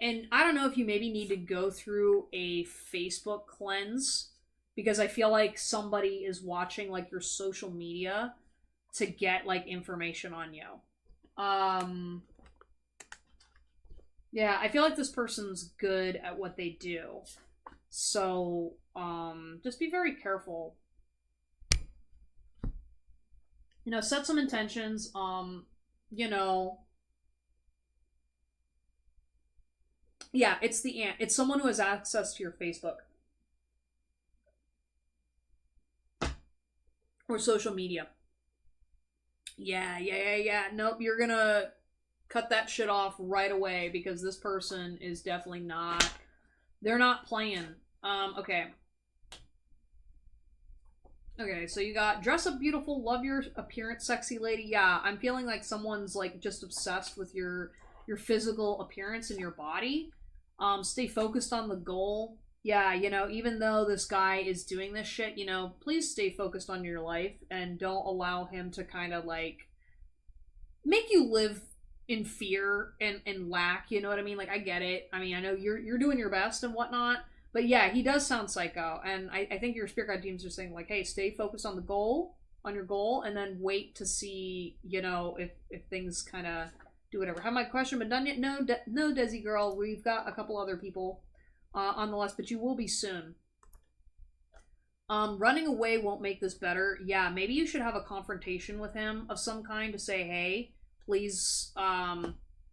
and I don't know if you maybe need to go through a Facebook cleanse because I feel like somebody is watching like your social media to get like information on you. Um, yeah, I feel like this person's good at what they do. So, just be very careful. Set some intentions. You know, yeah, it's the ant. It's someone who has access to your Facebook or social media. Yeah. Nope, you're gonna cut that shit off right away because this person is definitely not. They're not playing. Okay. Okay, so you got dress up beautiful, love your appearance, sexy lady. Yeah, I'm feeling like someone's like just obsessed with your physical appearance and your body. Stay focused on the goal. Yeah, even though this guy is doing this shit, please stay focused on your life and don't allow him to kind of like make you live in fear and lack. You know what I mean? Like I get it. I mean, I know you're doing your best and whatnot, but yeah, he does sound psycho. And I think your spirit guide teams are saying like, hey, stay focused on the goal, on your goal, and then wait to see, if things kind of do whatever. Have my question been done yet? No, no, Desi girl. We've got a couple other people on the list, but you will be soon. Running away won't make this better. Yeah, maybe you should have a confrontation with him of some kind to say, hey, please,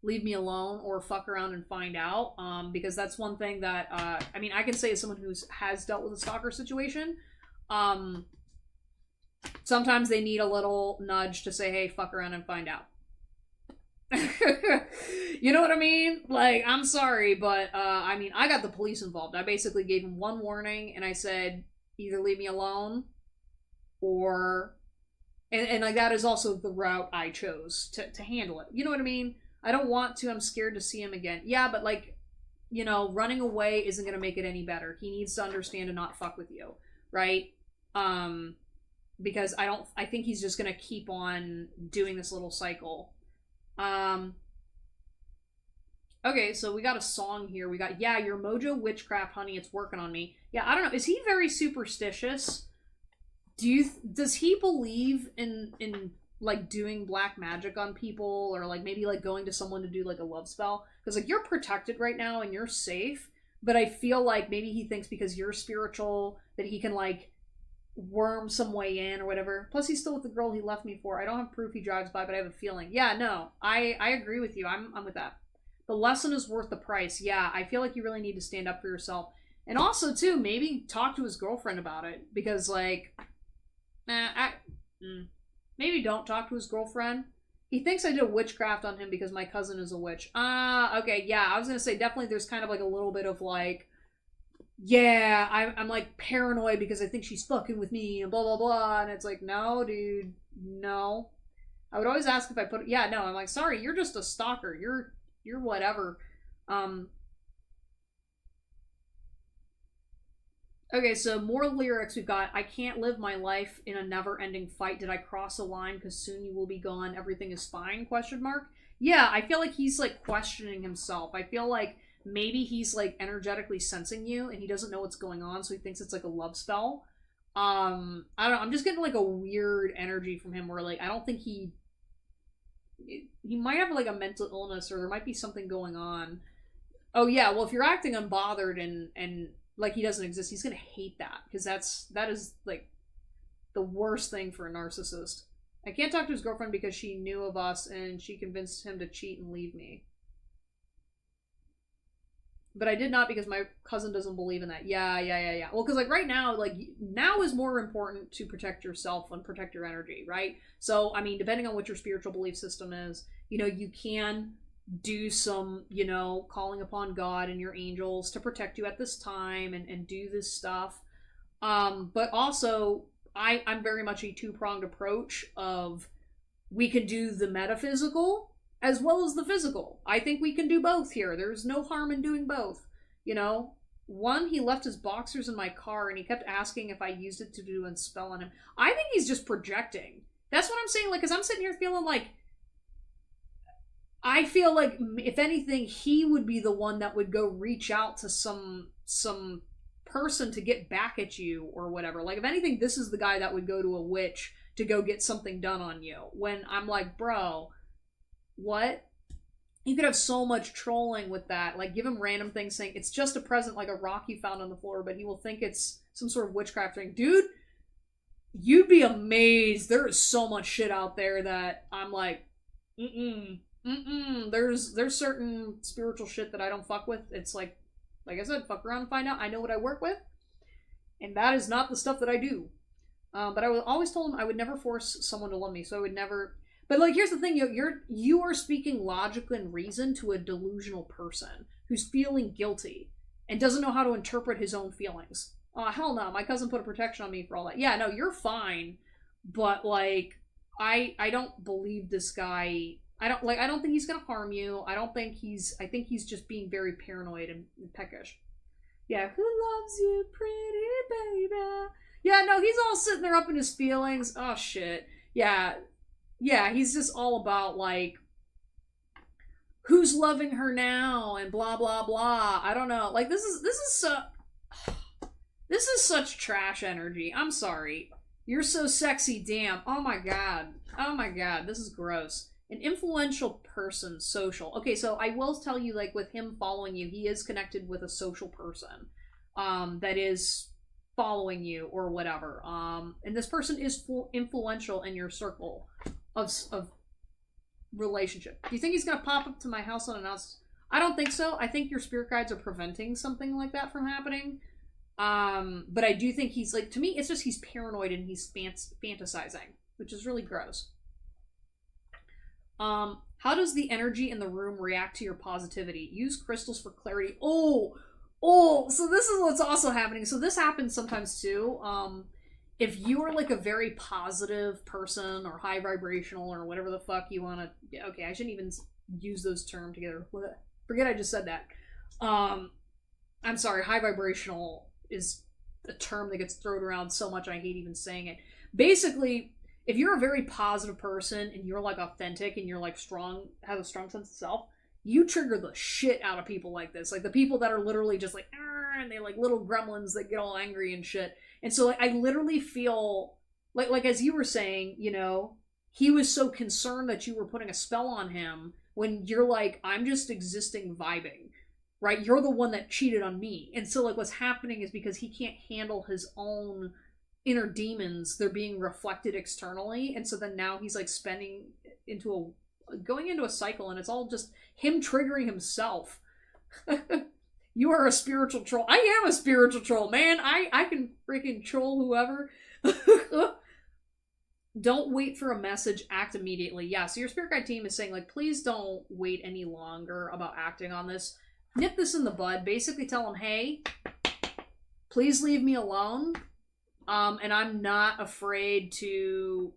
leave me alone or fuck around and find out. Because that's one thing that, I mean, I can say as someone who has dealt with a stalker situation, um, sometimes they need a little nudge to say, hey, fuck around and find out. You know what I mean? Like, I'm sorry, but I mean, I got the police involved. I basically gave him one warning, and I said, either leave me alone, or and like that is also the route I chose to handle it. You know what I mean? I don't want to. I'm scared to see him again. Yeah, but like, running away isn't gonna make it any better. He needs to understand and not fuck with you, right? Um, because I think he's just gonna keep on doing this little cycle. Um, okay, so we got a song here. We got, yeah, your mojo witchcraft, honey, it's working on me. Yeah, I don't know. Is he very superstitious? Does he believe in like doing black magic on people, or like maybe like going to someone to do like a love spell? Because like you're protected right now and you're safe, but I feel like maybe he thinks because you're spiritual that he can like worm some way in or whatever. Plus, he's still with the girl he left me for. I don't have proof he drives by, but I have a feeling. Yeah, no, I agree with you. I'm with that. The lesson is worth the price. Yeah, I feel like you really need to stand up for yourself, and also too maybe talk to his girlfriend about it because like, maybe don't talk to his girlfriend. He thinks I did witchcraft on him because my cousin is a witch. Okay, yeah, I was gonna say definitely. There's kind of like a little bit of like, yeah, I'm like paranoid because I think she's fucking with me and blah blah blah, and it's like, no, dude, no. I would always ask if I put, yeah, no. I'm like, sorry, you're just a stalker. You're whatever. Um. Okay, so more lyrics we've got. I can't live my life in a never-ending fight. Did I cross a line? Because soon you will be gone. Everything is fine? Question mark. Yeah, I feel like he's like questioning himself. I feel like maybe he's like energetically sensing you and he doesn't know what's going on, so he thinks it's like a love spell. I don't know. I'm just getting like a weird energy from him where like I don't think he. he might have like a mental illness, or there might be something going on. Oh yeah, well if you're acting unbothered and like he doesn't exist, he's gonna hate that, because that is like the worst thing for a narcissist. I can't talk to his girlfriend because she knew of us and she convinced him to cheat and leave me. But I did not, because my cousin doesn't believe in that. Yeah. Well, because like right now, like now is more important to protect yourself and protect your energy, right? So, I mean, depending on what your spiritual belief system is, you can do some, calling upon God and your angels to protect you at this time and do this stuff. But also, I'm very much a two-pronged approach of we can do the metaphysical as well as the physical. I think we can do both here. There's no harm in doing both. One, he left his boxers in my car and he kept asking if I used it to do a spell on him. I think he's just projecting. That's what I'm saying, like, because I'm sitting here feeling like, I feel like, if anything, he would be the one that would go reach out to some person to get back at you or whatever. Like, if anything, this is the guy that would go to a witch to go get something done on you. When I'm like, bro, what? You could have so much trolling with that. Like, give him random things saying, it's just a present, like a rock you found on the floor, but he will think it's some sort of witchcraft thing. Dude, you'd be amazed. There is so much shit out there that I'm like, There's certain spiritual shit that I don't fuck with. It's like I said, fuck around and find out. I know what I work with, and that is not the stuff that I do. But I always told him I would never force someone to love me, so I would never. But like, here's the thing: you are speaking logic and reason to a delusional person who's feeling guilty and doesn't know how to interpret his own feelings. Oh hell no! My cousin put a protection on me for all that. Yeah, no, you're fine, but like, I don't believe this guy. I don't think he's gonna harm you. I think he's just being very paranoid and peckish. Yeah, who loves you, pretty baby? Yeah, no, he's all sitting there up in his feelings. Oh shit. Yeah, he's just all about like, who's loving her now and blah blah blah. I don't know. Like, this is such trash energy. I'm sorry. You're so sexy, damn. Oh my god, this is gross. An influential person, social. Okay, so I will tell you, like, with him following you, he is connected with a social person that is following you or whatever. And this person is influential in your circle of relationship. Do you think he's going to pop up to my house unannounced? I don't think so. I think your spirit guides are preventing something like that from happening. But I do think he's, like, to me, it's just he's paranoid and he's fantasizing, which is really gross. How does the energy in the room react to your positivity? Use crystals for clarity. Oh, so this is what's also happening. So this happens sometimes too. If you are like a very positive person or high vibrational or whatever the fuck you want to, okay, I shouldn't even use those terms together. Forget I just said that. I'm sorry, high vibrational is a term that gets thrown around so much I hate even saying it. Basically, if you're a very positive person and you're like authentic and you're like strong, have a strong sense of self, you trigger the shit out of people like this. Like the people that are literally just like, and they like little gremlins that get all angry and shit. And so like, I literally feel like as you were saying, he was so concerned that you were putting a spell on him when you're like, I'm just existing vibing, right? You're the one that cheated on me. And so like what's happening is because he can't handle his own inner demons, they're being reflected externally, and so then now he's like going into a cycle, and it's all just him triggering himself. You are a spiritual troll. I am a spiritual troll, man. I can freaking troll whoever. Don't wait for a message, act immediately. Yeah, so your spirit guide team is saying, like, please don't wait any longer about acting on this. Nip this in the bud. Basically tell him, hey, please leave me alone. And I'm not afraid to,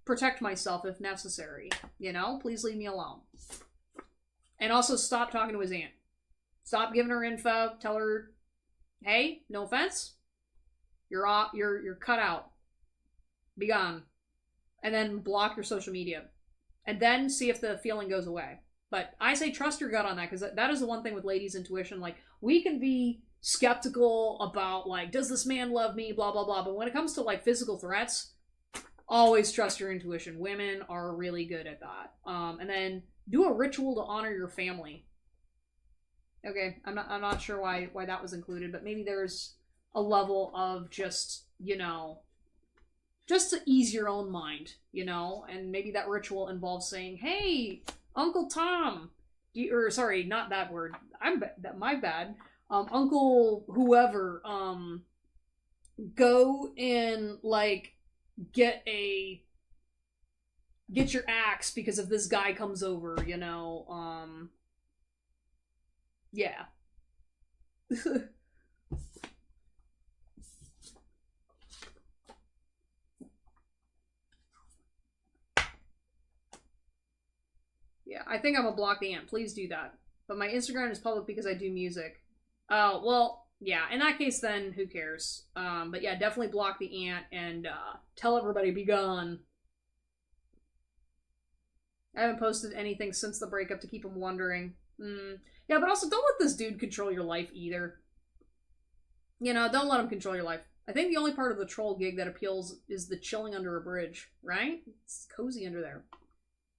protect myself if necessary. Please leave me alone. And also stop talking to his aunt. Stop giving her info. Tell her, hey, no offense, you're cut out. Be gone. And then block your social media. And then see if the feeling goes away. But I say trust your gut on that, because that is the one thing with ladies' intuition. Like, we can be skeptical about, like, does this man love me, blah blah blah, but when it comes to like physical threats, Always trust your intuition. Women are really good at that. And then do a ritual to honor your family. Okay, I'm not sure why that was included, but maybe there's a level of just, just to ease your own mind, and maybe that ritual involves saying, "Hey, Uncle Tom," or sorry, not that word. My bad. Uncle whoever, go and like get your axe because if this guy comes over, yeah. Yeah, I think I'm gonna block the ant. Please do that. But my Instagram is public because I do music. Oh, well, yeah, in that case then, who cares? But yeah, definitely block the ant and tell everybody be gone. I haven't posted anything since the breakup to keep them wondering. Yeah, but also don't let this dude control your life either. Don't let him control your life. I think the only part of the troll gig that appeals is the chilling under a bridge, right? It's cozy under there.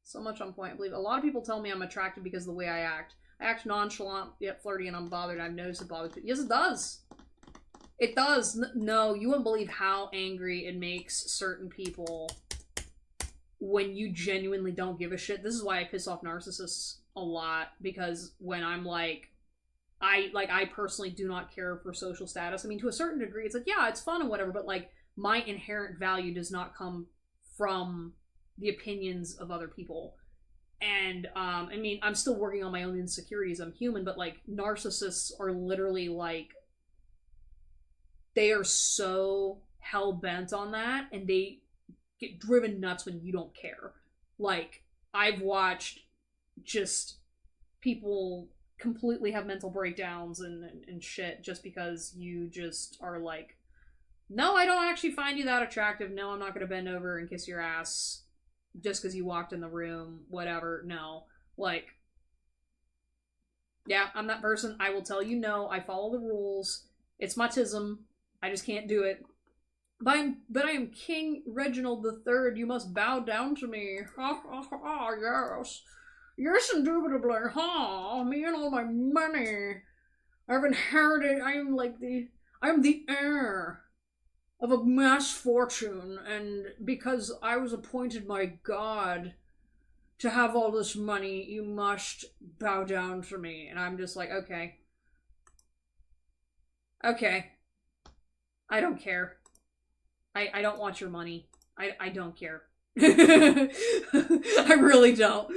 So much on point. I believe a lot of people tell me I'm attracted because of the way I act. I act nonchalant yet flirty and unbothered. I've noticed it bothers people. Yes, it does. It does. No, you wouldn't believe how angry it makes certain people when you genuinely don't give a shit. This is why I piss off narcissists a lot, because when I'm like, I personally do not care for social status. I mean, to a certain degree, it's like, yeah, it's fun and whatever, but like, my inherent value does not come from the opinions of other people. And I mean, I'm still working on my own insecurities. I'm human, but like, narcissists are literally like, they are so hell bent on that, and they get driven nuts when you don't care. Like, I've watched just people completely have mental breakdowns and shit just because you just are like, no, I don't actually find you that attractive. No, I'm not gonna bend over and kiss your ass just because you walked in the room, whatever. No. Like, yeah, I'm that person. I will tell you no. I follow the rules. It's machism. I just can't do it. But I am King Reginald III. You must bow down to me. Ha ha ha, yes. Yes, indubitably. Ha, me and all my money. I've inherited, I am the heir of a mass fortune, and because I was appointed by God to have all this money, you must bow down to me. And I'm just like, okay. Okay. I don't care. I don't want your money. I don't care. I really don't.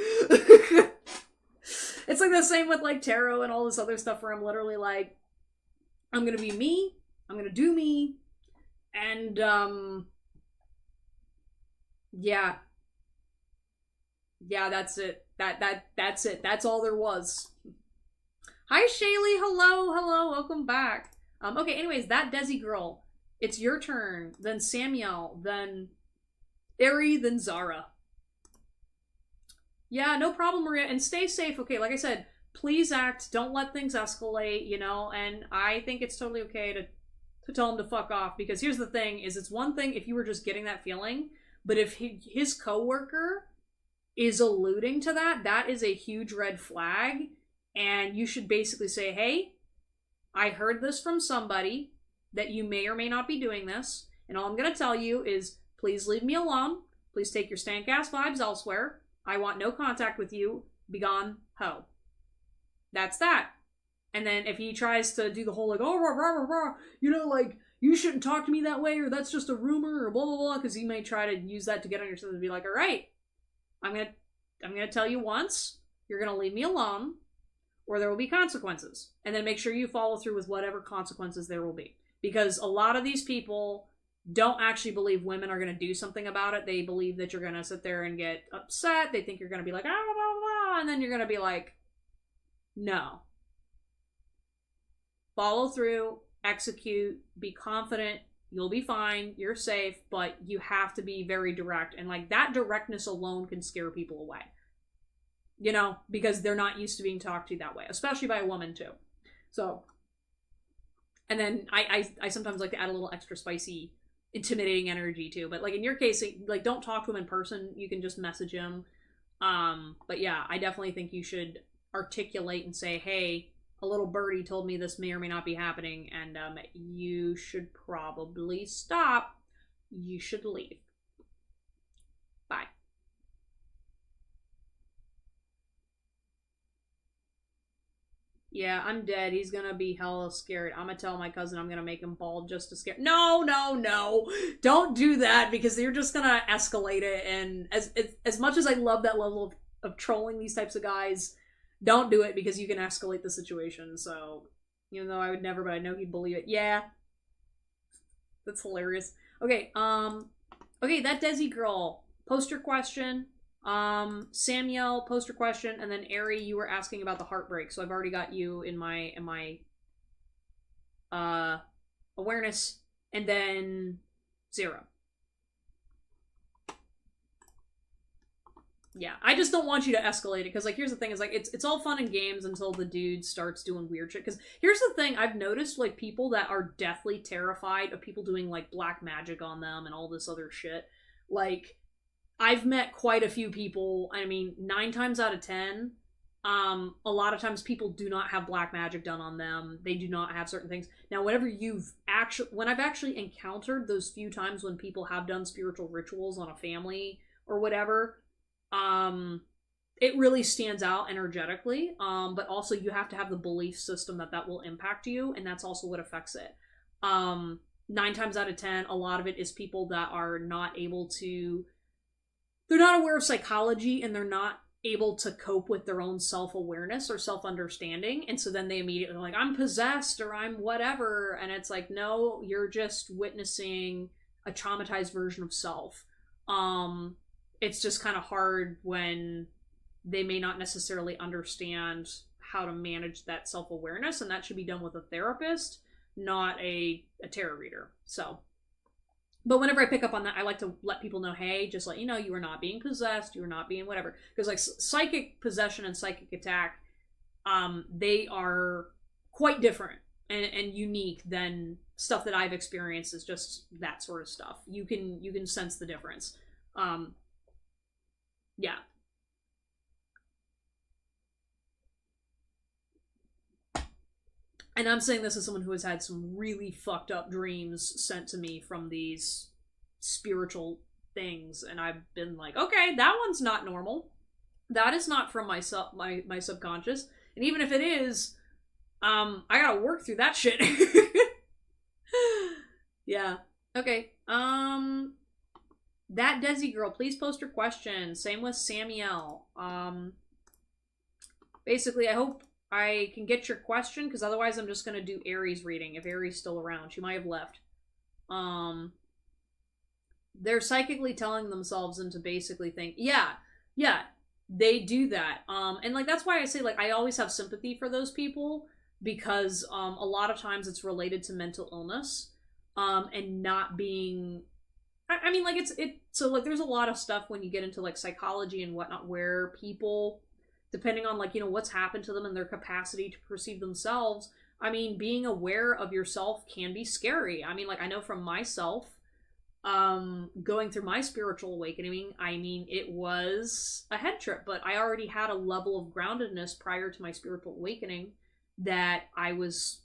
It's like the same with like tarot and all this other stuff where I'm literally like, I'm gonna be me, I'm gonna do me, and yeah. Yeah, that's it. That's it. That's all there was. Hi Shaylee, hello, welcome back. Okay, anyways, that Desi girl. It's your turn, then Samuel, then Ari, then Zara. Yeah, no problem, Maria. And stay safe, okay? Like I said, please act. Don't let things escalate, and I think it's totally okay to tell him to fuck off, because here's the thing, is it's one thing if you were just getting that feeling, but if his coworker is alluding to that, that is a huge red flag, and you should basically say, hey, I heard this from somebody, that you may or may not be doing this, and all I'm going to tell you is, please leave me alone, please take your stank ass vibes elsewhere, I want no contact with you, begone, ho. That's that. And then if he tries to do the whole like, oh, rah, rah, rah, like, you shouldn't talk to me that way, or that's just a rumor, or blah, blah, blah, because he may try to use that to get on your side and be like, all right, I'm gonna tell you once, you're gonna leave me alone, or there will be consequences. And then make sure you follow through with whatever consequences there will be. Because a lot of these people don't actually believe women are going to do something about it. They believe that you're going to sit there and get upset. They think you're going to be like, ah, blah, blah, blah, and then you're going to be like, no. Follow through, execute, be confident, you'll be fine, you're safe, but you have to be very direct. And like, that directness alone can scare people away. Because they're not used to being talked to that way, especially by a woman too. So, and then I sometimes like to add a little extra spicy intimidating energy too. But like in your case, like don't talk to him in person. You can just message him. But yeah, I definitely think you should articulate and say, hey, a little birdie told me this may or may not be happening, and you should probably stop. You should leave. Bye. Yeah, I'm dead. He's gonna be hella scared. I'm gonna tell my cousin I'm gonna make him bald just to scare. No, no, no! Don't do that because you're just gonna escalate it. And as much as I love that level of trolling these types of guys, don't do it because you can escalate the situation. So, even though I would never, but I know he'd believe it. Yeah, that's hilarious. Okay, okay, that Desi girl. Poster question. Samuel, poster question, and then Ari, you were asking about the heartbreak, so I've already got you in my awareness, and then 0. Yeah, I just don't want you to escalate it, because like here's the thing, is like it's all fun and games until the dude starts doing weird shit. Because here's the thing, I've noticed like people that are deathly terrified of people doing like black magic on them and all this other shit, like I've met quite a few people. I mean, 9 times out of 10, a lot of times people do not have black magic done on them. They do not have certain things. Now, when I've actually encountered those few times when people have done spiritual rituals on a family or whatever, it really stands out energetically. But also you have to have the belief system that will impact you, and that's also what affects it. 9 times out of 10, a lot of it is people that are not able to. They're not aware of psychology, and they're not able to cope with their own self-awareness or self-understanding, and so then they immediately are like, I'm possessed or I'm whatever, and it's like, no, you're just witnessing a traumatized version of self. It's just kind of hard when they may not necessarily understand how to manage that self-awareness, and that should be done with a therapist, not a tarot reader. So but whenever I pick up on that, I like to let people know, hey, just let you know, you are not being possessed, you are not being whatever. Because like psychic possession and psychic attack, they are quite different and unique than stuff that I've experienced. Is just that sort of stuff. You can sense the difference. Yeah. And I'm saying this as someone who has had some really fucked up dreams sent to me from these spiritual things, and I've been like, okay, that one's not normal. That is not from my subconscious. And even if it is, I gotta work through that shit. Yeah. Okay. That Desi girl, please post her question. Same with Samuel. Basically, I hope I can get your question, because otherwise I'm just going to do Aries reading, if Aries still around. She might have left. They're psychically telling themselves into basically think, yeah, they do that. And like, that's why I say, like, I always have sympathy for those people, because a lot of times it's related to mental illness, and not being, I mean, like, so like, there's a lot of stuff when you get into like psychology and whatnot, where people, depending on like, what's happened to them and their capacity to perceive themselves, I mean, being aware of yourself can be scary. I mean, like, I know from myself, going through my spiritual awakening, I mean, it was a head trip, but I already had a level of groundedness prior to my spiritual awakening that I was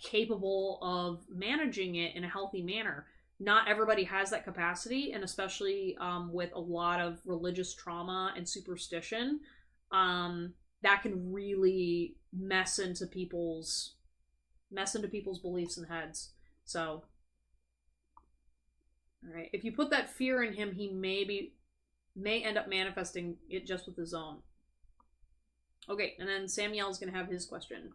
capable of managing it in a healthy manner. Not everybody has that capacity, and especially with a lot of religious trauma and superstition, that can really mess into people's beliefs and heads. So, all right, if you put that fear in him, he may end up manifesting it just with his own. Okay, and then Samuel's gonna have his question.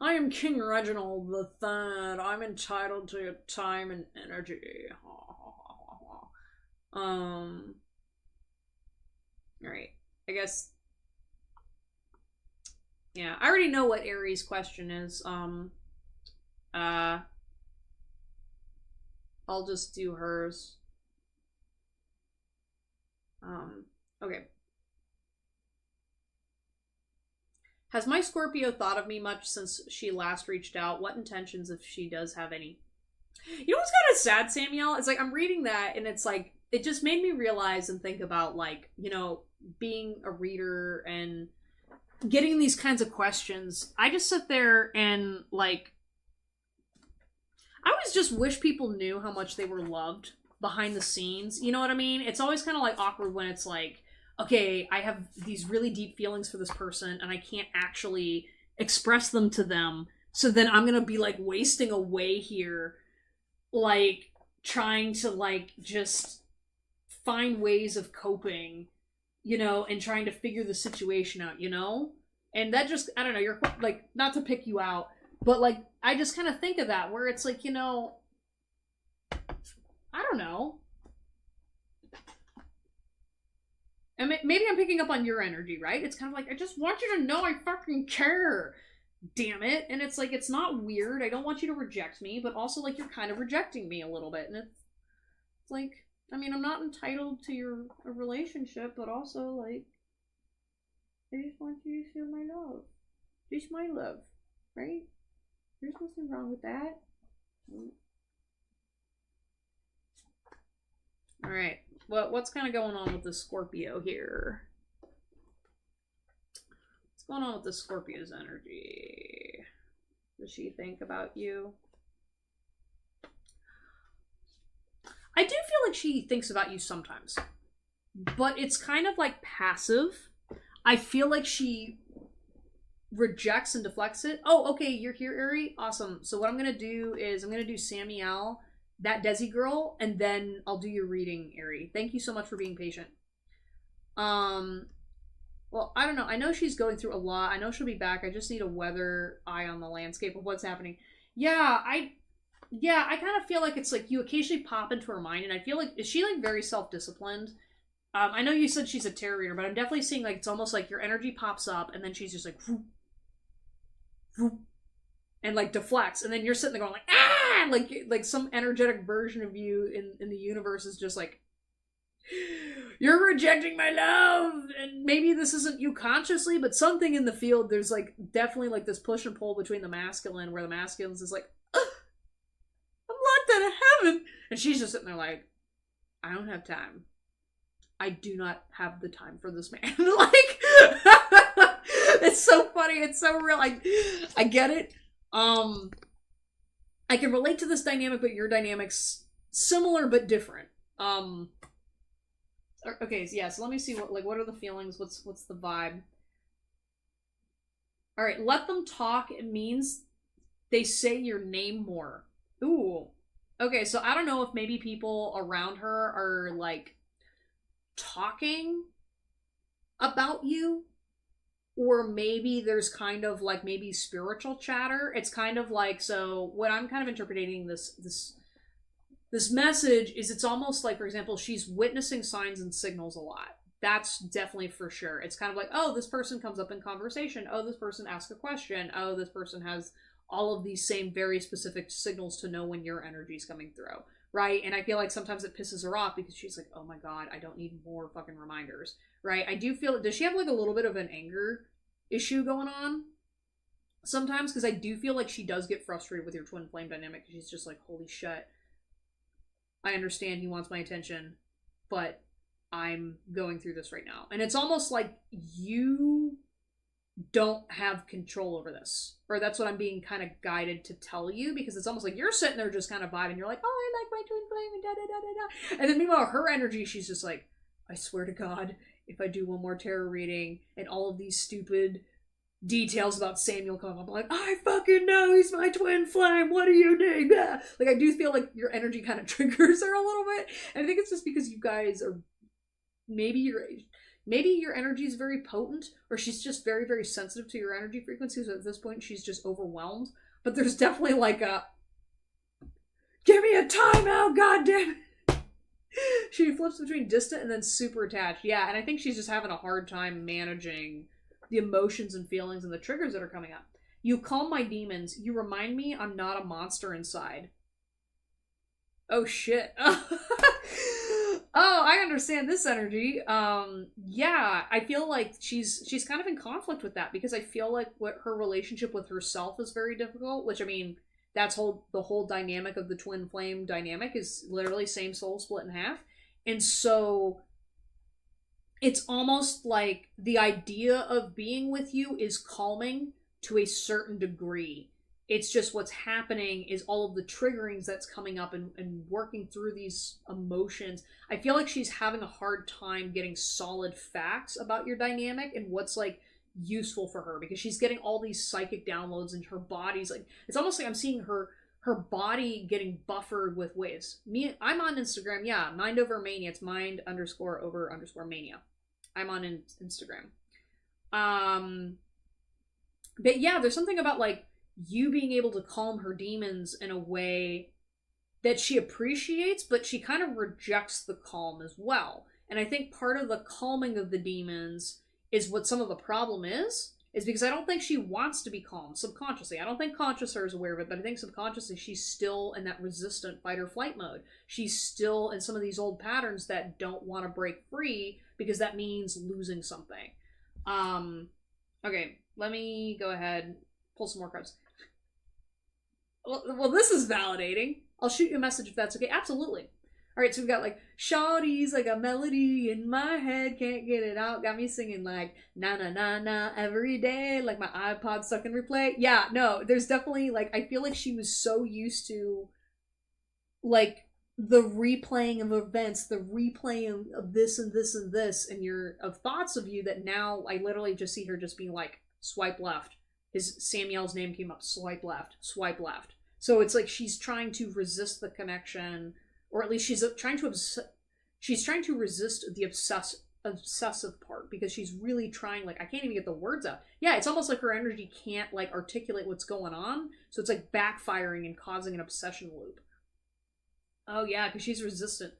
I am King Reginald the Third. I'm entitled to your time and energy. Alright. I guess. Yeah, I already know what Aries' question is. I'll just do hers. Okay. Has my Scorpio thought of me much since she last reached out? What intentions, if she does have any? You know what's kind of sad, Samuel? It's like I'm reading that and it's like it just made me realize and think about like, being a reader and getting these kinds of questions. I just sit there and like I always just wish people knew how much they were loved behind the scenes. You know what I mean? It's always kind of like awkward when it's like, okay, I have these really deep feelings for this person and I can't actually express them to them. So then I'm going to be like wasting away here, like trying to like just find ways of coping, and trying to figure the situation out, And that just, I don't know, you're like, not to pick you out, but like, I just kind of think of that where it's like, I don't know. And maybe I'm picking up on your energy, right? It's kind of like, I just want you to know I fucking care. Damn it. And it's like, it's not weird. I don't want you to reject me, but also like you're kind of rejecting me a little bit. And it's like, I mean, I'm not entitled to a relationship, but also like, I just want you to feel my love. Just my love, right? There's nothing wrong with that. All right. What's kind of going on with the Scorpio here? What's going on with the Scorpio's energy? Does she think about you? I do feel like she thinks about you sometimes, but it's kind of like passive. I feel like she rejects and deflects it. Oh, okay, you're here, Ari. Awesome. So what I'm gonna do is I'm gonna do Samuel, that Desi girl, and then I'll do your reading, Ari. Thank you so much for being patient. Well, I don't know. I know she's going through a lot. I know she'll be back. I just need a weather eye on the landscape of what's happening. I kind of feel like it's like you occasionally pop into her mind, and I feel like, is she like very self-disciplined? I know you said she's a tarot reader, but I'm definitely seeing like it's almost like your energy pops up, and then she's just like, whoop, whoop, and like deflects, and then you're sitting there going like, ah, like some energetic version of you in the universe is just like, you're rejecting my love. And maybe this isn't you consciously, but something in the field, there's like definitely like this push and pull between the masculine, where the masculine is like, I'm locked out of heaven, and she's just sitting there like, I don't have time. I do not have the time for this man. Like, it's so funny. It's so real. I get it. I can relate to this dynamic, but your dynamic's similar but different. Okay, so yeah, so let me see what are the feelings? What's the vibe? All right, let them talk. It means they say your name more. Ooh. Okay, so I don't know if maybe people around her are like talking about you, or maybe there's kind of like maybe spiritual chatter. It's kind of like, so what I'm kind of interpreting this message is, it's almost like, for example, she's witnessing signs and signals a lot. That's definitely for sure. It's kind of like, oh, this person comes up in conversation. Oh, this person asks a question. Oh, this person has all of these same very specific signals to know when your energy is coming through. Right? And I feel like sometimes it pisses her off because she's like, oh my god, I don't need more fucking reminders. Right? I do feel, does she have like a little bit of an anger issue going on sometimes? Because I do feel like she does get frustrated with your twin flame dynamic. She's just like, holy shit, I understand he wants my attention, but I'm going through this right now. And it's almost like you don't have control over this. Or that's what I'm being kind of guided to tell you, because it's almost like you're sitting there just kind of vibing. You're like, oh, I like my twin flame and da-da-da-da-da. And then meanwhile, her energy, she's just like, I swear to God, if I do one more tarot reading and all of these stupid details about Samuel come up, I'm like, I fucking know he's my twin flame. What do you need? Like, I do feel like your energy kind of triggers her a little bit. And I think it's just because you guys are, maybe your energy is very potent, or she's just very, very sensitive to your energy frequency. So at this point, she's just overwhelmed. But there's definitely like a, give me a timeout, goddamn it. She flips between distant and then super attached. Yeah, and I think she's just having a hard time managing the emotions and feelings and the triggers that are coming up. You calm my demons. You remind me I'm not a monster inside. Oh shit. Oh, I understand this energy. Yeah, I feel like she's kind of in conflict with that because I feel like what her relationship with herself is very difficult, which I mean, that's the whole dynamic of the twin flame dynamic is literally same soul split in half. And so it's almost like the idea of being with you is calming to a certain degree. It's just what's happening is all of the triggerings that's coming up and working through these emotions. I feel like she's having a hard time getting solid facts about your dynamic and what's like useful for her because she's getting all these psychic downloads and her body's like it's almost like I'm seeing her body getting buffered with waves. I'm on Instagram, yeah, mind over mania. It's mind underscore over underscore mania. I'm on Instagram. But yeah, there's something about like you being able to calm her demons in a way that she appreciates, but she kind of rejects the calm as well. And I think part of the calming of the demons is what some of the problem is because I don't think she wants to be calm subconsciously. I don't think conscious her is aware of it, but I think subconsciously she's still in that resistant fight or flight mode. She's still in some of these old patterns that don't want to break free because that means losing something. Okay, let me go ahead, pull some more cards. Well, this is validating. I'll shoot you a message if that's okay. Absolutely. All right, so we've got like Shawty's like a melody in my head, can't get it out. Got me singing like na na na na every day, like my iPod stuck in replay. Yeah, no, there's definitely like I feel like she was so used to like the replaying of events, the replaying of this and this and this, and your of thoughts of you that now I literally just see her just being like swipe left. His Samuel's name came up. Swipe left. Swipe left. So it's like she's trying to resist the connection, or at least she's trying to resist the obsessive part because she's really trying. Like I can't even get the words out. Yeah, it's almost like her energy can't like articulate what's going on, so it's like backfiring and causing an obsession loop. Oh yeah, because she's resistant.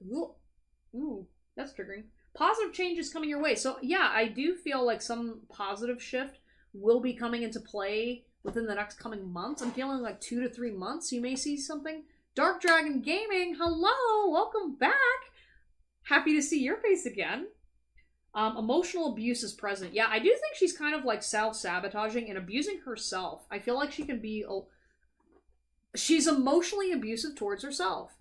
Ooh, that's triggering. Positive change is coming your way. So yeah, I do feel like some positive shift will be coming into play within the next coming months. I'm feeling like 2 to 3 months. You may see something. Dark Dragon Gaming, hello, welcome back. Happy to see your face again. Emotional abuse is present. Yeah, I do think she's kind of like self-sabotaging and abusing herself. I feel like she can be... She's emotionally abusive towards herself.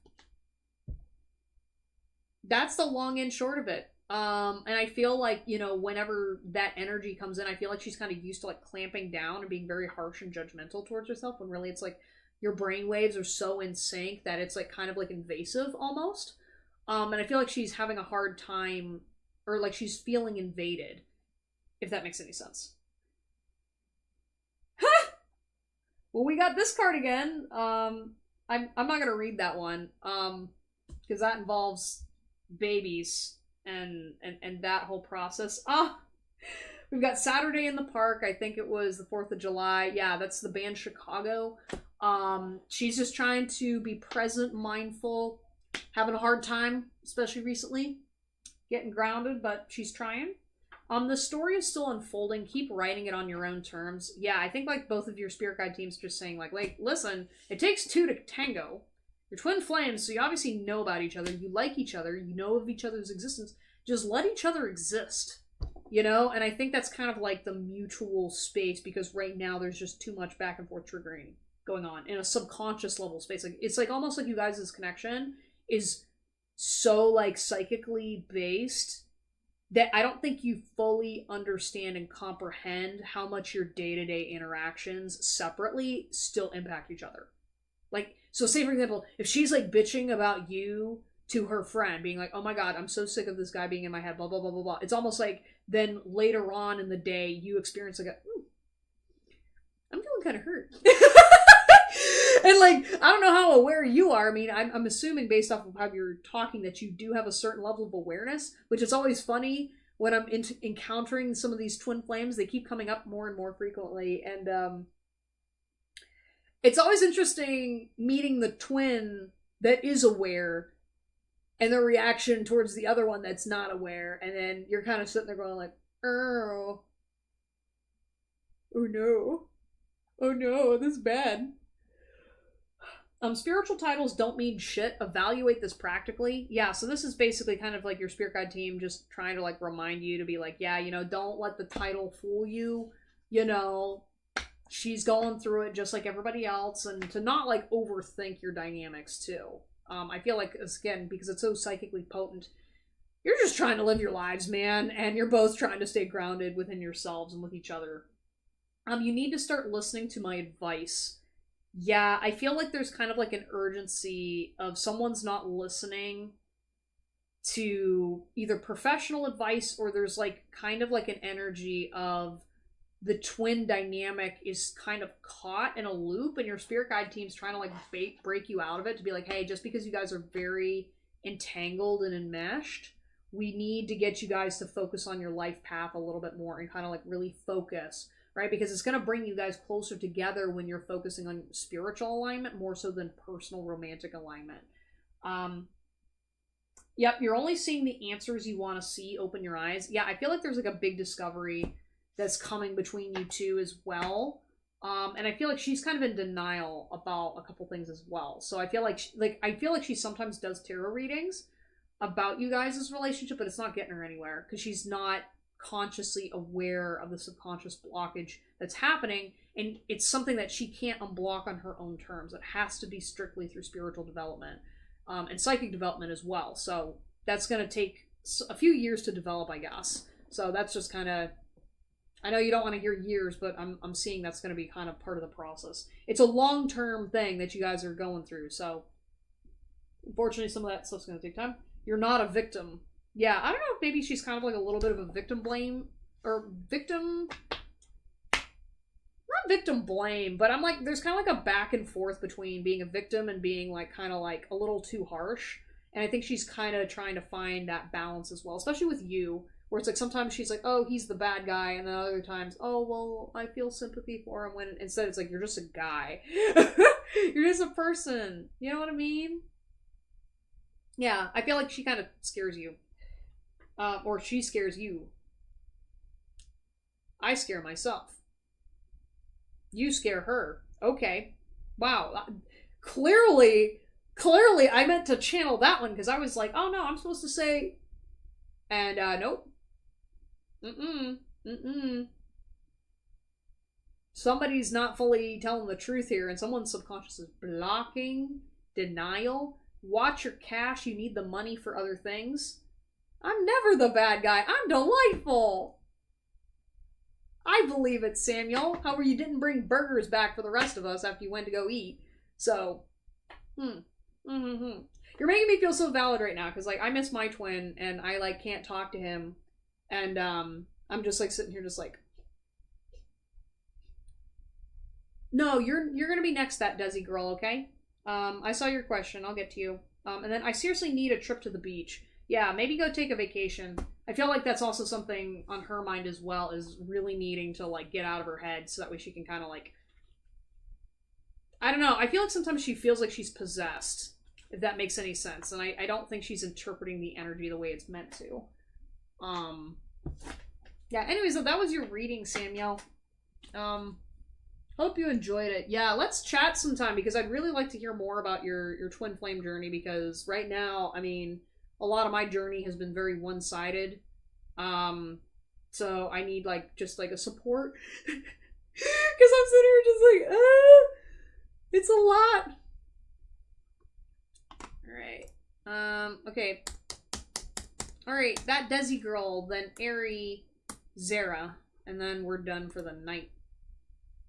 That's the long and short of it. And I feel like, you know, whenever that energy comes in, I feel like she's kind of used to like clamping down and being very harsh and judgmental towards herself when really it's like your brain waves are so in sync that it's like kind of like invasive almost. And I feel like she's having a hard time or like she's feeling invaded, if that makes any sense. Well, we got this card again. I'm not gonna read that one. Because that involves babies and that whole process. We've got Saturday in the Park. I think it was the 4th of July. Yeah, that's the band Chicago. She's just trying to be present, mindful, having a hard time, especially recently, getting grounded, but she's trying. The story is still unfolding. Keep writing it on your own terms. Yeah, I think like both of your spirit guide teams just saying like, listen, it takes two to tango. You're twin flames, so you obviously know about each other. You like each other. You know of each other's existence. Just let each other exist, you know? And I think that's kind of like the mutual space because right now there's just too much back and forth triggering going on in a subconscious level space. Like it's like almost like you guys' connection is so like psychically based that I don't think you fully understand and comprehend how much your day-to-day interactions separately still impact each other. Like, so say for example, if she's like bitching about you to her friend, being like, oh my god, I'm so sick of this guy being in my head, blah, blah, blah, blah, blah. It's almost like then later on in the day, you experience like I'm feeling kind of hurt. And like, I don't know how aware you are. I mean, I'm assuming based off of how you're talking that you do have a certain level of awareness, which is always funny when I'm encountering some of these twin flames. They keep coming up more and more frequently. And it's always interesting meeting the twin that is aware and their reaction towards the other one that's not aware. And then you're kind of sitting there going like, oh no. Oh no, this is bad. Spiritual titles don't mean shit. Evaluate this practically. Yeah, so this is basically kind of like your spirit guide team just trying to like remind you to be like, yeah, you know, don't let the title fool you. You know, she's going through it just like everybody else, and to not like overthink your dynamics too. I feel like, again, because it's so psychically potent, you're just trying to live your lives, man, and you're both trying to stay grounded within yourselves and with each other. You need to start listening to my advice. Yeah, I feel like there's kind of like an urgency of someone's not listening to either professional advice, or there's like kind of like an energy of the twin dynamic is kind of caught in a loop, and your spirit guide team's trying to like break you out of it, to be like, hey, just because you guys are very entangled and enmeshed, we need to get you guys to focus on your life path a little bit more and kind of like really focus, right? Because it's going to bring you guys closer together when you're focusing on spiritual alignment more so than personal romantic alignment. Yep, you're only seeing the answers you want to see. Open your eyes. Yeah, I feel like there's like a big discovery that's coming between you two as well. And I feel like she's kind of in denial about a couple things as well. So I feel like she sometimes does tarot readings about you guys' relationship, but it's not getting her anywhere because she's not consciously aware of the subconscious blockage that's happening, and it's something that she can't unblock on her own terms. It has to be strictly through spiritual development, and psychic development as well. So that's going to take a few years to develop, I guess. So that's just kind of, I know you don't want to hear years, but I'm seeing that's going to be kind of part of the process. It's a long-term thing that you guys are going through, so unfortunately some of that stuff's going to take time. You're not a victim. Yeah, I don't know if maybe she's kind of like a little bit of a victim blame, or victim, not victim blame, but I'm like, there's kind of like a back and forth between being a victim and being like kind of like a little too harsh. And I think she's kind of trying to find that balance as well, especially with you, where it's like sometimes she's like, oh, he's the bad guy, and then other times, oh, well, I feel sympathy for him, when instead it's like, you're just a guy. You're just a person. You know what I mean? Yeah, I feel like she kind of scares you. Or she scares you. I scare myself. You scare her. Okay. Wow. Clearly, I meant to channel that one, because I was like, oh no, I'm supposed to say, and nope. Somebody's not fully telling the truth here, and someone's subconscious is blocking, denial. Watch your cash. You need the money for other things. I'm never the bad guy. I'm delightful. I believe it, Samuel. However, you didn't bring burgers back for the rest of us after you went to go eat. So, You're making me feel so valid right now, because like I miss my twin and I like can't talk to him, and I'm just like sitting here just like, no, you're gonna be next, that Desi girl, okay? I saw your question. I'll get to you. And then I seriously need a trip to the beach. Yeah, maybe go take a vacation. I feel like that's also something on her mind as well, is really needing to like get out of her head so that way she can kind of like, I don't know, I feel like sometimes she feels like she's possessed, if that makes any sense, and I don't think she's interpreting the energy the way it's meant to. Yeah, anyways, so that was your reading, Samuel. Hope you enjoyed it. Yeah, let's chat sometime, because I'd really like to hear more about your twin flame journey, because right now, I mean, a lot of my journey has been very one-sided. So I need like just like a support. Because I'm sitting here just like, it's a lot. Alright. Okay. Alright, that Desi girl, then Ari, Zara, and then we're done for the night.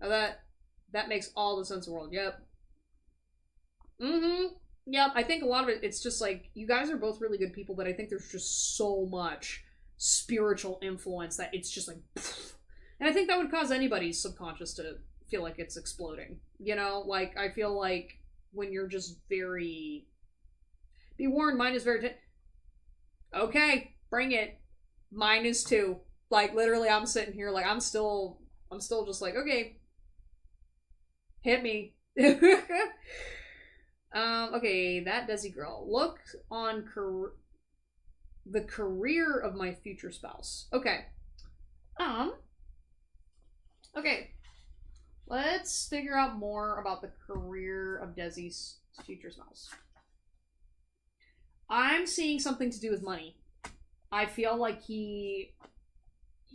Oh, that makes all the sense in the world. Yep. Yep, I think a lot of it, it's just like, you guys are both really good people, but I think there's just so much spiritual influence that it's just like, pfft. And I think that would cause anybody's subconscious to feel like it's exploding. You know, like, I feel like when you're just very, be warned, mine is very, okay, bring it. Mine is too. Like, literally, I'm sitting here, like, I'm still just like, okay, hit me. Okay, that Desi girl. Look on the career of my future spouse. Okay. Okay. Let's figure out more about the career of Desi's His future smells. I'm seeing something to do with money. I feel like he's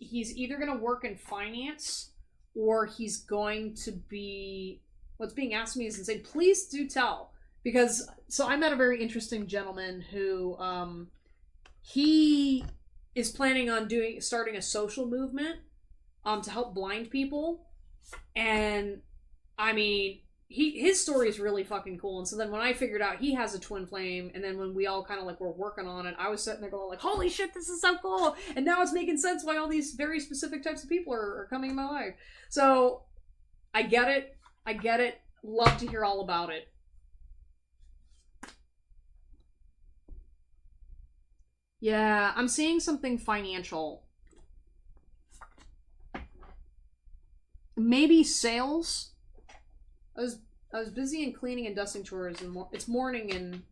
either going to work in finance or he's going to be... What's being asked of me is insane. Please do tell. Because, so I met a very interesting gentleman who, he is planning on starting a social movement, to help blind people. And, I mean, his story is really fucking cool. And so then when I figured out he has a twin flame, and then when we all kind of like were working on it, I was sitting there going like, holy shit, this is so cool. And now it's making sense why all these very specific types of people are coming in my life. So I get it. Love to hear all about it. Yeah, I'm seeing something financial. Maybe sales. I was busy in cleaning and dusting chores, and it's morning, and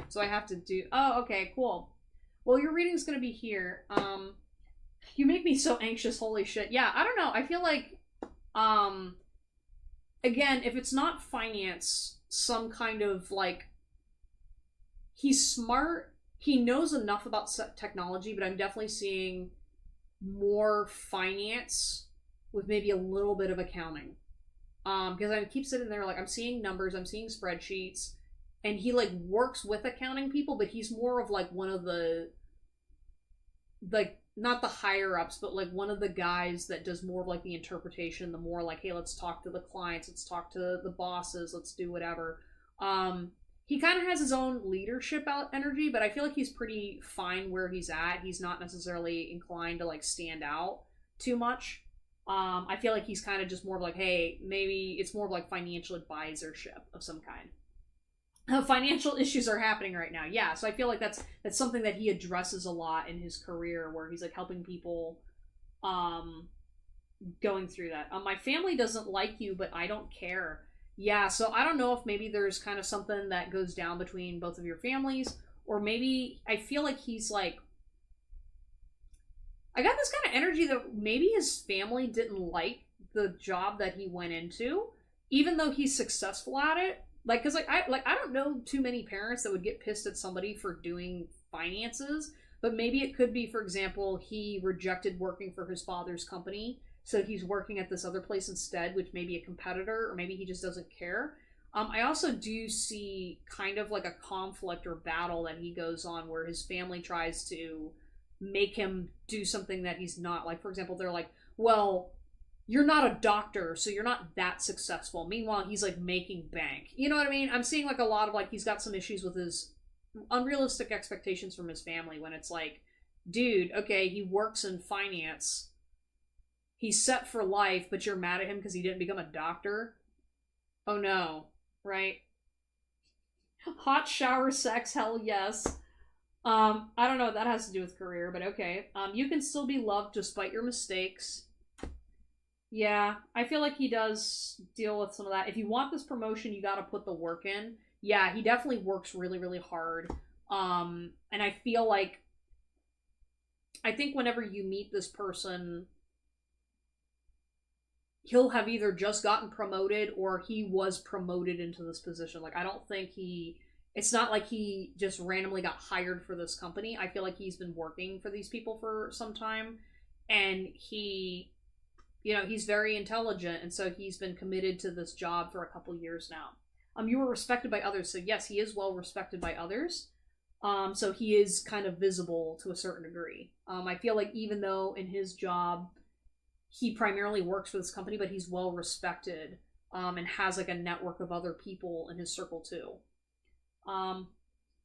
so I have to do... Oh, okay, cool. Well, your reading's gonna be here. You make me so anxious, holy shit. Yeah, I don't know. I feel like, again, if it's not finance, some kind of, like... He's smart. He knows enough about technology, but I'm definitely seeing more finance with maybe a little bit of accounting. Because I keep sitting there like, I'm seeing numbers, I'm seeing spreadsheets, and he like works with accounting people, but he's more of like one of the, like, not the higher ups, but like one of the guys that does more of like the interpretation, the more like, hey, let's talk to the clients, let's talk to the bosses, let's do whatever. He kind of has his own leadership energy, but I feel like he's pretty fine where he's at. He's not necessarily inclined to like stand out too much. I feel like he's kind of just more of like, hey, maybe it's more of like financial advisorship of some kind. Financial issues are happening right now. Yeah, so I feel like that's something that he addresses a lot in his career, where he's like helping people going through that. My family doesn't like you, but I don't care. Yeah, so I don't know if maybe there's kind of something that goes down between both of your families, or maybe I feel like he's like, I got this kind of energy that maybe his family didn't like the job that he went into, even though he's successful at it. Like, cause I don't know too many parents that would get pissed at somebody for doing finances, but maybe it could be, for example, he rejected working for his father's company, so he's working at this other place instead, which may be a competitor, or maybe he just doesn't care. I also do see kind of like a conflict or battle that he goes on where his family tries to make him do something that he's not. Like, for example, they're like, well, you're not a doctor, so you're not that successful. Meanwhile, he's like making bank. You know what I mean? I'm seeing like a lot of like, he's got some issues with his unrealistic expectations from his family, when it's like, dude, okay, he works in finance, he's set for life, but you're mad at him because he didn't become a doctor? Oh no, right? Hot shower sex, hell yes. I don't know what that has to do with career, but okay. You can still be loved despite your mistakes. Yeah, I feel like he does deal with some of that. If you want this promotion, you gotta put the work in. Yeah, he definitely works really, really hard. And I feel like, I think whenever you meet this person, he'll have either just gotten promoted or he was promoted into this position. Like, I don't think it's not like he just randomly got hired for this company. I feel like he's been working for these people for some time, and he, you know, he's very intelligent, and so he's been committed to this job for a couple years now. You were respected by others, so yes, he is well respected by others. So he is kind of visible to a certain degree. I feel like even though in his job he primarily works for this company, but he's well respected, and has like a network of other people in his circle too.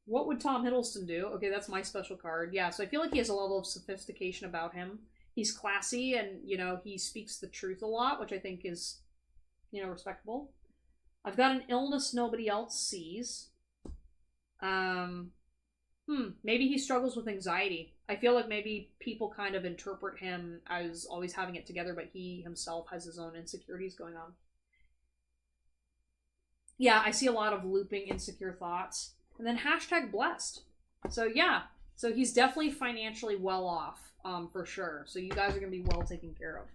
What would Tom Hiddleston do? Okay, that's my special card. Yeah, so I feel like he has a level of sophistication about him. He's classy, and, you know, he speaks the truth a lot, which I think is, you know, respectable. I've got an illness nobody else sees. Maybe he struggles with anxiety. I feel like maybe people kind of interpret him as always having it together, but he himself has his own insecurities going on. Yeah, I see a lot of looping insecure thoughts. And then hashtag blessed. So yeah, so he's definitely financially well off, for sure. So you guys are going to be well taken care of.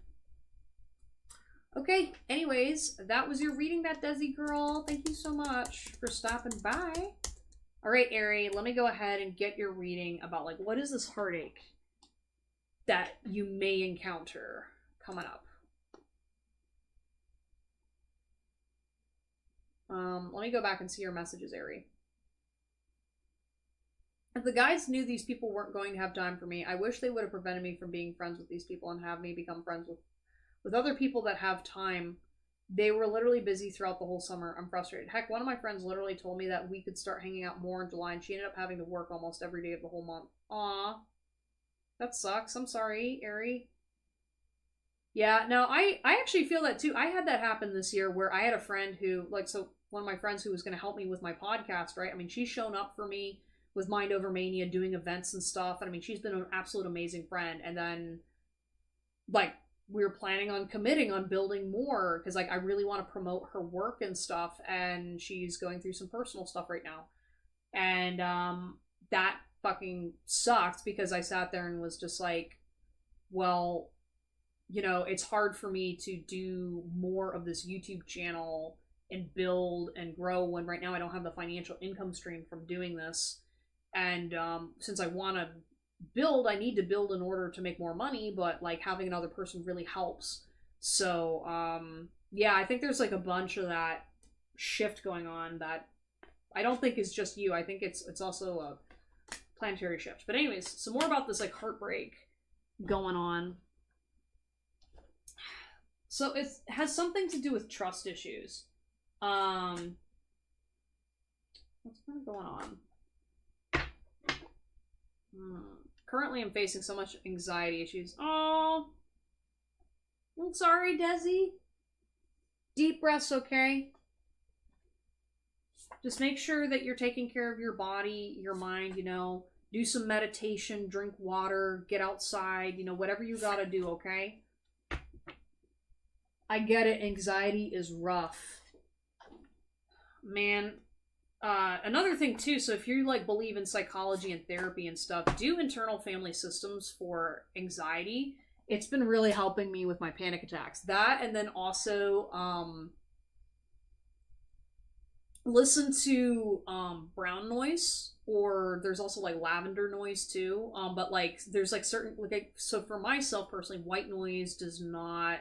Okay, anyways, that was your reading, that Desi girl. Thank you so much for stopping by. All right, Ari, let me go ahead and get your reading about, like, what is this heartache that you may encounter coming up. Let me go back and see your messages, Ari. If the guides knew these people weren't going to have time for me, I wish they would have prevented me from being friends with these people and have me become friends with other people that have time. They were literally busy throughout the whole summer. I'm frustrated. Heck, one of my friends literally told me that we could start hanging out more in July, and she ended up having to work almost every day of the whole month. Aw. That sucks. I'm sorry, Ari. Yeah, no, I actually feel that too. I had that happen this year where I had a friend who, like, so one of my friends who was going to help me with my podcast, right? I mean, she's shown up for me with Mind Over Mania, doing events and stuff. And I mean, she's been an absolute amazing friend. And then, like, we were planning on committing on building more because, like, I really want to promote her work and stuff. And she's going through some personal stuff right now. And that fucking sucked because I sat there and was just like, well, you know, it's hard for me to do more of this YouTube channel and build and grow when right now I don't have the financial income stream from doing this. And since I want to build, I need to build in order to make more money, but like having another person really helps. So, yeah, I think there's like a bunch of that shift going on that I don't think is just you. I think it's also a planetary shift. But anyways, some more about this like heartbreak going on. So it has something to do with trust issues. What's kind of going on? Currently, I'm facing so much anxiety issues. Oh, I'm sorry, Desi. Deep breaths, okay? Just make sure that you're taking care of your body, your mind, you know. Do some meditation, drink water, get outside, you know, whatever you gotta do, okay? I get it. Anxiety is rough. Man, another thing too, so if you like believe in psychology and therapy and stuff, do internal family systems for anxiety. It's been really helping me with my panic attacks. That, and then also listen to brown noise, or there's also like lavender noise too. But like there's like certain, like, so for myself personally, white noise does not,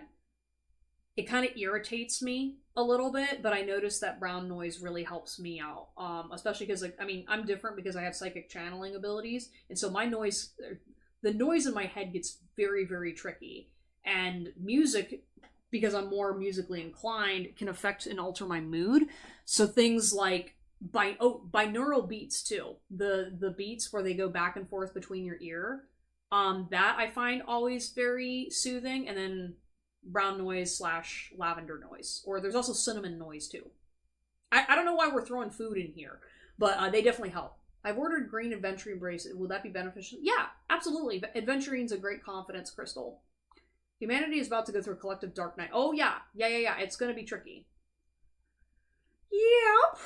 it kind of irritates me a little bit, but I noticed that brown noise really helps me out. Especially because, like, I mean, I'm different because I have psychic channeling abilities, and so my noise, the noise in my head gets very, very tricky. And music, because I'm more musically inclined, can affect and alter my mood. So things like binaural beats too, the beats where they go back and forth between your ear, that I find always very soothing. And then brown noise / lavender noise, or there's also cinnamon noise too. I don't know why we're throwing food in here, but they definitely help. I've ordered green aventurine bracelet. Will that be beneficial? Yeah, absolutely. Aventurine's a great confidence crystal. Humanity is about to go through a collective dark night. Oh yeah. It's gonna be tricky. Yep.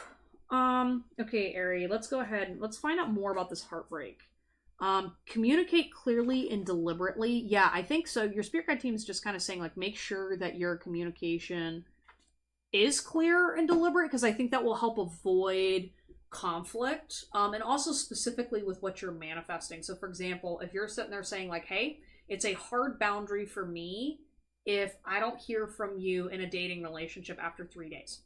Okay, Ari, let's go ahead and let's find out more about this heartbreak. Communicate clearly and deliberately. Yeah, I think so. Your spirit guide team is just kind of saying, like, make sure that your communication is clear and deliberate, because I think that will help avoid conflict. And also specifically with what you're manifesting. So, for example, if you're sitting there saying, like, hey, it's a hard boundary for me if I don't hear from you in a dating relationship after 3 days.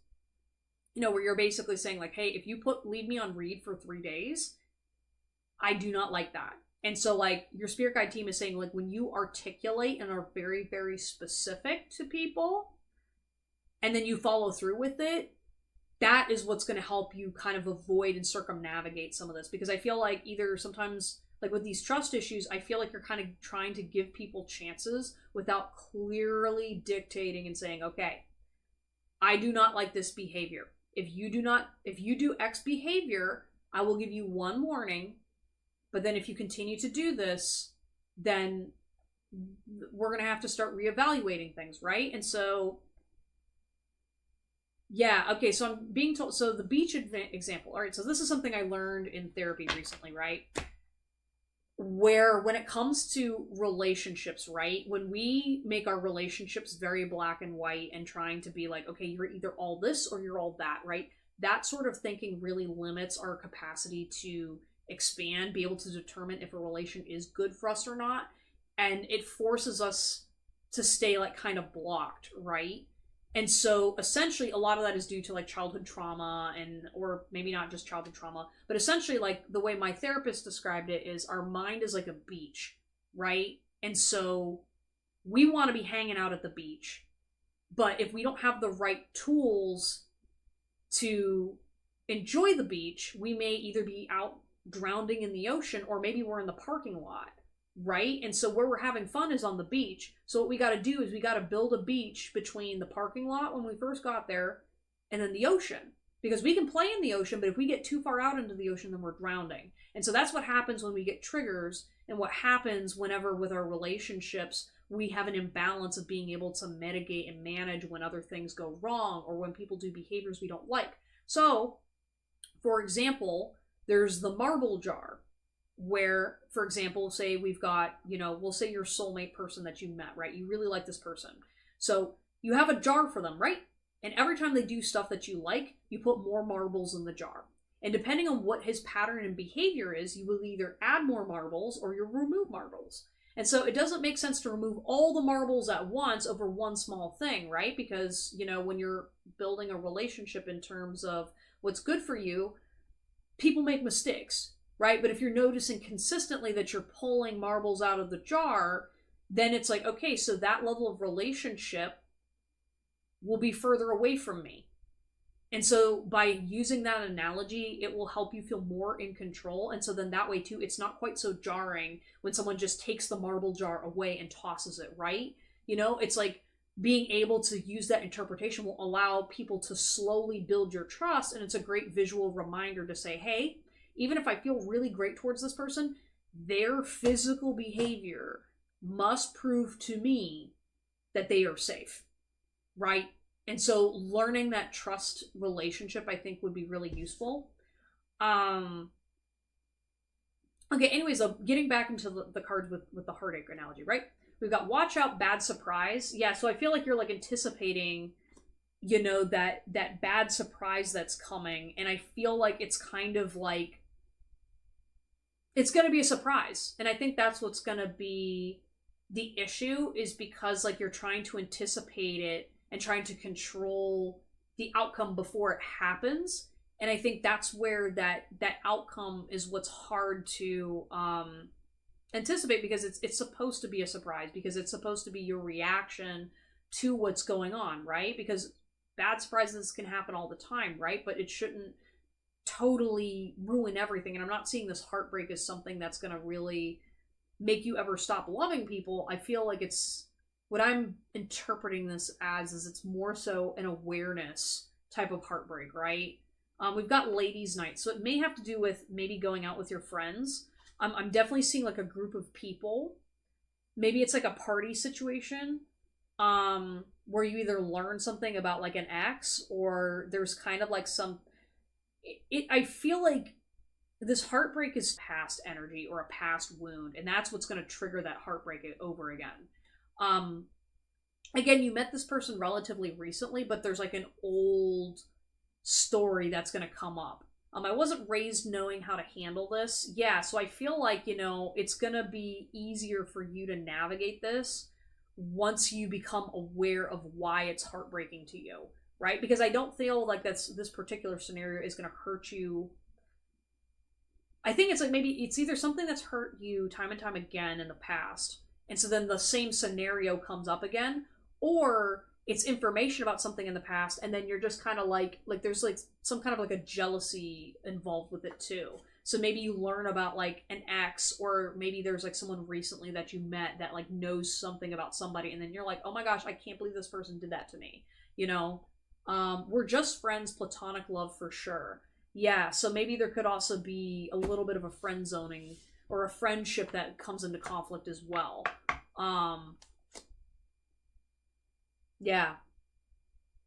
You know, where you're basically saying, like, hey, if you leave me on read for 3 days, I do not like that. And so, like, your spirit guide team is saying, like, when you articulate and are very, very specific to people, and then you follow through with it, that is what's going to help you kind of avoid and circumnavigate some of this. Because I feel like either sometimes, like with these trust issues, I feel like you're kind of trying to give people chances without clearly dictating and saying, okay, I do not like this behavior. If you do X behavior, I will give you one warning. But then if you continue to do this, then we're going to have to start reevaluating things, right? And so, yeah, okay, so I'm being told, so the beach example, all right, so this is something I learned in therapy recently, right? where when it comes to relationships, right? When we make our relationships very black and white and trying to be like, okay, you're either all this or you're all that, right? That sort of thinking really limits our capacity to expand, be able to determine if a relation is good for us or not. And it forces us to stay like kind of blocked, right? And so essentially a lot of that is due to like childhood trauma, and or maybe not just childhood trauma, but essentially like the way my therapist described it is our mind is like a beach, right? And so we want to be hanging out at the beach, but if we don't have the right tools to enjoy the beach, we may either be out drowning in the ocean or maybe we're in the parking lot, right? And so where we're having fun is on the beach. So what we got to do is we got to build a beach between the parking lot when we first got there and then the ocean. Because we can play in the ocean, but if we get too far out into the ocean, then we're drowning. And so that's what happens when we get triggers, and what happens whenever with our relationships we have an imbalance of being able to mitigate and manage when other things go wrong or when people do behaviors we don't like. So, for example, there's the marble jar where, for example, say we've got, we'll say your soulmate person that you met, right? You really like this person. So you have a jar for them, right? And every time they do stuff that you like, you put more marbles in the jar. And depending on what his pattern and behavior is, you will either add more marbles or you'll remove marbles. And so it doesn't make sense to remove all the marbles at once over one small thing, right? Because, when you're building a relationship in terms of what's good for you, people make mistakes, right? But if you're noticing consistently that you're pulling marbles out of the jar, then it's like, okay, so that level of relationship will be further away from me. And so by using that analogy, it will help you feel more in control. And so then that way too, it's not quite so jarring when someone just takes the marble jar away and tosses it, right? It's like being able to use that interpretation will allow people to slowly build your trust. And it's a great visual reminder to say, hey, even if I feel really great towards this person, their physical behavior must prove to me that they are safe, right? And so learning that trust relationship, I think, would be really useful. Okay, anyways, getting back into the cards with the heartache analogy, right? We've got watch out, bad surprise. Yeah, so I feel like you're like anticipating, that bad surprise that's coming. And I feel like it's kind of like, it's going to be a surprise. And I think that's what's going to be the issue, is because like you're trying to anticipate it and trying to control the outcome before it happens. And I think that's where that outcome is what's hard to anticipate, because it's supposed to be a surprise, because it's supposed to be your reaction to what's going on, right? Because bad surprises can happen all the time, right? But it shouldn't totally ruin everything. And I'm not seeing this heartbreak as something that's going to really make you ever stop loving people. I feel like it's, what I'm interpreting this as is it's more so an awareness type of heartbreak, right? We've got ladies' night, so it may have to do with maybe going out with your friends. I'm definitely seeing like a group of people. Maybe it's like a party situation, where you either learn something about like an ex, or there's kind of like some. I feel like this heartbreak is past energy or a past wound, and that's what's going to trigger that heartbreak over again. Again, you met this person relatively recently, but there's like an old story that's going to come up. I wasn't raised knowing how to handle this. Yeah, so I feel like, it's going to be easier for you to navigate this once you become aware of why it's heartbreaking to you, right? Because I don't feel like this particular scenario is going to hurt you. I think it's like maybe it's either something that's hurt you time and time again in the past, and so then the same scenario comes up again, or it's information about something in the past, and then you're just kind of like there's like some kind of like a jealousy involved with it too. So maybe you learn about like an ex, or maybe there's like someone recently that you met that like knows something about somebody, and then you're like, oh my gosh, I can't believe this person did that to me. We're just friends, platonic love for sure. Yeah, so maybe there could also be a little bit of a friend zoning or a friendship that comes into conflict as well. Yeah.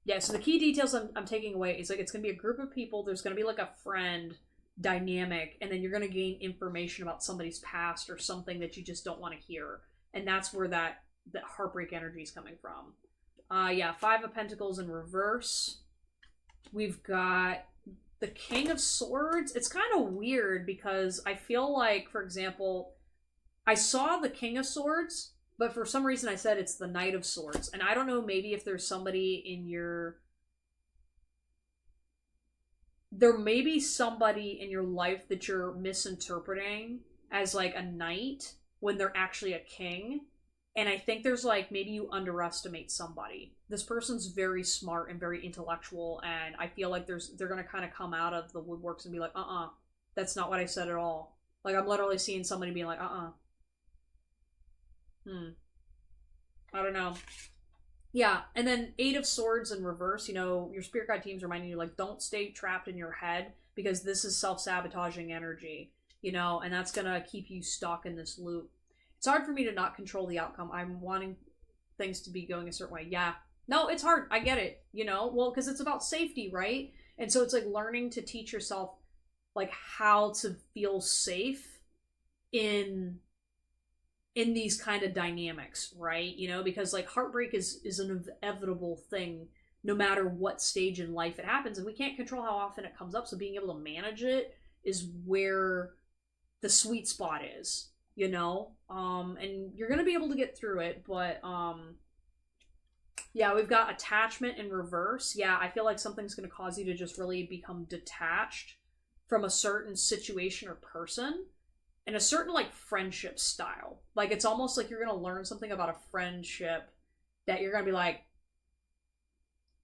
Yeah, so the key details I'm taking away is like it's going to be a group of people. There's going to be like a friend dynamic, and then you're going to gain information about somebody's past or something that you just don't want to hear. And that's where that heartbreak energy is coming from. Yeah, Five of Pentacles in reverse. We've got the King of Swords. It's kind of weird because I feel like, for example, I saw the King of Swords, but for some reason I said it's the Knight of Swords. And I don't know, maybe if there's somebody in your... There may be somebody in your life that you're misinterpreting as like a knight when they're actually a king. And I think there's like, maybe you underestimate somebody. This person's very smart and very intellectual, and I feel like they're going to kind of come out of the woodworks and be like, that's not what I said at all. Like, I'm literally seeing somebody being like, I don't know. Yeah, and then Eight of Swords in reverse, you know, your spirit guide team's reminding you, like, don't stay trapped in your head, because this is self-sabotaging energy, you know, and that's gonna keep you stuck in this loop. It's hard for me to not control the outcome. I'm wanting things to be going a certain way. Yeah. No, it's hard. I get it, you know? Well, because it's about safety, right? And so it's like learning to teach yourself, like, how to feel safe in these kind of dynamics, right? You know, because like heartbreak is an inevitable thing no matter what stage in life it happens, and we can't control how often it comes up, so being able to manage it is where the sweet spot is, you know? And you're gonna be able to get through it, but yeah, we've got attachment in reverse. Yeah, I feel like something's gonna cause you to just really become detached from a certain situation or person, and a certain like friendship style. Like, it's almost like you're gonna learn something about a friendship that you're gonna be like,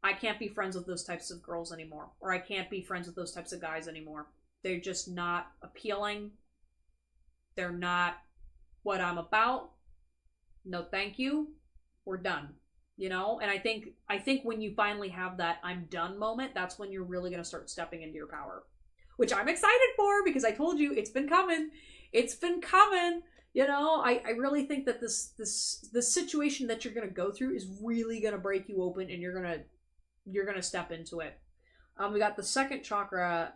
I can't be friends with those types of girls anymore, or I can't be friends with those types of guys anymore. They're just not appealing. They're not what I'm about. No thank you. We're done. You know? And I think when you finally have that I'm done moment, that's when you're really gonna start stepping into your power. Which I'm excited for, because I told you it's been coming. It's been coming. You know, I really think that this situation that you're gonna go through is really gonna break you open, and you're gonna step into it. We got the second chakra,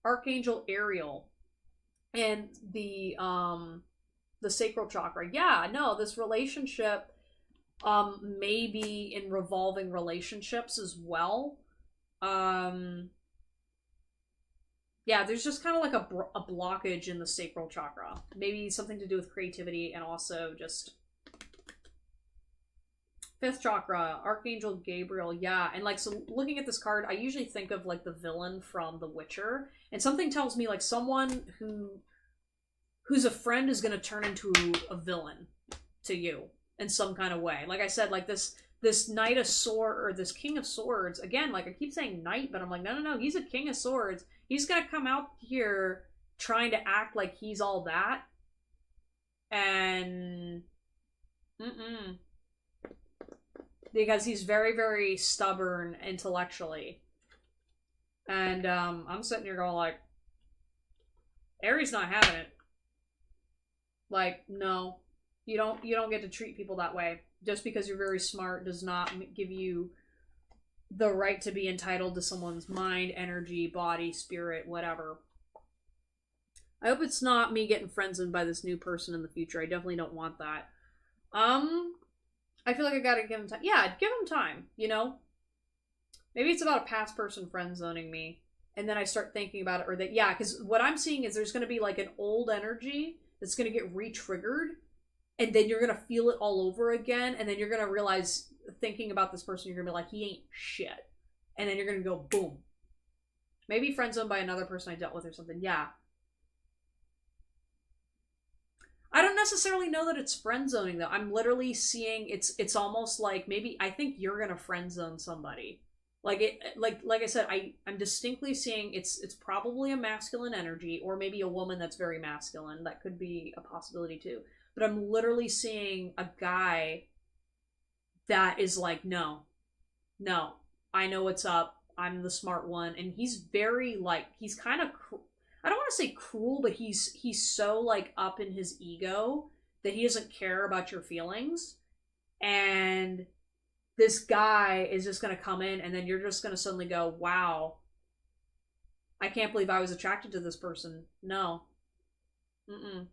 Archangel Ariel, and the sacral chakra. Yeah, no, this relationship may be in revolving relationships as well. Yeah, there's just kind of like a blockage in the sacral chakra. Maybe something to do with creativity, and also just... Fifth chakra, Archangel Gabriel. Yeah, and like, so looking at this card, I usually think of like the villain from The Witcher, and something tells me like someone who's a friend is going to turn into a villain to you in some kind of way. Like I said, like this Knight of Swords, or this King of Swords, again, like I keep saying Knight, but I'm like, no, he's a King of Swords. He's gonna come out here trying to act like he's all that, and because he's very, very stubborn intellectually. And I'm sitting here going like, Aries not having it. Like, no, you don't get to treat people that way. Just because you're very smart does not give you the right to be entitled to someone's mind, energy, body, spirit, whatever. I hope it's not me getting friend-zoned by this new person in the future. I definitely don't want that. I feel like I gotta give him time. Yeah, give him time, you know? Maybe it's about a past person friend-zoning me, and then I start thinking about it, or that, yeah, because what I'm seeing is there's gonna be like an old energy that's gonna get re-triggered, and then you're gonna feel it all over again, and then you're gonna realize, thinking about this person, you're gonna be like, he ain't shit. And then you're gonna go, boom. Maybe friend-zoned by another person I dealt with or something. Yeah. I don't necessarily know that it's friend-zoning, though. I'm literally seeing it's almost like, maybe, I think you're gonna friend-zone somebody. Like it, like I said, I'm distinctly seeing it's probably a masculine energy, or maybe a woman that's very masculine. That could be a possibility too. But I'm literally seeing a guy that is like, no, I know what's up. I'm the smart one. And he's very, like, he's kind of, I don't want to say cruel, but he's so, like, up in his ego that he doesn't care about your feelings. And this guy is just going to come in, and then you're just going to suddenly go, wow, I can't believe I was attracted to this person. No. Mm-mm.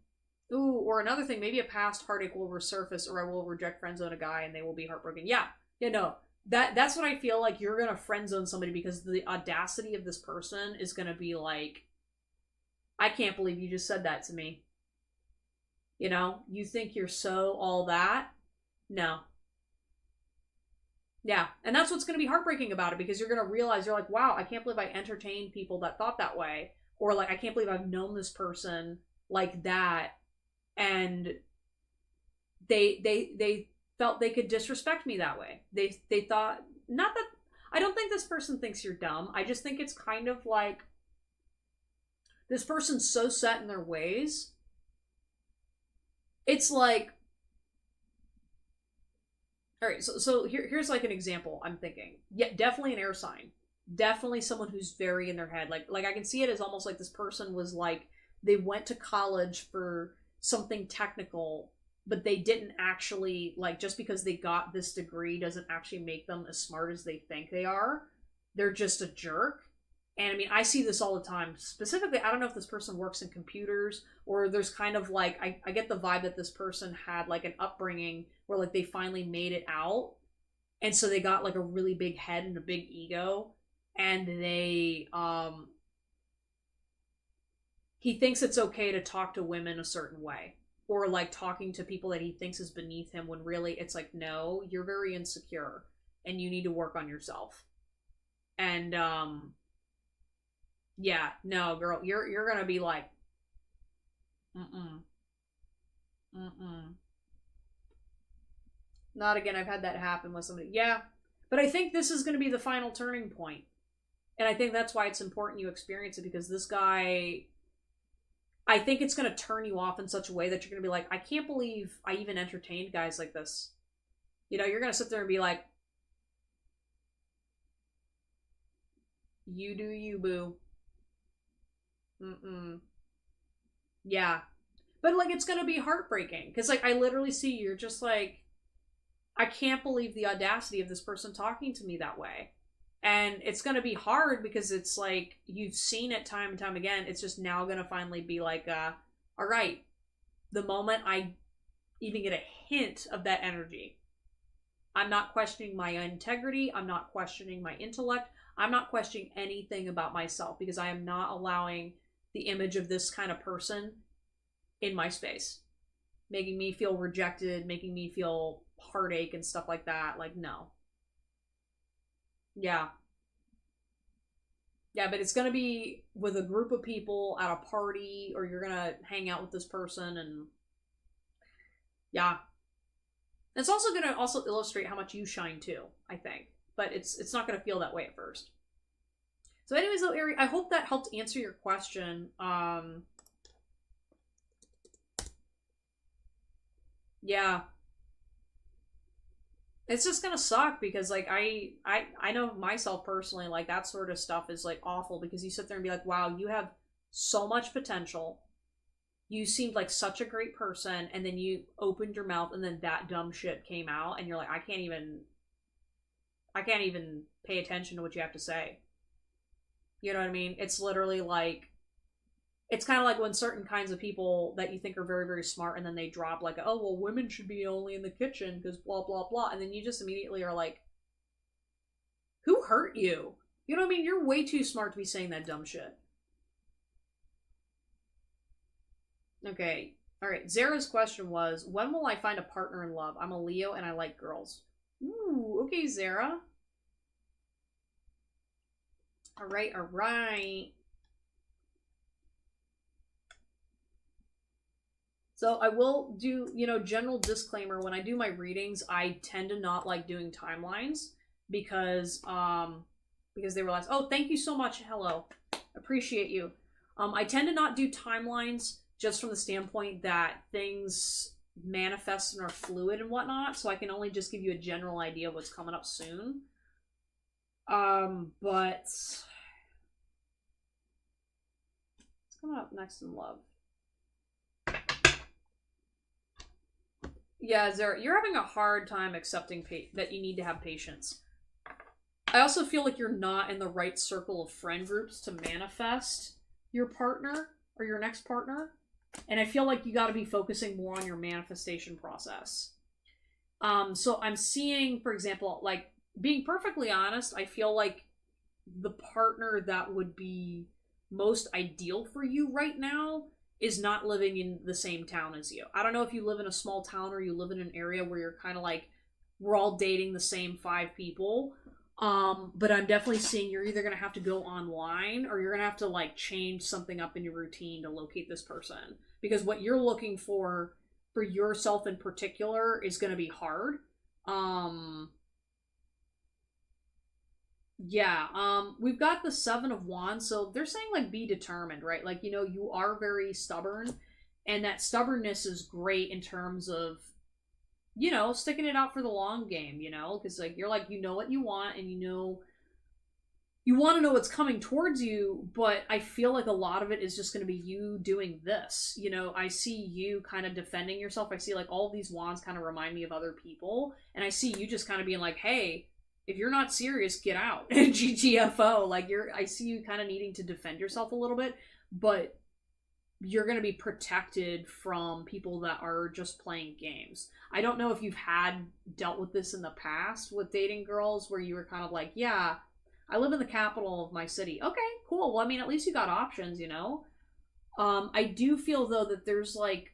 Ooh, or another thing, maybe a past heartache will resurface, or I will reject friend zone a guy and they will be heartbroken. Yeah. Yeah, no. That's what I feel like. You're gonna friend zone somebody because the audacity of this person is gonna be like, I can't believe you just said that to me. You know? You think you're so all that? No. Yeah. And that's what's gonna be heartbreaking about it, because you're gonna realize, you're like, wow, I can't believe I entertained people that thought that way. Or like, I can't believe I've known this person like that, and they felt they could disrespect me that way. They thought, not that, I don't think this person thinks you're dumb. I just think it's kind of like, this person's so set in their ways. It's like, all right, so here's like an example I'm thinking. Yeah, definitely an air sign. Definitely someone who's very in their head. Like I can see it as almost like this person was like, they went to college for something technical, but they didn't actually, like, just because they got this degree doesn't actually make them as smart as they think they are. They're just a jerk. And I mean, I see this all the time. Specifically, I don't know if this person works in computers, or there's kind of like, I get the vibe that this person had like an upbringing where like they finally made it out. And so they got like a really big head and a big ego. And he thinks it's okay to talk to women a certain way, or like talking to people that he thinks is beneath him, when really it's like, no, you're very insecure and you need to work on yourself. And yeah, no, girl, you're gonna be like, mm-mm, mm-mm, not again. I've had that happen with somebody. Yeah, but I think this is gonna be the final turning point, and I think that's why it's important you experience it, because this guy, I think it's going to turn you off in such a way that you're going to be like, I can't believe I even entertained guys like this. You know, you're going to sit there and be like, you do you, boo. Mm-mm. Yeah. But, like, it's going to be heartbreaking. Because, like, I literally see you're just like, I can't believe the audacity of this person talking to me that way. And it's going to be hard because it's like, you've seen it time and time again. It's just now going to finally be like, all right, the moment I even get a hint of that energy, I'm not questioning my integrity. I'm not questioning my intellect. I'm not questioning anything about myself, because I am not allowing the image of this kind of person in my space, making me feel rejected, making me feel heartache and stuff like that. Like, no. Yeah. Yeah, but it's going to be with a group of people at a party, or you're going to hang out with this person, and yeah. It's also going to also illustrate how much you shine too, I think. But it's not going to feel that way at first. So anyways, though, Ari, I hope that helped answer your question. Yeah. It's just gonna suck, because like I know myself personally, like that sort of stuff is like awful, because you sit there and be like, wow, you have so much potential, you seemed like such a great person, and then you opened your mouth and then that dumb shit came out, and you're like, I can't even pay attention to what you have to say. You know what I mean? It's literally like, it's kind of like when certain kinds of people that you think are very, very smart, and then they drop like, oh, well, women should be only in the kitchen because blah, blah, blah. And then you just immediately are like, who hurt you? You know what I mean? You're way too smart to be saying that dumb shit. Okay. All right. Zara's question was, when will I find a partner in love? I'm a Leo and I like girls. Ooh, okay, Zara. All right, all right. So I will do, general disclaimer, when I do my readings, I tend to not like doing timelines, because they realize, oh, thank you so much. Hello. Appreciate you. I tend to not do timelines, just from the standpoint that things manifest and are fluid and whatnot, so I can only just give you a general idea of what's coming up soon. But what's coming up next in love? Yeah, Zara, you're having a hard time accepting that you need to have patience. I also feel like you're not in the right circle of friend groups to manifest your partner or your next partner. And I feel like you got to be focusing more on your manifestation process. So I'm seeing, for example, like being perfectly honest, I feel like the partner that would be most ideal for you right now is not living in the same town as you. I don't know if you live in a small town or you live in an area where you're kind of like, we're all dating the same 5 people. But I'm definitely seeing you're either going to have to go online or you're going to have to like change something up in your routine to locate this person. Because what you're looking for yourself in particular is going to be hard. Um, yeah, we've got the Seven of Wands, so they're saying like be determined, right? Like, you are very stubborn, and that stubbornness is great in terms of, sticking it out for the long game, because like you're like, what you want, and you want to know what's coming towards you, but I feel like a lot of it is just going to be you doing this. I see you kind of defending yourself. I see like all these wands kind of remind me of other people, and I see you just kind of being like, hey, if you're not serious, get out. GTFO. Like I see you kind of needing to defend yourself a little bit, but you're going to be protected from people that are just playing games. I don't know if you've dealt with this in the past with dating girls where you were kind of like, yeah, I live in the capital of my city. Okay, cool. Well, I mean, at least you got options, I do feel though that there's like,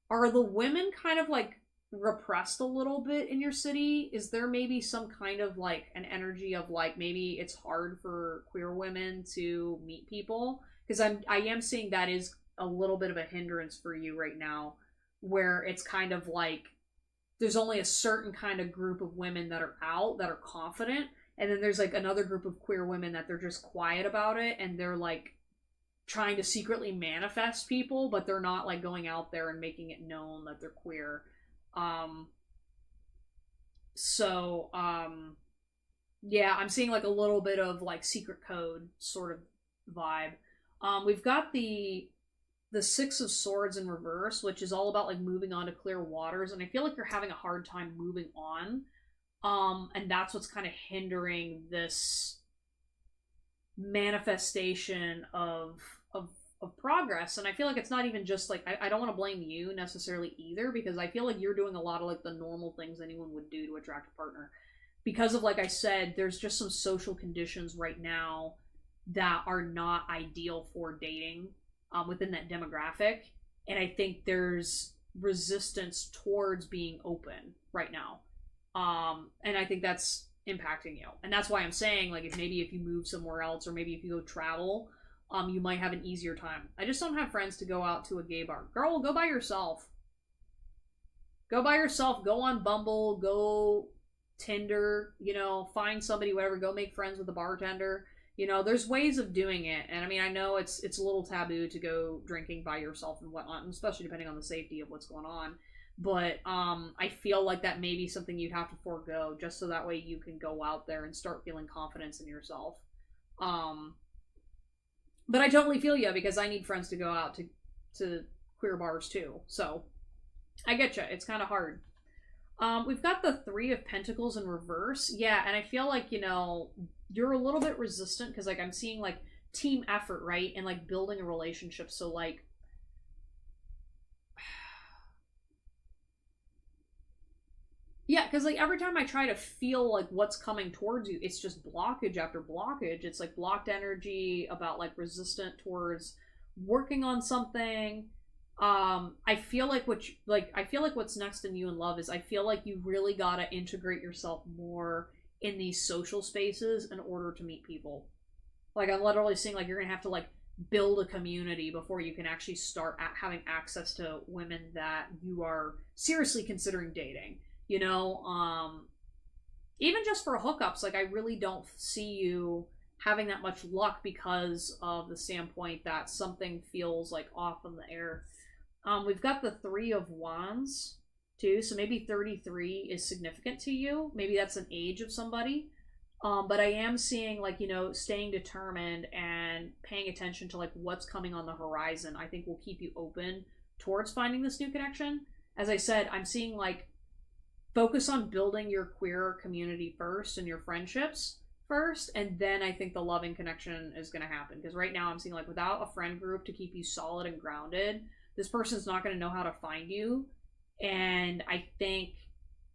are the women kind of like repressed a little bit in your city? Is there maybe some kind of like an energy of like maybe it's hard for queer women to meet people? Because I am seeing that is a little bit of a hindrance for you right now, where it's kind of like there's only a certain kind of group of women that are out that are confident, and then there's like another group of queer women that they're just quiet about it, and they're like trying to secretly manifest people, but they're not like going out there and making it known that they're queer. Um so yeah, I'm seeing like a little bit of like secret code sort of vibe. We've got the Six of Swords in reverse, which is all about like moving on to clear waters, and I feel like you're having a hard time moving on. And that's what's kind of hindering this manifestation of progress. And I feel like it's not even just like I don't want to blame you necessarily either, because I feel like you're doing a lot of like the normal things anyone would do to attract a partner. Because of, like I said, there's just some social conditions right now that are not ideal for dating within that demographic. And I think there's resistance towards being open right now. And I think that's impacting you. And that's why I'm saying, like, if you move somewhere else, or maybe if you go travel, you might have an easier time. I just don't have friends to go out to a gay bar. Girl, go by yourself. Go by yourself. Go on Bumble. Go Tinder. Find somebody, whatever. Go make friends with a bartender. There's ways of doing it. And I mean, I know it's a little taboo to go drinking by yourself and whatnot, especially depending on the safety of what's going on. But I feel like that may be something you'd have to forego, just so that way you can go out there and start feeling confidence in yourself. But I totally feel you, because I need friends to go out to queer bars too. So I get you. It's kind of hard. We've got the Three of Pentacles in reverse. Yeah, and I feel like, you're a little bit resistant, because like I'm seeing like team effort, right? And like building a relationship. So like yeah, because like every time I try to feel like what's coming towards you, it's just blockage after blockage. It's like blocked energy about like resistant towards working on something. I feel like what's next in you in love is, I feel like you really gotta integrate yourself more in these social spaces in order to meet people. Like I'm literally seeing like you're gonna have to like build a community before you can actually start having access to women that you are seriously considering dating. Even just for hookups, like I really don't see you having that much luck, because of the standpoint that something feels like off in the air. We've got the Three of Wands too, so maybe 33 is significant to you. Maybe that's an age of somebody. But I am seeing like, staying determined and paying attention to like what's coming on the horizon, I think will keep you open towards finding this new connection. As I said, I'm seeing like focus on building your queer community first and your friendships first, and then I think the loving connection is going to happen. Because right now I'm seeing like without a friend group to keep you solid and grounded, this person's not going to know how to find you. And I think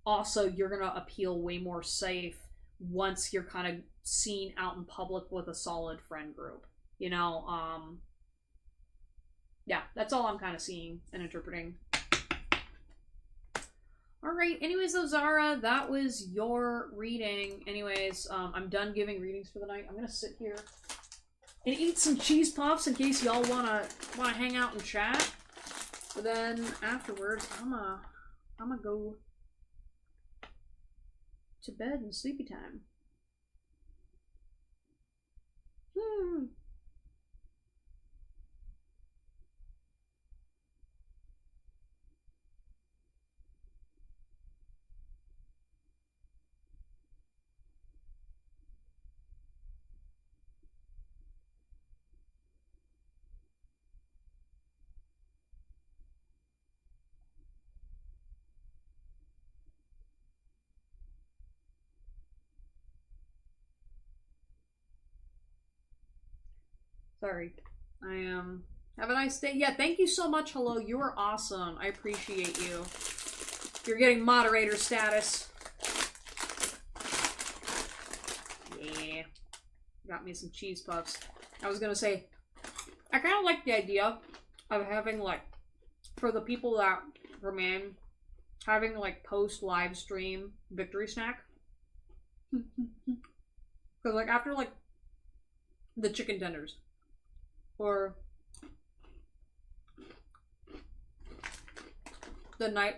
also you're going to appeal way more safe once you're kind of seen out in public with a solid friend group. You know, yeah, that's all I'm kind of seeing and interpreting. Alright, anyways, though, Zara, that was your reading. Anyways, I'm done giving readings for the night. I'm gonna sit here and eat some cheese puffs in case y'all wanna hang out and chat. But then afterwards, I'm gonna go to bed and sleepy time. Sorry. Have a nice day. Yeah, thank you so much. Hello, you are awesome. I appreciate you. You're getting moderator status. Yeah. Got me some cheese puffs. I was gonna say, I kind of like the idea of having, like, for the people that remain, having, like, post-live stream victory snack. Because, like, after, like, the chicken tenders. Or the night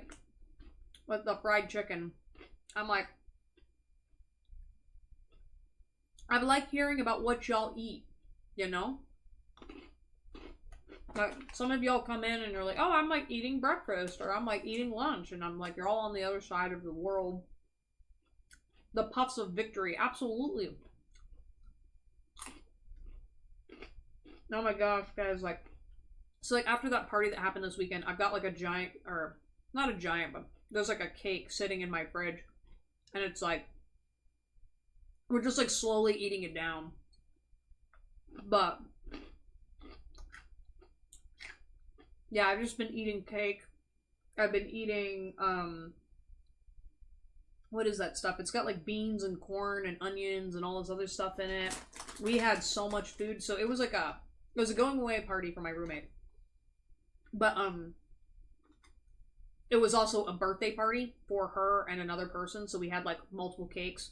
with the fried chicken. I'm like, I like hearing about what y'all eat, you know? Like, some of y'all come in and you're like, oh, I'm like eating breakfast, or I'm like eating lunch, and I'm like, you're all on the other side of the world. The puffs of victory, absolutely. Oh my gosh, guys, like, so like after that party that happened this weekend, I've got like a giant, or not a giant, but there's like a cake sitting in my fridge, and it's like, we're just like slowly eating it down. But yeah, I've just been eating cake. I've been eating, what is that stuff? It's got like beans and corn and onions and all this other stuff in it. We had so much food, so it was like it was a going away party for my roommate. But, it was also a birthday party for her and another person, so we had, like, multiple cakes.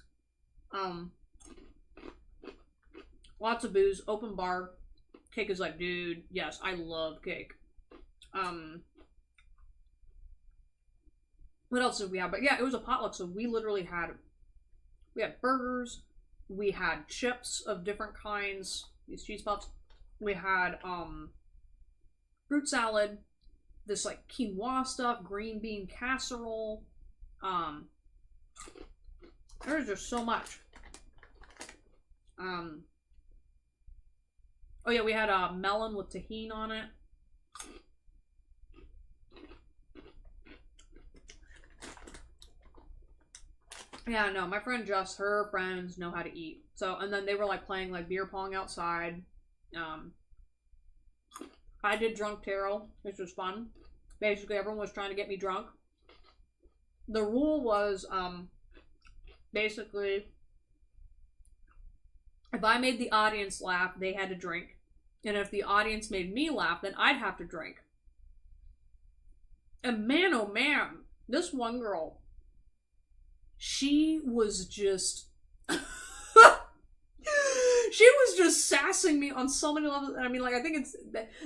Lots of booze, open bar. Cake is like, dude, yes, I love cake. What else did we have? But yeah, it was a potluck, so we literally had, we had burgers, we had chips of different kinds, these cheese puffs. We had, fruit salad, this, like, quinoa stuff, green bean casserole. There's just so much. Oh yeah, we had a melon with tahini on it. Yeah, no, my friend Jess, her friends know how to eat. So, and then they were, like, playing, like, beer pong outside. I did drunk tarot, which was fun. Basically, everyone was trying to get me drunk. The rule was, basically, if I made the audience laugh, they had to drink. And if the audience made me laugh, then I'd have to drink. And man, oh man, this one girl, she was just... she was just sassing me on so many levels. I mean, like, I think it's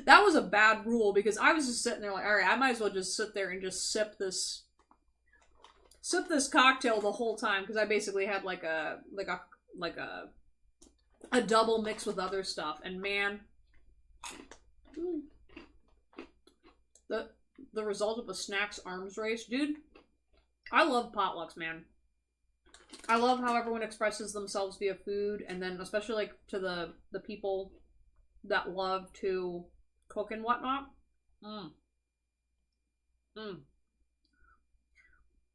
that was a bad rule, because I was just sitting there like, all right, I might as well just sit there and just sip this cocktail the whole time, because I basically had like a double mix with other stuff. And man, the result of a snacks arms race, dude. I love potlucks, man. I love how everyone expresses themselves via food, and then especially like to the people that love to cook and whatnot.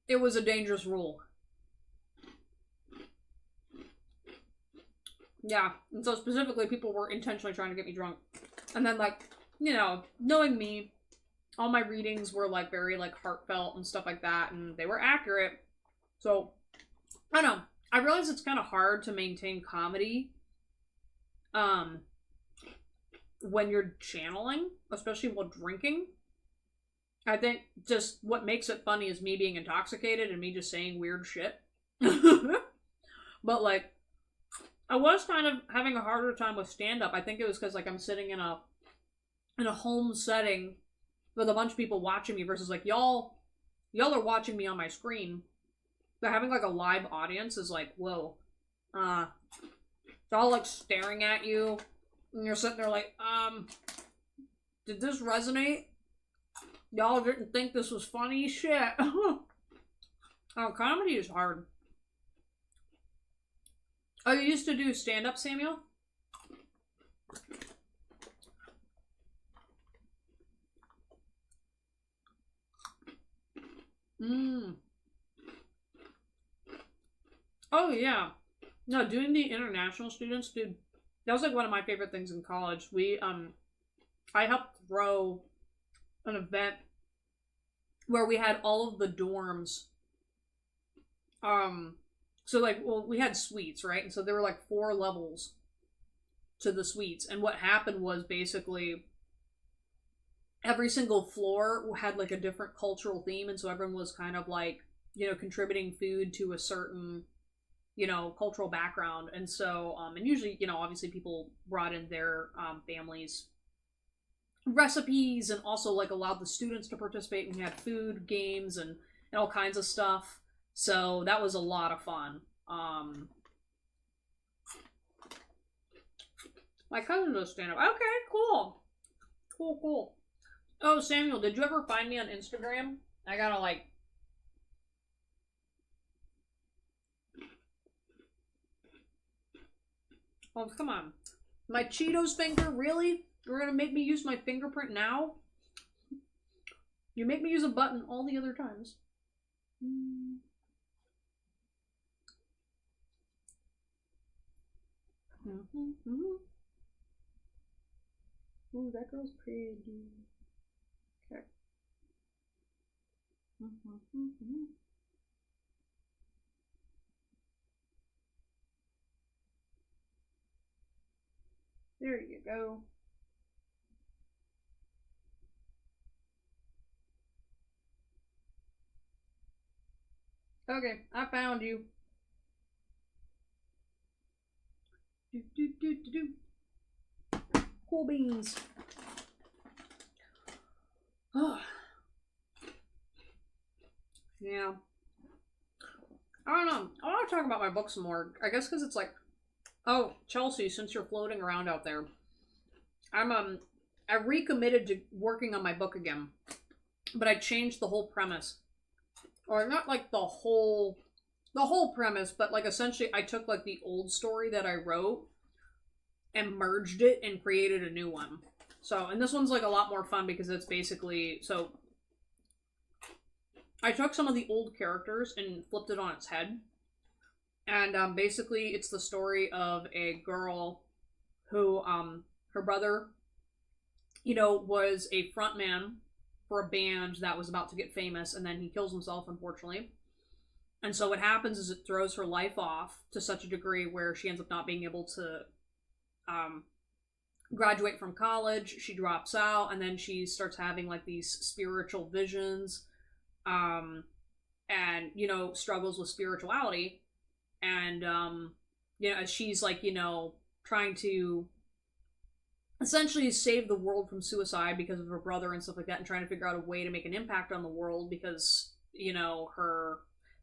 it was a dangerous rule. Yeah, and so specifically people were intentionally trying to get me drunk. And then, like, you know, knowing me, all my readings were, like, very, like, heartfelt and stuff like that, and they were accurate. So, I don't know. I realize it's kind of hard to maintain comedy, when you're channeling, especially while drinking. I think just what makes it funny is me being intoxicated and me just saying weird shit. But, like, I was kind of having a harder time with stand-up. I think it was because, like, I'm sitting in a home setting with a bunch of people watching me versus, like, y'all are watching me on my screen. But having, like, a live audience is like, whoa. They're all, like, staring at you. And you're sitting there like, did this resonate? Y'all didn't think this was funny? Shit. Oh, comedy is hard. Oh, you used to do stand-up, Samuel? Oh, yeah. No, doing the international students, dude, that was, like, one of my favorite things in college. I helped throw an event where we had all of the dorms, so, like, well, we had suites, right? And so there were, like, 4 levels to the suites. And what happened was basically every single floor had, like, a different cultural theme. And so everyone was kind of, like, you know, contributing food to a certain, you know, cultural background. And so, and usually, you know, obviously people brought in their families' recipes and also, like, allowed the students to participate. And we had food, games, and all kinds of stuff. So that was a lot of fun. My cousin does stand up. Okay, cool. Cool. Oh, Samuel, did you ever find me on Instagram? I gotta, like... Oh, come on. My Cheetos finger? Really? You're gonna make me use my fingerprint now? You make me use a button all the other times. Ooh, that girl's pretty. Okay. There you go. Okay, I found you. Cool beans. Oh. Yeah. I don't know. I want to talk about my book some more. I guess because it's like, oh, Chelsea, since you're floating around out there, I recommitted to working on my book again, but I changed the whole premise, or not like the whole premise, but like essentially I took like the old story that I wrote and merged it and created a new one. So, and this one's like a lot more fun because it's basically, so I took some of the old characters and flipped it on its head. And basically it's the story of a girl who, her brother, you know, was a frontman for a band that was about to get famous, and then he kills himself, unfortunately. And so what happens is it throws her life off to such a degree where she ends up not being able to graduate from college. She drops out, and then she starts having like these spiritual visions, and, you know, struggles with spirituality. And, you know, as she's like, you know, trying to essentially save the world from suicide because of her brother and stuff like that, and trying to figure out a way to make an impact on the world because, you know,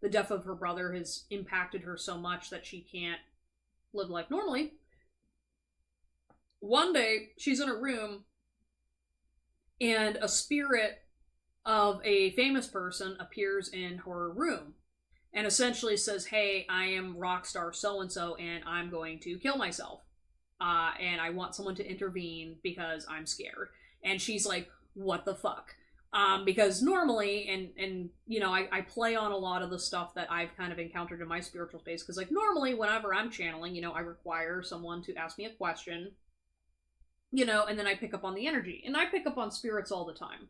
the death of her brother has impacted her so much that she can't live life normally. One day, she's in a room, and a spirit of a famous person appears in her room, and essentially says, hey, I am rock star so-and-so, and I'm going to kill myself. And I want someone to intervene because I'm scared. And she's like, what the fuck? Because normally, and you know, I play on a lot of the stuff that I've kind of encountered in my spiritual space. Because like normally, whenever I'm channeling, you know, I require someone to ask me a question, you know, and then I pick up on the energy, and I pick up on spirits all the time.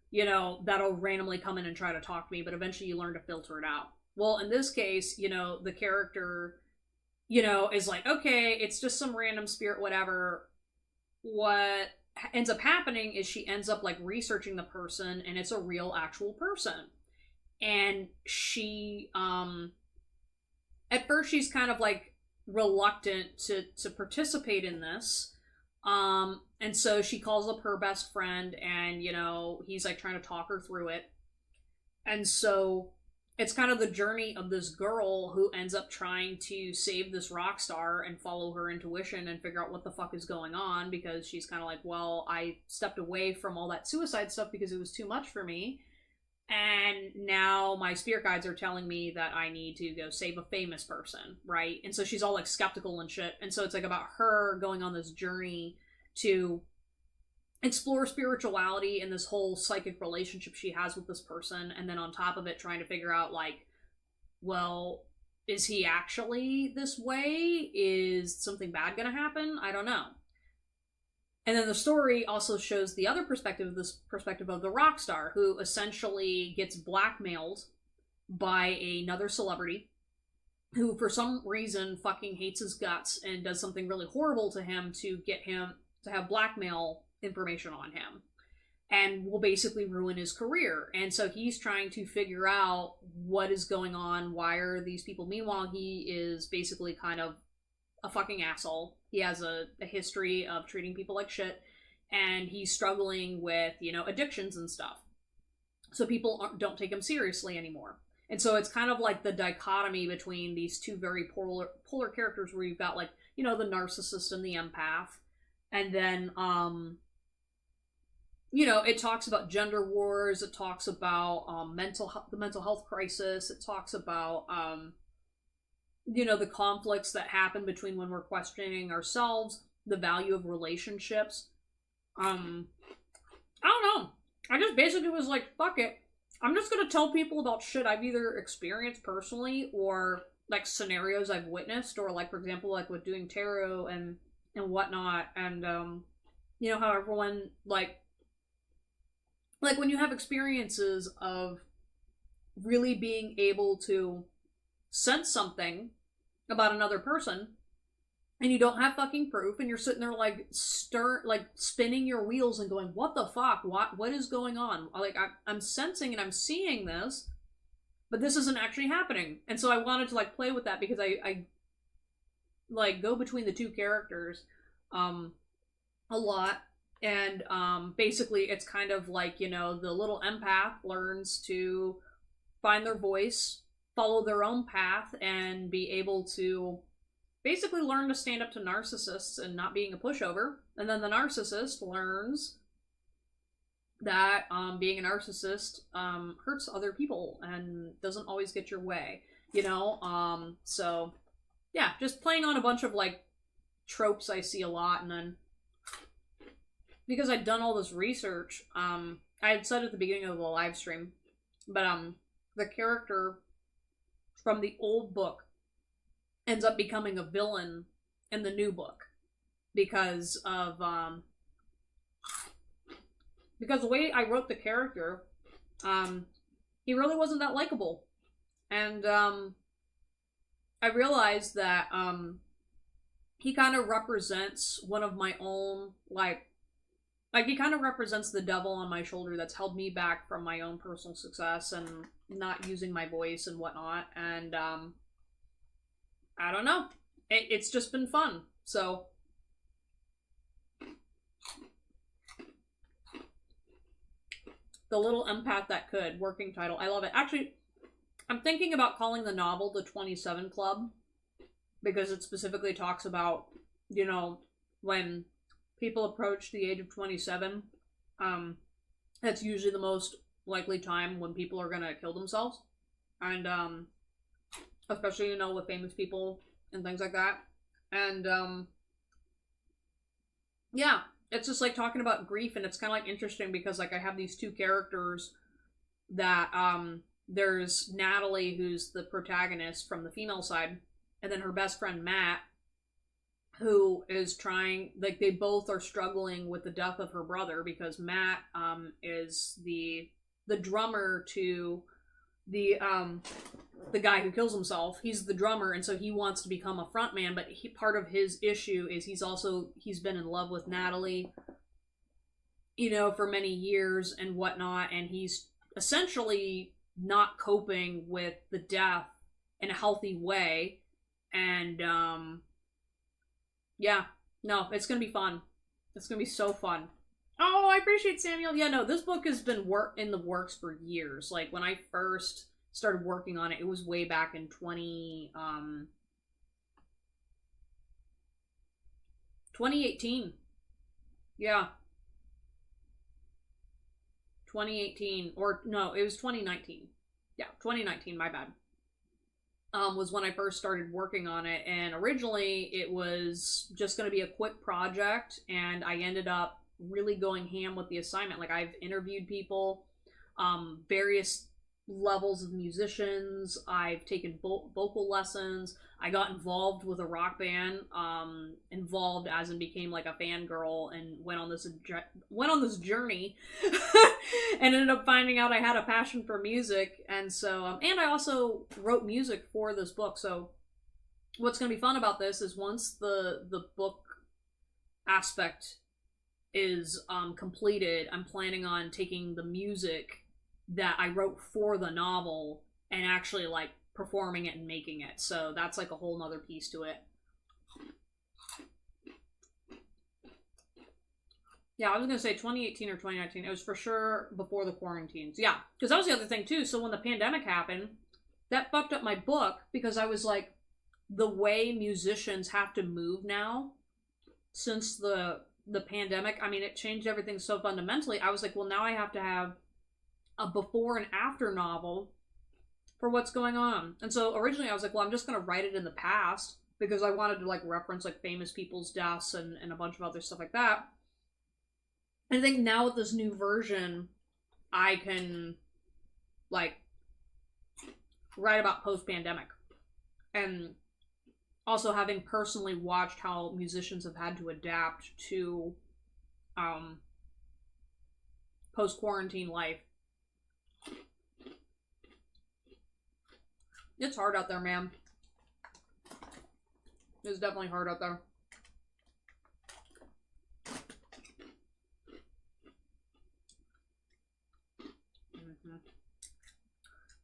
You know, that'll randomly come in and try to talk to me, but eventually you learn to filter it out. Well, in this case, you know, the character, you know, is like, okay, it's just some random spirit, whatever. What ends up happening is she ends up like researching the person, and it's a real actual person. And she at first she's kind of like reluctant to participate in this. And so she calls up her best friend, and you know, he's like trying to talk her through it. And so it's kind of the journey of this girl who ends up trying to save this rock star and follow her intuition and figure out what the fuck is going on, because she's kind of like, well, I stepped away from all that suicide stuff because it was too much for me. And now my spirit guides are telling me that I need to go save a famous person, right? And so she's all like skeptical and shit. And so it's like about her going on this journey to explore spirituality and this whole psychic relationship she has with this person, and then on top of it trying to figure out like, well, is he actually this way? Is something bad gonna happen? I don't know. And then the story also shows the other perspective, this perspective of the rock star, who essentially gets blackmailed by another celebrity who for some reason fucking hates his guts and does something really horrible to him to get him to have blackmail information on him, and will basically ruin his career. And so he's trying to figure out what is going on, why are these people. Meanwhile, he is basically kind of a fucking asshole. He has a history of treating people like shit, and he's struggling with, you know, addictions and stuff. So people don't take him seriously anymore. And so it's kind of like the dichotomy between these two very polar characters, where you've got like, you know, the narcissist and the empath. And then you know, it talks about gender wars. It talks about the mental health crisis. It talks about you know, the conflicts that happen between when we're questioning ourselves, the value of relationships. I don't know. I just basically was like, fuck it. I'm just gonna tell people about shit I've either experienced personally, or like scenarios I've witnessed, or like, for example, like with doing tarot and whatnot. And you know how everyone like when you have experiences of really being able to sense something about another person, and you don't have fucking proof, and you're sitting there like spinning your wheels and going, what the fuck, what is going on? Like I'm sensing and I'm seeing this, but this isn't actually happening. And so I wanted to like play with that, because I like go between the two characters a lot. And basically it's kind of like, you know, the little empath learns to find their voice, follow their own path, and be able to basically learn to stand up to narcissists and not being a pushover. And then the narcissist learns that being a narcissist hurts other people and doesn't always get your way, you know. So yeah, just playing on a bunch of like tropes I see a lot. And then because I'd done all this research, I had said at the beginning of the live stream, but the character from the old book ends up becoming a villain in the new book, because of because the way I wrote the character, he really wasn't that likable. And I realized that he kind of represents one of my own like he kind of represents the devil on my shoulder that's held me back from my own personal success and not using my voice and whatnot. And I don't know. It's just been fun. So The Little Empath That Could, working title. I love it. Actually, I'm thinking about calling the novel The 27 Club, because it specifically talks about, you know, when people approach the age of 27, that's usually the most likely time when people are gonna kill themselves. And especially, you know, with famous people and things like that. And yeah, it's just like talking about grief, and it's kind of like interesting because like I have these two characters that there's Natalie, who's the protagonist from the female side, and then her best friend Matt, who is trying, like, they both are struggling with the death of her brother, because Matt is the drummer to the guy who kills himself. He's the drummer, and so he wants to become a frontman, but part of his issue is he's been in love with Natalie, you know, for many years and whatnot, and he's essentially not coping with the death in a healthy way. And yeah, no, it's gonna be fun. It's gonna be so fun. Oh, I appreciate Samuel. Yeah, no, this book has been in the works for years. Like when I first started working on it, it was way back in 2018. Yeah, 2018, or no, it was 2019. Yeah, 2019. My bad. Was when I first started working on it, and originally it was just going to be a quick project, and I ended up really going ham with the assignment. Like, I've interviewed people, various levels of musicians. I've taken vocal lessons. I got involved with a rock band, involved as in became like a fangirl, and went on this journey, and ended up finding out I had a passion for music. And so, and I also wrote music for this book. So, what's going to be fun about this is once the book aspect is completed, I'm planning on taking the music that I wrote for the novel and actually like performing it and making it. So that's like a whole nother piece to it. Yeah, I was gonna say 2018 or 2019. It was for sure before the quarantines. Yeah, because that was the other thing too. So when the pandemic happened, that fucked up my book, because I was like, the way musicians have to move now since the pandemic, I mean, it changed everything so fundamentally. I was like, well, now I have to have a before and after novel for what's going on. And so originally I was like, well, I'm just going to write it in the past, because I wanted to like reference like famous people's deaths and a bunch of other stuff like that. And I think now with this new version, I can like write about post-pandemic. And also, having personally watched how musicians have had to adapt to post-quarantine life. It's hard out there, man. It's definitely hard out there.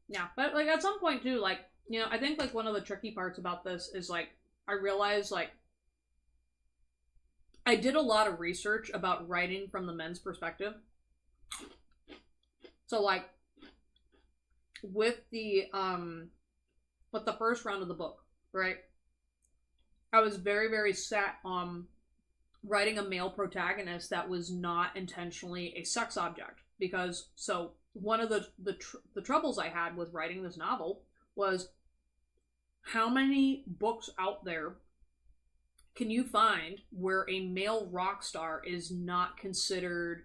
Yeah, but like at some point too, like, you know, I think like one of the tricky parts about this is like, I realized like I did a lot of research about writing from the men's perspective. So like with the first round of the book, right? I was very, very set on writing a male protagonist that was not intentionally a sex object, because so one of the troubles I had with writing this novel was, how many books out there can you find where a male rock star is not considered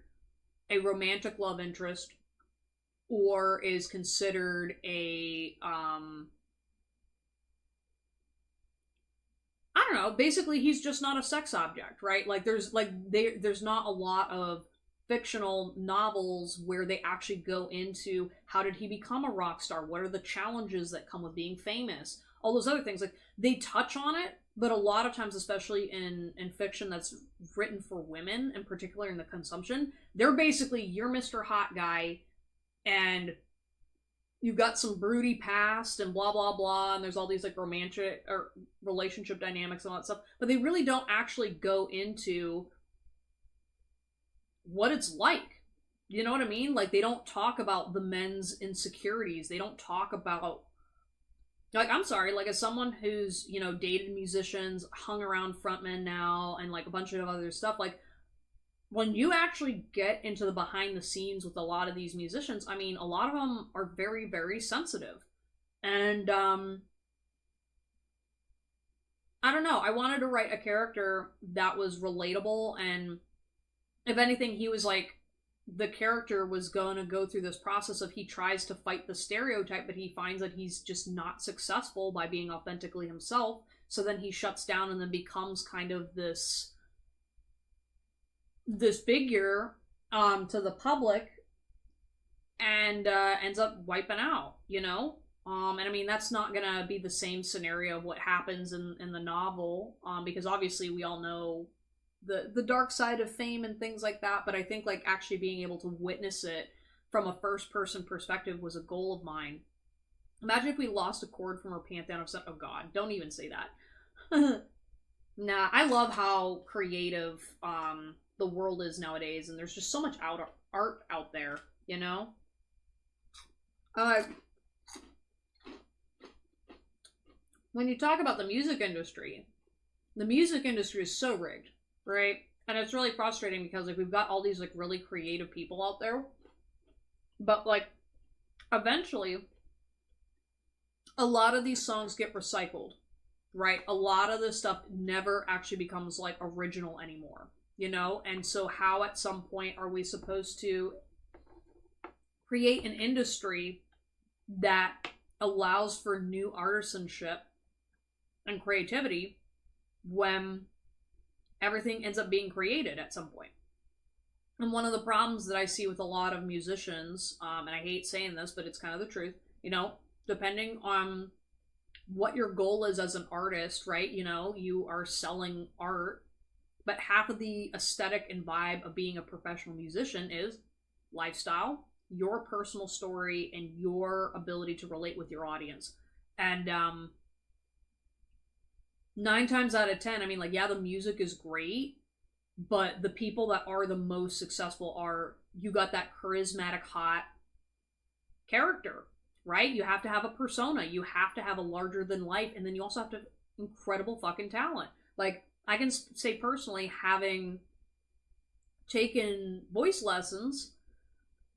a romantic love interest, or is considered a I don't know, basically he's just not a sex object, right? Like there's not a lot of fictional novels where they actually go into how did he become a rock star, what are the challenges that come with being famous, all those other things. Like, they touch on it, but a lot of times, especially in fiction that's written for women, and particularly in the consumption, they're basically, you're Mr. Hot Guy, and you've got some broody past and blah blah blah, and there's all these like romantic or relationship dynamics and all that stuff, but they really don't actually go into what it's like. You know what I mean? Like, they don't talk about the men's insecurities. They don't talk about, like, I'm sorry, like, as someone who's, you know, dated musicians, hung around frontmen now, and like a bunch of other stuff, like, when you actually get into the behind the scenes with a lot of these musicians, I mean, a lot of them are very, very sensitive. And I don't know, I wanted to write a character that was relatable and if anything, he was like, the character was going to go through this process of he tries to fight the stereotype, but he finds that he's just not successful by being authentically himself. So then he shuts down and then becomes kind of this figure to the public, and ends up wiping out, you know? And I mean, that's not gonna be the same scenario of what happens in the novel, because obviously we all know the dark side of fame and things like that, but I think like actually being able to witness it from a first person perspective was a goal of mine. Imagine if we lost a chord from our pantheon of oh god, don't even say that. Nah, I love how creative the world is nowadays, and there's just so much art out there, you know? When you talk about the music industry is so rigged, right? And it's really frustrating because like we've got all these like really creative people out there, but like eventually a lot of these songs get recycled, right? A lot of this stuff never actually becomes like original anymore, you know? And so how at some point are we supposed to create an industry that allows for new artisanship and creativity when everything ends up being created at some point? And one of the problems that I see with a lot of musicians, and I hate saying this, but it's kind of the truth, you know, depending on what your goal is as an artist, right? You know, you are selling art, but half of the aesthetic and vibe of being a professional musician is lifestyle, your personal story, and your ability to relate with your audience. And 9 times out of 10, I mean, like, yeah, the music is great, but the people that are the most successful are, you got that charismatic, hot character, right? You have to have a persona. You have to have a larger than life, and then you also have to have incredible fucking talent. Like, I can say personally, having taken voice lessons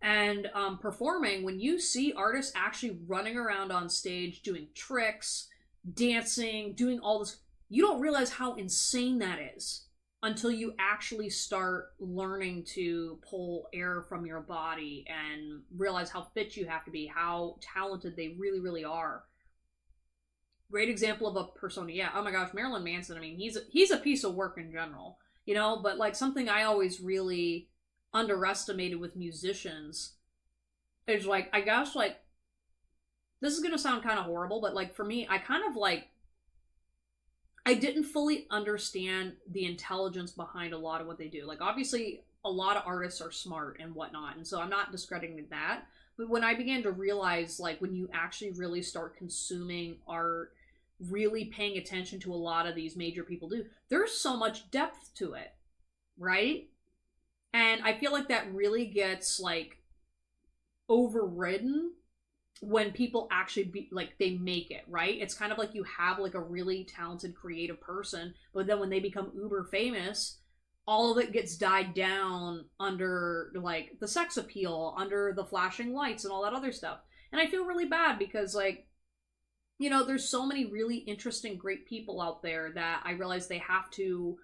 and performing, when you see artists actually running around on stage doing tricks, dancing, doing all this, you don't realize how insane that is until you actually start learning to pull air from your body and realize how fit you have to be, how talented they really, really are. Great example of a persona. Yeah, oh my gosh, Marilyn Manson, I mean, he's a piece of work in general, you know, but like something I always really underestimated with musicians is like, I guess like, this is gonna sound kind of horrible, but like for me, I kind of like, I didn't fully understand the intelligence behind a lot of what they do. Like obviously a lot of artists are smart and whatnot, and so I'm not discrediting that, but when I began to realize like when you actually really start consuming art, really paying attention to a lot of these major people do, there's so much depth to it, right? And I feel like that really gets like overridden when people actually be like, they make it, right? It's kind of like you have like a really talented creative person, but then when they become uber famous, all of it gets died down under like the sex appeal, under the flashing lights and all that other stuff. And I feel really bad because like, you know, there's so many really interesting, great people out there that I realize they have to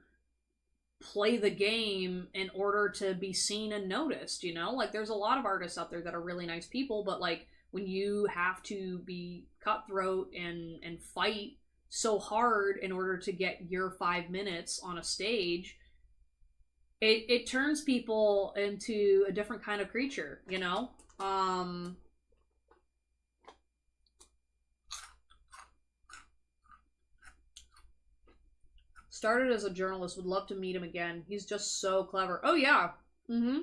play the game in order to be seen and noticed, you know? Like there's a lot of artists out there that are really nice people, but like when you have to be cutthroat and fight so hard in order to get your 5 minutes on a stage, it turns people into a different kind of creature, you know? Started as a journalist, would love to meet him again. He's just so clever. Oh yeah. Mm-hmm.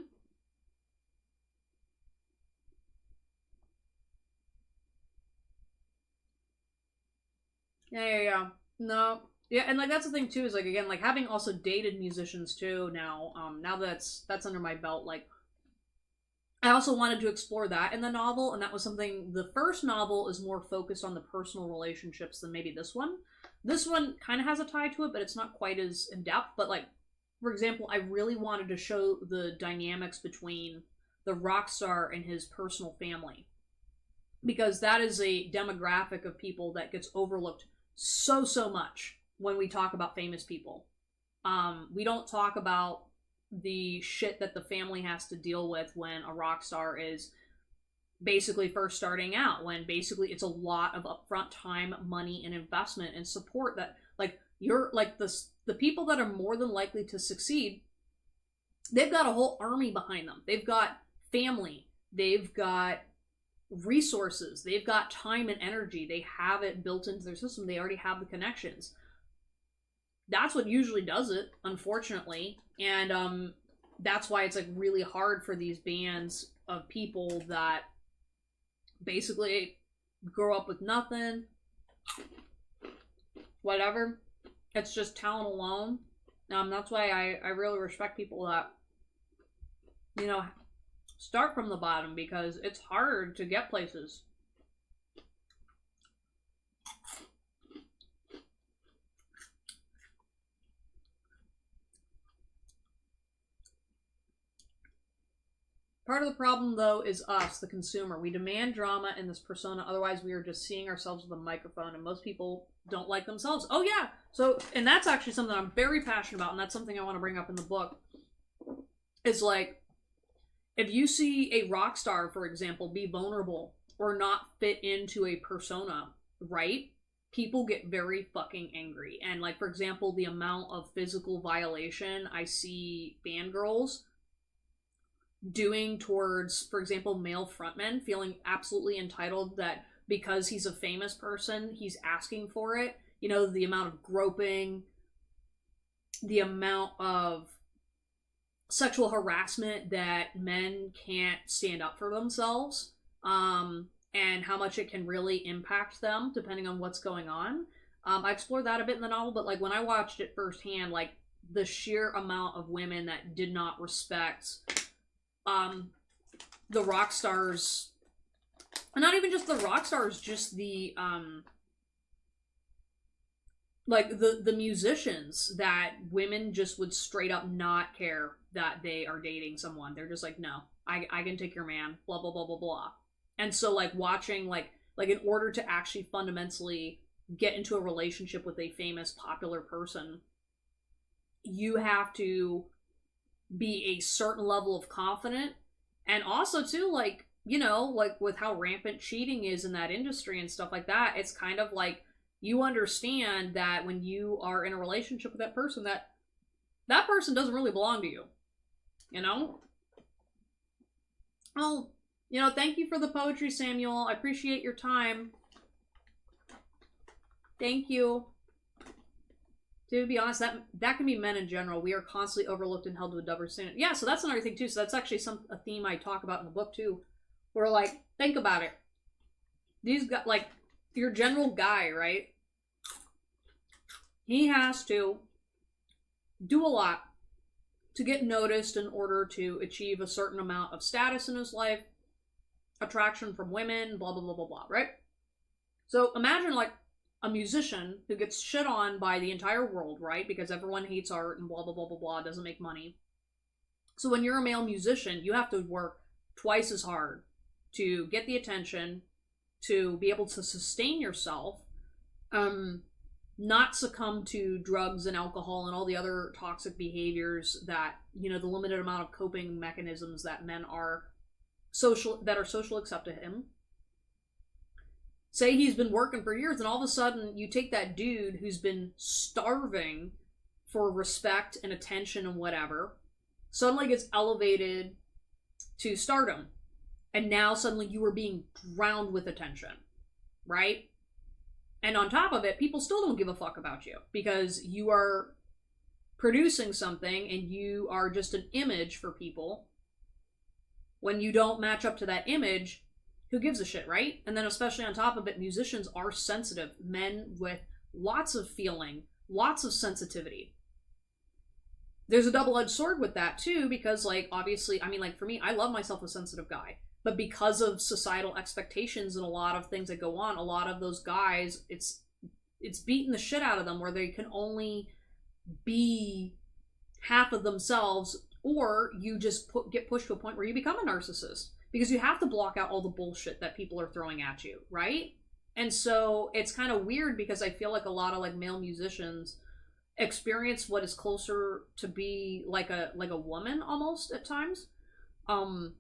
Yeah. No. Yeah, and like that's the thing too, is like again, like having also dated musicians too now, now that's under my belt, like I also wanted to explore that in the novel, and that was something, the first novel is more focused on the personal relationships than maybe this one. This one kind of has a tie to it, but it's not quite as in depth. But like, for example, I really wanted to show the dynamics between the rock star and his personal family, because that is a demographic of people that gets overlooked so much when we talk about famous people. We don't talk about the shit that the family has to deal with when a rock star is basically first starting out, when basically it's a lot of upfront time, money, and investment and support that, like, you're like the people that are more than likely to succeed, they've got a whole army behind them. They've got family, they've got resources, they've got time and energy, they have it built into their system, they already have the connections. That's what usually does it, unfortunately. And that's why it's like really hard for these bands of people that basically grow up with nothing, whatever. It's just talent alone. That's why I really respect people that, you know, start from the bottom, because it's hard to get places. Part of the problem, though, is us, the consumer. We demand drama in this persona, otherwise we are just seeing ourselves with a microphone, and most people don't like themselves. Oh, yeah! So, and that's actually something I'm very passionate about, and that's something I want to bring up in the book. Is like, if you see a rock star, for example, be vulnerable or not fit into a persona, right? People get very fucking angry. And, like, for example, the amount of physical violation I see fangirls doing towards, for example, male frontmen, feeling absolutely entitled that because he's a famous person, he's asking for it. You know, the amount of groping, the amount of sexual harassment that men can't stand up for themselves, and how much it can really impact them depending on what's going on. I explored that a bit in the novel, but like when I watched it firsthand, like the sheer amount of women that did not respect the rock stars, not even just the rock stars, just the like the musicians, that women just would straight up not care that they are dating someone. They're just like, no, I can take your man, blah blah blah blah blah. And so like watching like in order to actually fundamentally get into a relationship with a famous popular person, you have to be a certain level of confident. And also too, like, you know, like with how rampant cheating is in that industry and stuff like that, it's kind of like you understand that when you are in a relationship with that person, that person doesn't really belong to you, you know? Well, you know, thank you for the poetry, Samuel. I appreciate your time. Thank you. To be honest, that can be men in general. We are constantly overlooked and held to a double standard. Yeah, so that's another thing too. So that's actually a theme I talk about in the book too. Where like, think about it. These guys, like your general guy, right? He has to do a lot to get noticed in order to achieve a certain amount of status in his life, attraction from women, blah blah blah blah blah, right? So imagine like a musician who gets shit on by the entire world, right? Because everyone hates art and blah, blah, blah, blah, blah, doesn't make money. So when you're a male musician, you have to work twice as hard to get the attention, to be able to sustain yourself, not succumb to drugs and alcohol and all the other toxic behaviors that, you know, the limited amount of coping mechanisms that men are social accept to him. Say he's been working for years, and all of a sudden you take that dude who's been starving for respect and attention and whatever, suddenly gets elevated to stardom. And now suddenly you are being drowned with attention, right? And on top of it, people still don't give a fuck about you because you are producing something and you are just an image for people. When you don't match up to that image, who gives a shit, right? And then especially on top of it, musicians are sensitive. Men with lots of feeling, lots of sensitivity. There's a double-edged sword with that too, because like, obviously, I mean, like for me, I love myself a sensitive guy. But because of societal expectations and a lot of things that go on, a lot of those guys, it's beating the shit out of them where they can only be half of themselves, or you just get pushed to a point where you become a narcissist. Because you have to block out all the bullshit that people are throwing at you, right? And so it's kind of weird because I feel like a lot of like male musicians, experience what is closer to be like a woman almost at times. Um,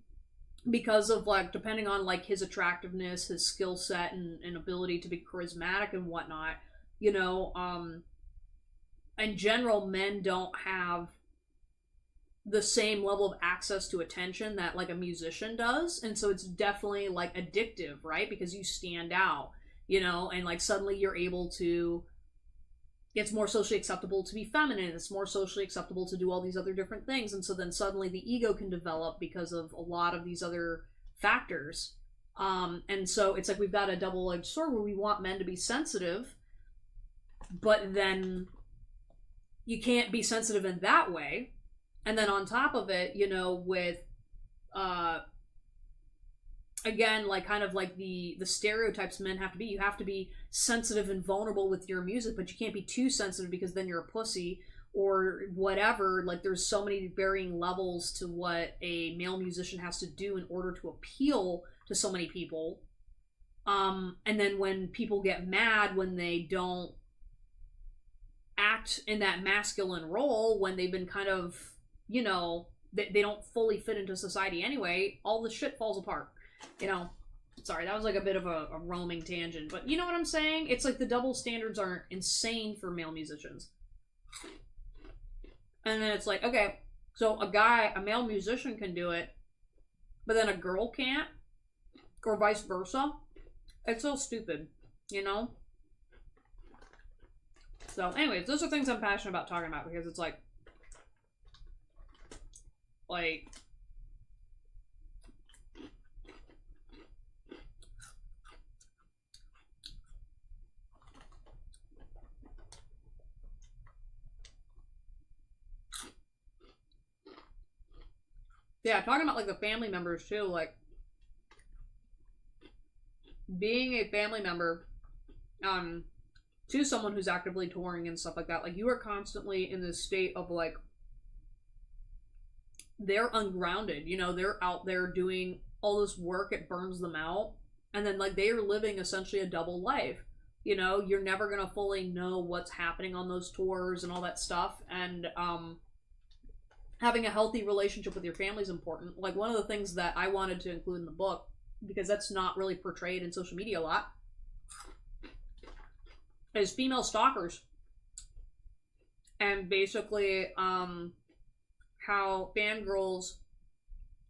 because of like depending on like his attractiveness, his skill set, and ability to be charismatic and whatnot, you know, in general, men don't have the same level of access to attention that like a musician does, and so it's definitely like addictive, right? Because you stand out, you know, and like suddenly you're able to, it's more socially acceptable to be feminine, it's more socially acceptable to do all these other different things, and so then suddenly the ego can develop because of a lot of these other factors. And so it's like we've got a double-edged sword where we want men to be sensitive, but then you can't be sensitive in that way. And then on top of it, you know, with again, like kind of like the stereotypes men have to be, you have to be sensitive and vulnerable with your music, but you can't be too sensitive because then you're a pussy or whatever. Like there's so many varying levels to what a male musician has to do in order to appeal to so many people. And then when people get mad when they don't act in that masculine role, when they've been kind of, you know, they don't fully fit into society anyway, all the shit falls apart. You know, sorry, that was like a bit of a roaming tangent, but you know what I'm saying? It's like the double standards are insane for male musicians. And then it's like, okay, so a male musician can do it, but then a girl can't, or vice versa. It's so stupid, you know? So, anyways, those are things I'm passionate about talking about because it's like, yeah, talking about like the family members too, like being a family member to someone who's actively touring and stuff like that, like you are constantly in this state of like they're ungrounded, you know, they're out there doing all this work, it burns them out, and then like they are living essentially a double life. You know, you're never gonna fully know what's happening on those tours and all that stuff, and having a healthy relationship with your family is important. Like one of the things that I wanted to include in the book, because that's not really portrayed in social media a lot, is female stalkers. And basically, how fangirls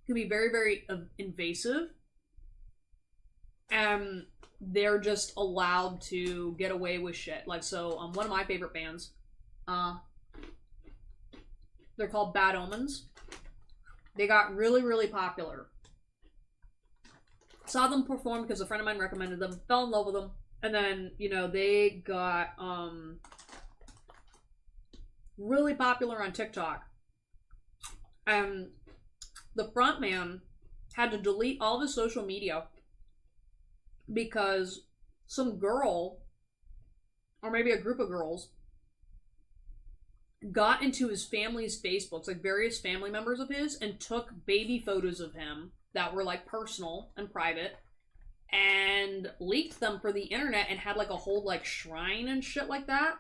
can be very, very invasive. And they're just allowed to get away with shit. Like, so, one of my favorite bands, they're called Bad Omens. They got really, really popular. Saw them perform because a friend of mine recommended them, fell in love with them, and then, you know, they got, really popular on TikTok. And the frontman had to delete all of his social media because some girl, or maybe a group of girls, got into his family's Facebooks, like various family members of his, and took baby photos of him that were like personal and private and leaked them for the internet and had like a whole like shrine and shit like that.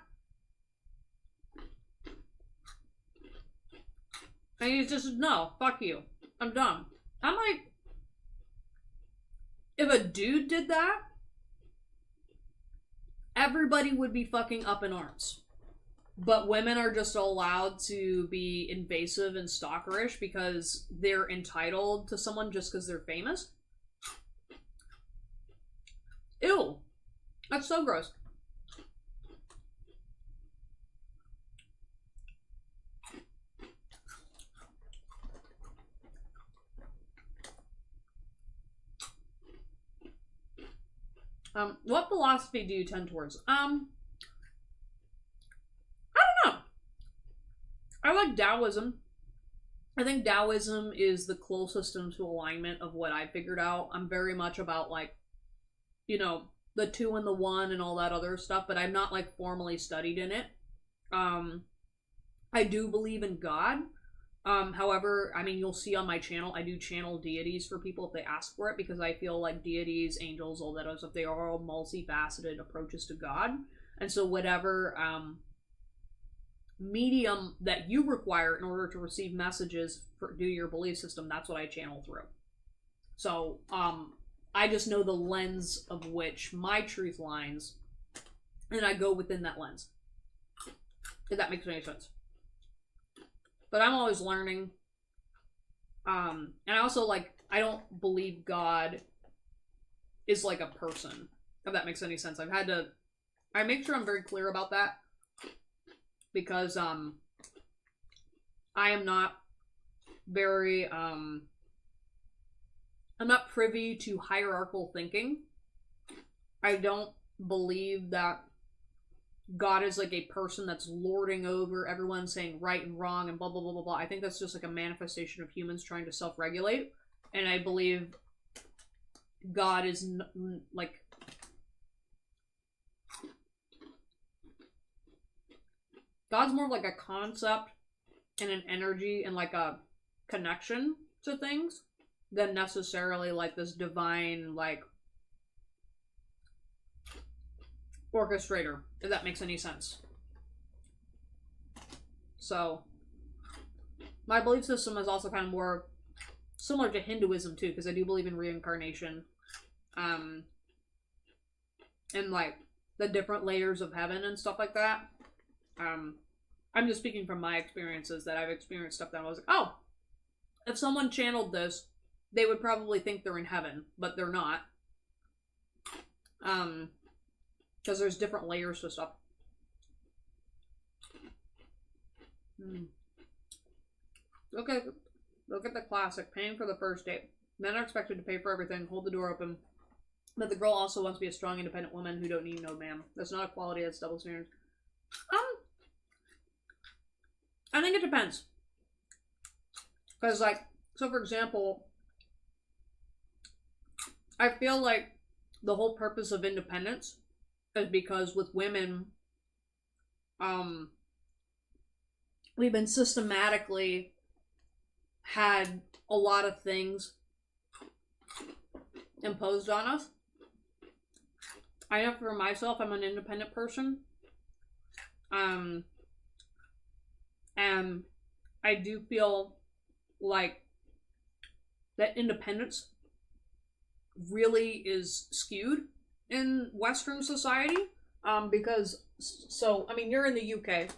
And he's just, no, fuck you. I'm done. I'm like, if a dude did that, everybody would be fucking up in arms. But women are just allowed to be invasive and stalkerish because they're entitled to someone just because they're famous. Ew. That's so gross. What philosophy do you tend towards? I don't know. I like Taoism. I think Taoism is the closest to alignment of what I figured out. I'm very much about like, you know, the two and the one and all that other stuff, but I'm not like formally studied in it. I do believe in God. However, I mean, you'll see on my channel, I do channel deities for people if they ask for it, because I feel like deities, angels, all that other stuff, they are all multifaceted approaches to God. And so whatever, medium that you require in order to receive messages due to your belief system, that's what I channel through. So, I just know the lens of which my truth lines, and I go within that lens. If that makes any sense. But I'm always learning. And I also, like, I don't believe God is like a person, if that makes any sense. I make sure I'm very clear about that, because I am not very I'm not privy to hierarchical thinking. I don't believe that God is like a person that's lording over everyone, saying right and wrong and blah blah blah blah blah. I think that's just like a manifestation of humans trying to self-regulate, and I believe God is like God's more of like a concept and an energy and like a connection to things than necessarily like this divine like orchestrator, if that makes any sense. So my belief system is also kind of more similar to Hinduism too, because I do believe in reincarnation, and like the different layers of heaven and stuff like that. I'm just speaking from my experiences, that I've experienced stuff that I was like, oh, if someone channeled this, they would probably think they're in heaven, but they're not. Because there's different layers to stuff. Look at the classic, paying for the first date. Men are expected to pay for everything, hold the door open. But the girl also wants to be a strong, independent woman who don't need no man. That's not equality, that's double standards. I think it depends. Because, like, so for example, I feel like the whole purpose of independence is because with women, we've been systematically had a lot of things imposed on us. I know for myself, I'm an independent person. And I do feel like that independence really is skewed in Western society. Because, so, I mean, you're in the UK.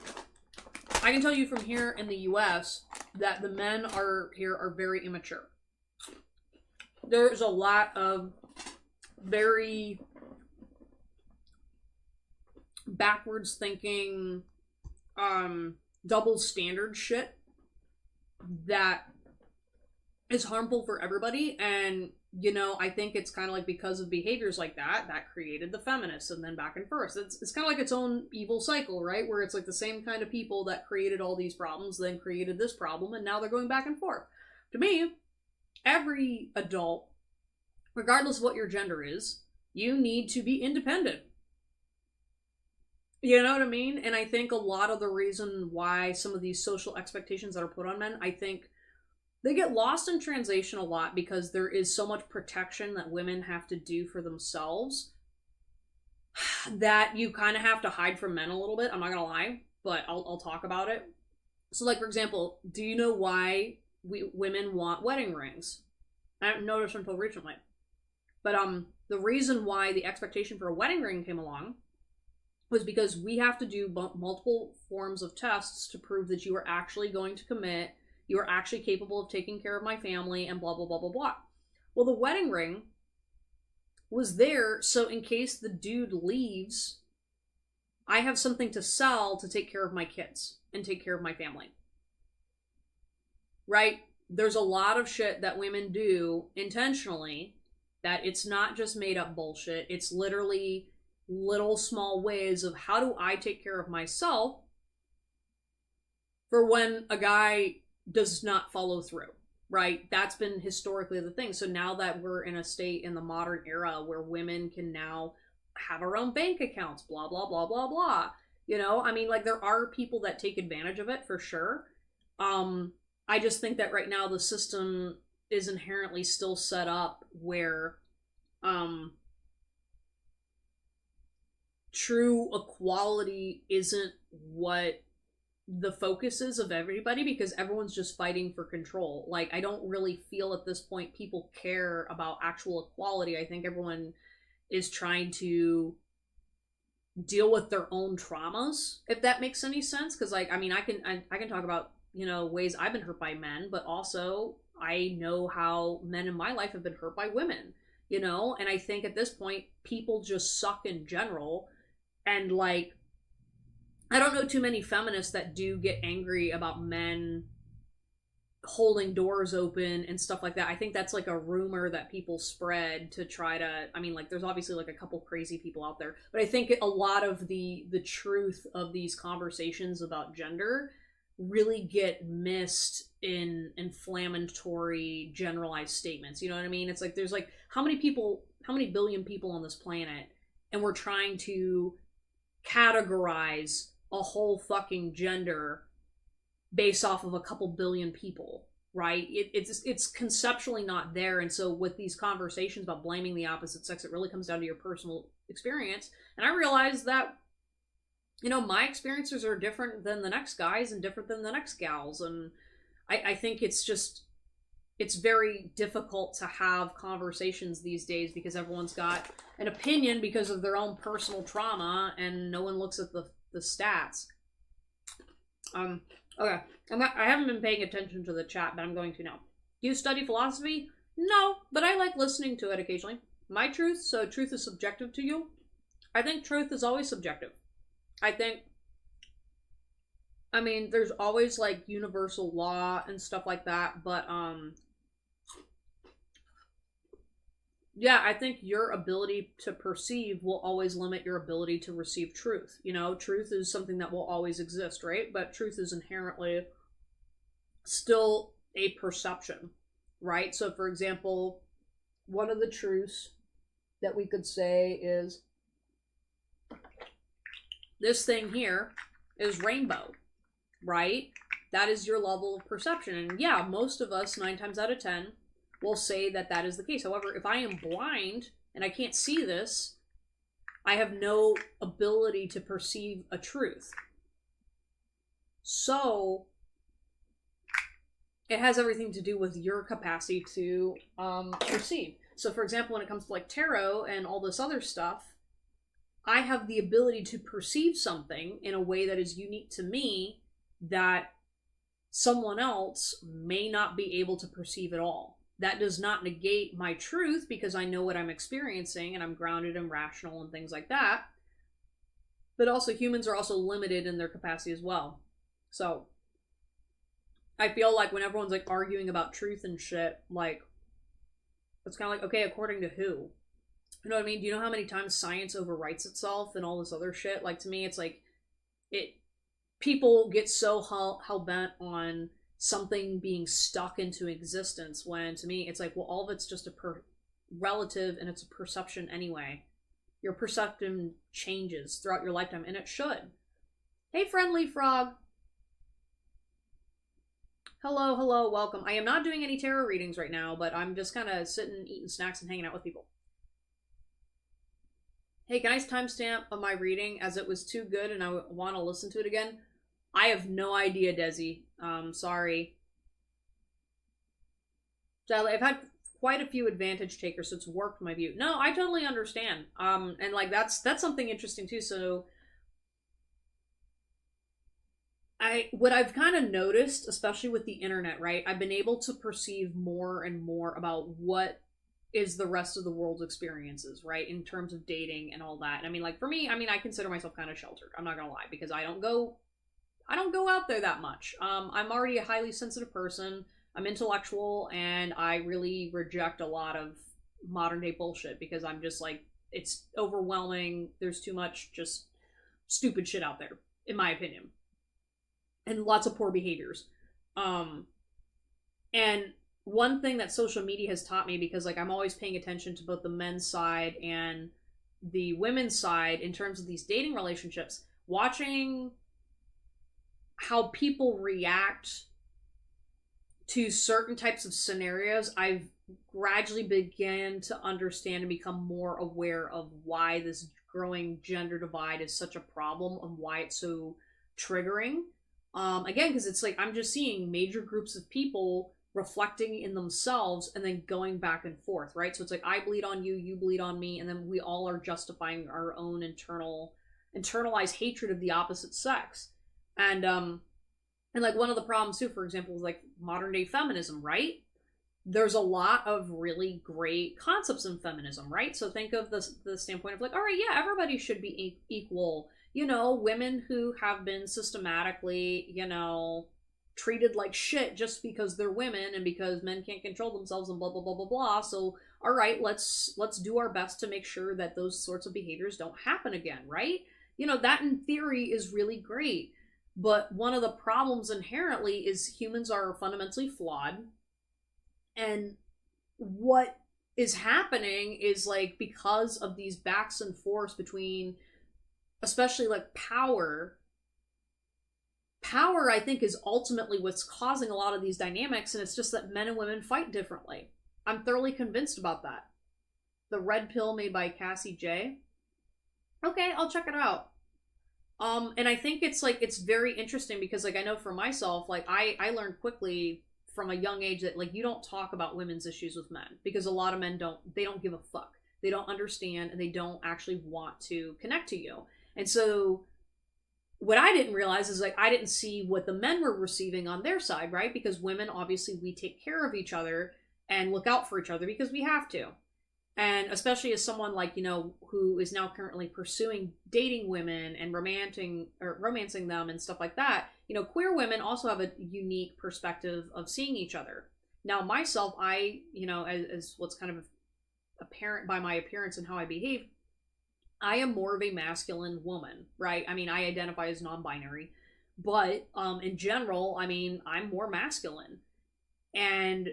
I can tell you from here in the US that the men here are very immature. There's a lot of very backwards thinking, double standard shit that is harmful for everybody. And, you know, I think it's kind of like because of behaviors like that created the feminists, and then back and forth. It's kind of like its own evil cycle, right? Where it's like the same kind of people that created all these problems, then created this problem, and now they're going back and forth. To me, every adult, regardless of what your gender is, you need to be independent. You know what I mean? And I think a lot of the reason why some of these social expectations that are put on men, I think they get lost in translation a lot, because there is so much protection that women have to do for themselves that you kind of have to hide from men a little bit. I'm not gonna lie, but I'll talk about it. So, like, for example, do you know why women want wedding rings? I didn't notice until recently. But the reason why the expectation for a wedding ring came along was because we have to do multiple forms of tests to prove that you are actually going to commit, you are actually capable of taking care of my family, and blah, blah, blah, blah, blah. Well, the wedding ring was there so in case the dude leaves, I have something to sell to take care of my kids and take care of my family. Right? There's a lot of shit that women do intentionally that it's not just made up bullshit. It's literally little small ways of how do I take care of myself for when a guy does not follow through, right? That's been historically the thing. So now that we're in a state in the modern era where women can now have our own bank accounts, blah, blah, blah, blah, blah. You know, I mean, like, there are people that take advantage of it for sure. I just think that right now the system is inherently still set up where, true equality isn't what the focuses of everybody because everyone's just fighting for control. Like, I don't really feel at this point people care about actual equality. I think everyone is trying to deal with their own traumas, if that makes any sense. Because, like, I mean, I can talk about, you know, ways I've been hurt by men, but also I know how men in my life have been hurt by women, you know. And I think at this point people just suck in general. And, like, I don't know too many feminists that do get angry about men holding doors open and stuff like that. I think that's like a rumor that people spread to try to, I mean, like, there's obviously like a couple crazy people out there, but I think a lot of the truth of these conversations about gender really get missed in inflammatory generalized statements. You know what I mean? It's like there's like how many billion people on this planet, and we're trying to categorize a whole fucking gender based off of a couple billion people, right? It's conceptually not there. And so with these conversations about blaming the opposite sex, it really comes down to your personal experience. And I realize that, you know, my experiences are different than the next guy's and different than the next gal's. And I think it's very difficult to have conversations these days because everyone's got an opinion because of their own personal trauma and no one looks at the stats. Okay. I haven't been paying attention to the chat, but I'm going to now. Do you study philosophy? No, but I like listening to it occasionally. My truth, so truth is subjective to you. I think truth is always subjective. I mean, there's always like universal law and stuff like that, but yeah, I think your ability to perceive will always limit your ability to receive truth. You know, truth is something that will always exist, right? But truth is inherently still a perception, right? So, for example, one of the truths that we could say is this thing here is rainbow, right? That is your level of perception. And yeah, most of us, 9 times out of 10, will say that that is the case. However, if I am blind and I can't see this, I have no ability to perceive a truth. So it has everything to do with your capacity to perceive. So, for example, when it comes to like tarot and all this other stuff, I have the ability to perceive something in a way that is unique to me that someone else may not be able to perceive at all. That does not negate my truth because I know what I'm experiencing and I'm grounded and rational and things like that. But also humans are also limited in their capacity as well. So I feel like when everyone's like arguing about truth and shit, like it's kind of like, okay, according to who? You know what I mean? Do you know how many times science overwrites itself and all this other shit? Like, to me, it's like people get so hell-bent on something being stuck into existence when, to me, it's like, well, all of it's just a relative and it's a perception anyway. Your perception changes throughout your lifetime, and it should. Hey, friendly frog. Hello, welcome. I am not doing any tarot readings right now, but I'm just kind of sitting, eating snacks, and hanging out with people. Hey, can I timestamp of my reading as it was too good and I want to listen to it again? I have no idea, Desi. Sorry. I've had quite a few advantage takers, so it's warped my view. No, I totally understand. And like that's something interesting too. So what I've kind of noticed, especially with the internet, right? I've been able to perceive more and more about what is the rest of the world's experiences, right? In terms of dating and all that. And I mean, like for me, I consider myself kind of sheltered. I'm not gonna lie, because I don't go out there that much. I'm already a highly sensitive person. I'm intellectual, and I really reject a lot of modern day bullshit because I'm just like, it's overwhelming. There's too much just stupid shit out there, in my opinion. And lots of poor behaviors. And one thing that social media has taught me, because like I'm always paying attention to both the men's side and the women's side in terms of these dating relationships, watching how people react to certain types of scenarios, I've gradually began to understand and become more aware of why this growing gender divide is such a problem and why it's so triggering. Again, because it's like I'm just seeing major groups of people reflecting in themselves and then going back and forth, right? So it's like I bleed on you, you bleed on me, and then we all are justifying our own internalized hatred of the opposite sex. And like one of the problems too, for example, is like modern day feminism, right? There's a lot of really great concepts in feminism, right? So think of the standpoint of like, all right, yeah, everybody should be equal. You know, women who have been systematically, you know, treated like shit just because they're women and because men can't control themselves and blah blah blah blah blah. So, all right, let's do our best to make sure that those sorts of behaviors don't happen again, right? You know, that in theory is really great. But one of the problems inherently is humans are fundamentally flawed. And what is happening is like because of these backs and forths between especially like power I think is ultimately what's causing a lot of these dynamics, and it's just that men and women fight differently. I'm thoroughly convinced about that. The Red Pill made by Cassie J. Okay, I'll check it out. And I think it's like it's very interesting because like I know for myself, like I learned quickly from a young age that like you don't talk about women's issues with men because a lot of men don't give a fuck. They don't understand and they don't actually want to connect to you. And so what I didn't realize is like I didn't see what the men were receiving on their side, right? Because women obviously we take care of each other and look out for each other because we have to. And especially as someone like, you know, who is now currently pursuing dating women and romancing them and stuff like that, you know, queer women also have a unique perspective of seeing each other. Now, myself, I, you know, as what's kind of apparent by my appearance and how I behave, I am more of a masculine woman, right? I mean, I identify as non-binary, but in general, I mean, I'm more masculine. And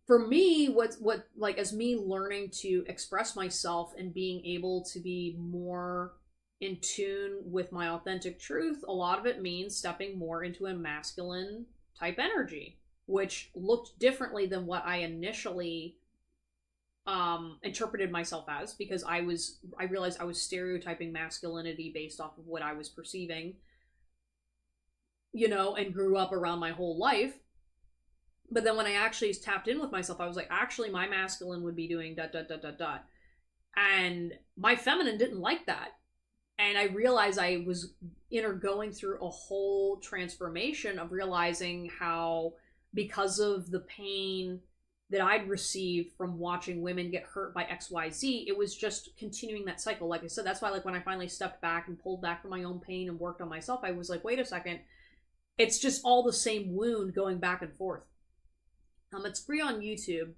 for me, what like as me learning to express myself and being able to be more in tune with my authentic truth, a lot of it means stepping more into a masculine type energy, which looked differently than what I initially interpreted myself as, because I realized I was stereotyping masculinity based off of what I was perceiving, you know, and grew up around my whole life. But then when I actually tapped in with myself, I was like, actually, my masculine would be doing dot, dot, dot, dot, dot. And my feminine didn't like that. And I realized I was going through a whole transformation of realizing how, because of the pain that I'd received from watching women get hurt by XYZ, it was just continuing that cycle. Like I said, that's why like when I finally stepped back and pulled back from my own pain and worked on myself, I was like, wait a second, it's just all the same wound going back and forth. It's free on YouTube.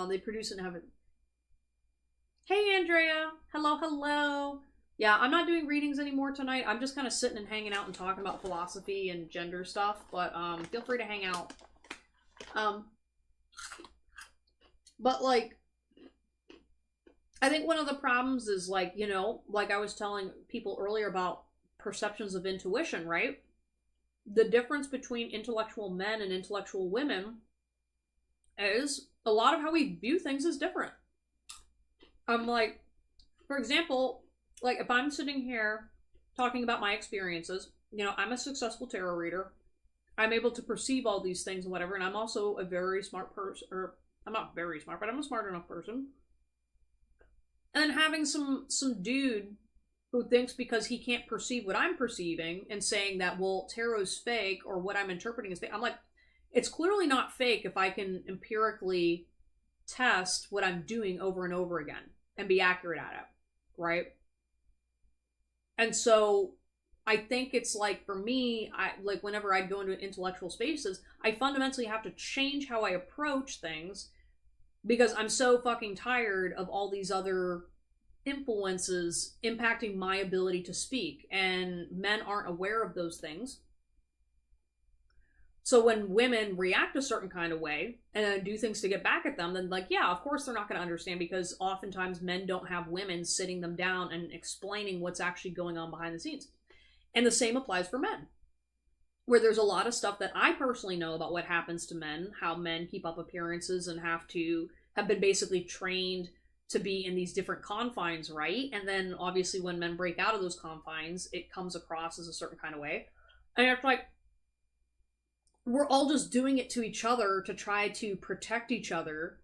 They produce it and have it. Hey, Andrea. Hello, hello. Yeah, I'm not doing readings anymore tonight. I'm just kind of sitting and hanging out and talking about philosophy and gender stuff. But feel free to hang out. But like, I think one of the problems is like, you know, like I was telling people earlier about perceptions of intuition, right? The difference between intellectual men and intellectual women is a lot of how we view things is different. Like, for example, like if I'm sitting here talking about my experiences, you know, I'm a successful tarot reader. I'm able to perceive all these things and whatever, and I'm also a very smart person, or I'm not very smart, but I'm a smart enough person. And then having some dude who thinks because he can't perceive what I'm perceiving and saying that, well, tarot's fake or what I'm interpreting is fake. I'm like, it's clearly not fake if I can empirically test what I'm doing over and over again and be accurate at it, right? And so I think it's like, for me, I like whenever I go into intellectual spaces, I fundamentally have to change how I approach things because I'm so fucking tired of all these other influences impacting my ability to speak, and men aren't aware of those things. So when women react a certain kind of way and do things to get back at them, then like, yeah, of course they're not going to understand, because oftentimes men don't have women sitting them down and explaining what's actually going on behind the scenes. And the same applies for men, where there's a lot of stuff that I personally know about what happens to men, how men keep up appearances and have been basically trained to be in these different confines, right? And then obviously when men break out of those confines, it comes across as a certain kind of way. And it's like, we're all just doing it to each other to try to protect each other,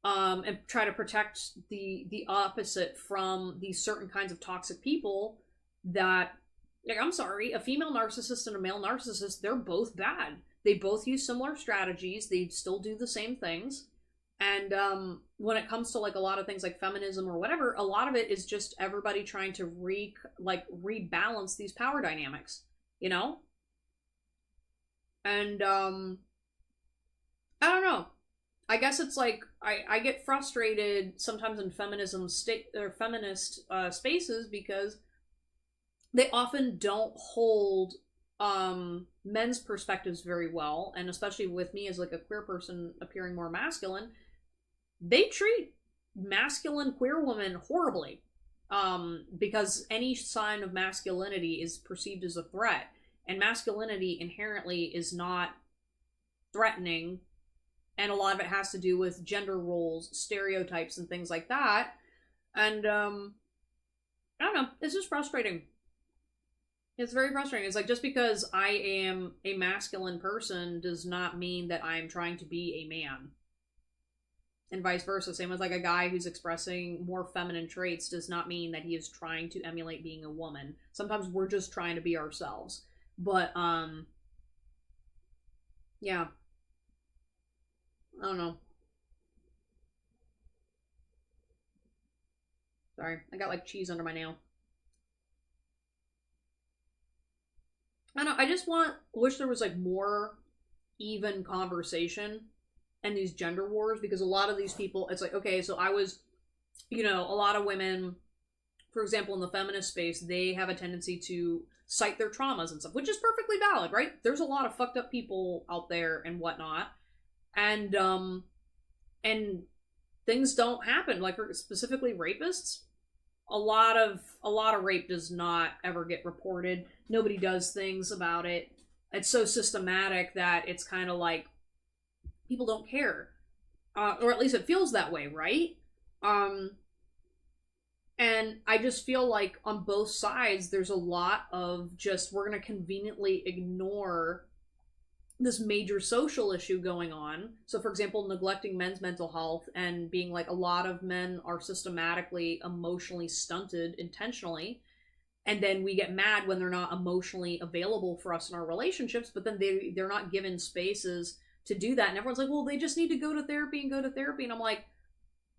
and try to protect the opposite from these certain kinds of toxic people that, like, I'm sorry, a female narcissist and a male narcissist, they're both bad. They both use similar strategies. They still do the same things. And when it comes to like a lot of things like feminism or whatever, a lot of it is just everybody trying to rebalance these power dynamics, you know? And I don't know. I guess it's like I get frustrated sometimes in feminism state or feminist spaces because they often don't hold men's perspectives very well, and especially with me as like a queer person appearing more masculine, they treat masculine queer women horribly, because any sign of masculinity is perceived as a threat, and masculinity inherently is not threatening, and a lot of it has to do with gender roles, stereotypes, and things like that. And I don't know, it's just frustrating. It's very frustrating. It's like, just because I am a masculine person does not mean that I'm trying to be a man. And vice versa. Same with like a guy who's expressing more feminine traits does not mean that he is trying to emulate being a woman. Sometimes we're just trying to be ourselves. But yeah. I don't know. Sorry, I got like cheese under my nail. I don't know, I just wish there was like more even conversation and these gender wars, because a lot of these people, it's like, okay, so I was, a lot of women, for example, in the feminist space, they have a tendency to cite their traumas and stuff, which is perfectly valid, right? There's a lot of fucked up people out there and whatnot. And things don't happen, like specifically rapists. A lot of rape does not ever get reported. Nobody does things about it. It's so systematic that it's kind of like people don't care, or at least it feels that way, right? And I just feel like on both sides there's a lot of just, we're gonna conveniently ignore this major social issue going on. So for example, neglecting men's mental health and being like, a lot of men are systematically emotionally stunted intentionally, and then we get mad when they're not emotionally available for us in our relationships, but then they're not given spaces to do that, and everyone's like, well, they just need to go to therapy and I'm like,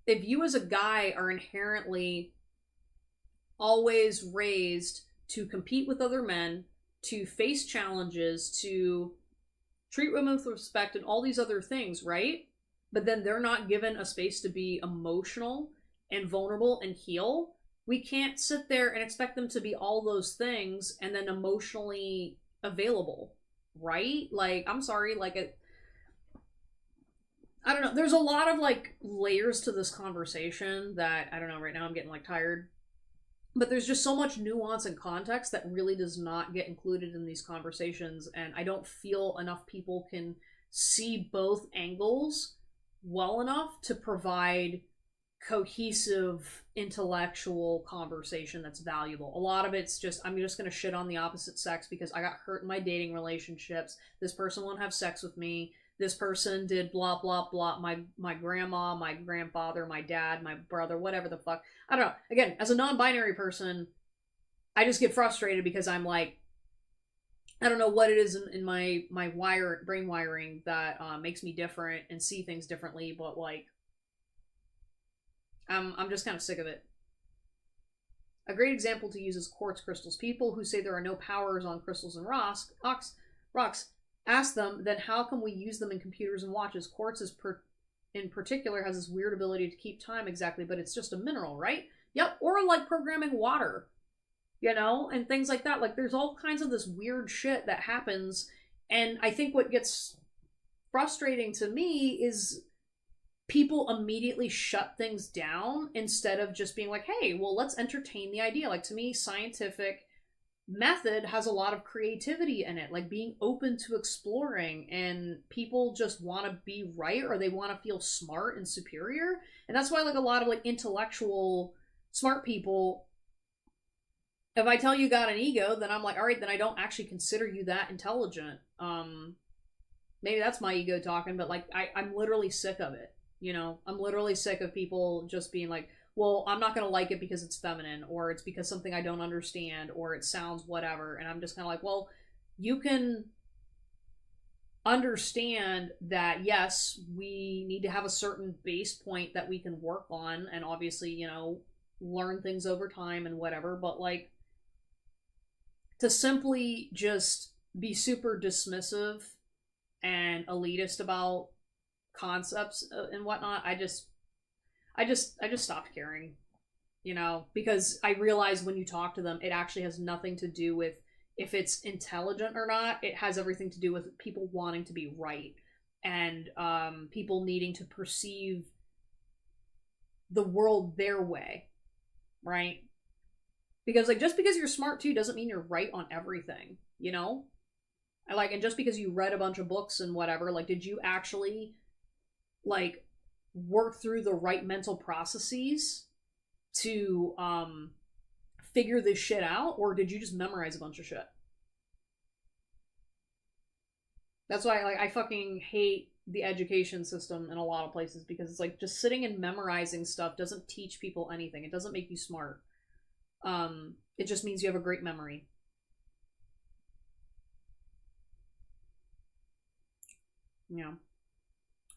if you as a guy are inherently always raised to compete with other men, to face challenges, to treat women with respect and all these other things, right? But then they're not given a space to be emotional and vulnerable and heal. We can't sit there and expect them to be all those things and then emotionally available, right? Like, I'm sorry, like, I don't know. There's a lot of like layers to this conversation that, I don't know, right now I'm getting like tired. But there's just so much nuance and context that really does not get included in these conversations, and I don't feel enough people can see both angles well enough to provide cohesive intellectual conversation that's valuable. A lot of it's just, I'm just going to shit on the opposite sex because I got hurt in my dating relationships. This person won't have sex with me. This person did blah, blah, blah. My grandma, my grandfather, my dad, my brother, whatever the fuck. I don't know. Again, as a non-binary person, I just get frustrated because I'm like, I don't know what it is in my brain wiring that makes me different and see things differently, but like, I'm just kind of sick of it. A great example to use is quartz crystals. People who say there are no powers on crystals and rocks, ask them, then how can we use them in computers and watches? Quartz in particular has this weird ability to keep time exactly, but it's just a mineral, right? Yep, or like programming water, and things like that. Like, there's all kinds of this weird shit that happens, and I think what gets frustrating to me is people immediately shut things down instead of just being like, hey, well, let's entertain the idea. Like, to me, scientific method has a lot of creativity in it, like being open to exploring, and people just want to be right, or they want to feel smart and superior. And that's why like a lot of like intellectual smart people, if I tell you got an ego, then I'm like, all right, then I don't actually consider you that intelligent. Maybe that's my ego talking, but like I'm literally sick of it. You know, I'm literally sick of people just being like, well, I'm not gonna like it because it's feminine, or it's because something I don't understand, or it sounds whatever. And I'm just kind of like, well, you can understand that yes, we need to have a certain base point that we can work on, and obviously, you know, learn things over time and whatever. But like, to simply just be super dismissive and elitist about concepts and whatnot, I just stopped caring, you know, because I realize when you talk to them, it actually has nothing to do with if it's intelligent or not. It has everything to do with people wanting to be right, and people needing to perceive the world their way, right? Because like, just because you're smart too doesn't mean you're right on everything, you know? Like, and just because you read a bunch of books and whatever, like, did you actually like work through the right mental processes to figure this shit out, or did you just memorize a bunch of shit? That's why like I fucking hate the education system in a lot of places, because it's like just sitting and memorizing stuff doesn't teach people anything. It doesn't make you smart. It just means you have a great memory. Yeah.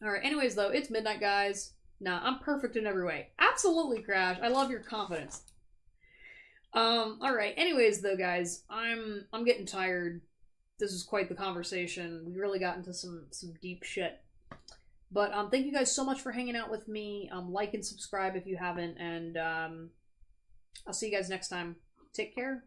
All right. Anyways, though, it's midnight, guys. Nah, I'm perfect in every way. Absolutely, Crash. I love your confidence. All right. Anyways, though, guys, I'm getting tired. This is quite the conversation. We really got into some deep shit. But thank you guys so much for hanging out with me. Like and subscribe if you haven't, and I'll see you guys next time. Take care.